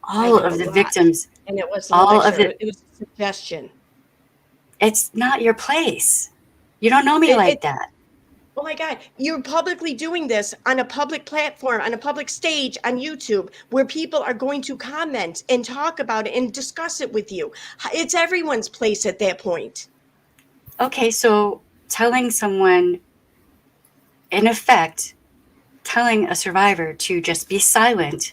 All of the victims. And it was it was a suggestion. It's not your place. You don't know me like that. Oh my God, you're publicly doing this on a public platform, on a public stage on YouTube, where people are going to comment and talk about it and discuss it with you. It's everyone's place at that point. Okay, so telling someone, in effect, telling a survivor to just be silent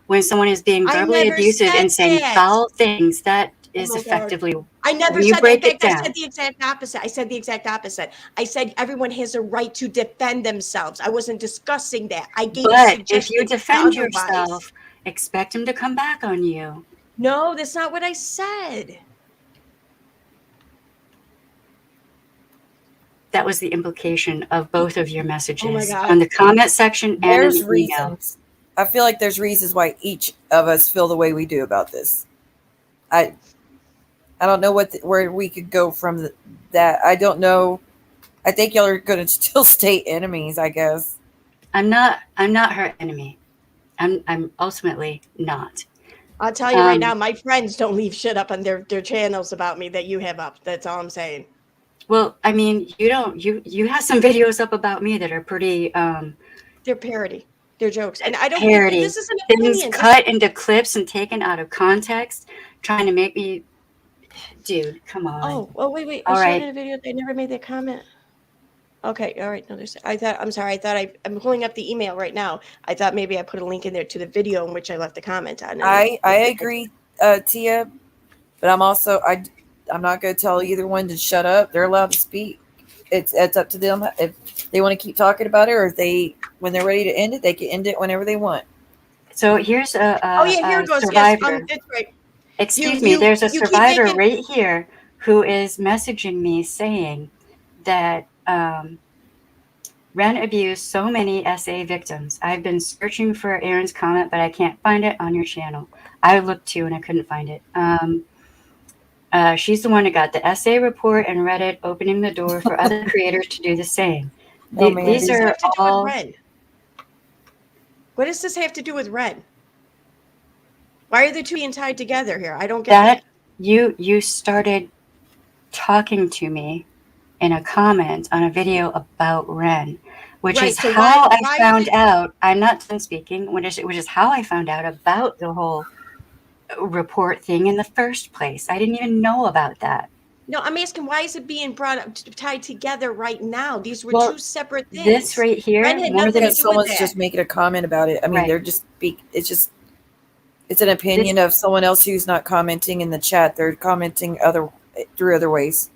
when someone is being verbally abusive and saying foul things, that is effectively. I never said that. In fact, I said the exact opposite. I said everyone has a right to defend themselves. I wasn't discussing that. I gave a suggestion. But if you defend yourself, expect him to come back on you. No, that's not what I said. That was the implication of both of your messages. Oh my God. On the comment section and there's in the reasons. I feel like there's reasons why each of us feel the way we do about this. I don't know where we could go from that. I don't know. I think y'all are going to still stay enemies, I guess. I'm not her enemy. I'm ultimately not. I'll tell you right now, my friends don't leave shit up on their channels about me that you have up. That's all I'm saying. Well, I mean, you have some videos up about me that are pretty they're parody. They're jokes. And I don't parody. This is an things opinion. Cut into clips and taken out of context, trying to make me. Dude, come on. Oh, well, wait. All I right. showed in a video. They never made that comment. Okay, all right. No, I'm sorry. I'm pulling up the email right now. I thought maybe I put a link in there to the video in which I left the comment on. I agree, Tia, but I'm not going to tell either one to shut up. They're allowed to speak. It's up to them if they want to keep talking about it, or if when they're ready to end it, they can end it whenever they want. So here's here it goes. Survivor. Yes, that's right. Excuse me, there's a survivor right here who is messaging me saying that Ren abused so many SA victims. I've been searching for Aaron's comment, but I can't find it on your channel. I looked too and I couldn't find it. She's the one who got the SA report and Reddit, opening the door for other creators to do the same. These are all. What does this have to do with Ren? Why are the two being tied together here? I don't get that. You started talking to me in a comment on a video about Ren, which is how I found out. I'm not done speaking, which is how I found out about the whole report thing in the first place. I didn't even know about that. No, I'm asking, why is it being brought up, tied together right now? These were Well, two separate things. this right here, Ren had more nothing than to Because do with someone's that. just making a comment about it. I mean, Right. they're just it's an opinion of someone else who's not commenting in the chat. They're commenting through other ways.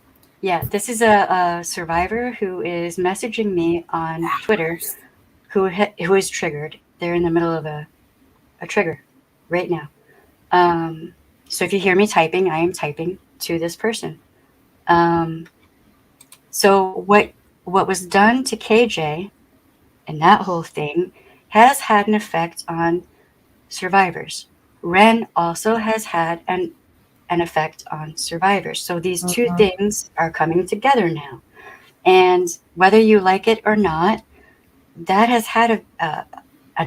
yeah, this is a survivor who is messaging me on Twitter who is triggered. They're in the middle of a trigger right now. So if you hear me typing, I am typing to this person. So what was done to KJ and that whole thing has had an effect on survivors. Ren also has had an effect on survivors. So these two things are coming together now. And whether you like it or not, that has had a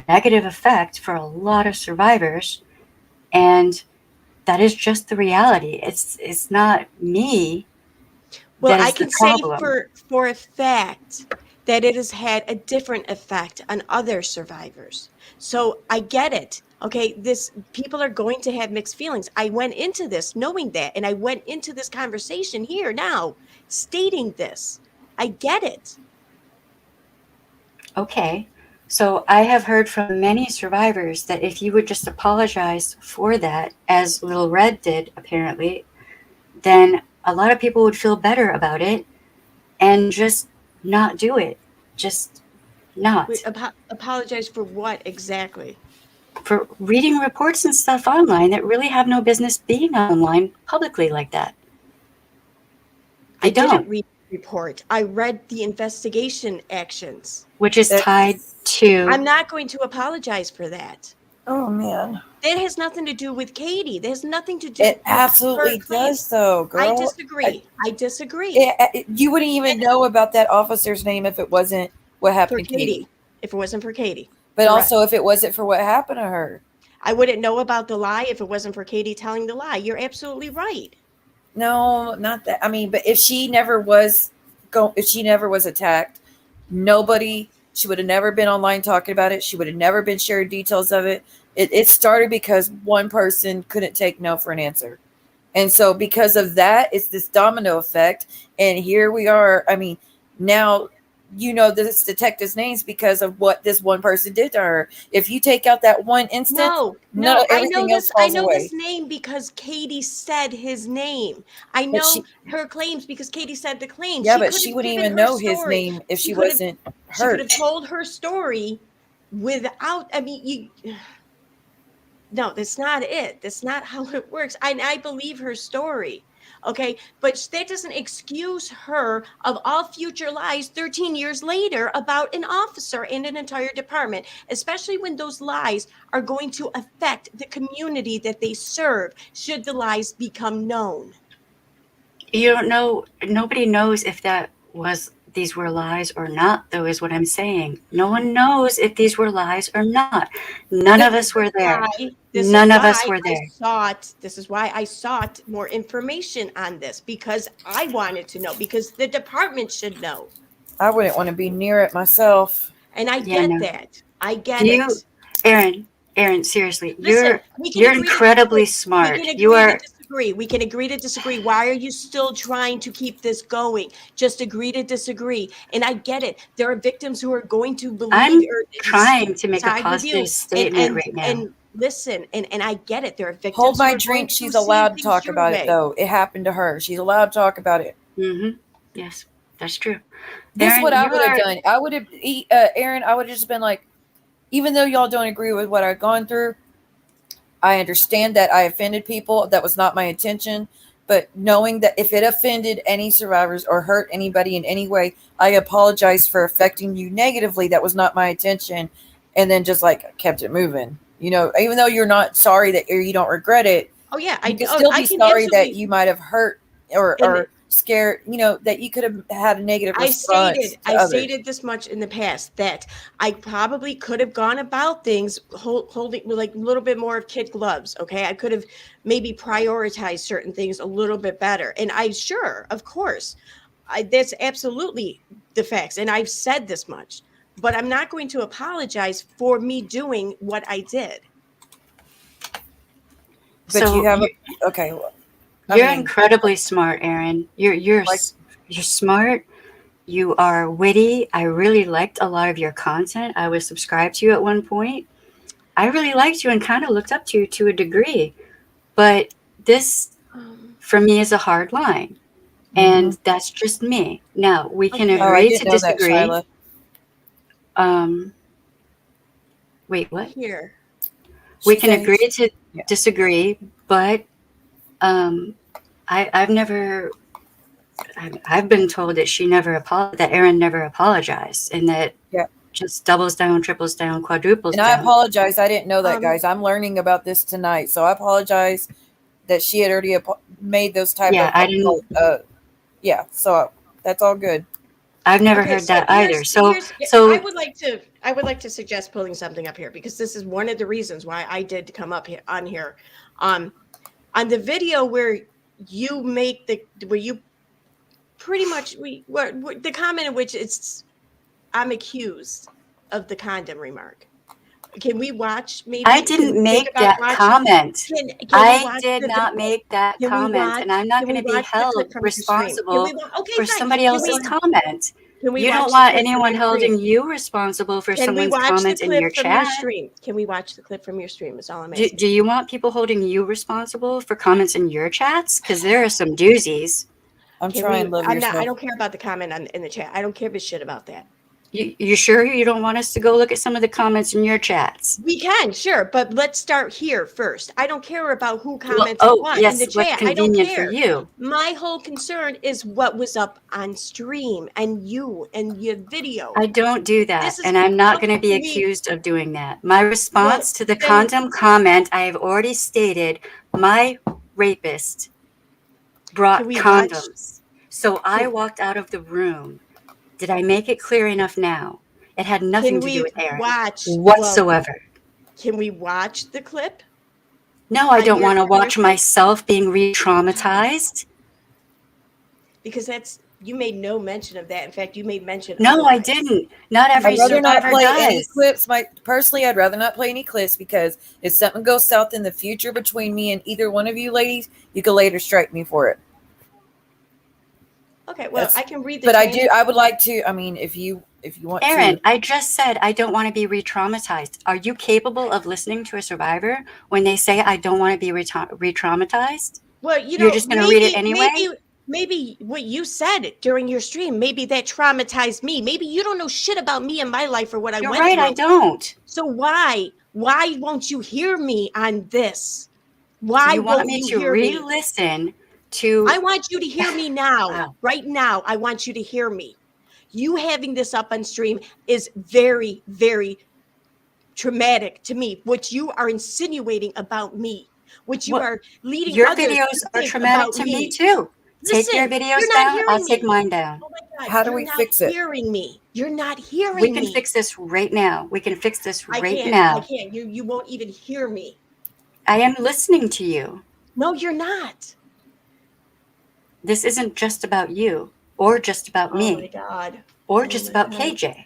negative effect for a lot of survivors. And that is just the reality. It's not me Well, that I is the can say problem. for a fact that it has had a different effect on other survivors. So I get it. Okay, this people are going to have mixed feelings. I went into this knowing that, and I went into this conversation here now stating this. I get it. Okay. So I have heard from many survivors that if you would just apologize for that, as Little Red did apparently, then a lot of people would feel better about it and just not do it. Just not. Apologize for what exactly? For reading reports and stuff online that really have no business being online publicly like that. They I didn't don't. read the report. I read the investigation actions. Which is tied to. I'm not going to apologize for that. Oh man, That has nothing to do with Katie. That has nothing to do it with absolutely her claims. does, though, girl. I disagree. I disagree. You wouldn't even know about that officer's name if it wasn't what For happened to Katie. Katie, if it wasn't for Katie. But Correct. also, if it wasn't for what happened to her. I wouldn't know about the lie if it wasn't for Katie telling the lie. You're absolutely right. No, not that. I mean, but if she never was attacked, she would have never been online talking about it. She would have never been sharing details of it. It started because one person couldn't take no for an answer. And so because of that, it's this domino effect. And here we are. I mean, now you know this detective's names because of what this one person did to her. If you take out that one instance, No, everything else falls away. this name because Katie said his name. I know her claims because Katie said the claims. Yeah, but she wouldn't even know his name if she wasn't hurt. She could have told her story without, I mean, no, that's not it. That's not how it works. I believe her story. Okay, but that doesn't excuse her of all future lies 13 years later about an officer and an entire department, especially when those lies are going to affect the community that they serve should the lies become known. You don't know, nobody knows if these were lies or not, though, is what I'm saying. No one knows if these were lies or not. None of us were there. None of us were there. This is why I sought more information on this, because I wanted to know, because the department should know. I wouldn't want to be near it myself. And I get that. I get it. Aaron, seriously, you're incredibly smart. We can agree to disagree. Why are you still trying to keep this going? Just agree to disagree. And I get it. There are victims who are going to believe. I'm trying to make a positive statement right now. And listen, and I get it. There are victims. Hold my drink. She's allowed to talk about it, though. It happened to her. She's allowed to talk about it. Mm-hmm. Yes, that's true. This is what I would have done. I would have, Aaron, I would have just been like, even though y'all don't agree with what I've gone through, I understand that I offended people. That was not my intention. But knowing that if it offended any survivors or hurt anybody in any way, I apologize for affecting you negatively. That was not my intention. And then just like kept it moving. You know, even though you're not sorry that you don't regret it. Oh, yeah. You can still be sorry that you might have hurt or scared, you know, that you could have had a negative response. I stated this much in the past that I probably could have gone about things holding like a little bit more of kid gloves. Okay. I could have maybe prioritized certain things a little bit better. And of course, that's absolutely the facts. And I've said this much, but I'm not going to apologize for me doing what I did. But so you have okay. You're incredibly smart, Erin. You're smart. You are witty. I really liked a lot of your content. I was subscribed to you at one point. I really liked you and kind of looked up to you to a degree. But this, for me, is a hard line. And that's just me. Now, we can Okay. I agree didn't to know that, disagree. Shyla. Wait, what? Here. We can agree to disagree, but I've never... I've been told that that Erin never apologized, and that just doubles down, triples down, quadruples And down. I apologize. I didn't know that, guys. I'm learning about this tonight, so I apologize that she had already made those type of. I didn't. So that's all good. I've never heard that either. So I would like to suggest pulling something up here, because this is one of the reasons why I did come up here on here. On the video where you make where you pretty much the comment in which I'm accused of the condom remark. Can we watch? Maybe I didn't make that comment. I did not make that comment, and I'm not going to be held responsible for somebody else's comment. You don't want anyone holding you responsible for someone's comment in your chat. Can we watch the clip from your stream? Is all I'm asking. Do you want people holding you responsible for comments in your chats? Because there are some doozies. I'm trying. I don't care about the comment in the chat. I don't give a shit about that. You sure you don't want us to go look at some of the comments in your chats? We can, sure, but let's start here first. I don't care about who comments what in the chat. What's convenient for you. My whole concern is what was up on stream and your video. I don't do that, and I'm not going to be accused of doing that. My response to the condom comment, I have already stated, my rapist brought condoms. So I walked out of the room. Did I make it clear enough now? It had nothing to do with Erin whatsoever. Can we watch the clip? No, I don't want to watch myself being re-traumatized. Because you made no mention of that. In fact, you made mention. No, I didn't. Not every survivor does. Any clips. Personally, I'd rather not play any clips, because if something goes south in the future between me and either one of you ladies, you can later strike me for it. Okay, well, I can read the. But I would like to. I mean, if you want, Erin, I just said I don't want to be re-traumatized. Are you capable of listening to a survivor when they say I don't want to be re-traumatized? Well, you're just going to read it anyway. Maybe what you said during your stream, maybe that traumatized me. Maybe you don't know shit about me and my life or what I went through. Right, I don't. So why won't you hear me on this? Why you want me to re-listen? I want you to hear me now. Wow. Right now, I want you to hear me. You having this up on stream is very, very traumatic to me. What you are insinuating about me, what you are leading your others videos to are traumatic to me too. Take your videos down. I'll take mine down. Oh my God, how do we fix it? Hearing me. You're not hearing me. We can fix this right now. We can fix this right now. I now. can't. You won't even hear me. I am listening to you. No, you're not. This isn't just about you, or just about me. Oh my God. Or just about KJ.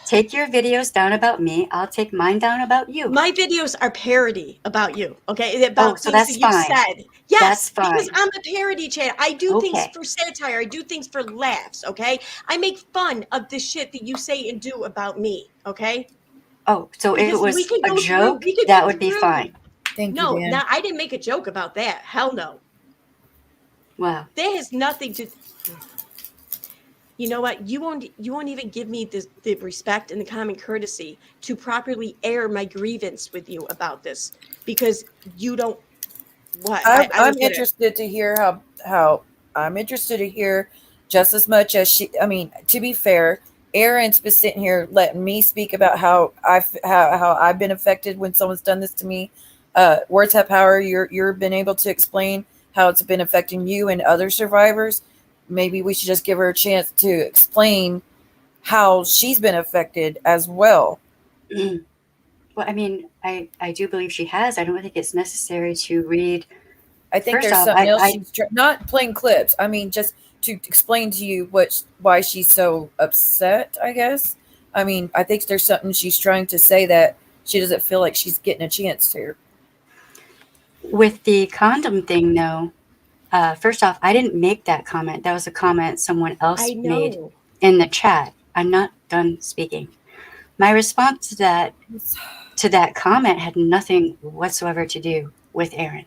Take your videos down about me. I'll take mine down about you. My videos are parody about you. Okay, about so things that's that you said. Yes, that's fine. Because I'm a parody channel. I do things for satire. I do things for laughs. Okay, I make fun of the shit that you say and do about me. Okay. Oh, so because if it was a joke, that would be fine. Thank you, Dan. No, I didn't make a joke about that. Hell no. Wow. That has nothing to. You know what? You won't even give me the respect and the common courtesy to properly air my grievance with you about this, because you don't. What? I'm interested to hear how I'm interested to hear just as much as she. I mean, to be fair, Erin's been sitting here letting me speak about how I've been affected when someone's done this to me. Words have power. You've been able to explain how it's been affecting you and other survivors. Maybe we should just give her a chance to explain how she's been affected as well. Well, I mean, I do believe she has. I don't think it's necessary to read. I think there's something else. She's not playing clips. I mean, just to explain to you why she's so upset, I guess. I mean, I think there's something she's trying to say that she doesn't feel like she's getting a chance to. With the condom thing, though, first off, I didn't make that comment. That was a comment someone else I made know. in the chat. I'm not done speaking. My response to that comment had nothing whatsoever to do with Aaron.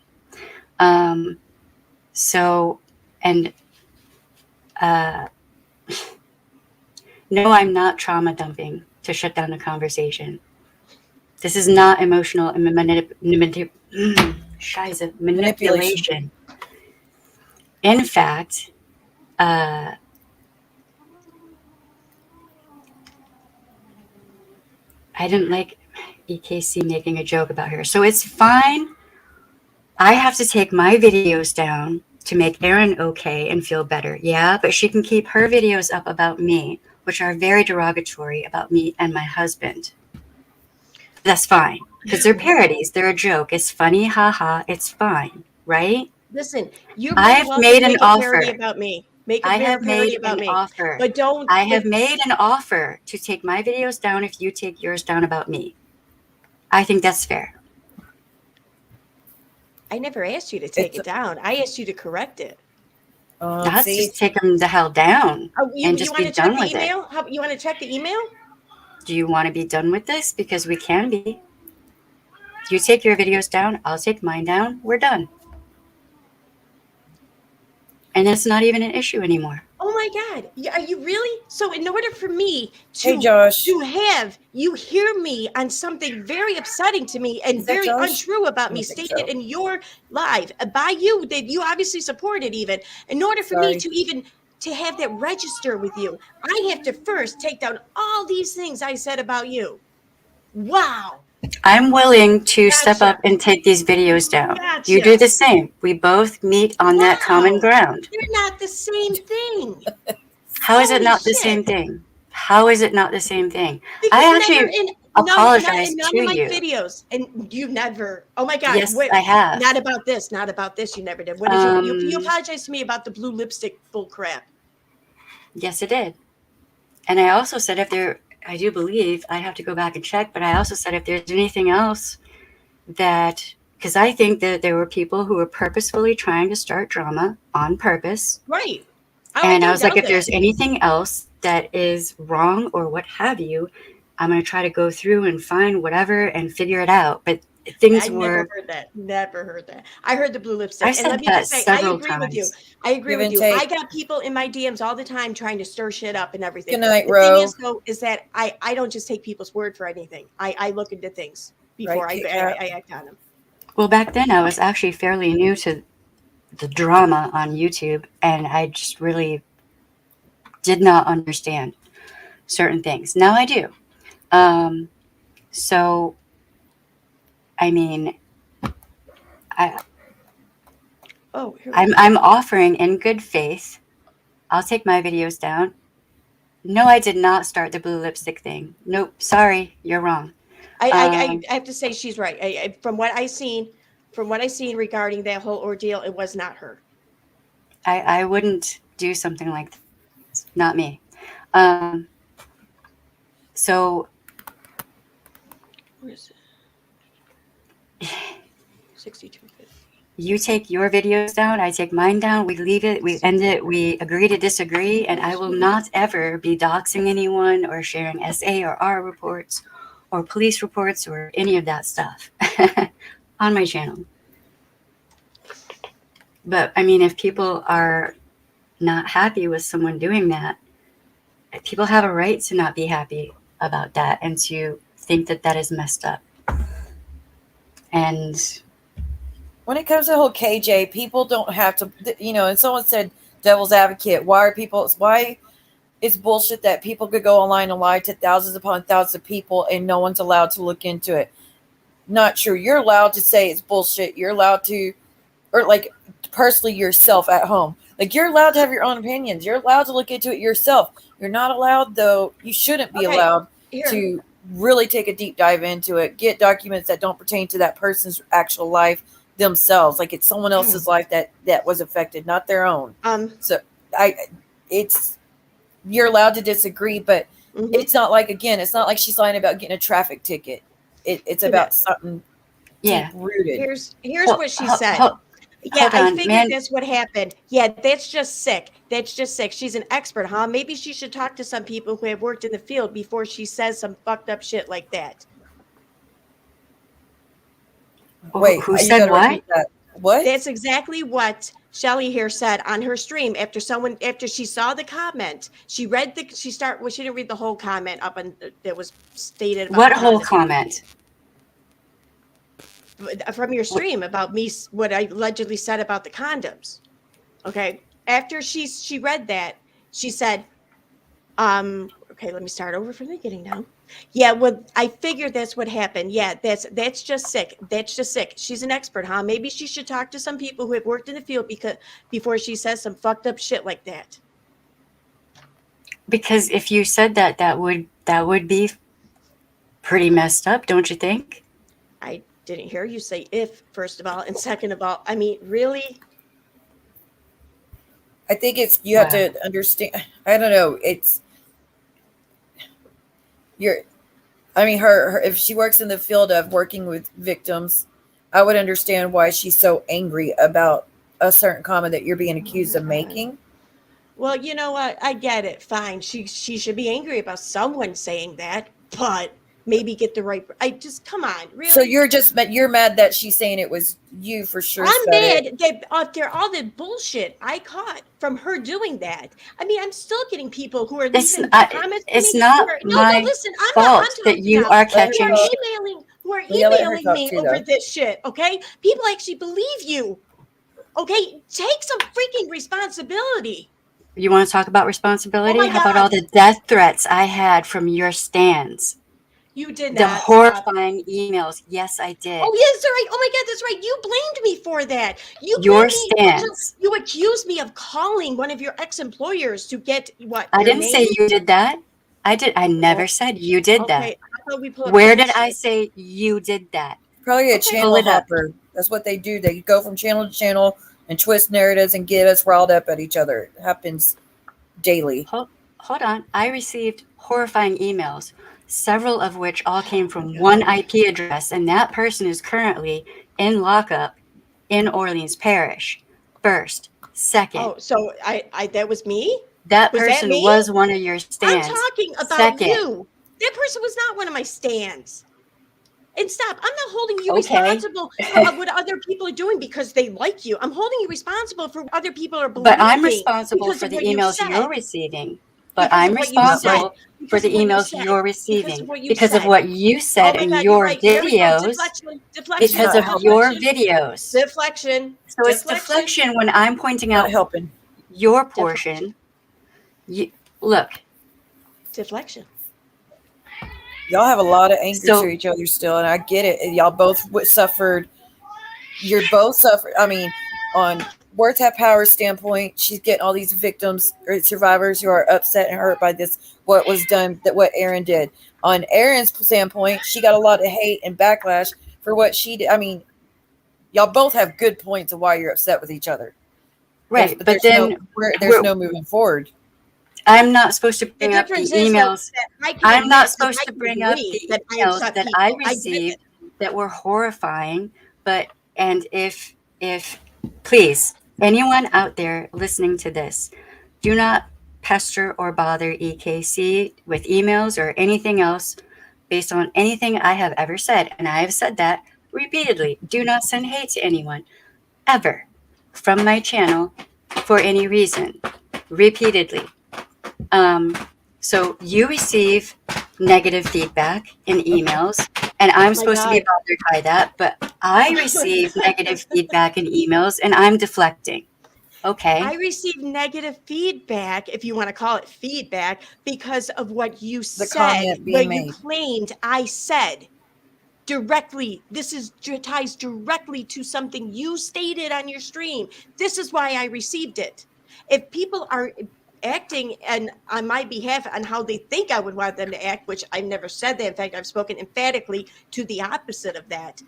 So, and no, I'm not trauma dumping to shut down the conversation. This is not emotional and manipulation. In fact, I didn't like EKC making a joke about her. So it's fine. I have to take my videos down to make Erin okay and feel better. Yeah, but she can keep her videos up about me, which are very derogatory about me and my husband. That's fine. Because they're parodies. They're a joke. It's funny. Haha. It's fine. Right? Listen, you're more than I've welcome made to an make a parody offer. about me. Make a I have parody made about an me. offer. But don't. I have but made an offer to take my videos down if you take yours down about me. I think that's fair. I never asked you to take it down. I asked you to correct it. Let's See, just take them the hell down You and just want be to check done the with it. email? You want to check the email? Do you want to be done with this? Because we can be. You take your videos down, I'll take mine down. We're done. And it's not even an issue anymore. Oh my God. Are you really? So in order for me hey, to Josh. have you hear me on something very upsetting to me and Is that very Josh? untrue about I me don't think stated so. in your live by you that you obviously supported even, in order for me Sorry. to even to have that register with you, I have to first take down all these things I said about you. Wow. I'm willing to step Gotcha. up and take these videos down. You do Gotcha. the same. We both meet on that common Wow. ground. They're not the same thing. How is it Holy not the shit. same thing? How is it not the same thing? Because I never actually in apologize none to of my you. videos, and you never. Oh my God! Yes, I have. Not about this. Not about this. You never did. What did you apologize to me about the blue lipstick bull crap? Yes, it did. And I also said I do believe, I have to go back and check, but I also said if there's anything else that, because I think that there were people who were purposefully trying to start drama on purpose. Right. Oh, And I don't was like, doubt if there's that. anything else that is wrong or what have you, I'm going to try to go through and find whatever and figure it out. But things I never were, heard that. Never heard that. I heard the blue I've lipstick. And said let me that just say, I several agree with you. times. I agree Give with and you. take. I got people in my DMs all the time trying to stir shit up and everything. Good night, The thing Ro. is, though, is that I don't just take people's word for anything. I look into things before Right, I act on them. Well, back then I was actually fairly new to the drama on YouTube, and I just really did not understand certain things. Now I do. So, I mean, Oh, here we go. I'm offering in good faith. I'll take my videos down. No, I did not start the blue lipstick thing. Nope. Sorry, you're wrong. I have to say she's right. From what I seen regarding that whole ordeal, it was not her. I wouldn't do something like this. Not me. So Where is it? 6250. you take your videos down, I take mine down, we leave it, we end it, we agree to disagree, and I will not ever be doxing anyone or sharing SA or R reports or police reports or any of that stuff on my channel. But I mean, if people are not happy with someone doing that, people have a right to not be happy about that and to think that that is messed up. And when it comes to the whole KJ, people don't have to, and someone said devil's advocate. Why it's bullshit that people could go online and lie to thousands upon thousands of people and no one's allowed to look into it. Not true. You're allowed to say it's bullshit. You're allowed to, or like personally yourself at home. Like you're allowed to have your own opinions. You're allowed to look into it yourself. You're not allowed, though, you shouldn't be allowed to really take a deep dive into it. Get documents that don't pertain to that person's actual life themselves. Like it's someone else's life that was affected, not their own. So you're allowed to disagree, but it's not like, again, it's not like she's lying about getting a traffic ticket. It's about something Yeah. deep rooted. Here's Hold, what she hold, said. hold, Yeah, hold I on, figured man. that's what happened. Yeah, that's just sick. That's just sick. She's an expert, huh? Maybe she should talk to some people who have worked in the field before she says some fucked up shit like that. Wait, Who you said got to what? repeat that. What? That's exactly what Shelly here said on her stream after she saw the comment. She read the she start well, she didn't read the whole comment up and that was stated about What the whole condom comment? from your stream about me what I allegedly said about the condoms. Okay. After she read that, she said, okay, let me start over from the beginning now. Yeah, well, I figured that's what happened. Yeah, that's just sick. That's just sick. She's an expert, huh? Maybe she should talk to some people who have worked in the field because before she says some fucked up shit like that. Because if you said that, that would be pretty messed up, don't you think? I didn't hear you say if, first of all, and second of all, I mean, really? I think it's you have to understand. I don't know. It's you're. I mean, her if she works in the field of working with victims, I would understand why she's so angry about a certain comment that you're being accused of making. Well, you know what? I get it. Fine. She should be angry about someone saying that, but maybe get the right. I just come on, So really. you're mad that she's saying it was you for sure I'm said it. mad that after all the bullshit I caught from her doing that. I mean, I'm still getting people who are It's leaving not, comments to it's me who not are no, no, my listen, I'm fault that talking you now. are Let her catching shit. Who are Yeah, let her emailing talk me too, over though. this shit, okay? People actually believe you. Okay? Take some freaking responsibility. You want to talk about Oh responsibility? my How about all God. the death threats I had from your stands? You did The not stop. horrifying emails. Yes, I Oh did. yes, that's right. Oh my God, that's right. You blamed me for that. You Your blamed me. stands. You accused me of calling one of your ex-employers to get what I their didn't say name. you did that. I never Oh, said you did that. okay. How about we pull up the Where did I picture? say you did that? Probably a Okay. Pull channel it up. hopper. That's what they do. They go from channel to channel and twist narratives and get us riled up at each other. It happens daily. Hold on. I received horrifying emails, several of which all came from one IP address, and that person is currently in lockup in Orleans Parish. First. Second, Oh, so I that was me? that Was that person me? was one of your I'm stands. talking about Second, you. That person was not one of my stands. And stop. I'm not holding you okay. responsible for what other people are doing because they like you. I'm holding you responsible for what other people are But I'm believing responsible because for of the what you've emails said. you're receiving. But Because I'm of what you Not said. right. responsible for Because the of what you emails said. you're Because receiving of what you because of said. what you Oh said my in God, you're your right. There we go. videos. Deflection. It's Deflection. Because not of helping. your Deflection. videos. Deflection. So it's Deflection. deflection when I'm pointing Not out helping. your Deflection. portion. Look, Deflection. Y'all have a lot of anger to so each other still, and I get it. And y'all both suffered. You're both suffered. I mean, on Words Have Power standpoint, she's getting all these victims or survivors who are upset and hurt by this, what was done, that what Aaron did. On Aaron's standpoint, she got a lot of hate and backlash for what she did. I mean, y'all both have good points of why you're upset with each other. There's, right, but but there's no, then there's no moving forward. I'm not supposed to The bring up the difference is, though, emails. that I can I'm not admit that supposed I to can bring up agree the that I emails upset that I people. I admit it. received that were horrifying. But and if please anyone out there listening to this, do not pester or bother EKC with emails or anything else based on anything I have ever said, and I have said that repeatedly. Do not send hate to anyone ever from my channel for any reason, repeatedly. So you receive negative feedback in emails, and I'm My supposed to be God. bothered by that, but I receive negative feedback in emails and I'm deflecting. I Okay. received negative feedback, if you want to call it feedback, because of what you The said, comment being what you made. claimed I said directly. This is ties directly to something you stated on your stream. This is why I received it. If people are acting and on my behalf on how they think I would want them to act, which I've never said that. In fact, I've spoken emphatically to the opposite of that.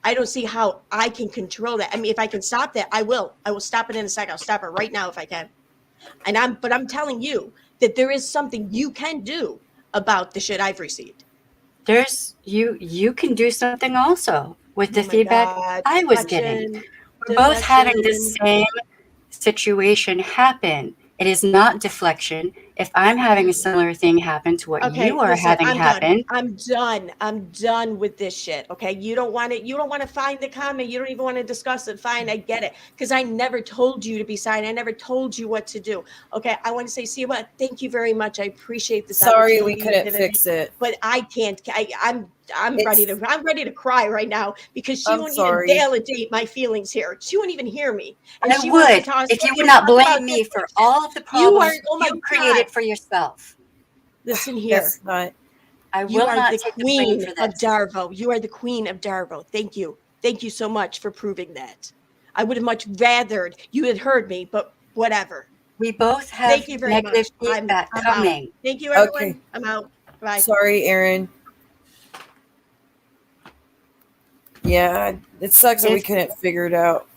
I don't see how I can control that. I mean, if I can stop that, I will. I will stop it in a second. I'll stop it right now if I can. But I'm telling you that there is something you can do about the shit I've received. There's you can do something also. with the Oh my feedback God. I was getting. Deflection. We're both having the Deflection. same situation happen. It is not deflection. If I'm having a similar thing happen to what Okay, you are listen, having I'm done. happen, I'm done. I'm done with this shit. Okay. You don't want it. You don't want to find the comment. You don't even want to discuss it. Fine. I get it. Because I never told you to be silent. I never told you what to do. Okay. I want to say, see what? Thank you very much. I appreciate this Sorry, we opportunity you've couldn't given me. fix it. But I can't. I'm ready It's. to. I'm ready to cry right now because she I'm won't even sorry. validate my feelings here. She won't even hear me, and I she wants to would talk. if She you would wants to not talk about blame me for deflection. all of the You are. problems Oh my you God. created for yourself. Listen here. That's not. I You will are not the take the blame queen for of this. DARVO. You are the queen of DARVO. Thank you. Thank you so much for proving that. I would have much rathered you had heard me, but whatever. We both Thank have you very negative much. feedback I'm out. coming. Thank you, Okay. everyone. I'm out. Bye. Sorry, Aaron. Yeah, it sucks that we If couldn't figure it out.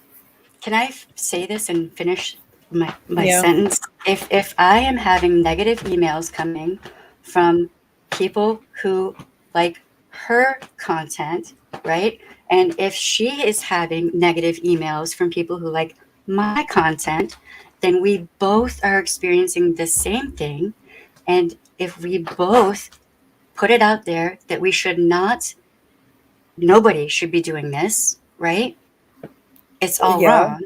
Can I say this and finish my Yeah. sentence? If I am having negative emails coming from people who like her content, right? And if she is having negative emails from people who like my content, then we both are experiencing the same thing. And if we both put it out there that we should not, nobody should be doing this, right? It's all Yeah. wrong,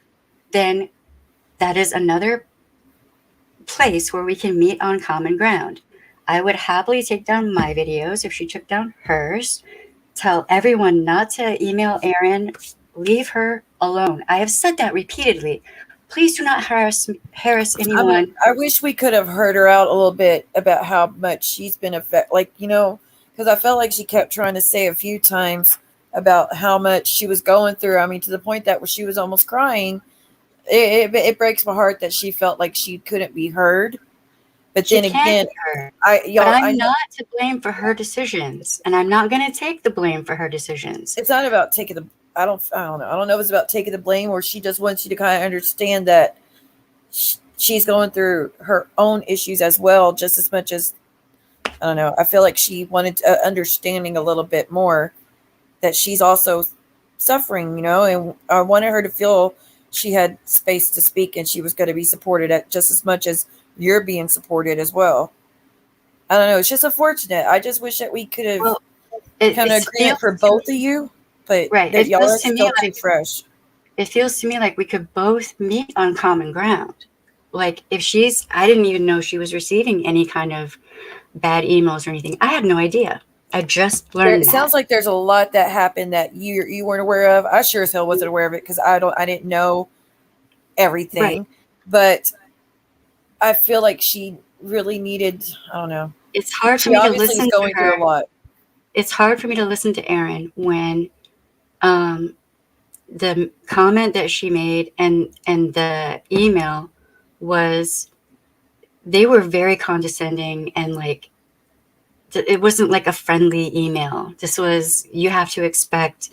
then that is another place where we can meet on common ground. I would happily take down my videos if she took down hers. Tell everyone not to email Erin. Leave her alone. I have said that repeatedly. Please do not harass anyone. I wish we could have heard her out a little bit about how much she's been affected. Like, because I felt like she kept trying to say a few times about how much she was going through. I mean, to the point that where she was almost crying. It breaks my heart that she felt like she couldn't be heard. But She then can't again, be heard. But I I'm know not to blame for her decisions, and I'm not going to take the blame for her decisions. it's not about taking the. I don't know. I don't know if it's about taking the blame or she just wants you to kind of understand that she's going through her own issues as well, just as much as I don't know. I feel like she wanted understanding a little bit more that she's also suffering, and I wanted her to feel she had space to speak and she was going to be supported at just as much as you're being supported as well. I don't know. It's just unfortunate. I just wish that we could have Well, kind of agreement for both of you, but right. that It y'all are feels to me still too like fresh. it feels to me like we could both meet on common ground. Like if I didn't even know she was receiving any kind of bad emails or anything. I had no idea. I just learned It that. sounds like there's a lot that happened that you weren't aware of. I sure as hell wasn't aware of it because I didn't know Right. everything, but I feel like she really needed. I don't know. It's hard for She me to obviously is listen to going through her. a lot. It's hard for me to listen to Erin when the comment that she made and the email was, they were very condescending, and like it wasn't like a friendly email. This was, you have to expect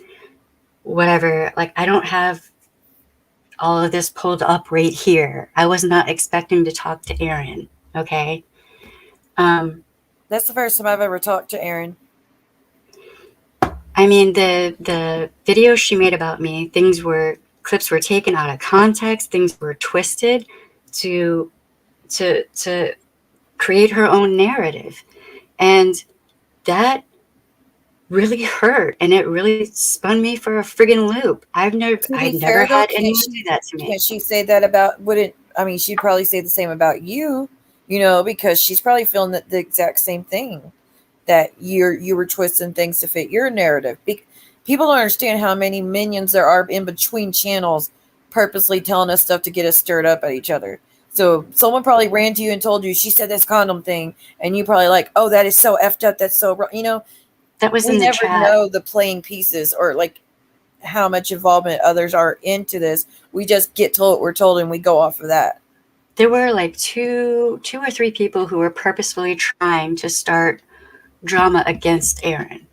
whatever. Like I don't have all of this pulled up right here. I was not expecting to talk to Erin. Okay. That's the first time I've ever talked to Erin. I mean, the videos she made about me, clips were taken out of context, things were twisted to create her own narrative. And that really hurt, and it really spun me for a friggin' loop. To be I'd never fair though, had anyone do that to me. can't she say that about wouldn't I mean she'd probably say the same about you, because she's probably feeling the exact same thing that you were twisting things to fit your narrative. People don't understand how many minions there are in between channels purposely telling us stuff to get us stirred up at each other. So someone probably ran to you and told you she said this condom thing, and you probably like, oh, that is so effed up. That's so wrong. That was We in the never chat. know the playing pieces or like how much involvement others are into this. We just get told what we're told and we go off of that. There were like two or three people who were purposefully trying to start drama against Erin.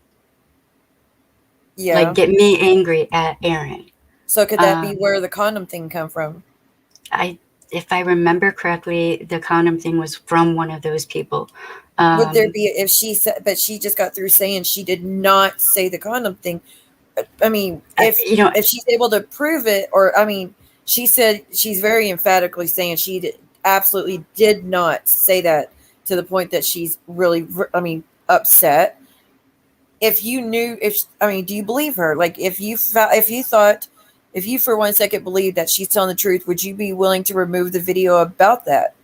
Yeah. Like get me angry at Erin. So could that be where the condom thing come from? If I remember correctly, the condom thing was from one of those people. Would there be if she said, but she just got through saying she did not say the condom thing. I mean, if she's able to prove it, or I mean, she said she's very emphatically saying she absolutely did not say that, to the point that she's really, I mean, upset. If you knew, if I mean, do you believe her? Like, if you thought, if you for 1 second believed that she's telling the truth, would you be willing to remove the video about that,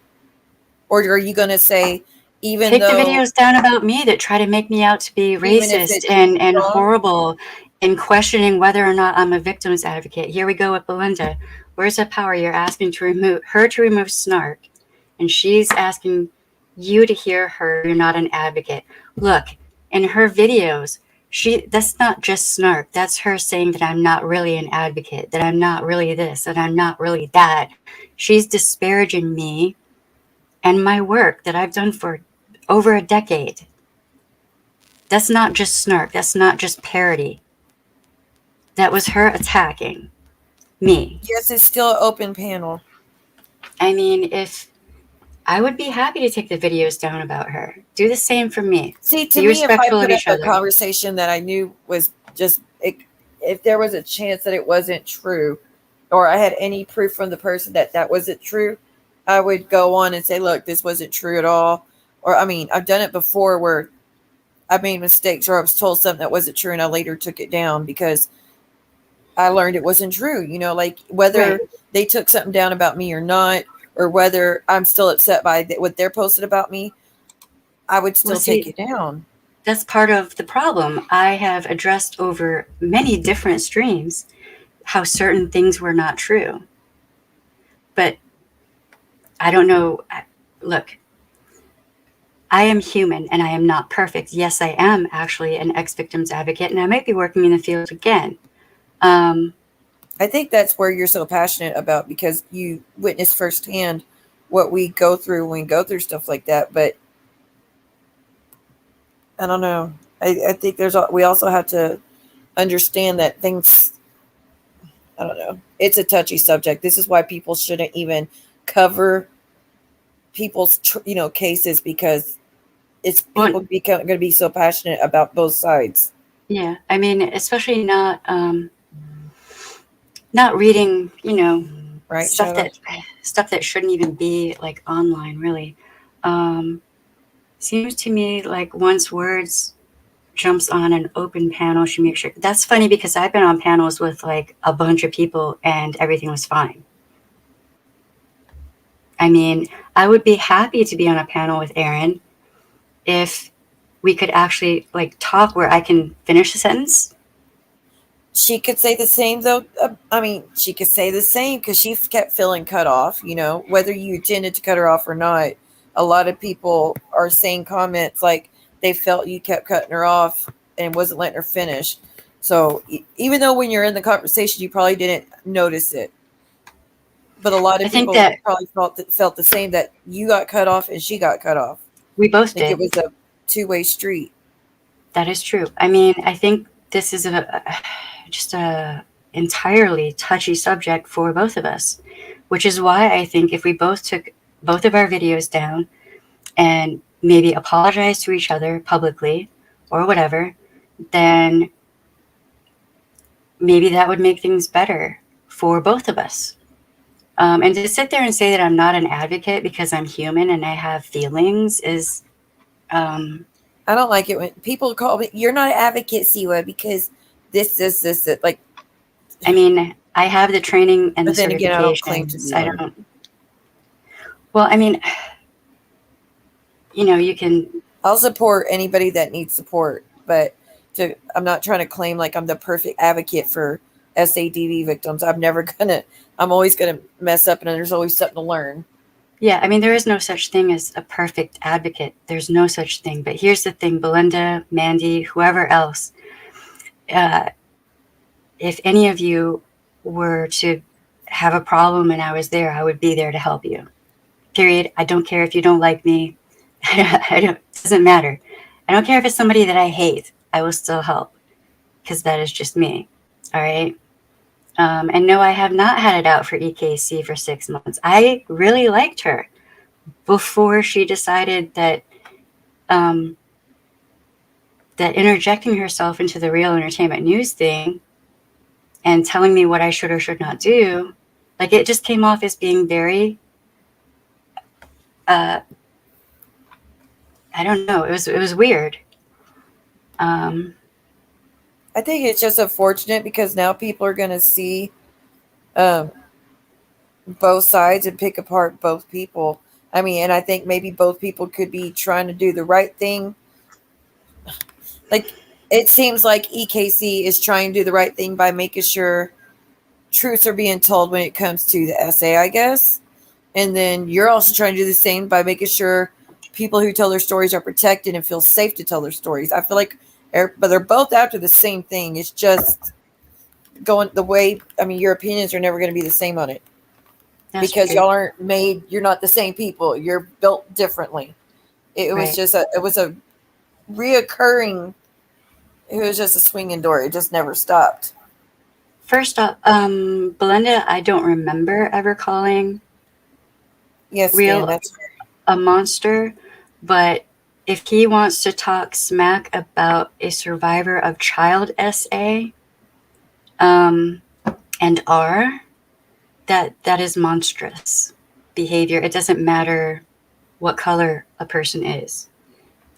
or are you going to say, Take the videos down about me that try to make me out to be racist and horrible, and questioning whether or not I'm a victim's advocate? Here we go with Belinda. Where's the power? You're asking to remove snark, and she's asking you to hear her. You're not an advocate. Look, in her videos, that's not just snark. That's her saying that I'm not really an advocate, that I'm not really this, that I'm not really that. She's disparaging me and my work that I've done for over a decade. That's not just snark. That's not just parody. That was her attacking me. Yes, it's still an open panel. I mean, if I would be happy to take the videos down about her. Do the same for me. See, to me, if I put up a conversation that I knew was just, if there was a chance that it wasn't true, or I had any proof from the person that that wasn't true, I would go on and say, look, this wasn't true at all. Or, I mean, I've done it before where I made mistakes, or I was told something that wasn't true and I later took it down because I learned it wasn't true. You know, like whether they took something down about me or not, or whether I'm still upset by what they're posted about me, I would still take it down. That's part of the problem. I have addressed over many different streams how certain things were not true. But I don't know. Look, I am human and I am not perfect. Yes, I am actually an ex-victims advocate, and I might be working in the field again. I think that's where you're so passionate about, because you witness firsthand what we go through when we go through stuff like that. But I don't know. I think we also have to understand that things, I don't know. It's a touchy subject. This is why people shouldn't even cover people's, cases, because it's people going to be so passionate about both sides. Yeah. I mean, especially not reading, right, stuff that shouldn't even be like online, really. Seems to me like once words jumps on an open panel, she makes sure. That's funny because I've been on panels with like a bunch of people and everything was fine. I mean, I would be happy to be on a panel with Erin if we could actually like talk where I can finish the sentence. She could say the same, though. I mean, she could say the same because she kept feeling cut off, whether you intended to cut her off or not. A lot of people are saying comments like they felt you kept cutting her off and wasn't letting her finish. So even though when you're in the conversation, you probably didn't notice it. But a lot of people probably felt the same, that you got cut off and she got cut off. We both did. It was a two-way street. That is true. I mean, I think this is just a entirely touchy subject for both of us, which is why I think if we both took both of our videos down and maybe apologize to each other publicly or whatever, then maybe that would make things better for both of us. And to sit there and say that I'm not an advocate because I'm human and I have feelings is... I don't like it when people call me, you're not an advocate, Siwa, because this. Like, I mean, I have the training and the certifications. Again, I don't claim to be one. Well, I mean, you can... I'll support anybody that needs support, but I'm not trying to claim like I'm the perfect advocate for SADV victims. I'm always going to mess up, and there's always something to learn. Yeah, I mean, there is no such thing as a perfect advocate. There's no such thing. But here's the thing, Belinda, Mandy, whoever else, if any of you were to have a problem and I was there, I would be there to help you. Period. I don't care if you don't like me. It doesn't matter. I don't care if it's somebody that I hate. I will still help because that is just me. All right. And no, I have not had it out for EKC for 6 months. I really liked her before she decided that that interjecting herself into the real entertainment news thing and telling me what I should or should not do, like it just came off as being very, I don't know. It was weird. I think it's just unfortunate because now people are going to see um, both sides and pick apart both people. I mean, and I think maybe both people could be trying to do the right thing. Like, it seems like EKC is trying to do the right thing by making sure truths are being told when it comes to the essay, I guess. And then you're also trying to do the same by making sure people who tell their stories are protected and feel safe to tell their stories. I feel like, but they're both after the same thing. It's just going the way, I mean, your opinions are never going to be the same on it. That's Because true. y'all aren't made, you're not the same people. You're built differently. It was Right. just it was a reoccurring, it was just a swinging door. It just never stopped. First off, Belinda, I don't remember ever calling Yes, Real Dan, that's a monster, but if he wants to talk smack about a survivor of child SA and R, that is monstrous behavior. It doesn't matter what color a person is.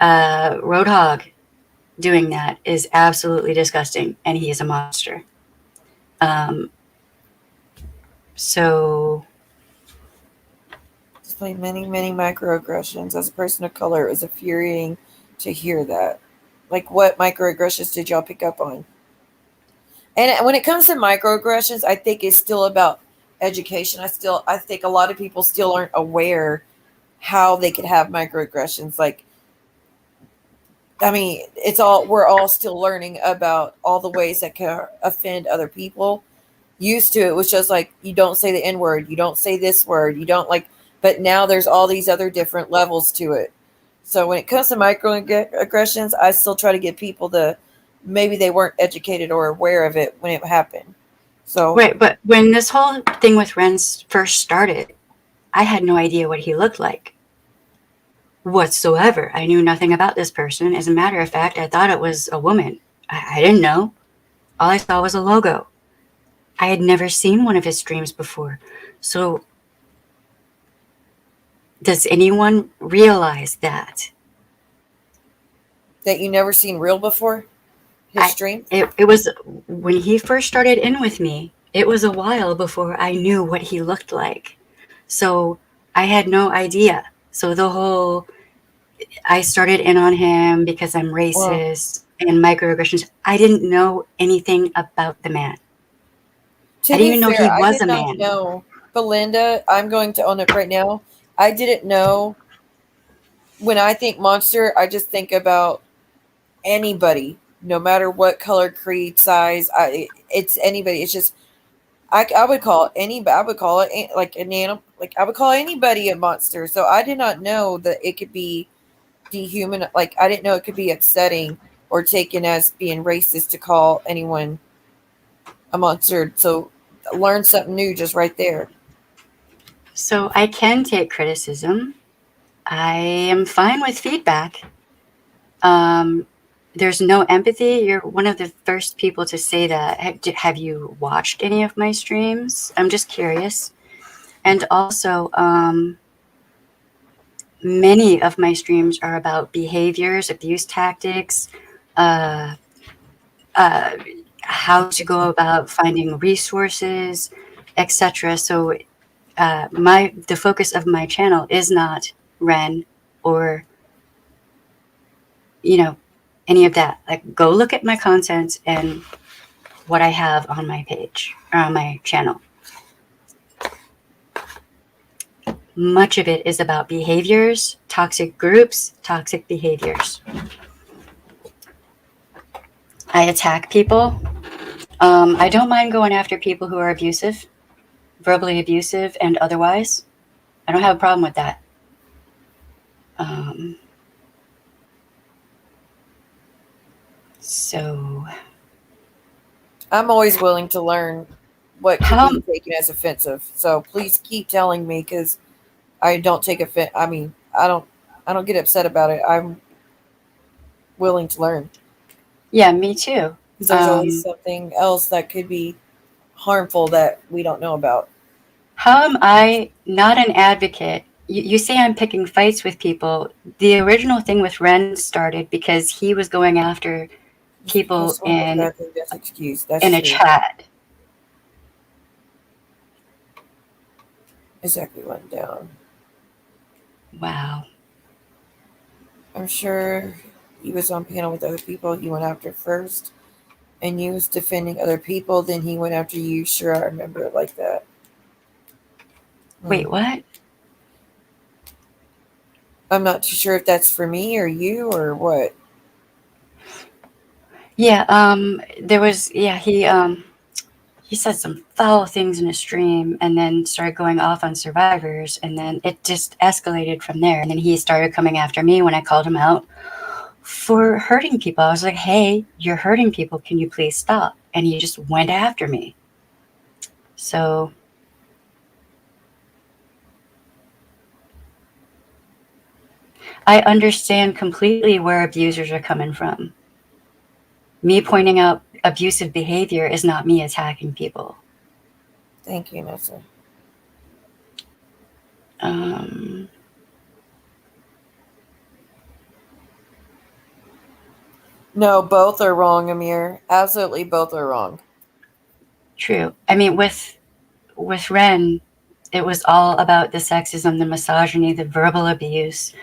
Roadhog doing that is absolutely disgusting, and he is a monster. So displayed many, many microaggressions. As a person of color, it was infuriating to hear that. Like, what microaggressions did y'all pick up on? And when it comes to microaggressions, I think it's still about education. I think a lot of people still aren't aware how they could have microaggressions. Like, I mean, we're all still learning about all the ways that can offend other people. Used to, it was just like, you don't say the N word, you don't say this word, you don't like, but now there's all these other different levels to it. So when it comes to microaggressions, I still try to get people to, maybe they weren't educated or aware of it when it happened. So right, but when this whole thing with Ren first started, I had no idea what he looked like whatsoever. I knew nothing about this person. As a matter of fact, I thought it was a woman. I didn't know. All I saw was a logo. I had never seen one of his streams before. So does anyone realize that? that you never seen real before? His stream? It was when he first started in with me, it was a while before I knew what he looked like. So I had no idea. So the whole, I started in on him because I'm racist and microaggressions. I didn't know anything about the man. To I didn't be even know fair, he I was did a not man. know. Belinda, I'm going to own it right now. I didn't know. When I think monster, I just think about anybody, no matter what color, creed, size. It's anybody. It's just I would call anybody. I would call it like an animal. Like, I would call anybody a monster. So I did not know that it could be dehuman. Like, I didn't know it could be upsetting or taken as being racist to call anyone a monster. So learn something new just right there. So I can take criticism. I am fine with feedback. There's no empathy. You're one of the first people to say that. Have you watched any of my streams? I'm just curious. And also, many of my streams are about behaviors, abuse tactics, uh, how to go about finding resources, etc. So the focus of my channel is not Ren or any of that. Like, go look at my content and what I have on my page or on my channel. Much of it is about behaviors, toxic groups, toxic behaviors. I attack people. I don't mind going after people who are abusive, verbally abusive and otherwise. I don't have a problem with that. So I'm always willing to learn what could be taken as offensive. So please keep telling me, because I don't take offense. I mean, I don't get upset about it. I'm willing to learn. Yeah, me too. Because there's always something else that could be harmful that we don't know about. How am I not an advocate? You say I'm picking fights with people. The original thing with Ren started because he was going after Just because people someone does bad thing, that's excuse. That's in a true. chat. Exactly went down. Wow. I'm sure he was on panel with other people he went after first, and you was defending other people, then he went after you. Sure, I remember it like that. Wait, what? I'm not too sure if that's for me or you or what. Yeah, there was, yeah, he said some foul things in a stream and then started going off on survivors, and then it just escalated from there. And then he started coming after me when I called him out for hurting people. I was like, hey, you're hurting people. Can you please stop? And he just went after me. So I understand completely where abusers are coming from. Me pointing out abusive behavior is not me attacking people. Thank you, Nessa. No, both are wrong, Amir. Absolutely, both are wrong. True. I mean, with Ren, it was all about the sexism, the misogyny, the verbal abuse,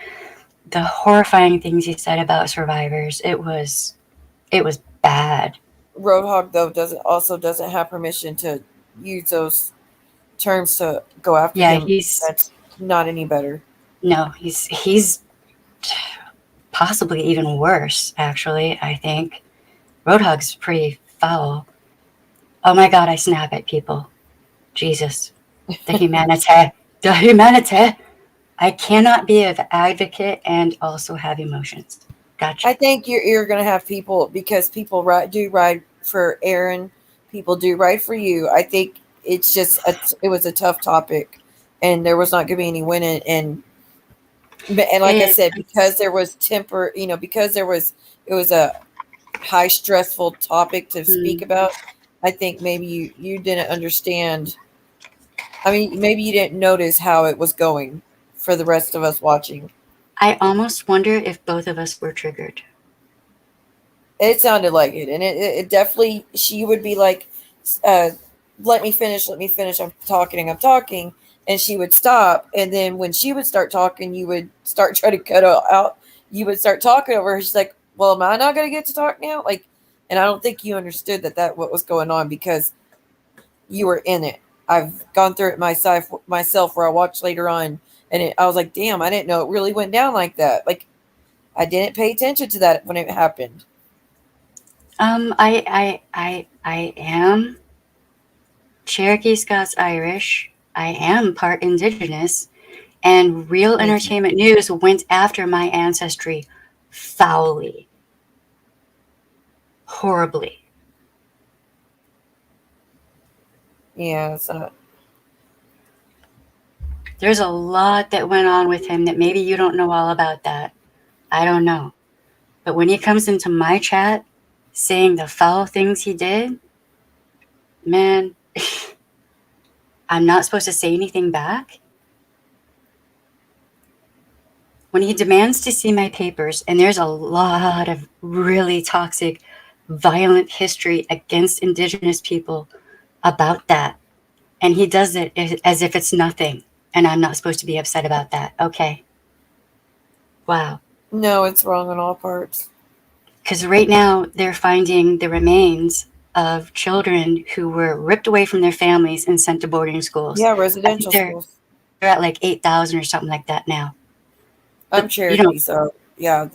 the horrifying things he said about survivors. It was bad. Roadhog though doesn't have permission to use those terms to go after Yeah, him. That's not any better. no, he's possibly even worse, actually, I think. Roadhog's pretty foul. Oh my god, I snap at people. Jesus. The humanity. The humanity. I cannot be an advocate and also have emotions. Gotcha. I think you're going to have people, because people do ride for Aaron. People do ride for you. I think it's just it was a tough topic, and there was not going to be any winning. And like I said, because there was temper, because it was a high stressful topic to speak about. I think maybe you didn't understand. I mean, maybe you didn't notice how it was going for the rest of us watching. I almost wonder if both of us were triggered. It sounded like it, and it definitely. She would be like, "Let me finish. Let me finish. I'm talking," and she would stop. And then when she would start talking, you would start trying to cut her out. You would start talking over her. She's like, "Well, am I not going to get to talk now?" Like, and I don't think you understood that what was going on because you were in it. I've gone through it myself where I watched later on, and I was like, "Damn, I didn't know it really went down like that." Like, I didn't pay attention to that when it happened. I am Cherokee Scots Irish. I am part Indigenous, and Real Entertainment News went after my ancestry foully, horribly. Yeah, it's not. There's a lot that went on with him that maybe you don't know all about that. I don't know. But when he comes into my chat saying the foul things he did, man, I'm not supposed to say anything back. When he demands to see my papers, and there's a lot of really toxic, violent history against Indigenous people about that, and he does it as if it's nothing, and I'm not supposed to be upset about that. Okay. Wow. No, it's wrong on all parts. Because right now they're finding the remains of children who were ripped away from their families and sent to boarding schools. Yeah, residential schools. They're at like 8,000 or something like that now. I'm Cherokee, so yeah,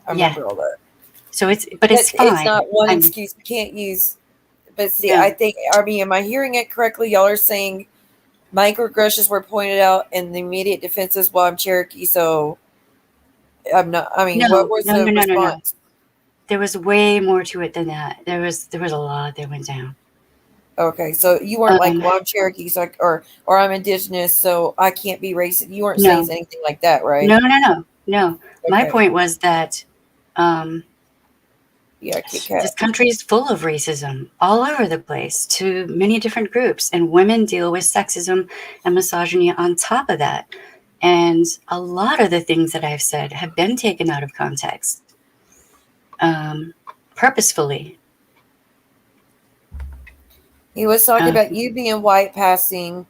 I remember all that. So it's fine. It's not one excuse you can't use. But see, I think, am I hearing it correctly? Y'all are saying microaggressions were pointed out in the immediate defenses while I'm Cherokee, so I'm not. I mean, what was the response? No. There was way more to it than that. There was a lot that went down. Okay, so you weren't like, well, I'm Cherokee, so or I'm Indigenous, so I can't be racist. You weren't saying anything like that, right? No. Okay. My point was that, you Yeah, Kit Kat. This country is full of racism all over the place to many different groups, and women deal with sexism and misogyny on top of that. And a lot of the things that I've said have been taken out of context, purposefully. He was talking about you being white passing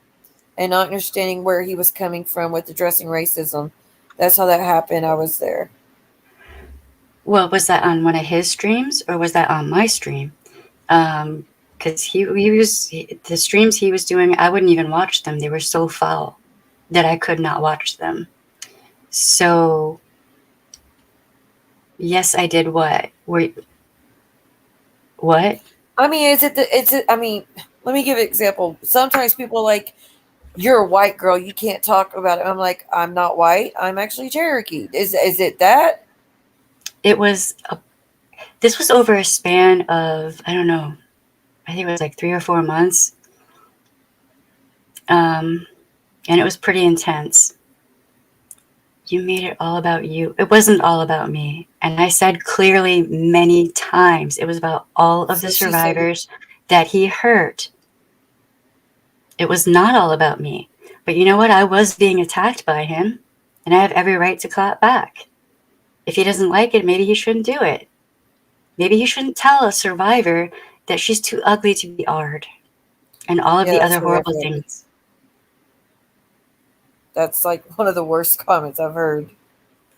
and not understanding where he was coming from with addressing racism. That's how that happened. I was there. Well, was that on one of his streams or was that on my stream? Because the streams he was doing, I wouldn't even watch them. They were so foul that I could not watch them. So, yes, I did what? What? I mean, I mean, let me give an example. Sometimes people are like, you're a white girl, you can't talk about it. I'm like, I'm not white. I'm actually Cherokee. Is it that? It was, this was over a span of, I don't know, I think it was like 3 or 4 months. And it was pretty intense. You made it all about you. It wasn't all about me. And I said clearly many times, it was about all of the survivors that he hurt. It was not all about me. But you know what? I was being attacked by him, and I have every right to clap back. If he doesn't like it, maybe he shouldn't do it. Maybe he shouldn't tell a survivor that she's too ugly to be R'd, and all of the other horrible things. That's like one of the worst comments I've heard.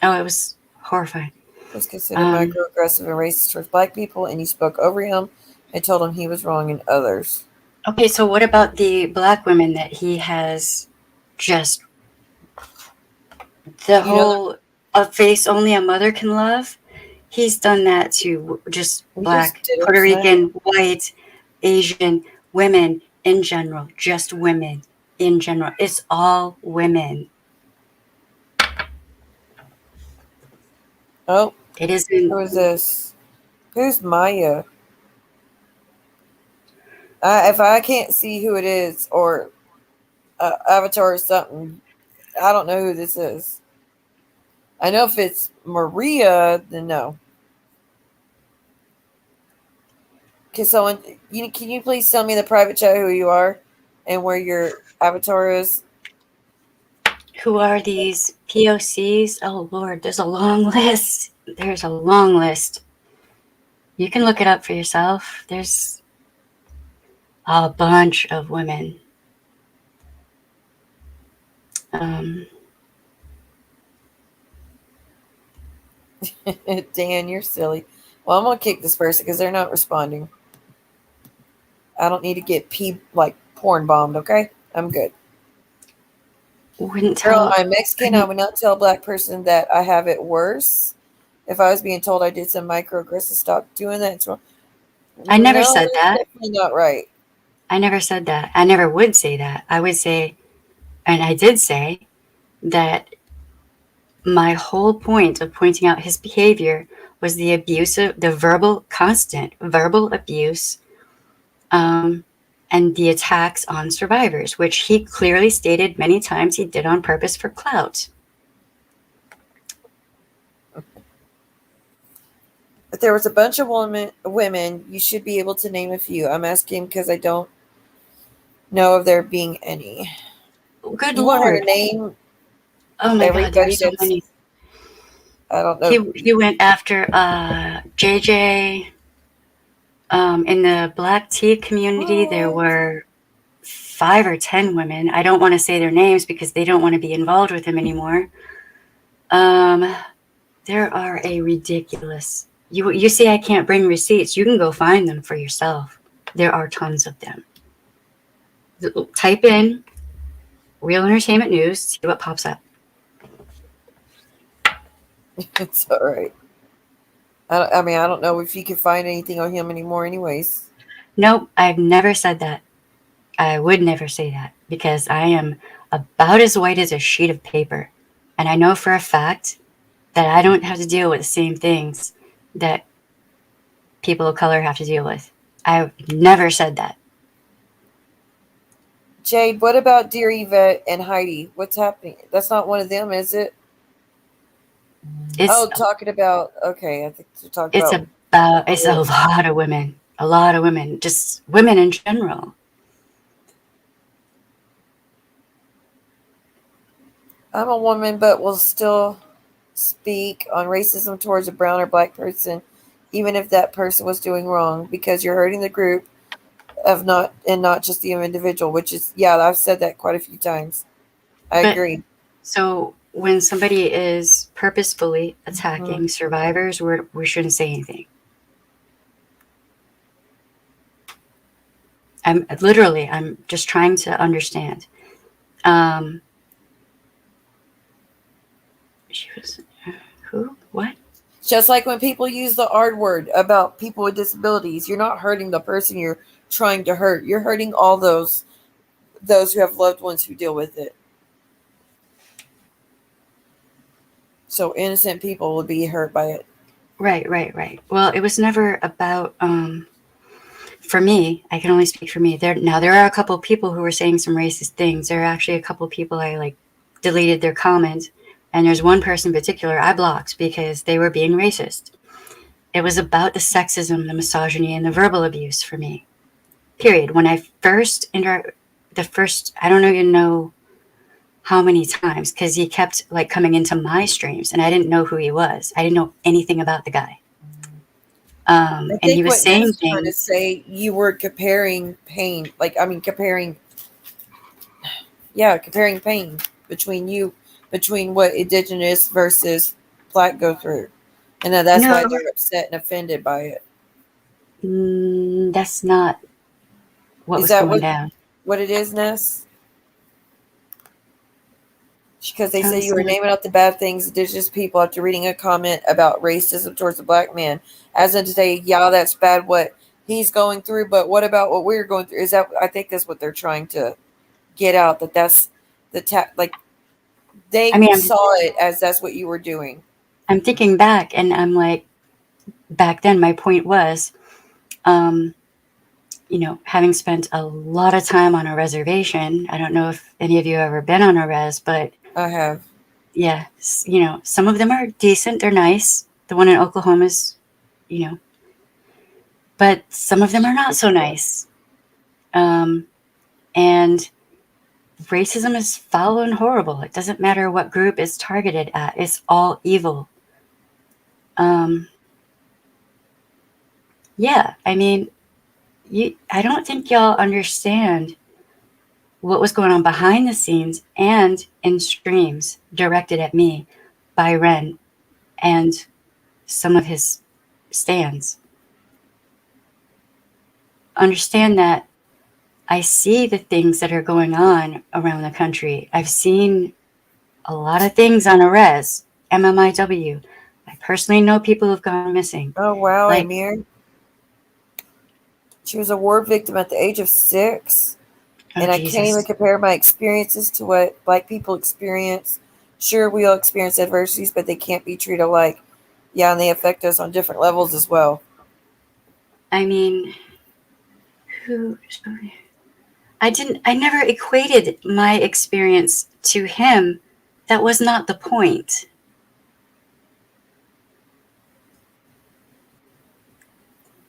Oh, it was horrifying. Was considered microaggressive and racist towards black people, and you spoke over him and told him he was wrong and others. Okay, so what about the black women that he has just the whole a face only a mother can love? He's done that to just black, Puerto Rican, white, Asian women in general, just women in general. It's all women. Oh, it isn't. Who is this? Who's Maya? If I can't see who it is or avatar or something, I don't know who this is. I know if it's Maria, then no. Can you please tell me in the private chat who you are and where your avatar is? Who are these POCs? Oh Lord, there's a long list. There's a long list. You can look it up for yourself. There's a bunch of women. Dan, you're silly. Well, I'm going to kick this person because they're not responding. I don't need to get porn bombed, okay? I'm good. Girl, I'm Mexican. I would not tell a black person that I have it worse. If I was being told I did some microaggressive, stop doing that. It's wrong. I never said that. Definitely not right. I never said that. I never would say that. I would say, and I did say, that my whole point of pointing out his behavior was the constant verbal abuse, and the attacks on survivors, which he clearly stated many times he did on purpose for clout. But there was a bunch of women. You should be able to name a few. I'm asking because I don't know of there being any. Good you Lord. Want her to name? Oh my God, there's so many. I don't know. He went after JJ. In the black tea community, there were 5 or 10 women. I don't want to say their names because they don't want to be involved with him anymore. There are a ridiculous. You say I can't bring receipts. You can go find them for yourself. There are tons of them. Type in Real Entertainment News, see what pops up. It's all right. I mean, I don't know if you can find anything on him anymore anyways. Nope, I've never said that. I would never say that because I am about as white as a sheet of paper. And I know for a fact that I don't have to deal with the same things that people of color have to deal with. I've never said that. Jade, what about Dear Yvette and Heidi? What's happening? That's not one of them, is it? Talking about, okay. I think you're talking about It's a lot of women. A lot of women. Just women in general. I'm a woman, but will still speak on racism towards a brown or black person, even if that person was doing wrong, because you're hurting the group of not just the individual. Which is, yeah, I've said that quite a few times. I But agree. so when somebody is purposefully attacking survivors, we shouldn't say anything. I'm just trying to understand. She was who? What? Just like when people use the R word about people with disabilities, you're not hurting the person you're trying to hurt. You're hurting all those who have loved ones who deal with it. So innocent people will be hurt by it. Right. Well, it was never about for me. I can only speak for me. There are a couple people who were saying some racist things. There are actually a couple people I deleted their comments, and there's one person in particular I blocked because they were being racist. It was about the sexism, the misogyny, and the verbal abuse for me. Period. When I first I don't even know how many times, because he kept coming into my streams and I didn't know who he was. I didn't know anything about the guy. I And he think was what Ness saying is trying to things. say, you were comparing pain, comparing pain between what indigenous versus black go through. And that's why No, they're upset and offended by it. that's not what Is was that going down. what it is, Ness? Because they say Sounds you were like naming out the bad things indigenous people after reading a comment about racism towards a black man. As in to say, yeah, that's bad what he's going through, but what about what we're going through? Is that, I think that's what they're trying to get out, that's I they mean, saw it as that's what you were doing. I'm thinking back and I'm like, back then my point was, um, having spent a lot of time on a reservation. I don't know if any of you have ever been on a res, but I have. yeah, some of them are decent. They're nice. The one in Oklahoma is, you know, but some of them are not so nice. And racism is foul and horrible. It doesn't matter what group it's targeted at. It's all evil. Yeah, I mean, I don't think y'all understand what was going on behind the scenes and in streams directed at me by Ren and some of his stands. Understand that I see the things that are going on around the country. I've seen a lot of things on a res, MMIW. I personally know people who've gone missing. Oh wow, Like, Amir. She was a war victim at the age of 6. oh And I can't even Jesus. compare my experiences to what black people experience. Sure, we all experience adversities, but they can't be treated alike. Yeah, and they affect us on different levels as well. I mean, I never equated my experience to him. That was not the point.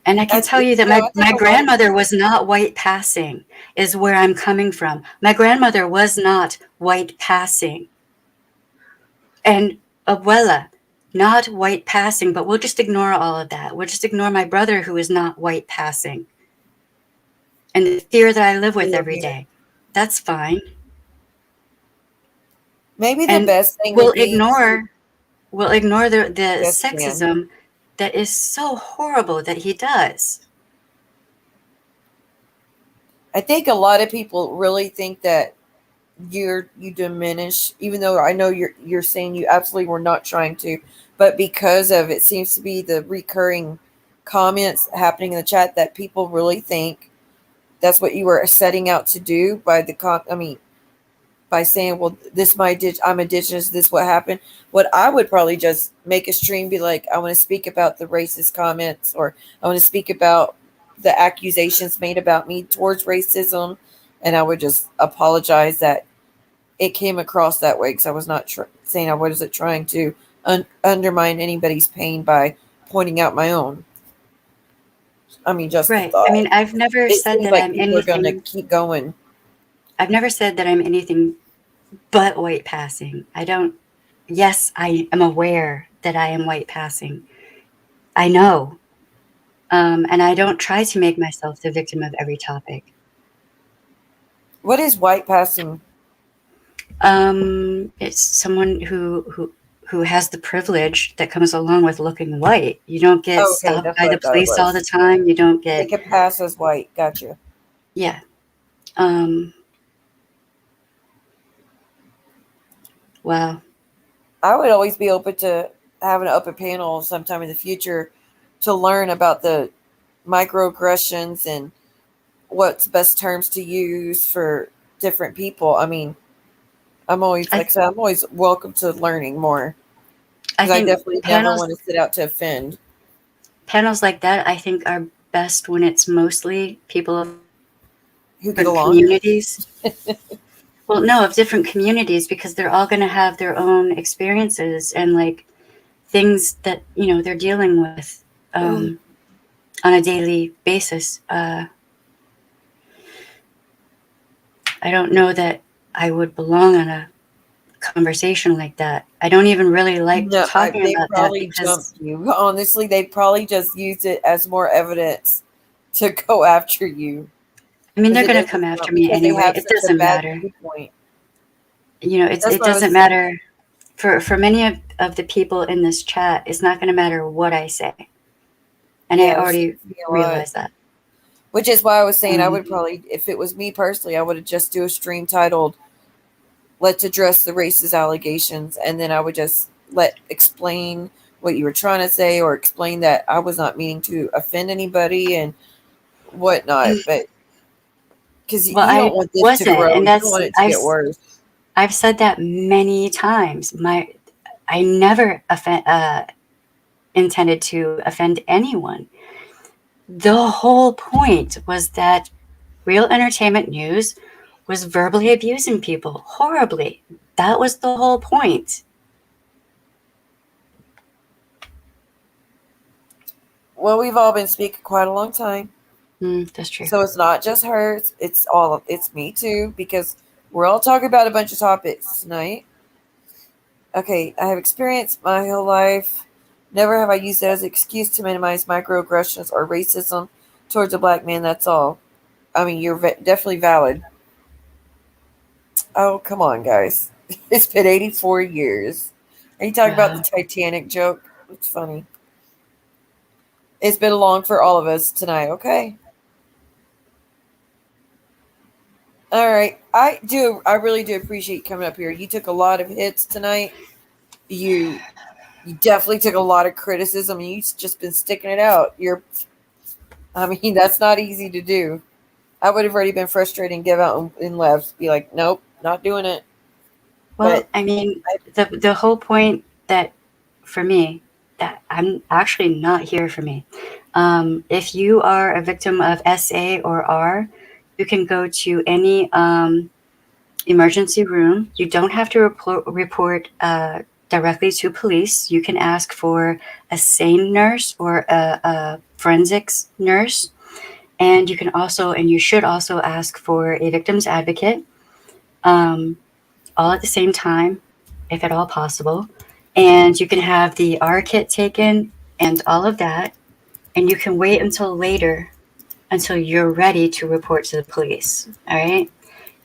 And I can tell you that I think my a lot of grandmother was not white passing, is where I'm coming from. My grandmother was not white passing. And abuela, not white passing, but we'll just ignore all of that. We'll just ignore my brother who is not white passing. And the fear that I live with every day. That's fine. maybe the And best thing we'll would be to, ignore the yes, man. sexism that is so horrible that he does. I think a lot of people really think that you diminish, even though I know you're saying you absolutely were not trying to, but because of it seems to be the recurring comments happening in the chat that people really think that's what you were setting out to do by by saying, well, I'm indigenous, this what happened. What I would probably just make a stream, be like, I want to speak about the racist comments, or I want to speak about the accusations made about me towards racism, and I would just apologize that it came across that way, because I was not saying I wasn't trying to undermine anybody's pain by pointing out my own. I mean, just the Right. thought. I mean, I've never It said seems that like I'm people are going to anything. keep going. I've never said that I'm anything but white passing. I don't. Yes, I am aware that I am white passing. I know. And I don't try to make myself the victim of every topic. What is white passing? It's someone who has the privilege that comes along with looking white. You don't get Oh, okay, stopped that's by what I the thought it police all the was. time. You don't They get, can pass as white. Gotcha. yeah. Um, wow. I would always be open to having an open panel sometime in the future to learn about the microaggressions and what's best terms to use for different people. I mean, I'm always, I like I said, I'm always welcome to learning more I because I think definitely never want to sit out to offend. panels like that, I think, are best when it's mostly people of Who get different along? communities. Well, no, of different communities, because they're all going to have their own experiences and like things that they're dealing with on a daily basis. I don't know that I would belong on a conversation like that. I don't even really like No, talking they about that probably because, jumped you. Honestly, they probably just used it as more evidence to go after you I mean, because they're it going to doesn't come sound after me because they anyway. have It such a doesn't bad matter. viewpoint. That's It what I doesn't was. matter for many of the people in this chat. It's not going to matter what I say, and I Yeah, it seems already to be a lot. realized that. Which is why I was saying I Um, would probably, if it was me personally, I would have just do a stream titled "Let's address the racist allegations," and then I would just explain what you were trying to say, or explain that I was not meaning to offend anybody and whatnot. But because well, you don't I want this to wasn't, grow, and you don't want it to get worse. I've said that many times. I never intended to offend anyone. The whole point was that Real Entertainment News was verbally abusing people horribly. That was the whole point. Well, we've all been speaking quite a long time, That's true. so it's not just her; it's me too, because we're all talking about a bunch of topics tonight. Okay, I have experienced my whole life. Never have I used it as an excuse to minimize microaggressions or racism towards a black man. That's all. I mean, you're definitely valid. Oh, come on, guys. It's been 84 years. Are you talking about the Wow. Titanic joke? It's funny. It's been long for all of us tonight, okay? All right. I really do appreciate you coming up here. You took a lot of hits tonight. You definitely took a lot of criticism, and you've just been sticking it out. I mean, that's not easy to do. I would have already been frustrated and give out and left. Be like, nope, not doing it. Well, But I mean, the whole point that for me, that I'm actually not here for me. If you are a victim of SA or R, you can go to any emergency room. You don't have to report directly to police. You can ask for a SANE nurse or a forensics nurse. And you should also ask for a victim's advocate, all at the same time, if at all possible. And you can have the R kit taken and all of that. And you can wait until later, until you're ready to report to the police. All right.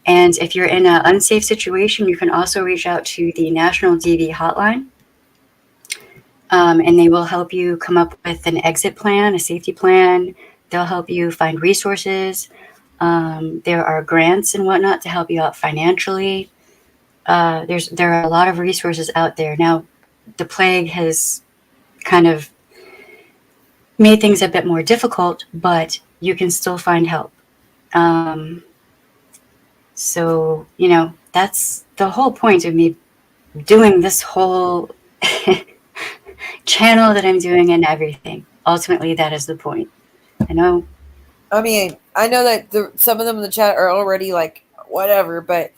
And if you're in an unsafe situation, you can also reach out to the National DV hotline, and they will help you come up with an exit plan, a safety plan. They'll help you find resources. There are grants and whatnot to help you out financially. There are a lot of resources out there. Now, the plague has kind of made things a bit more difficult, but you can still find help. So, that's the whole point of me doing this whole channel that I'm doing and everything. Ultimately, that is the point. I know. I mean, I know that some of them in the chat are already like whatever, but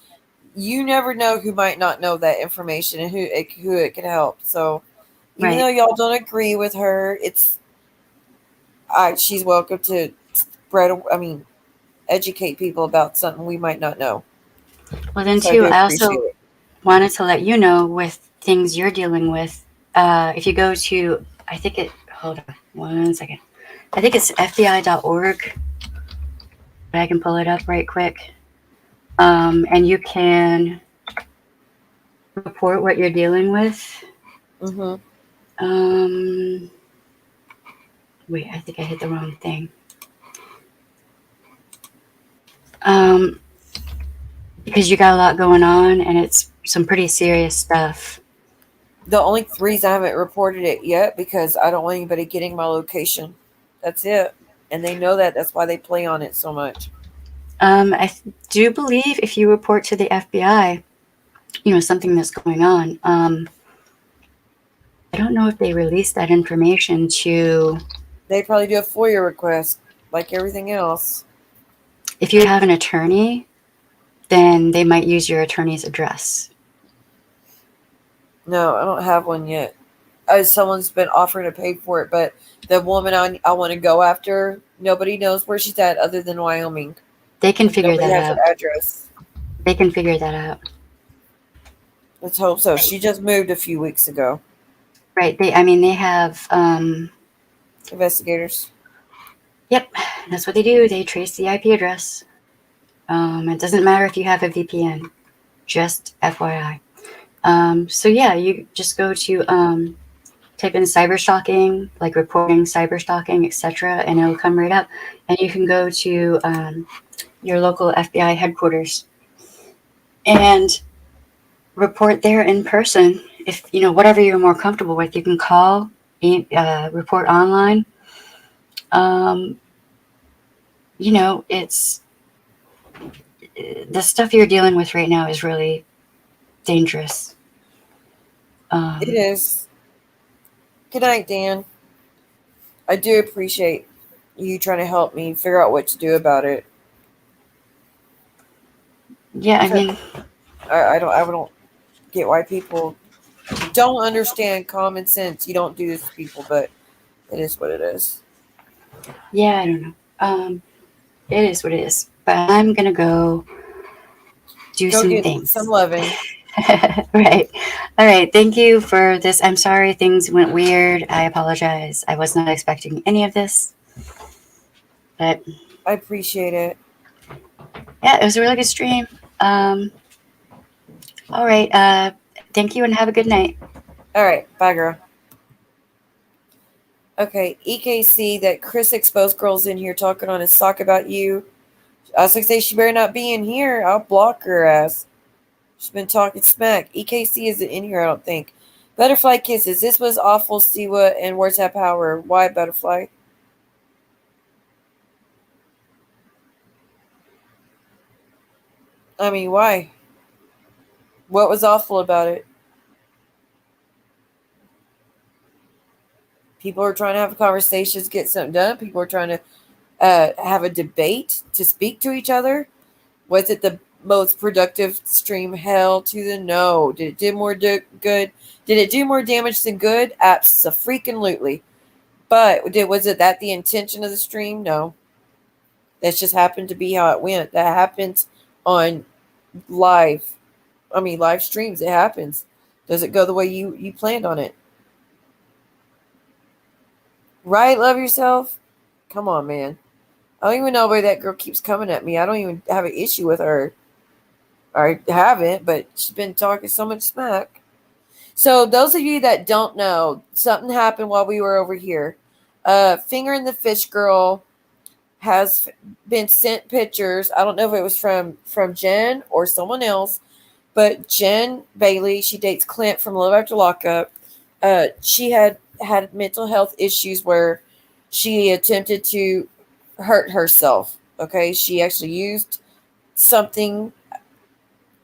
you never know who might not know that information and who it can help. So even though Right. y'all don't agree with her, she's welcome to spread. I mean, educate people about something we might not know. Well, then So I too, do I appreciate also it. wanted to let you know with things you're dealing with. If you go to, hold on one second. I think it's FBI.org. But I can pull it up right quick. And you can report what you're dealing with. Mm-hmm. Wait, I think I hit the wrong thing. Um, because you got a lot going on and it's some pretty serious stuff. The only reason I haven't reported it yet because I don't want anybody getting my location. That's it, and they know that. That's why they play on it so much. I do believe if you report to the FBI, something that's going on. I don't know if they release that information to. They probably do a FOIA request, like everything else. If you have an attorney, then they might use your attorney's address. No, I don't have one yet. Someone's been offering to pay for it, but the woman I want to go after, nobody knows where she's at other than Wyoming. They can figure Nobody that has out. her address. They can figure that out. Let's hope so. She just moved a few weeks ago. Right. They have. Investigators. Yep, that's what they do. They trace the IP address. It doesn't matter if you have a VPN. Just FYI. So yeah, you just go to type in cyber stalking, like reporting cyber stalking, etc., and it'll come right up. And you can go to your local FBI headquarters and report there in person. If whatever you're more comfortable with, you can call, report online. It's the stuff you're dealing with right now is really dangerous. It is. Good night, Dan. I do appreciate you trying to help me figure out what to do about it. Yeah, I mean, I don't get why people don't understand common sense. You don't do this to people, but it is what it is. yeah, I don't know. It is what it is. But I'm gonna go do Go some get things. some loving. Right. All right. Thank you for this. I'm sorry things went weird. I apologize. I was not expecting any of this. But I appreciate it. yeah, it was a really good stream. All right. Thank you and have a good night. All right. Bye, girl. Okay. EKC, that Chris exposed girl's in here talking on his sock about you. I was like, say she better not be in here. I'll block her ass. She's been talking smack. EKC isn't in here, I don't think. Butterfly kisses. This was awful, Siwa, and words have power. Why, Butterfly? I mean, why? What was awful about it? People are trying to have conversations, get something done. People are trying to have a debate to speak to each other. Was it the most productive stream? Hell to the no. Did it do more good? Did it do more damage than good? Abso-freaking-lutely. But was it that the intention of the stream? No. That just happened to be how it went. That happens on live streams. It happens. Does it go the way you planned on it? Right, love yourself? Come on, man. I don't even know why that girl keeps coming at me. I don't even have an issue with her. I haven't, but she's been talking so much smack. So those of you that don't know, something happened while we were over here. Finger in the Fish girl has been sent pictures. I don't know if it was from Jen or someone else, but Jen Bailey, she dates Clint from Love After Lockup. She had mental health issues where she attempted to hurt herself. Okay, she actually used something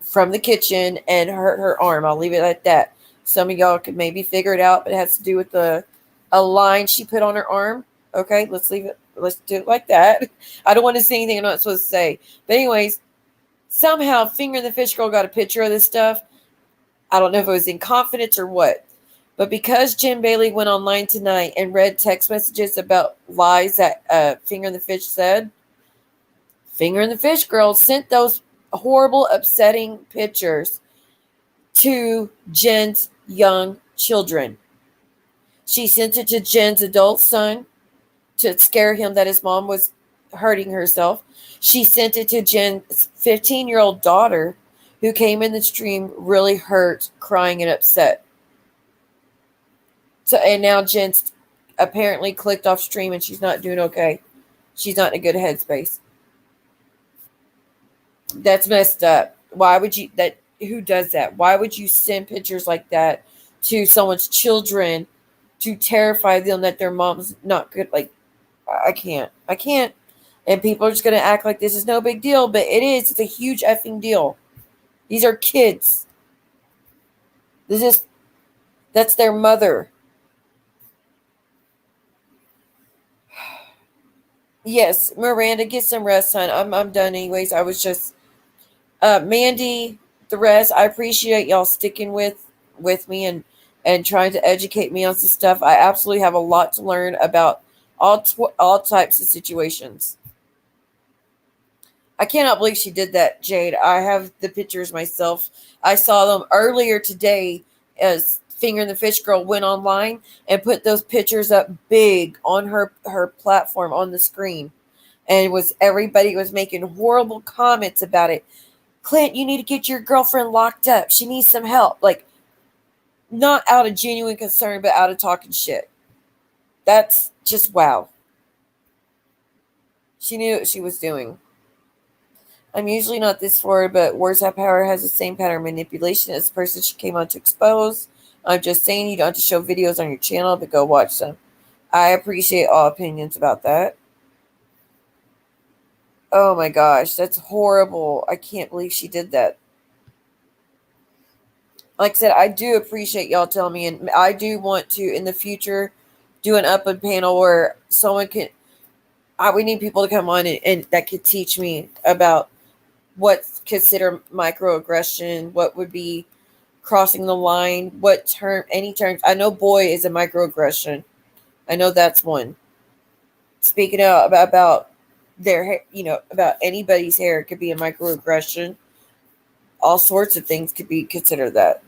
from the kitchen and hurt her arm. I'll leave it at that. Some of y'all could maybe figure it out, but it has to do with a line she put on her arm. Okay, let's leave it. Let's do it like that. I don't want to say anything I'm not supposed to say. But anyways, somehow Finger the Fish Girl got a picture of this stuff. I don't know if it was in confidence or what. But because Jen Bailey went online tonight and read text messages about lies that Finger and the Fish said, Finger and the Fish girl sent those horrible, upsetting pictures to Jen's young children. She sent it to Jen's adult son to scare him that his mom was hurting herself. She sent it to Jen's 15-year-old daughter, who came in the stream really hurt, crying and upset. So, and now Jen's apparently clicked off stream and she's not doing okay. She's not in a good headspace. That's messed up. Why would you who does that? Why would you send pictures like that to someone's children to terrify them that their mom's not good? Like, I can't. And people are just going to act like this is no big deal, but it is. It's a huge effing deal. These are kids. That's their mother. Yes, Miranda, get some rest, son. I'm done anyways. I was just Mandy, the rest. I appreciate y'all sticking with me and trying to educate me on some stuff. I absolutely have a lot to learn about all types of situations. I cannot believe she did that, Jade. I have the pictures myself. I saw them earlier today as Finger and the Fish girl went online and put those pictures up big on her platform on the screen. And everybody was making horrible comments about it. Clint, you need to get your girlfriend locked up. She needs some help. Like, not out of genuine concern, but out of talking shit. That's just wow. She knew what she was doing. I'm usually not this forward, but Words Have Power has the same pattern of manipulation as the person she came on to expose. I'm just saying you don't have to show videos on your channel, but go watch them. I appreciate all opinions about that. Oh my gosh, that's horrible. I can't believe she did that. Like I said, I do appreciate y'all telling me, and I do want to, in the future, do an upload panel where someone can... we need people to come on and that could teach me about what's considered microaggression, what would be crossing the line, any terms. I know boy is a microaggression. I know that's one. Speaking out about their hair, about anybody's hair, it could be a microaggression. All sorts of things could be considered that.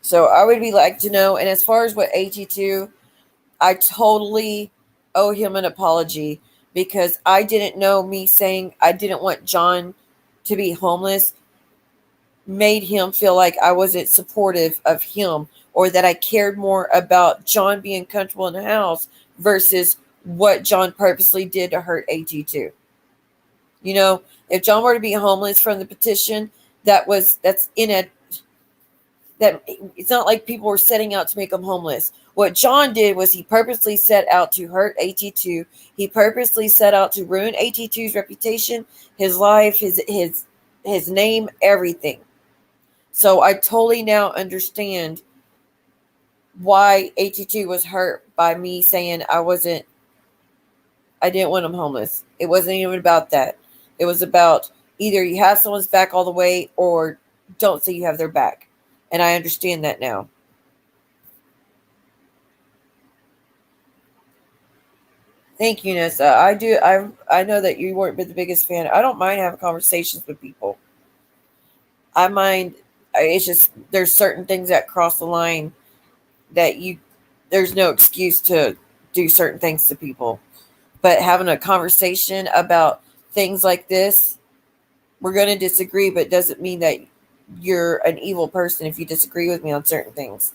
So I would like to know. And as far as what AT2, I totally owe him an apology, because I didn't know me saying I didn't want John to be homeless made him feel like I wasn't supportive of him, or that I cared more about John being comfortable in the house versus what John purposely did to hurt AT2. If John were to be homeless from the petition, that it's not like people were setting out to make him homeless. What John did was he purposely set out to hurt AT2. He purposely set out to ruin AT2's reputation, his life, his name, everything. So I totally now understand why AT2 was hurt by me saying I didn't want him homeless. It wasn't even about that. It was about either you have someone's back all the way or don't say you have their back. And I understand that now. Thank you, Nessa. I know that you weren't the biggest fan. I don't mind having conversations with people. I mind. It's just there's certain things that cross the line that there's no excuse to do certain things to people. But having a conversation about things like this, we're going to disagree, but it doesn't mean that you're an evil person if you disagree with me on certain things.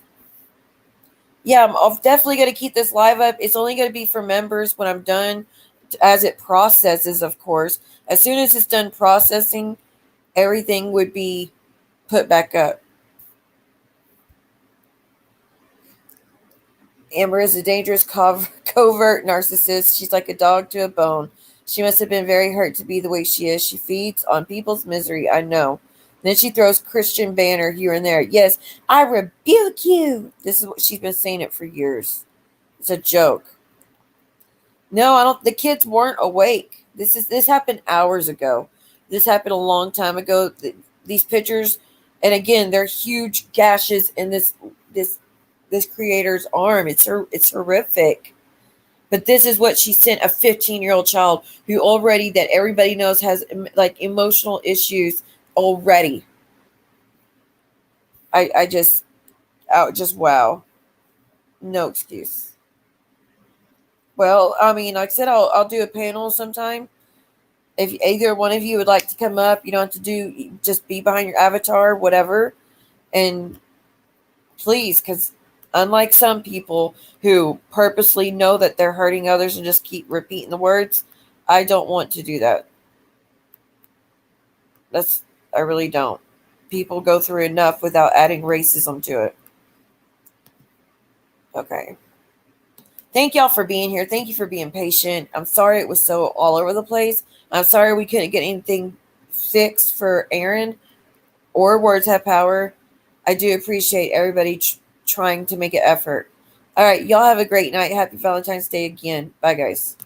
Yeah, I'm definitely going to keep this live up. It's only going to be for members when I'm done, as it processes, of course. As soon as it's done processing, everything would be put back up. Amber is a dangerous covert narcissist. She's like a dog to a bone. She must have been very hurt to be the way she is. She feeds on people's misery. I know. Then she throws Christian banner here and there. Yes, I rebuke you. This is what she's been saying it for years. It's a joke. No, the kids weren't awake. This happened hours ago. This happened a long time ago. These pictures And again, there are huge gashes in this creator's arm. It's horrific. But this is what she sent a 15-year-old child who already, that everybody knows, has like emotional issues already. I just wow. No excuse. Well, I mean, like I said, I'll do a panel sometime. If either one of you would like to come up, you don't have to do, just be behind your avatar, whatever. And please, because unlike some people who purposely know that they're hurting others and just keep repeating the words, I don't want to do that. I really don't. People go through enough without adding racism to it. Okay. Thank y'all for being here. Thank you for being patient. I'm sorry it was so all over the place. I'm sorry we couldn't get anything fixed for Aaron or Words Have Power. I do appreciate everybody trying to make an effort. All right. Y'all have a great night. Happy Valentine's Day again. Bye, guys.